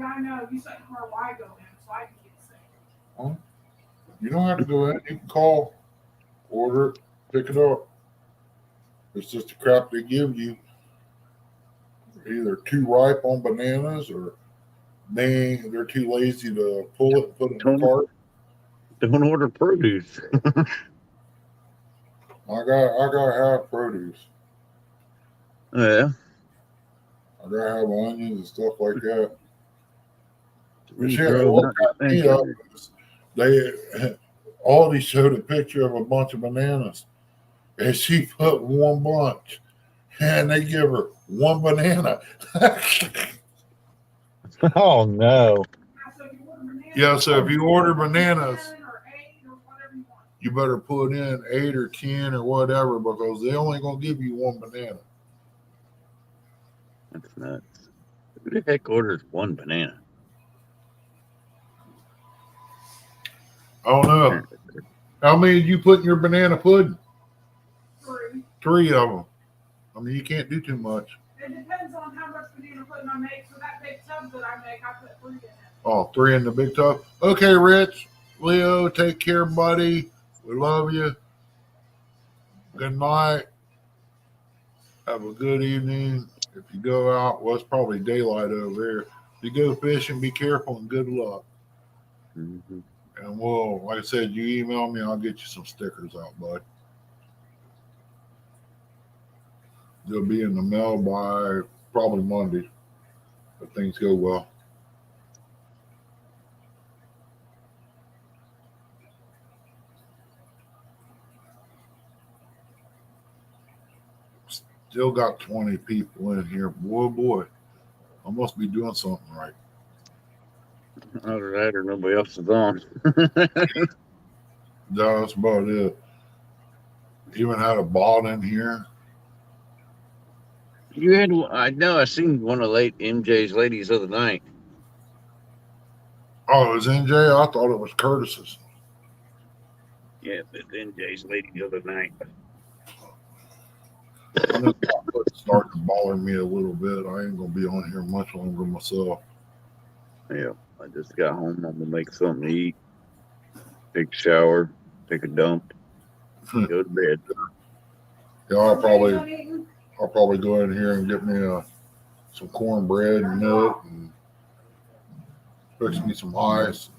I know. You said where I go in, so I can get sick. Huh? You don't have to go in. You can call, order it, pick it up. It's just the crap they give you. Either too ripe on bananas or they're too lazy to pull it and put it in the cart. Don't order produce. I got half produce. Yeah. I gotta have onions and stuff like that. But You shit, grow what not got me thinking up it. is Aldi showed a picture of a bunch of bananas, and she put one bunch, and they give her one banana. Oh no. Yeah, so if you order bananas, you better put in 8 or 10 or whatever because they only gonna give you one banana. That's nuts. Who the heck orders one banana? I don't know. How many did you put in your banana pudding? 3. 3 of them. I mean, you can't do too much. It depends on how much banana pudding I make. So that big tub that I make, I put 3 in it. Oh, 3 in the big tub. Okay, Rich, Leo, take care, buddy. We love you. Good night. Have a good evening. If you go out, well, it's probably daylight over there. If you go fishing, be careful and good luck. Mm-hmm. And we'll, like I said, you email me, I'll get you some stickers out, bud. They'll be in the mail by probably Monday, if things go well. Still got 20 people in here. Boy, I must be doing something right. Either that or nobody else is on. No, that's about it. Even had a bot in here. You had, I know, I seen one of late MJ's ladies the other night. Oh, it was NJ? I thought it was Curtis's. Yeah, but MJ's lady the other night. I know it's starting to bother me a little bit. I ain't gonna be on here much longer myself. Yeah, I just got home. I'm gonna make something to eat, take a shower, take a dump, go to bed. Yeah, I'll probably go in here and get me some cornbread and milk and fix me some ice.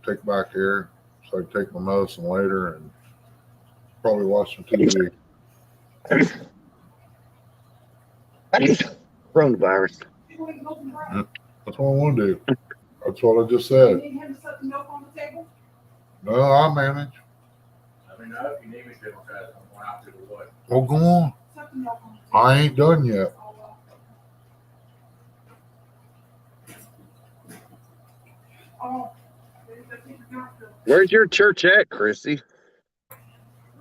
Take back here so I can take my medicine later and probably watch some TV. Coronavirus. That's what I want to do. That's what I just said. You need him to set the milk on the table? No, I'll manage. Let me know if you need me to. I'm going out to the wood. Well, go on. Set the milk on the table. I ain't done yet. Oh, Where's your church at, Chrissy?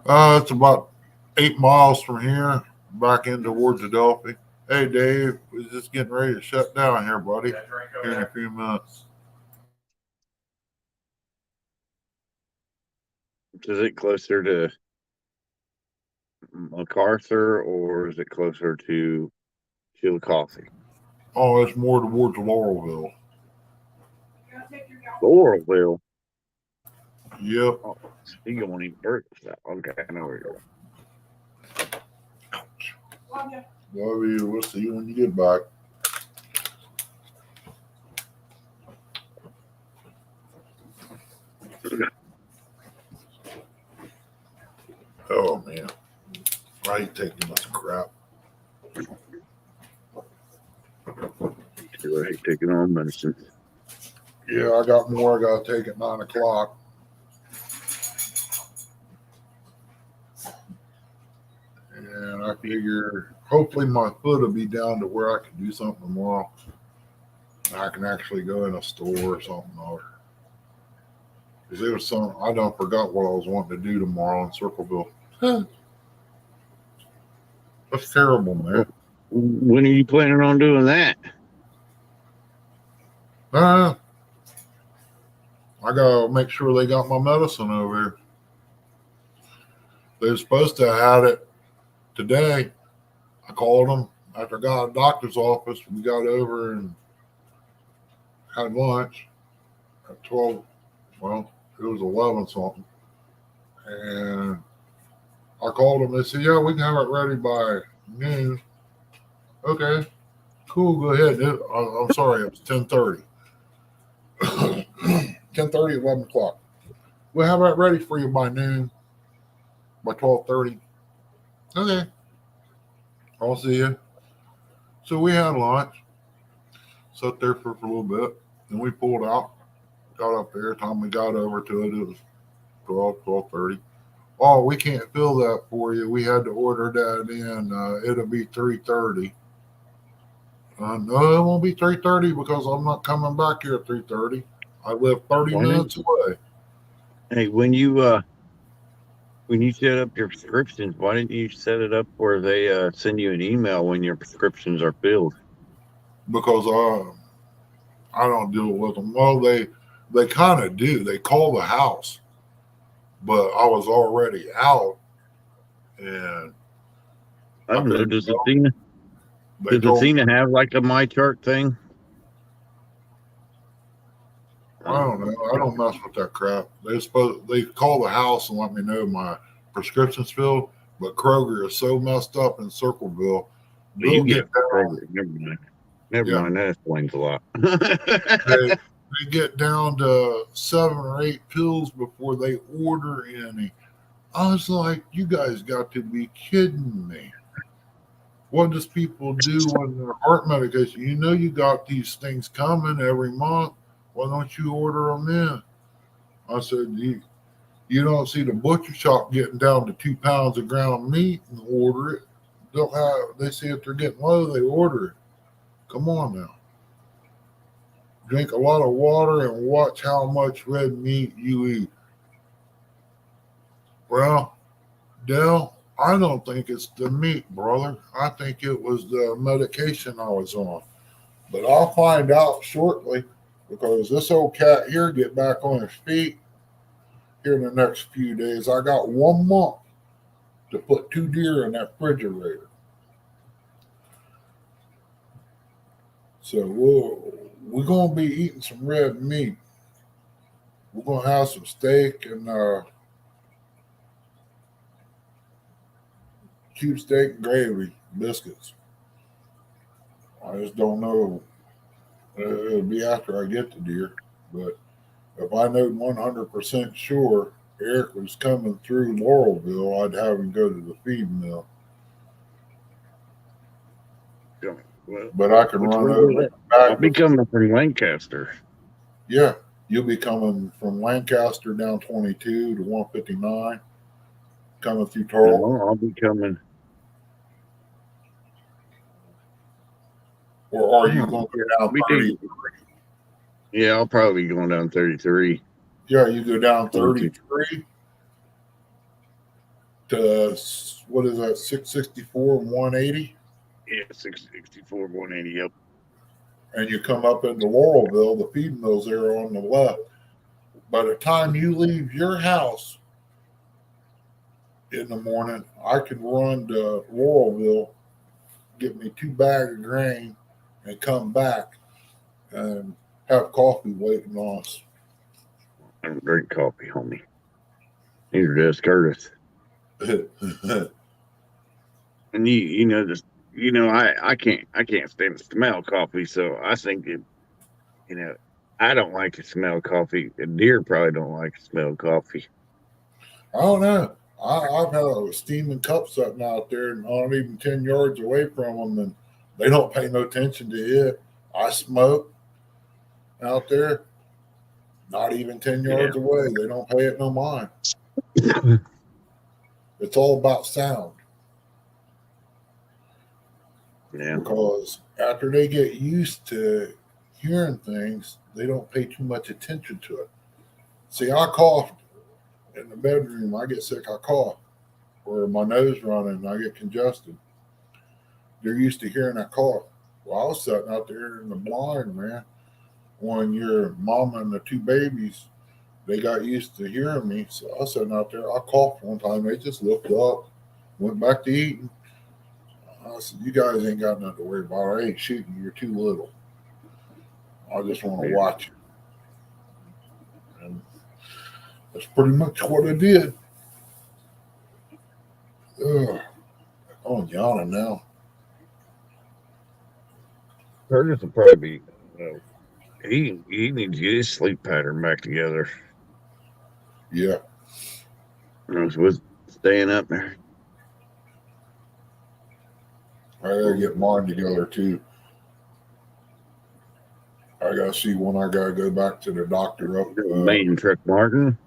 It's about 8 miles from here, back in towards Adelphi. Hey, Dave, we're just getting ready to shut down here, buddy. Here in a few minutes. Is it closer to MacArthur or is it closer to Chillicothe? Oh, it's more towards Laurelville. Laurelville. Yep. Oh, you won't even birth that. Okay, I know where you're going. Love you. We'll see you when you get back. Oh, man. I hate taking this crap. I hate taking on medicine. Yeah, I got more I got to take at 9 o'clock. And I figure hopefully my foot will be down to where I can do something tomorrow. I can actually go in a store or something. Because there was some, I done forgot what I was wanting to do tomorrow in Circleville. That's terrible, man. When are you planning on doing that? I gotta make sure they got my medicine over here. They were supposed to have had it today. I called them after I got out of the doctor's office. We got over and had lunch at 12. Well, it was 11 something. And I called them. They said, yeah, we can have it ready by noon. Okay, cool. Go ahead. I'm sorry. It was 10:30. 10:30, 11 o'clock. We'll have that ready for you by noon. by 12:30. Okay, I'll see you. So we had lunch, sat there for a little bit, and we pulled out, got up there. Time we got over to it, it was 12:30. Oh, we can't fill that for you. We had to order that in. It'll be 3:30. No, it won't be 3:30 because I'm not coming back here at 3:30. I live 30 minutes away. Hey, when you set up your prescriptions, why didn't you set it up where they send you an email when your prescriptions are filled? Because I don't deal with them. Well, they kind of do. They call the house, but I was already out, and I don't know. couldn't Does go. Athena They does told me, Athena have like a My Chart thing? I don't know. I don't mess with that crap. They call the house and let me know my prescription's filled, but Kroger is so messed up in Circleville. You They'll get get it down. from Kroger. Never mind. Never Yeah. mind. That explains a lot. They get down to 7 or 8 pills before they order any. I was like, you guys got to be kidding me. What does people do when their heart medication? You know you got these things coming every month. Why don't you order them in? I said, you don't see the butcher shop getting down to 2 pounds of ground meat and order it. They see if they're getting low, they order it. Come on now. Drink a lot of water and watch how much red meat you eat. Well, Dale, I don't think it's the meat, brother. I think it was the medication I was on. But I'll find out shortly because this old cat here get back on his feet here in the next few days. I got 1 month to put 2 deer in that refrigerator. So we're going to be eating some red meat. We're going to have some steak and cube steak and gravy, biscuits. I just don't know. It'll be after I get the deer. But if I know 100% sure Eric was coming through Laurelville, I'd have him go to the feed mill. Well, But I can run over. I'll be coming from Lancaster. Yeah, you'll be coming from Lancaster down 22 to 159, coming through Tarleton. No, I'll be coming. Or are you going to go down 33? Yeah, I'll probably be going down 33. Yeah, you go down 33 to, what is that, 664 and 180? Yeah, 664, 180, yep. And you come up into Laurelville, the feed mill's there on the left. By the time you leave your house in the morning, I can run to Laurelville, get me 2 bags of grain, and come back and have coffee waiting on us. I don't drink coffee, homie. Neither does Curtis. And you know this. You know, I can't stand the smell of coffee, so I think I don't like the smell of coffee. The deer probably don't like the smell of coffee. I don't know. I've had a steaming cup sitting out there and not even 10 yards away from them, and they don't pay no attention to it. I smoke out there, not even 10 yards away. They don't pay it no mind. It's all about sound. Yeah. Because after they get used to hearing things, they don't pay too much attention to it. See, I coughed in the bedroom. I get sick, I cough. Or my nose running, I get congested. They're used to hearing that cough. Well, I was sitting out there in the blind, man. When your mama and the 2 babies, they got used to hearing me. So I was sitting out there. I coughed one time. They just looked up, went back to eating. I said, you guys ain't got nothing to worry about. I ain't shooting. You're too little. I just want to watch you. And that's pretty much what I did. I'm yawning now. Curtis will probably be, he needs to get his sleep pattern back together. Yeah. With staying up there. I gotta get mine together too. I gotta see when I gotta go back to the doctor up Main truck, Martin.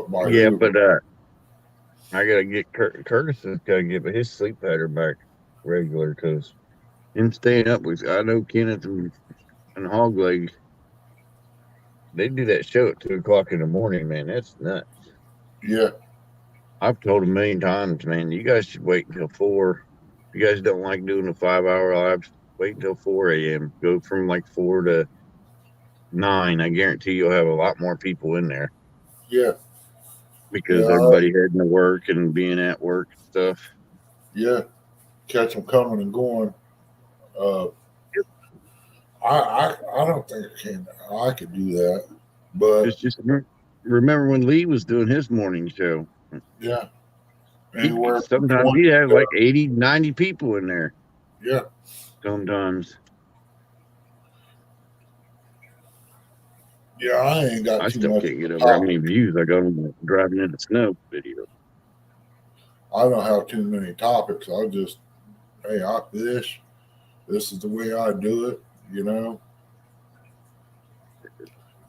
by Yeah, Hoover. but I gotta get Curtis has gotta get his sleep pattern back regular because him staying up with. I know Kenneth and Hogleg. They do that show at 2 o'clock in the morning, man. That's nuts. Yeah, I've told a million times, man. You guys should wait until 4. If you guys don't like doing the 5-hour lives, wait until 4 a.m. Go from like 4 to 9. I guarantee you'll have a lot more people in there yeah, because yeah, everybody heading to work and being at work and stuff. yeah. Catch them coming and going. Uh, I don't think I could do that, but Just remember when Lee was doing his morning show. yeah, anywhere from Sometimes 20 he'd have to, like 80, 90 people in there. yeah, Sometimes yeah. I ain't got I too still much can't get over how topic. many views I got on the driving in the snow video. I don't have too many topics. I just, hey, I fish. This is the way I do it. You know,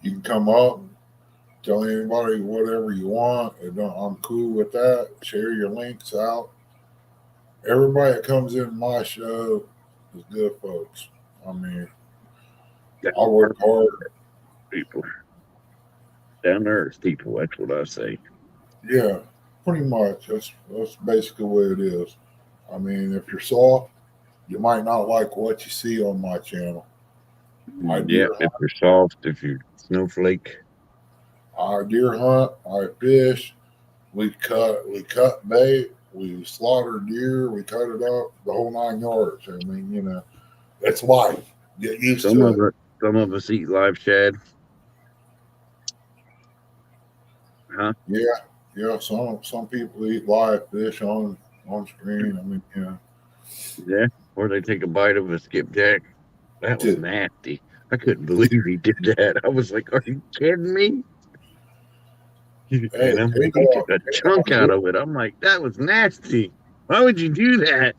you can come up and tell anybody whatever you want. I'm cool with that. Share your links out. Everybody that comes in my show is good folks. I mean, I work hard. People down to earth people. That's what I say. Yeah, pretty much. That's basically what it is. I mean, if you're soft, you might not like what you see on my channel. I deer Yep. If you're soft, if you're snowflake, I deer hunt. I fish. We cut bait. We slaughter deer. We cut it up. The whole 9 yards. I mean, you know, it's life. Get used some to it. some of us eat live shad. Huh? Yeah, yeah. Some people eat live fish on screen. I mean, you know. Yeah. Or they take a bite of a skipjack. That was nasty. I couldn't believe he did that. I was like, "Are you kidding me?" Hey, And I'm like, "He took a chunk out of it." I'm like, "That was nasty. Why would you do that?"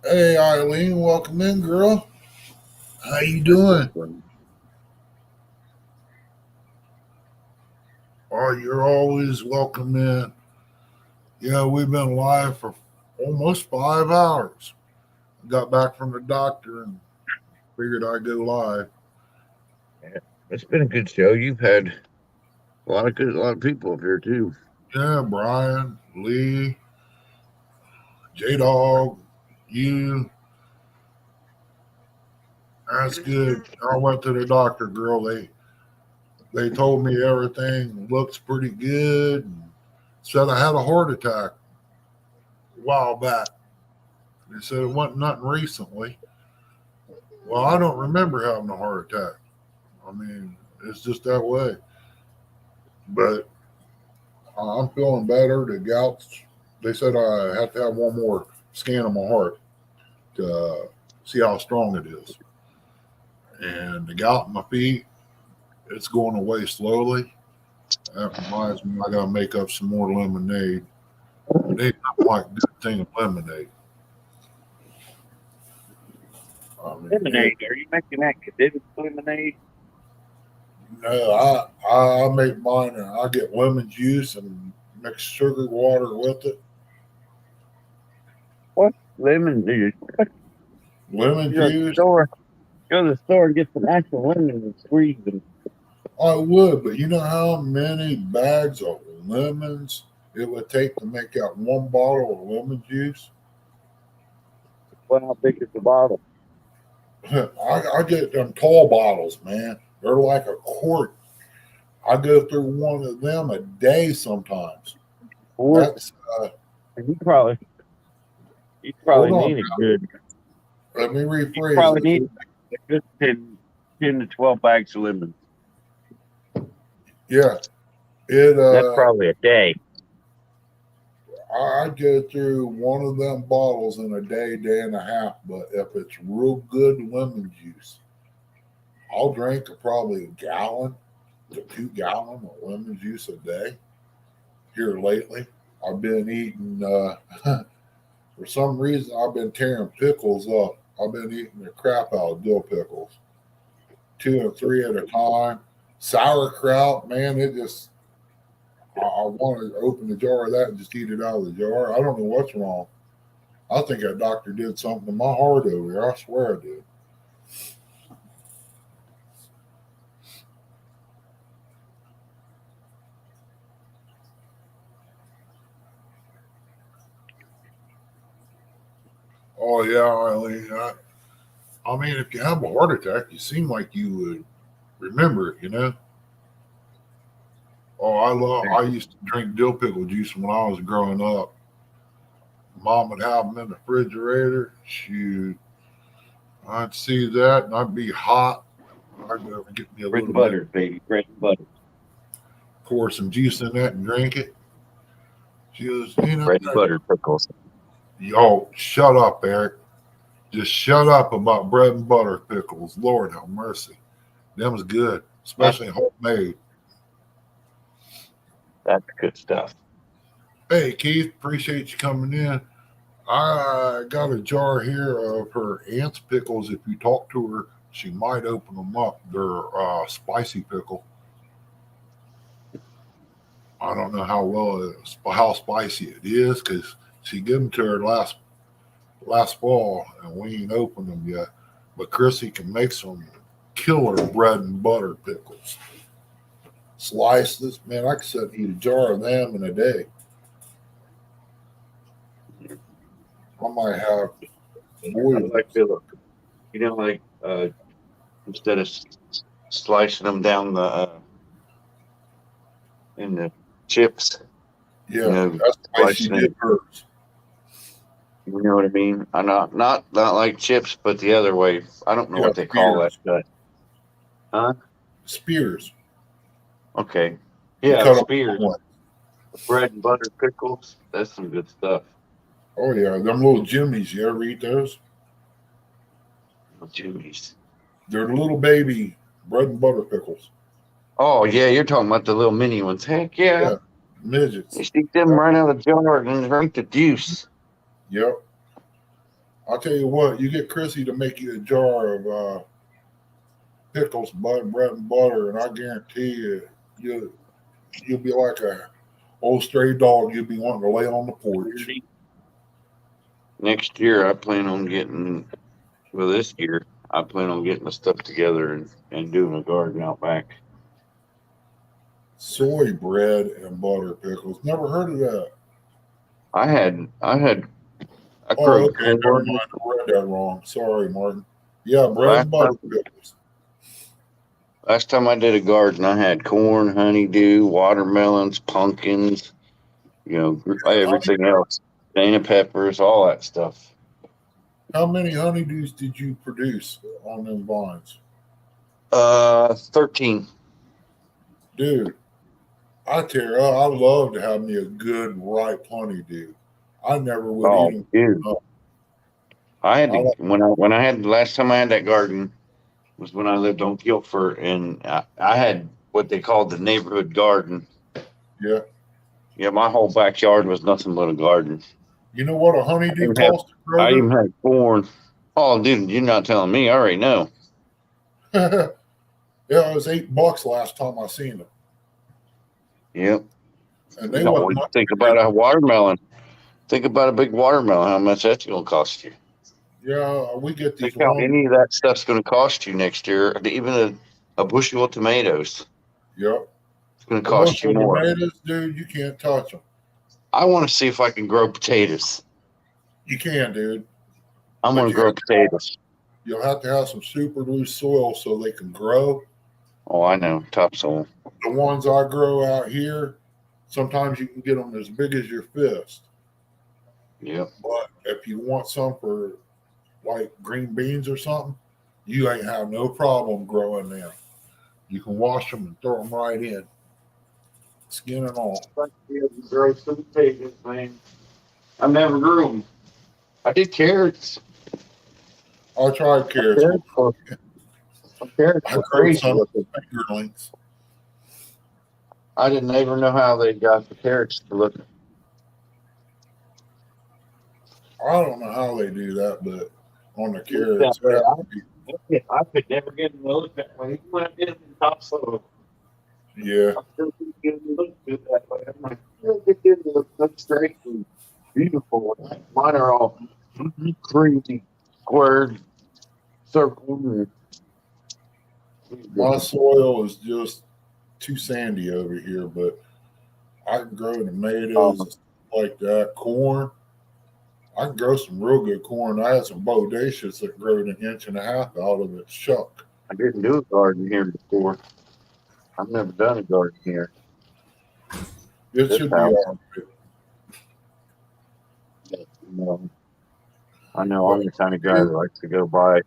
hey, Eileen, welcome in, girl. How you doing? Oh, you're always welcome in. Yeah, we've been live for almost 5 hours. Got back from the doctor and figured I'd go live. Yeah, it's been a good show. You've had a lot of people up here too. Yeah, Brian, Lee, J Dog, you. That's good. I went to the doctor, girl. They told me everything looks pretty good. And said I had a heart attack a while back. They said it wasn't nothing recently. Well, I don't remember having a heart attack. I mean, it's just that way. But I'm feeling better. The gouts, they said I have to have one more scan of my heart to see how strong it is. And the gout in my feet, it's going away slowly. That reminds me, I got to make up some more lemonade. It ain't nothing like a good thing of lemonade. I mean, Lemonade? Are you making that condensed lemonade? no, I make mine and I get lemon juice and mix sugar water with it. What lemon juice? Lemon You go to the juice. store. Go to the store and get some actual lemons and squeeze them. I would, but you know how many bags of lemons it would take to make out one bottle of lemon juice? Well, how big is the bottle? I get them tall bottles, man. They're like a quart. I go through one of them a day sometimes. That's you probably hold on. need a good. Let me You rephrase probably this. need a good 10 to 12 bags of lemons. Yeah, That's probably a day. I go through one of them bottles in a day, day and a half. But if it's real good lemon juice, I'll drink probably a gallon to 2 gallons of lemon juice a day here lately. I've been eating. For some reason, I've been tearing pickles up. I've been eating the crap out of dill pickles, 2 and 3 at a time. Sauerkraut, man, it just. I want to open the jar of that and just eat it out of the jar. I don't know what's wrong. I think that doctor did something to my heart over there. I swear I did. Oh yeah, Eileen. I mean, if you have a heart attack, you seem like you would remember it, you know. Oh, I used to drink dill pickle juice when I was growing up. Mom would have them in the refrigerator. Shoot, I'd see that and I'd be hot. I'd go and get me a Bread little and bit, butter, baby. Bread and butter. pour some juice in that and drink it. She was, Bread and butter pickles. yo, shut up, Eric. Just shut up about bread and butter pickles. Lord have mercy. Them's good, especially homemade. That's good stuff. Hey, Keith, appreciate you coming in. I got a jar here of her aunt's pickles. If you talk to her, she might open them up. They're spicy pickle. I don't know how spicy it is because she gave them to her last fall and we ain't opened them yet. But Chrissy can make some killer bread and butter pickles. Slices, man, I could sit and eat a jar of them in a day. I might have boiled. Like instead of slicing them down the in the chips. Yeah, that's why she did hers. You know what I mean? I not like chips, but the other way. I don't know what they call that stuff. Huh? Spears. Okay. Yeah, spears. Bread and butter pickles. That's some good stuff. Oh yeah, them little Jimmies. You ever eat those? Jimmies. They're little baby bread and butter pickles. Oh yeah, you're talking about the little mini ones. Heck yeah. Midgets. You stick them right out of the jar and drink the juice. Yep. I'll tell you what, you get Chrissy to make you a jar of pickles, bread and butter, and I guarantee you'll be like a old stray dog. You'll be wanting to lay on the porch. Next year, I plan on getting. Well, this year, I plan on getting the stuff together and doing a garden out back. Soy bread and butter pickles. Never heard of that. I had. Okay, never mind. I read that wrong. Sorry, Martin. Yeah, bread and butter pickles. Last time I did a garden, I had corn, honeydew, watermelons, pumpkins, everything else. Dana peppers, all that stuff. How many honeydews did you produce on them vines? 13. Dude, I tell you, I love to have me a good ripe honeydew. I never would eat them. Dude. I had to, when I had last time I had that garden was when I lived on Guilford, and I had what they called the neighborhood garden. Yeah. Yeah, my whole backyard was nothing but a garden. You know what a honeydew costs? I even had corn. Oh, dude, you're not telling me. I already know. Yeah, it was $8 last time I seen it. Yep. And they think about a watermelon. Think about a big watermelon. How much that's going to cost you? Yeah, we get these. Think how any of that stuff's going to cost you next year. Even a bushel of tomatoes. Yep. It's going to cost you more. Tomatoes, dude, you can't touch them. I want to see if I can grow potatoes. You can, dude. I'm going to grow potatoes. You'll have to have some super loose soil so they can grow. Oh, I know. Topsoil. The ones I grow out here, sometimes you can get them as big as your fist. Yep. But if you want some for like green beans or something, you ain't have no problem growing them. You can wash them and throw them right in. Skin and all. Grow some potatoes, man. I never grew them. I did carrots. I tried carrots. Carrots were crazy. Fingerlings. I didn't ever know how they got the carrots to look I don't know how they do that, but on the carrots, That it way, has to be. I could never get them to look that way. Even when I did them in topsoil, Yeah, I still couldn't get them to look good that way. I'm like, still get them to look straight and beautiful. Mine are all crazy, squared, circle. my soil is just too sandy over here, but I can grow tomatoes and stuff like that. Corn, I can grow some real good corn. I had some bodacious that growed 1.5 inches out of its shuck. I didn't do a garden here before. I've never done a garden here. It This should be house, all right. you know, I know But I'm the kind of guy that likes to go buy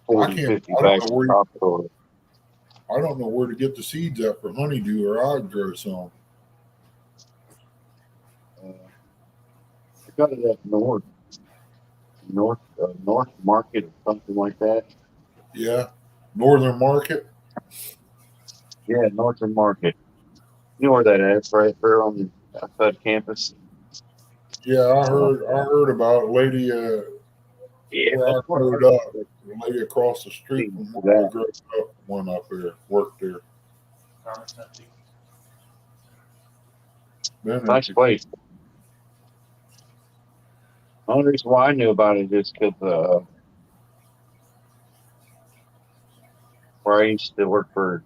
40, 50 I don't bags know of topsoil. I don't know where to get the seeds at for honeydew, or I'd grow some. I got it up north market or something like that. Yeah, Northern Market. Yeah, northern market. You know where that is, right there on the outside campus. Yeah, I heard about a lady Yeah, where that's I where I growed up. got The lady across the street the from for where I that. grew up, went up there, worked there. Been there Nice place. The only reason why I knew about it is because where I used to work for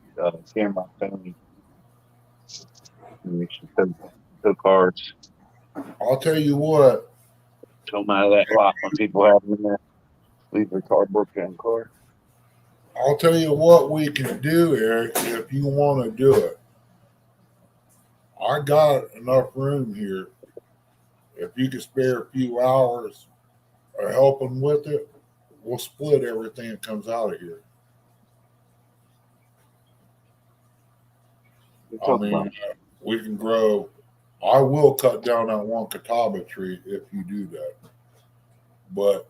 Cameron Tony, and we used to tow cars, I'll tell you what. tow them out of that lot when people have them in there, leave their car broke down car. I'll tell you what we can do, Eric, if you want to do it. I got enough room here. If you can spare a few hours of helping with it, we'll split everything that comes out of here. We I talk about mean, we can grow. I will cut down that one catawba tree if you do that. But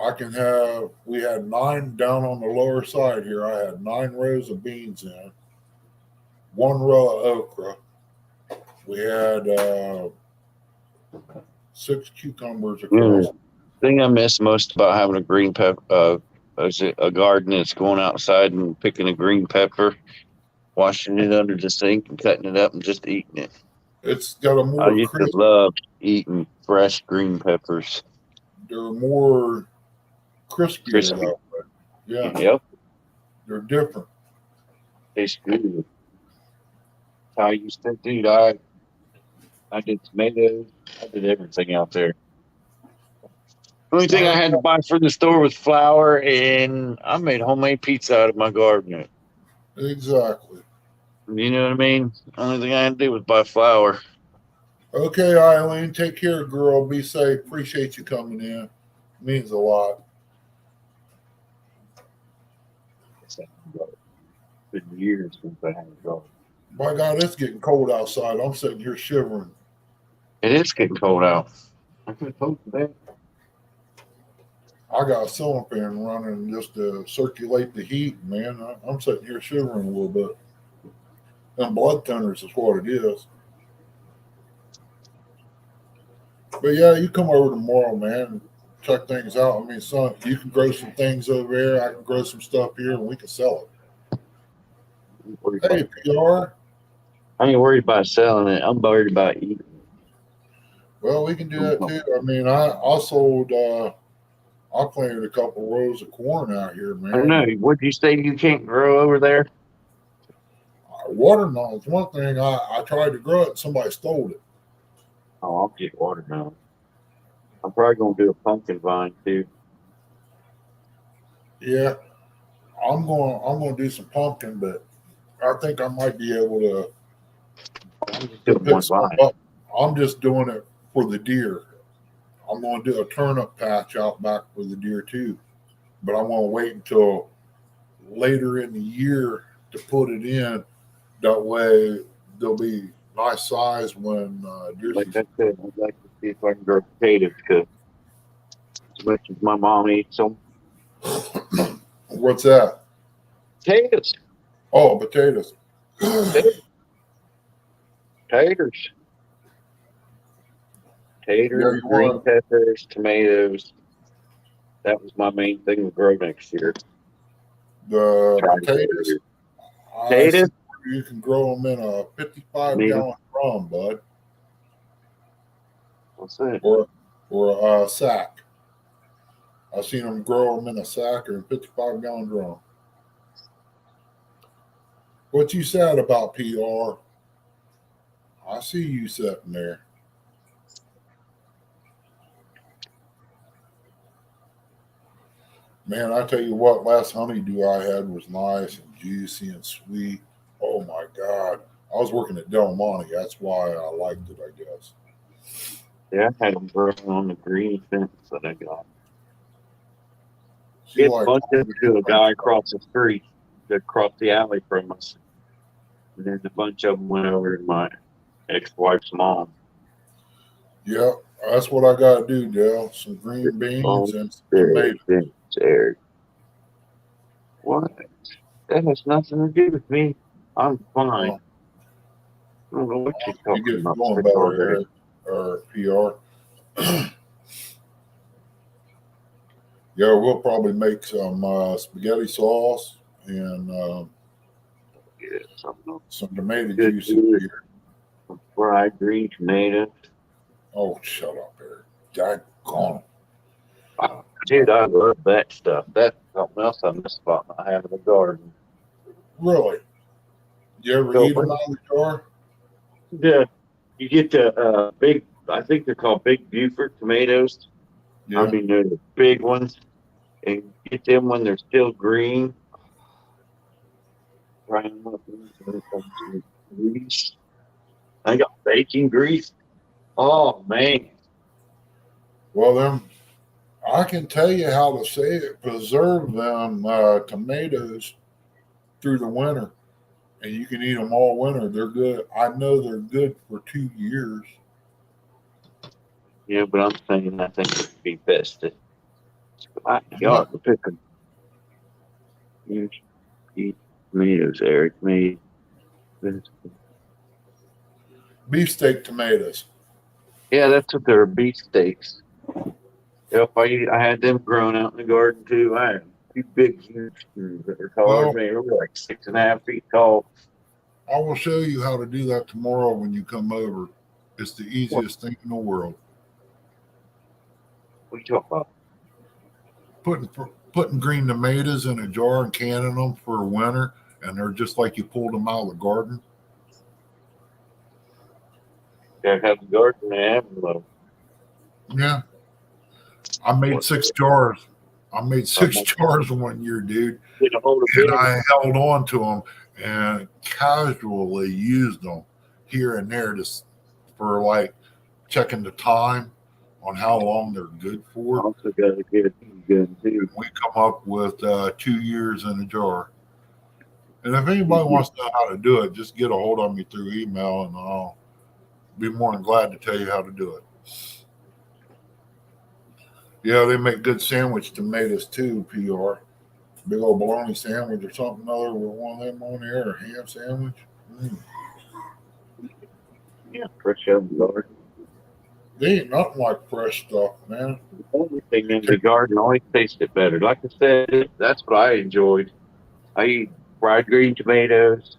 I can have, we had 9 down on the lower side here. I had 9 rows of beans in, 1 row of okra. We had 6 cucumbers across. The thing I miss most about having a green pepper, is it a garden that's going outside and picking a green pepper, washing it under the sink and cutting it up and just eating it. It's got a I more used to crisp, love eating fresh green peppers. they're more crispier Crispy. that way. Yeah, Yep. they're different. Tastes good. I used to, dude, I did tomatoes. I did everything out there. Only thing I had to buy from the store was flour, and I made homemade pizza out of my garden. Exactly. You know what I mean? Only thing I had to do was buy flour. Okay, Eileen, take care, girl. Be safe. Appreciate you coming in. Means a lot. It's been years since I had a garden. My God, it's getting cold outside. I'm sitting here shivering. It is getting cold out. I could have told you that. I got a ceiling fan running just to circulate the heat, man. I'm sitting here shivering a little bit. And blood thinners is what it is. But yeah, you come over tomorrow, man, and check things out. I mean, son, you can grow some things over there. I can grow some stuff here, and we can sell it. Hey, PR. I ain't worried about selling it. I'm worried about eating it. Well, we can do that too. I mean, I sold. I planted a couple rows of corn out here, man. I don't know. What did you say you can't grow over there? Watermelon's one thing. I tried to grow it, and somebody stole it. Oh, I'll get watermelon. I'm probably gonna do a pumpkin vine too. Yeah, I'm going to do some pumpkin, but I think I might be able to pick some up. I'm just doing it for the deer. I'm going to do a turnip patch out back for the deer too, but I'm going to wait until later in the year to put it in. That way, they'll be nice size when deer Like season. I said, I'd like to see if I can grow potatoes because as much as my mom eats them. What's that? Potatoes. Oh, potatoes. Taters. Taters, you green want peppers, tomatoes. That was my main thing to grow next year. the Try to grow potatoes? here. I see Potatoes, you can grow them in a 55 tomato. gallon drum, bud, What's that? or a sack. I've seen them grow them in a sack or a 55 gallon drum. What you said about PR? I see you sitting there. Man, I tell you what, last honeydew I had was nice and juicy and sweet. Oh my God. I was working at Del Monte. That's why I liked it, I guess. Yeah, I had them growing on the green fence that I got. See, Get like, bumped into a guy across the street, across the alley from us. And then a bunch of them went over to my ex-wife's mom. yeah, that's what I got to do, Dale. Some green beans and some tomatoes. Eric. What? That has nothing to do with me. I'm fine. Oh, I don't know what you're you talking get about. feeling Sick all better, day. Eric, or PR. Yeah, we'll probably make some spaghetti sauce and Yeah, something some tomato good juice in to here. it. Fried green tomatoes. Oh, shut up, Eric. Daggone. Dude, I love that stuff. That's something else I miss about not having a garden. Really? You ever So eat them out of the jar? you get the big, I think they're called Big Buford tomatoes. I Yeah. mean, they're the big ones. And get them when they're still green. Fry them up in some grease. I got bacon grease. Oh, man. Well, then I can tell you how to say it. Preserve them tomatoes through the winter, and you can eat them all winter. They're good. I know they're good for 2 years. Yeah, but I'm saying I think it would be best to you What? ought to pick them. You eat tomatoes, Eric. Me. Beefsteak tomatoes. Yeah, that's what they're beefsteaks. Yep, I had them growing out in the garden too. I had two big, huge trees that were taller Well, than me. They were like 6.5 feet tall. I will show you how to do that tomorrow when you come over. It's the What, easiest thing in the world. what are you talking about? Putting green tomatoes in a jar and canning them for winter, and they're just like you pulled them out of the garden. Yeah, I have the garden. I have them though. Yeah, I made What? 6 jars. I made I'm six gonna jars one year, dude, get a hold of and Ben. I held on to them and casually used them here and there just for like checking the time on how long they're good I for. also got to get a gun too. We come up with 2 years in a jar. And if anybody wants to know how to do it, just get a hold of me through email, and I'll be more than glad to tell you how to do it. Yeah, they make good sandwich tomatoes too, PR. Big old bologna sandwich or something other with one of them on there, or ham sandwich. Yeah, fresh out of the garden. They ain't nothing like fresh stuff, man. Everything in the garden always tasted better. Like I said, that's what I enjoyed. I eat fried green tomatoes,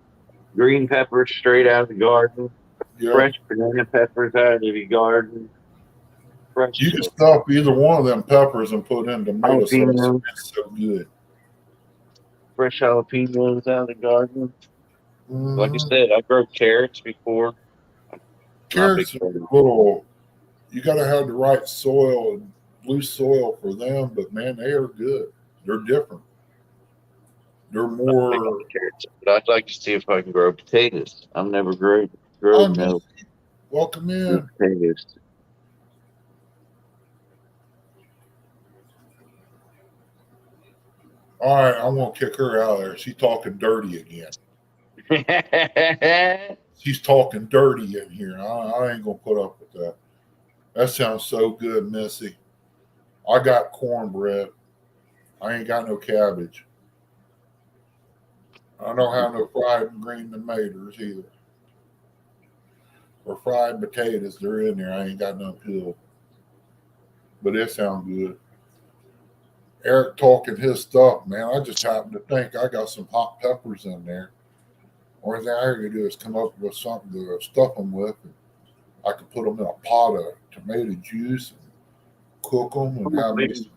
green peppers straight out of the garden, Yeah, fresh banana peppers out of the garden, fresh you can stuff either one of them peppers and put in tomato sauce. jalapenos, It's so good. fresh jalapenos out of the garden. Like I Mm-hmm. said, I grew carrots before. Not a big Carrots are fan. little. You got to have the right soil, loose soil for them. But man, they are good. They're different. They're Not big on more. the carrots, but I'd like to see if I can grow potatoes. I've never grown I no miss you. Welcome no in. potatoes. All right, I'm gonna kick her out of there. She's talking dirty again. She's talking dirty in here. I ain't gonna put up with that. That sounds so good, Missy. I got cornbread. I ain't got no cabbage. I don't have no fried green tomatoes either. or fried potatoes. They're in there. I ain't got none peeled, but they sound good. Eric talking his stuff, man. I just happen to think I got some hot peppers in there. Only thing I gotta do is come up with something to stuff them with. I could put them in a pot of tomato juice and cook them and have me some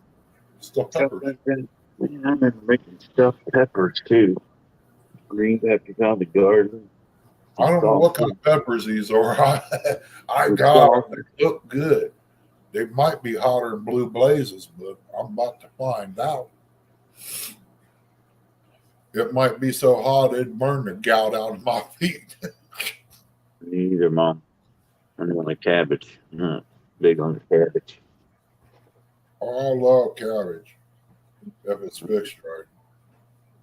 stuffed peppers. Man, I remember making stuffed peppers too. Green peppers out of the garden. I don't know what kind of peppers these are. I got them. They look good. They might be hotter than blue blazes, but I'm about to find out. It might be so hot it'd burn the gout out of my feet. Me either, Mom. I'm on the cabbage. Not big on the cabbage. Oh, I love cabbage if it's fixed right.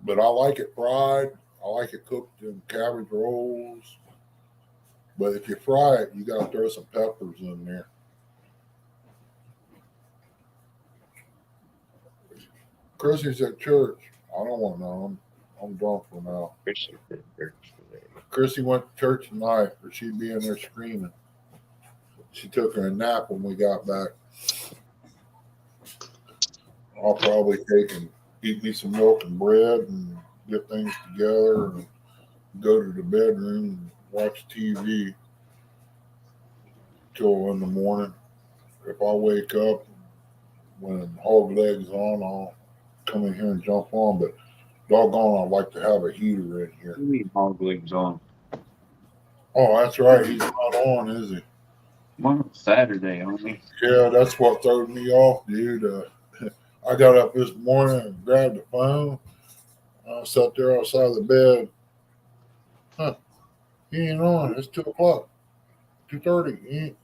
But I like it fried. I like it cooked in cabbage rolls. But if you fry it, you got to throw some peppers in there. Chrissy's at church. I don't want to know. I'm drunk for now. Chrissy went to church tonight, or she'd be in there screaming. She took her a nap when we got back. I'll probably take and eat me some milk and bread and get things together and go to the bedroom and watch TV till in the morning. If I wake up when hog legs on, I'll come in here and jump on. But doggone, I'd like to have a heater in here. You mean hog legs on? Oh, that's right. He's not on, is he? One Saturday only. Yeah, that's what threw me off, dude. I got up this morning and grabbed the phone. I sat there outside the bed. Huh? He ain't on. It's 2:00, 2:30.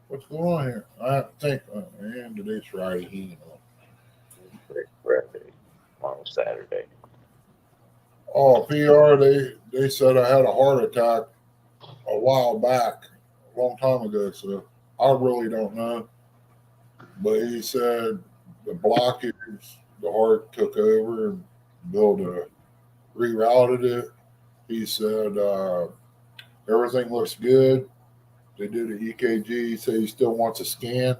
What's going on here? I have to think. Man, today's Friday. He ain't on. Friday. On Saturday. Oh, PR. They said I had a heart attack a while back, a long time ago. So I really don't know. But he said the blockage, the heart took over and rerouted it. He said everything looks good. They did an EKG. He said he still wants a scan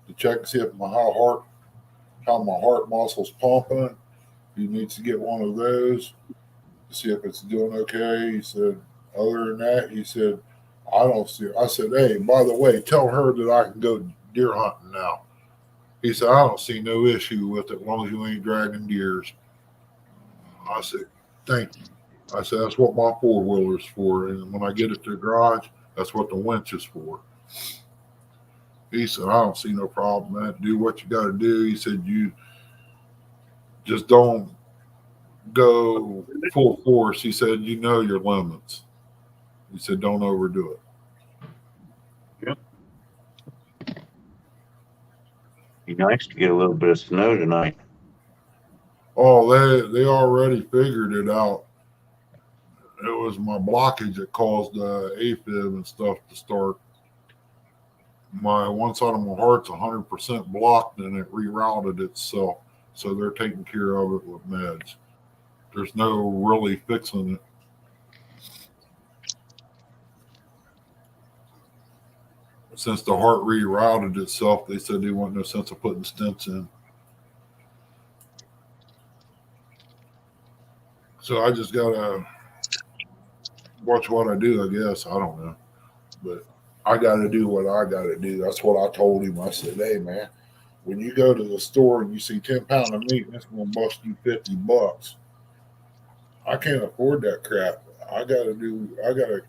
to check and see if how my heart muscle's pumping. He needs to get one of those to see if it's doing okay. He said, other than that, he said, I don't see it. I said, hey, by the way, tell her that I can go deer hunting now. He said, I don't see no issue with it as long as you ain't dragging deers. I said, thank you. I said, that's what my four-wheeler's for. And when I get it to the garage, that's what the winch is for. He said, I don't see no problem, man. Do what you got to do. He said, you just don't go full force. He said, you know your limits. He said, don't overdo it. Yep. Be nice to get a little bit of snow tonight. Oh, they already figured it out. It was my blockage that caused AFib and stuff to start. My one side of my heart's 100% blocked, and it rerouted itself. So they're taking care of it with meds. There's no really fixing it. Since the heart rerouted itself, they said they want no sense of putting stents in. So I just gotta watch what I do, I guess. I don't know. But I gotta do what I gotta do. That's what I told him. I said, hey man, when you go to the store and you see 10 pounds of meat and it's gonna bust you $50, I can't afford that crap. I gotta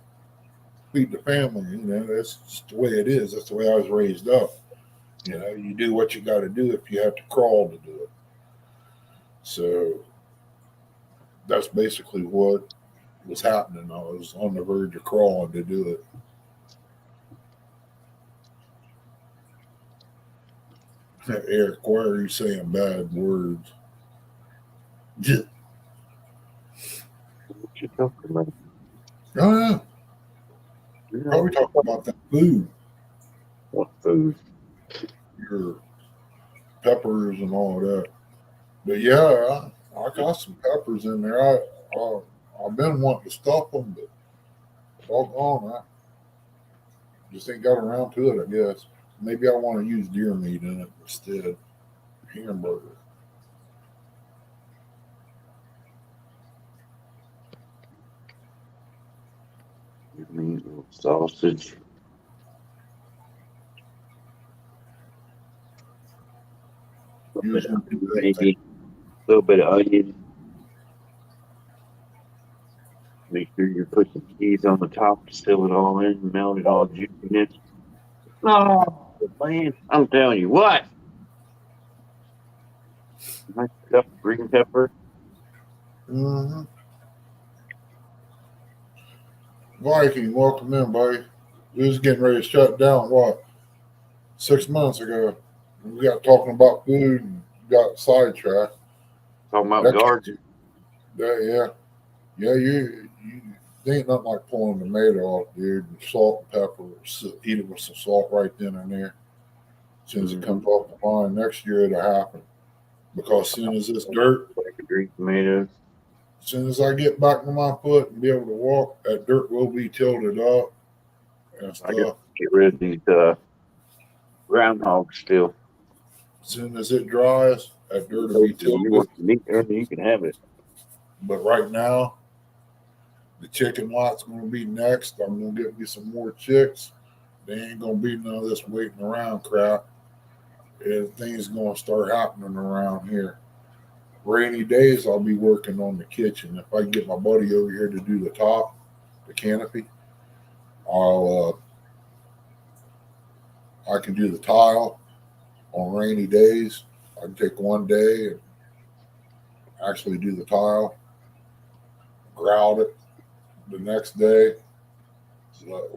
feed the family, you know, that's just the way it is. That's the way I was raised up. You know, you do what you gotta do if you have to crawl to do it. So that's basically what was happening. I was on the verge of crawling to do it. Eric, why are you saying bad words? What you talking about? Oh, yeah. Probably talking about that food. What food? Your peppers and all of that. But yeah, I got some peppers in there. I've been wanting to stuff them, but doggone, Just ain't got around to it, I guess. Maybe I want to use deer meat in it instead. Hamburger. Meat, sausage. Usually do that thing. Maybe a little bit of onion. Make sure you put some cheese on the top to seal it all in, melt it all juiciness. Oh man, I'm telling you what. Nice cup of green pepper. Mm-hmm. Viking, welcome in, buddy. We was getting ready to shut down, what, 6 months ago. We got talking about food and got sidetracked. Talking about That- garden. Yeah. You there ain't nothing like pulling a tomato off, dude, and salt and pepper. Eat it with some salt right then and there. As soon as it comes off the vine, next year it'll happen. Because as soon as it's dirt, Like green tomatoes. as soon as I get back to my foot and be able to walk, that dirt will be tilted up and I stuff. just get rid of these groundhogs still. As soon as it dries, that dirt will be You tilted. want some meat, Ernie, you can have it. But right now, the chicken lot's going to be next. I'm going to get me some more chicks. They ain't going to be none of this waiting around crap. And things going to start happening around here. Rainy days, I'll be working on the kitchen. If I can get my buddy over here to do the top, the canopy, I can do the tile on rainy days. I can take one day and actually do the tile, grout it the next day,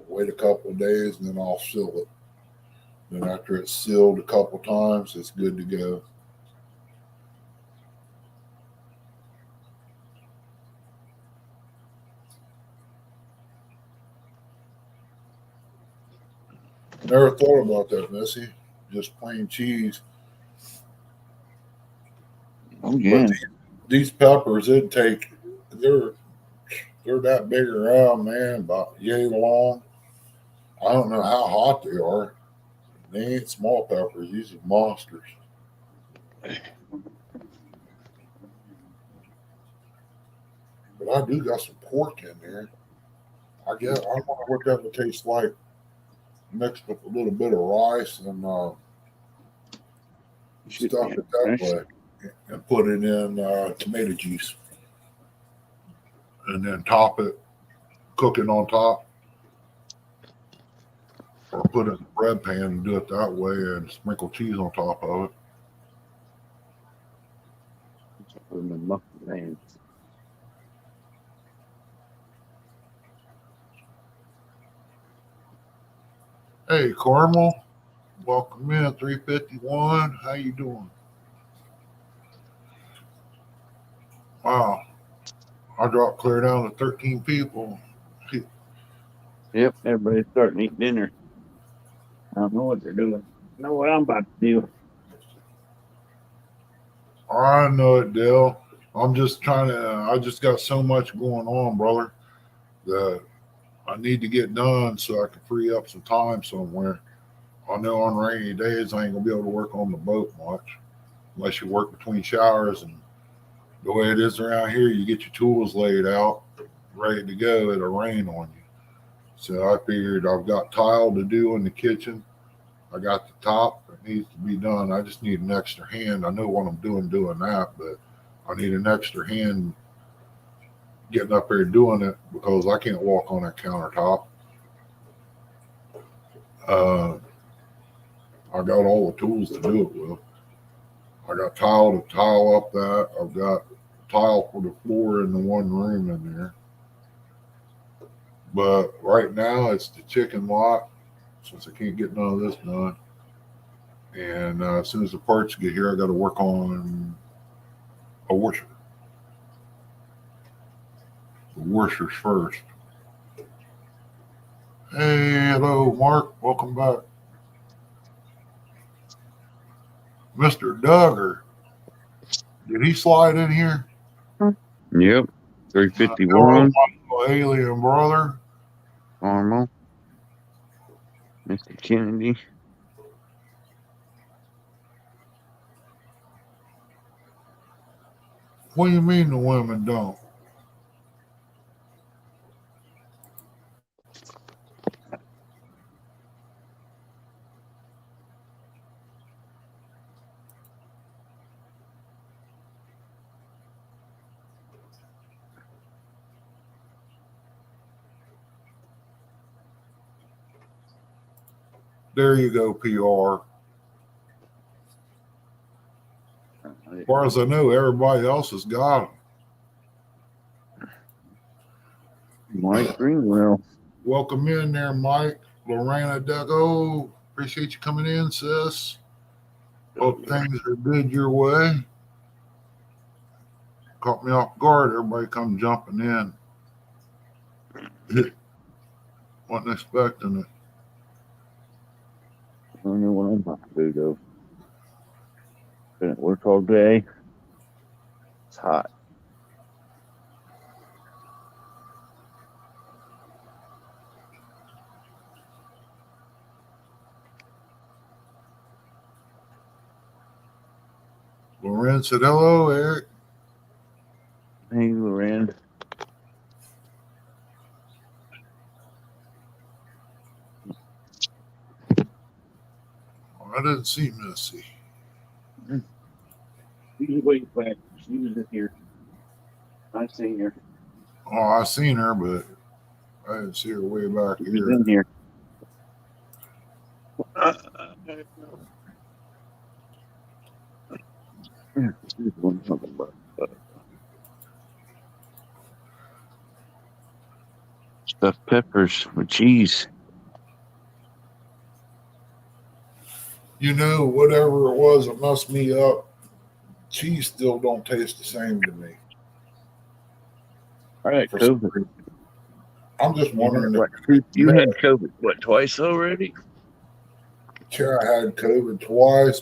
wait a couple of days, and then I'll seal it. Then after it's sealed a couple times, it's good to go. Never thought about that, Missy. Just plain cheese. Oh yeah. But these peppers, they're that big around, man, about yay long. I don't know how hot they are. They ain't small peppers. These are monsters. But I do got some pork in there. I wonder what that would taste like mixed with a little bit of rice and stuff it that way and put it in tomato juice. And then top it, cook it on top. Or put it in the bread pan and do it that way and sprinkle cheese on top of it. Hey, Carmel, welcome in, 351. How you doing? Wow, I dropped clear down to 13 people. Yep, everybody's starting to eat dinner. I don't know what they're doing. I know what I'm about to do. I know it, Dale. I'm just I just got so much going on, brother, that I need to get done so I can free up some time somewhere. I know on rainy days I ain't gonna be able to work on the boat much unless you work between showers. And the way it is around here, you get your tools laid out, ready to go. It'll rain on you. So I figured I've got tile to do in the kitchen. I got the top that needs to be done. I just need an extra hand. I know what I'm doing that, but I need an extra hand getting up there doing it because I can't walk on that countertop. I got all the tools to do it with. I got tile to tile up that. I've got tile for the floor in the one room in there. But right now it's the chicken lot since I can't get none of this done. And as soon as the parts get here, I got to work on a washer. The washers first. Hey, hello, Mark. Welcome back. Mr. Duggar. Did he slide in here? Yep. 351. My alien brother. Normal. Mr. Kennedy. What do you mean the women don't? There you go, PR. As far as I know, everybody else has got them. Mike Greenwell. Welcome in there, Mike. Lorena Deco. Appreciate you coming in, sis. Hope things are good your way. Caught me off guard. Everybody come jumping in. Wasn't expecting it. I don't know what I'm about to do, though. Been at work all day. It's hot. Loren said, hello, Eric. Hey, Loren. I didn't see Missy. She's way back. She was in here. I seen her. Oh, I seen her, but I didn't see her way back She's here. in here. Stuffed peppers with cheese. You know, whatever it was that messed me up, cheese still don't taste the same to me. All right, COVID. I'm just wondering You had COVID, what, twice already? Sure, I had COVID twice,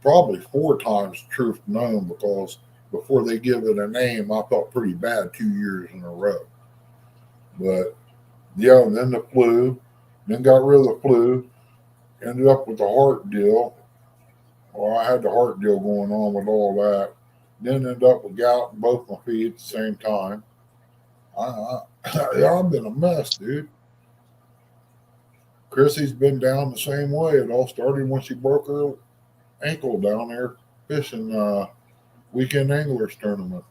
probably 4 times, truth known, because before they give it a name, I felt pretty bad 2 years in a row. But yeah, and then the flu, then got rid of the flu, ended up with the heart deal. Well, I had the heart deal going on with all that. Then ended up with gout in both my feet at the same time. I've been a mess, dude. Chrissy's been down the same way. It all started when she broke her ankle down there fishing weekend anglers tournament.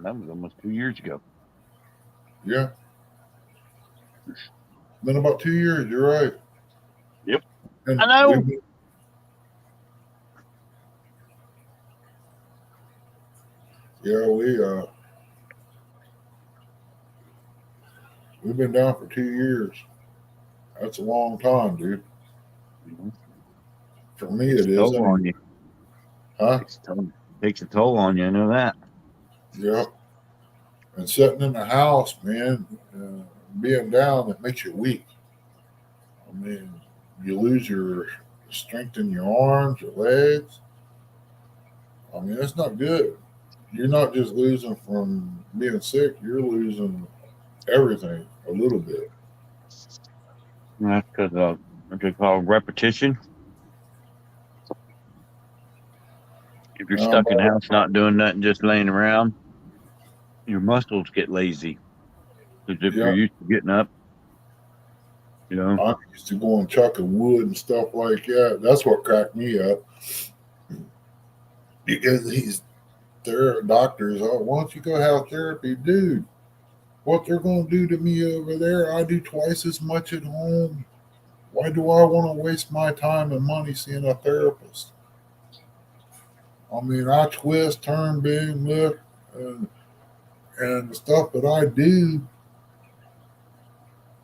That was almost 2 years ago. Yeah. Been about 2 years, you're right. Yep. And I know. We've been down for 2 years. That's a long time, dude. Mm-hmm. For me, it is. Toll on you. Huh? Takes a toll on you. I know that. Yeah. And sitting in the house, man, being down, it makes you weak. I mean, you lose your strength in your arms, your legs. I mean, that's not good. You're not just losing from being sick, you're losing everything a little bit. That's because what they call repetition. If you're stuck in the house not doing nothing, just laying around, your muscles get lazy. Because if you're used to getting up, you know. I used to go and chucking wood and stuff like that. That's what cracked me up. Because these doctors, why don't you go have therapy? Dude, what they're going to do to me over there, I do twice as much at home. Why do I want to waste my time and money seeing a therapist? I mean, I twist, turn, bend, lift, and the stuff that I do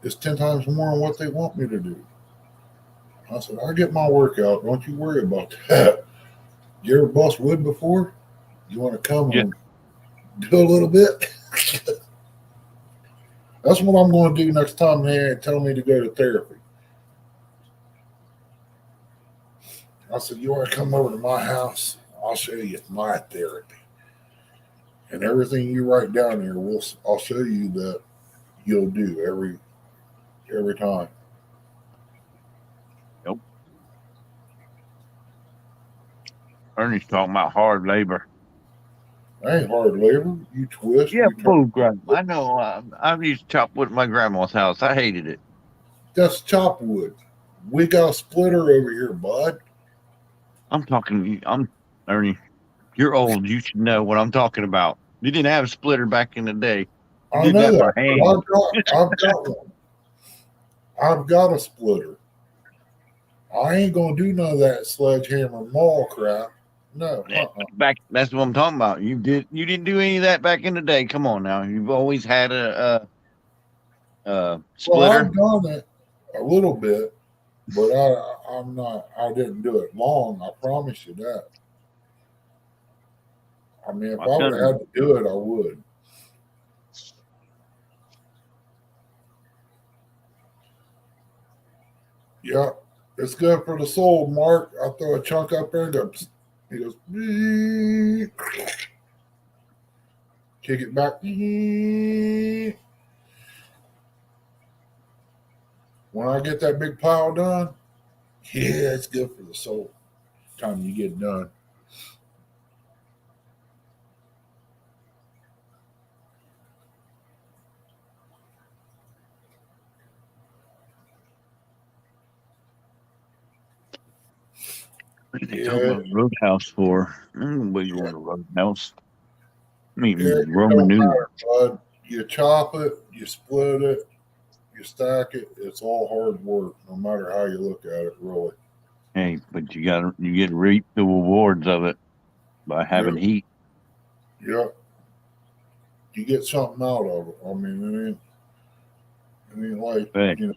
is 10 times more than what they want me to do. I said, I get my workout. Don't you worry about that. You ever bust wood before? You want to come and do a little bit? That's what I'm going to do next time they tell me to go to therapy. I said, you want to come over to my house? I'll show you my therapy. And everything you write down here, I'll show you that you'll do every time. Ernie's talking about hard labor. That ain't hard labor. You twist, Yeah, you turn. bull crap. I know. I used to chop wood at my grandma's house. I hated it. That's chop wood. We got a splitter over here, bud. I'm talking. I'm Ernie. You're old. You should know what I'm talking about. You didn't have a splitter back in the day. You I did know that by that, but hand. I've got one. I've got a splitter. I ain't gonna do none of that sledgehammer maul crap. No, Back. That's what I'm talking about. You didn't do any of that back in the day. Come on now. You've always had a Well, splitter. I've done it a little bit, but I'm not. I didn't do it long. I promise you that. I mean, if My I would have cousin. had to do it, I would. Yeah, it's good for the soul, Mark. I throw a chunk up there and go. Psst. He goes. "Beep." Kick it back. "Beep." When I get that big pile done, yeah, it's good for the soul. Time you get done. What are they Yeah, talking about roadhouse for? I'm going to a roadhouse. I mean, yeah, it Roman don't noodles. matter, bud. You chop it, you split it, you stack it. It's all hard work, no matter how you look at it, really. Hey, but you get to reap the rewards of it by having Yep, heat. yep. You get something out of it. I mean, it ain't like, Hey, you know,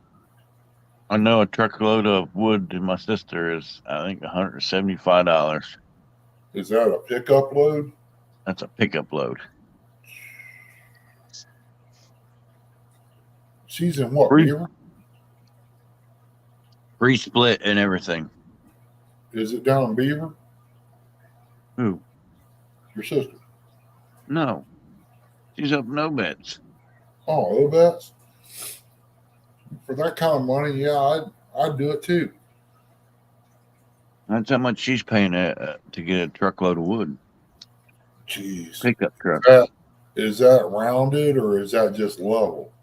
I know a truckload of wood to my sister is I think $175. is that a pickup load? That's a pickup load. She's in what, Free Beaver? free split and everything. Is it down in Beaver? Who? Your sister? No, she's up no beds. Oh, little bits. For that kind of money, yeah, I'd do it too. That's how much she's paying to get a truckload of wood. Jeez. Pickup truck. Is that rounded or is that just level?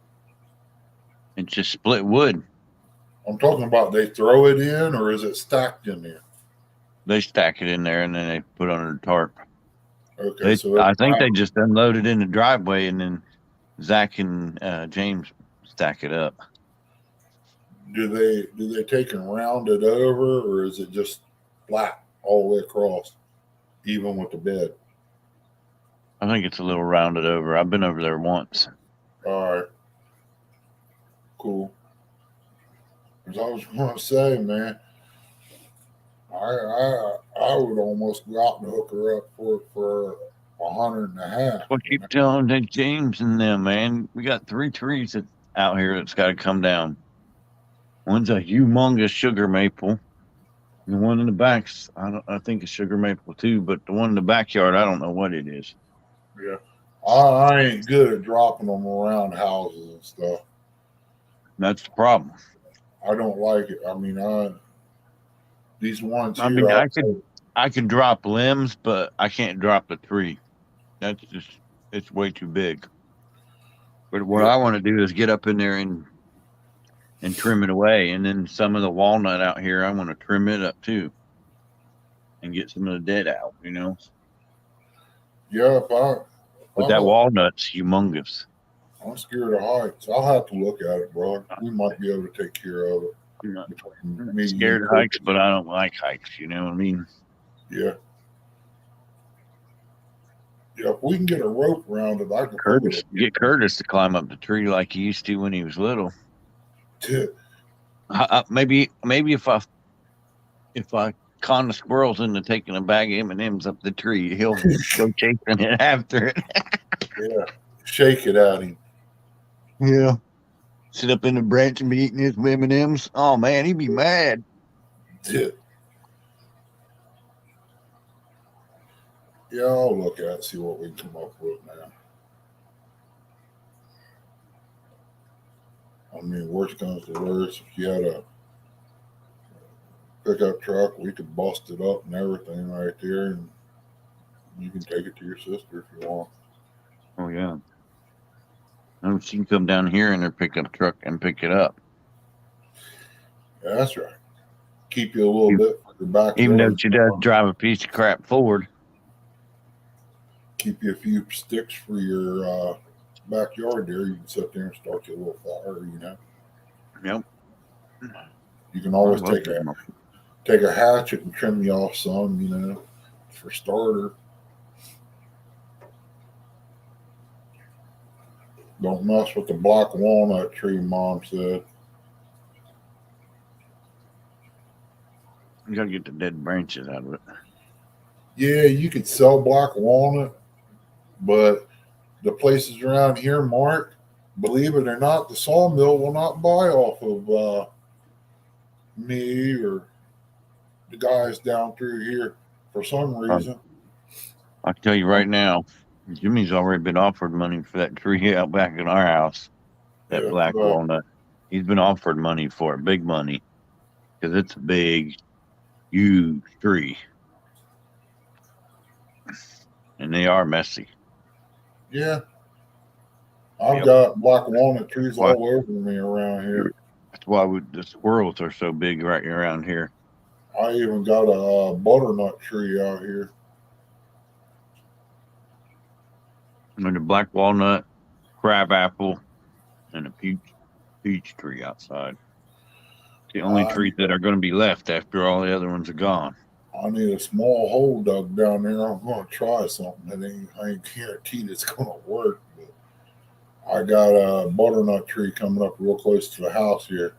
It's just split wood. I'm talking about they throw it in or is it stacked in there? They stack it in there and then they put it under the tarp. Okay, so I think they just unload it in the driveway and then Zach and James stack it up. do they take and round it over or is it just flat all the way across, even with the bed? I think it's a little rounded over. I've been over there once. All right, cool. As I was going to say, man, I would almost go out and hook her up for $100.50. What You keep know? telling that James and them, man. We got 3 trees out here that's got to come down. One's a humongous sugar maple. The one in the back's I think it's sugar maple too, but the one in the backyard, I don't know what it is. Yeah, I ain't good at dropping them around houses and stuff. That's the problem. I don't like it. I mean, these ones I here, mean, I could drop limbs, but I can't drop the tree. That's just it's way too big. But what yeah, I want to do is get up in there and trim it away, and then some of the walnut out here, I want to trim it up too, and get some of the dead out. yeah. If But I that hook, walnut's humongous. I'm scared of heights. I'll have to look at it, bro. We might be able to take care of it I'm not, between I'm not me, scared you, of Chris. hikes, but I don't like hikes. You know what I mean? Yeah, yeah. If we can get a rope around it, I can pull Curtis, it. get Curtis to climb up the tree like he used to when he was little. Maybe if I con the squirrels into taking a bag of M&Ms up the tree, he'll go chasing it after it. Yeah, shake it at him. Yeah. Sit up in the branch and be eating his M&Ms. Oh man, he'd be mad. Yeah, yeah. I'll look at it, see what we can come up with, man. I mean, worst comes to worst, if you had pickup truck. We could bust it up and everything right there, and you can take it to your sister if you want. Oh yeah. No, she can come down here in her pickup truck and pick it up. Yeah, that's right. Keep you a little bit for your backyard. Even though she does drive a piece of crap Ford. Keep you a few sticks for your backyard there. You can sit there and start your little fire, you know. Yep. You can always I love take a hatchet and trim you off some, you know, for starter. Don't mess with the black walnut tree, Mom said. You gotta get the dead branches out of it. Yeah, you could sell black walnut, but the places around here, Mark, believe it or not, the sawmill will not buy off of me or the guys down through here for some reason. I can tell you right now, Jimmy's already been offered money for that tree out back in our house, that black walnut. He's been offered money for it, big money, because it's a big, huge tree. And they are messy. Yeah. I've got black walnut trees all over me around here. That's why the squirrels are so big right around here. I even got a butternut tree out here. And a black walnut, crab apple, and a peach tree outside. The only trees that are going to be left after all the other ones are gone. I need a small hole dug down there. I'm going to try something. I ain't guaranteed it's going to work. But I got a butternut tree coming up real close to the house here.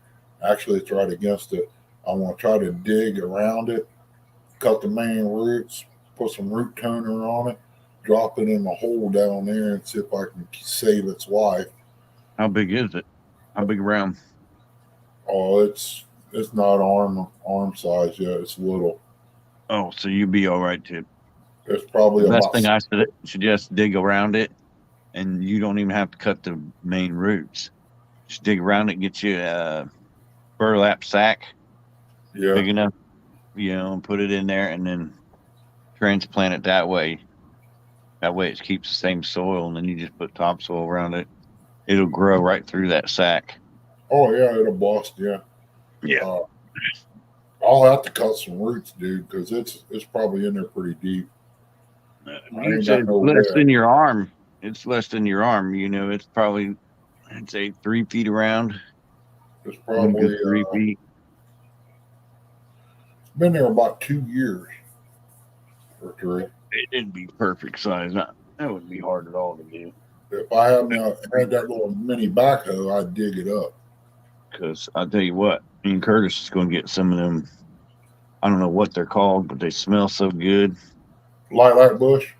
Actually, it's right against it. I want to try to dig around it, cut the main roots, put some root toner on it, drop it in the hole down there, and see if I can save its life. How big is it? How big around? Oh, it's not arm size yet. It's little. Oh, so you'd be all right too. It's probably the best thing I suggest dig around it, and you don't even have to cut the main roots. Just dig around it, get you a burlap sack, big enough, and put it in there, and then transplant it that way. That way it keeps the same soil, and then you just put topsoil around it. It'll grow right through that sack. Oh yeah, it'll bust. Yeah. Yeah. I'll have to cut some roots, dude, because it's probably in there pretty deep. It's less than your arm. It's less than your arm. It's probably, I'd say, 3 feet around. It's probably 3 feet. It's been there about 2 years or 3. It'd be perfect size. That wouldn't be hard at all to do. If I had that little mini backhoe, I'd dig it up. Because I'll tell you what, me and Curtis is going to get some of them. I don't know what they're called, but they smell so good. Lilac bush?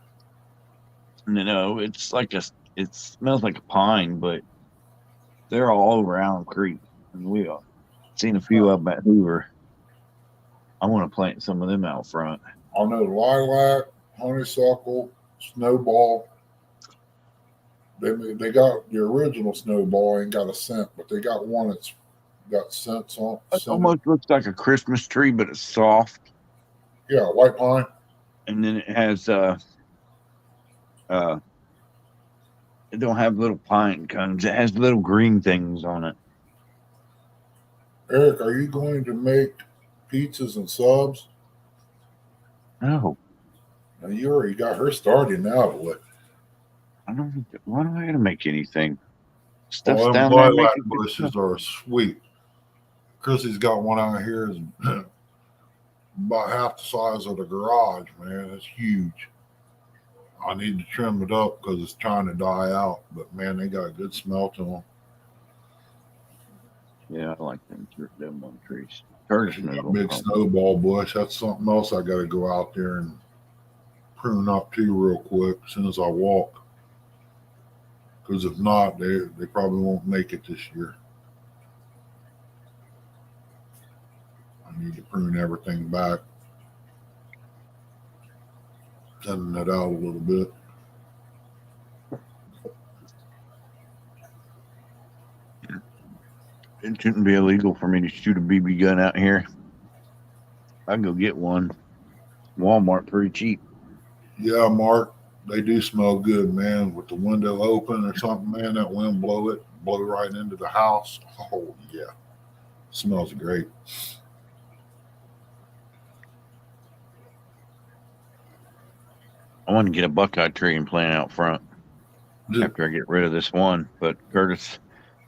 No, it's like it smells like a pine, but they're all around creek. And we are seen a few of them at Hoover. I want to plant some of them out front. I know lilac, honeysuckle, snowball. They got the original snowball ain't got a scent, but they got one that's got scents on. It almost looks like a Christmas tree, but it's soft. Yeah, white pine. And then it has it don't have little pine cones. It has little green things on it. Eric, are you going to make pizzas and subs? No. Now, you already got her started now, boy. Why do I gotta make anything? Stuff's Well, down there. lilac bushes are sweet. Chrissy's got one out here. Is about half the size of the garage, man. It's huge. I need to trim it up because it's trying to die out. But man, they got a good smell to them. Yeah, I like them on trees. Curtis knows Got a big snowball bush. That's something else I got to go out there and prune up too real quick as soon as I walk. Because if not, they probably won't make it this year. I need to prune everything back. Thinning it out a little bit. It shouldn't be illegal for me to shoot a BB gun out here. I can go get one. Walmart pretty cheap. Yeah, Mark, they do smell good, man. With the window open or something, man, that wind blow right into the house. Oh yeah, smells great. I want to get a buckeye tree and plant out front after I get rid of this one. But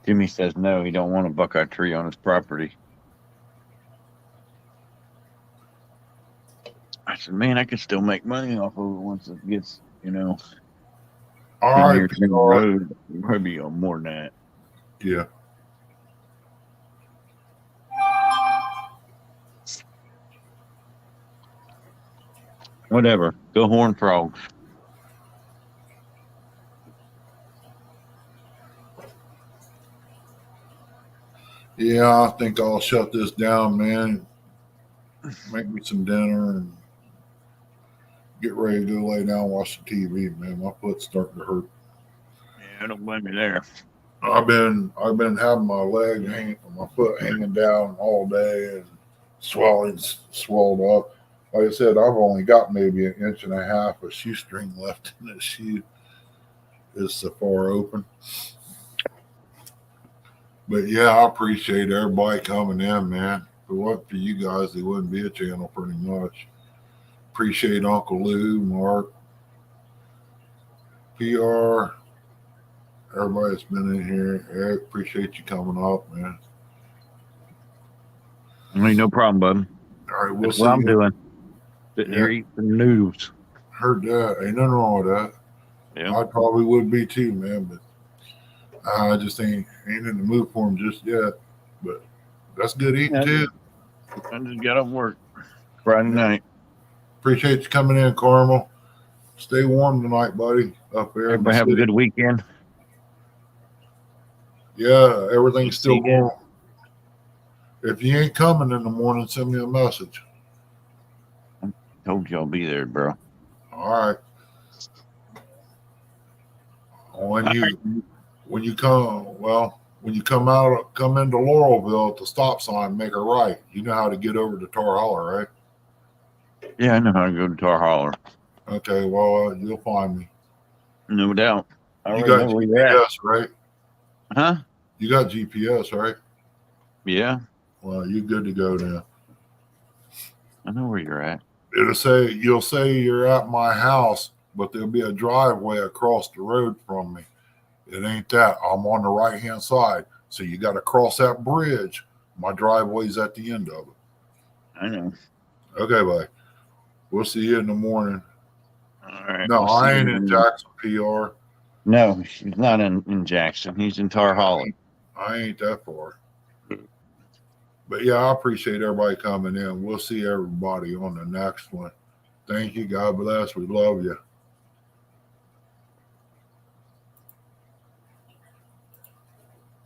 Jimmy says no, he don't want a buckeye tree on his property. I said, man, I could still make money off of it once it gets, All 10 right, years down the PR. road. Probably more than that. Yeah. Whatever. Go horn frogs. Yeah, I think I'll shut this down, man. Make me some dinner and get ready to go lay down and watch the TV, man. My foot's starting to hurt. Yeah, I don't blame you there. I've been having my leg my foot hanging down all day and swelled up. Like I said, I've only got maybe 1.5 inches of shoestring left in the shoe. It's so far open. But yeah, I appreciate everybody coming in, man. If it wasn't for you guys, there wouldn't be a channel pretty much. Appreciate Uncle Lou, Mark, PR, everybody that's been in here. Eric, appreciate you coming up, man. Ain't no problem, bud. All right, we'll That's see what I'm you. doing. Sitting here eating some noodles. Heard that. Ain't nothing wrong with that. Yeah. I probably would be too, man, but I just ain't in the mood for them just yet. But that's good eating too. I just got off work Friday night. Appreciate you coming in, Carmel. Stay warm tonight, buddy. Up there. Everybody have a good weekend. Yeah, everything's still See going. If you ain't coming in the morning, send me a message. Told you I'll be there, bro. All right. When you come into Laurelville at the stop sign, make a right. You know how to get over to Tar Holler, right? Yeah, I know how to go to Tar Holler. Okay, well, you'll find me. No doubt. You got GPS, right? Huh? You got GPS, right? Yeah. Well, you're good to go now. I know where you're at. You'll say you're at my house, but there'll be a driveway across the road from me. It ain't that. I'm on the right-hand side. So you got to cross that bridge. My driveway's at the end of it. I know. Okay, bye. We'll see you in the morning. All right. No, we'll I ain't in Jackson, PR. No, he's not in Jackson. He's in Tar Holler. I ain't that far. But yeah, I appreciate everybody coming in. We'll see everybody on the next one. Thank you. God bless. We love you.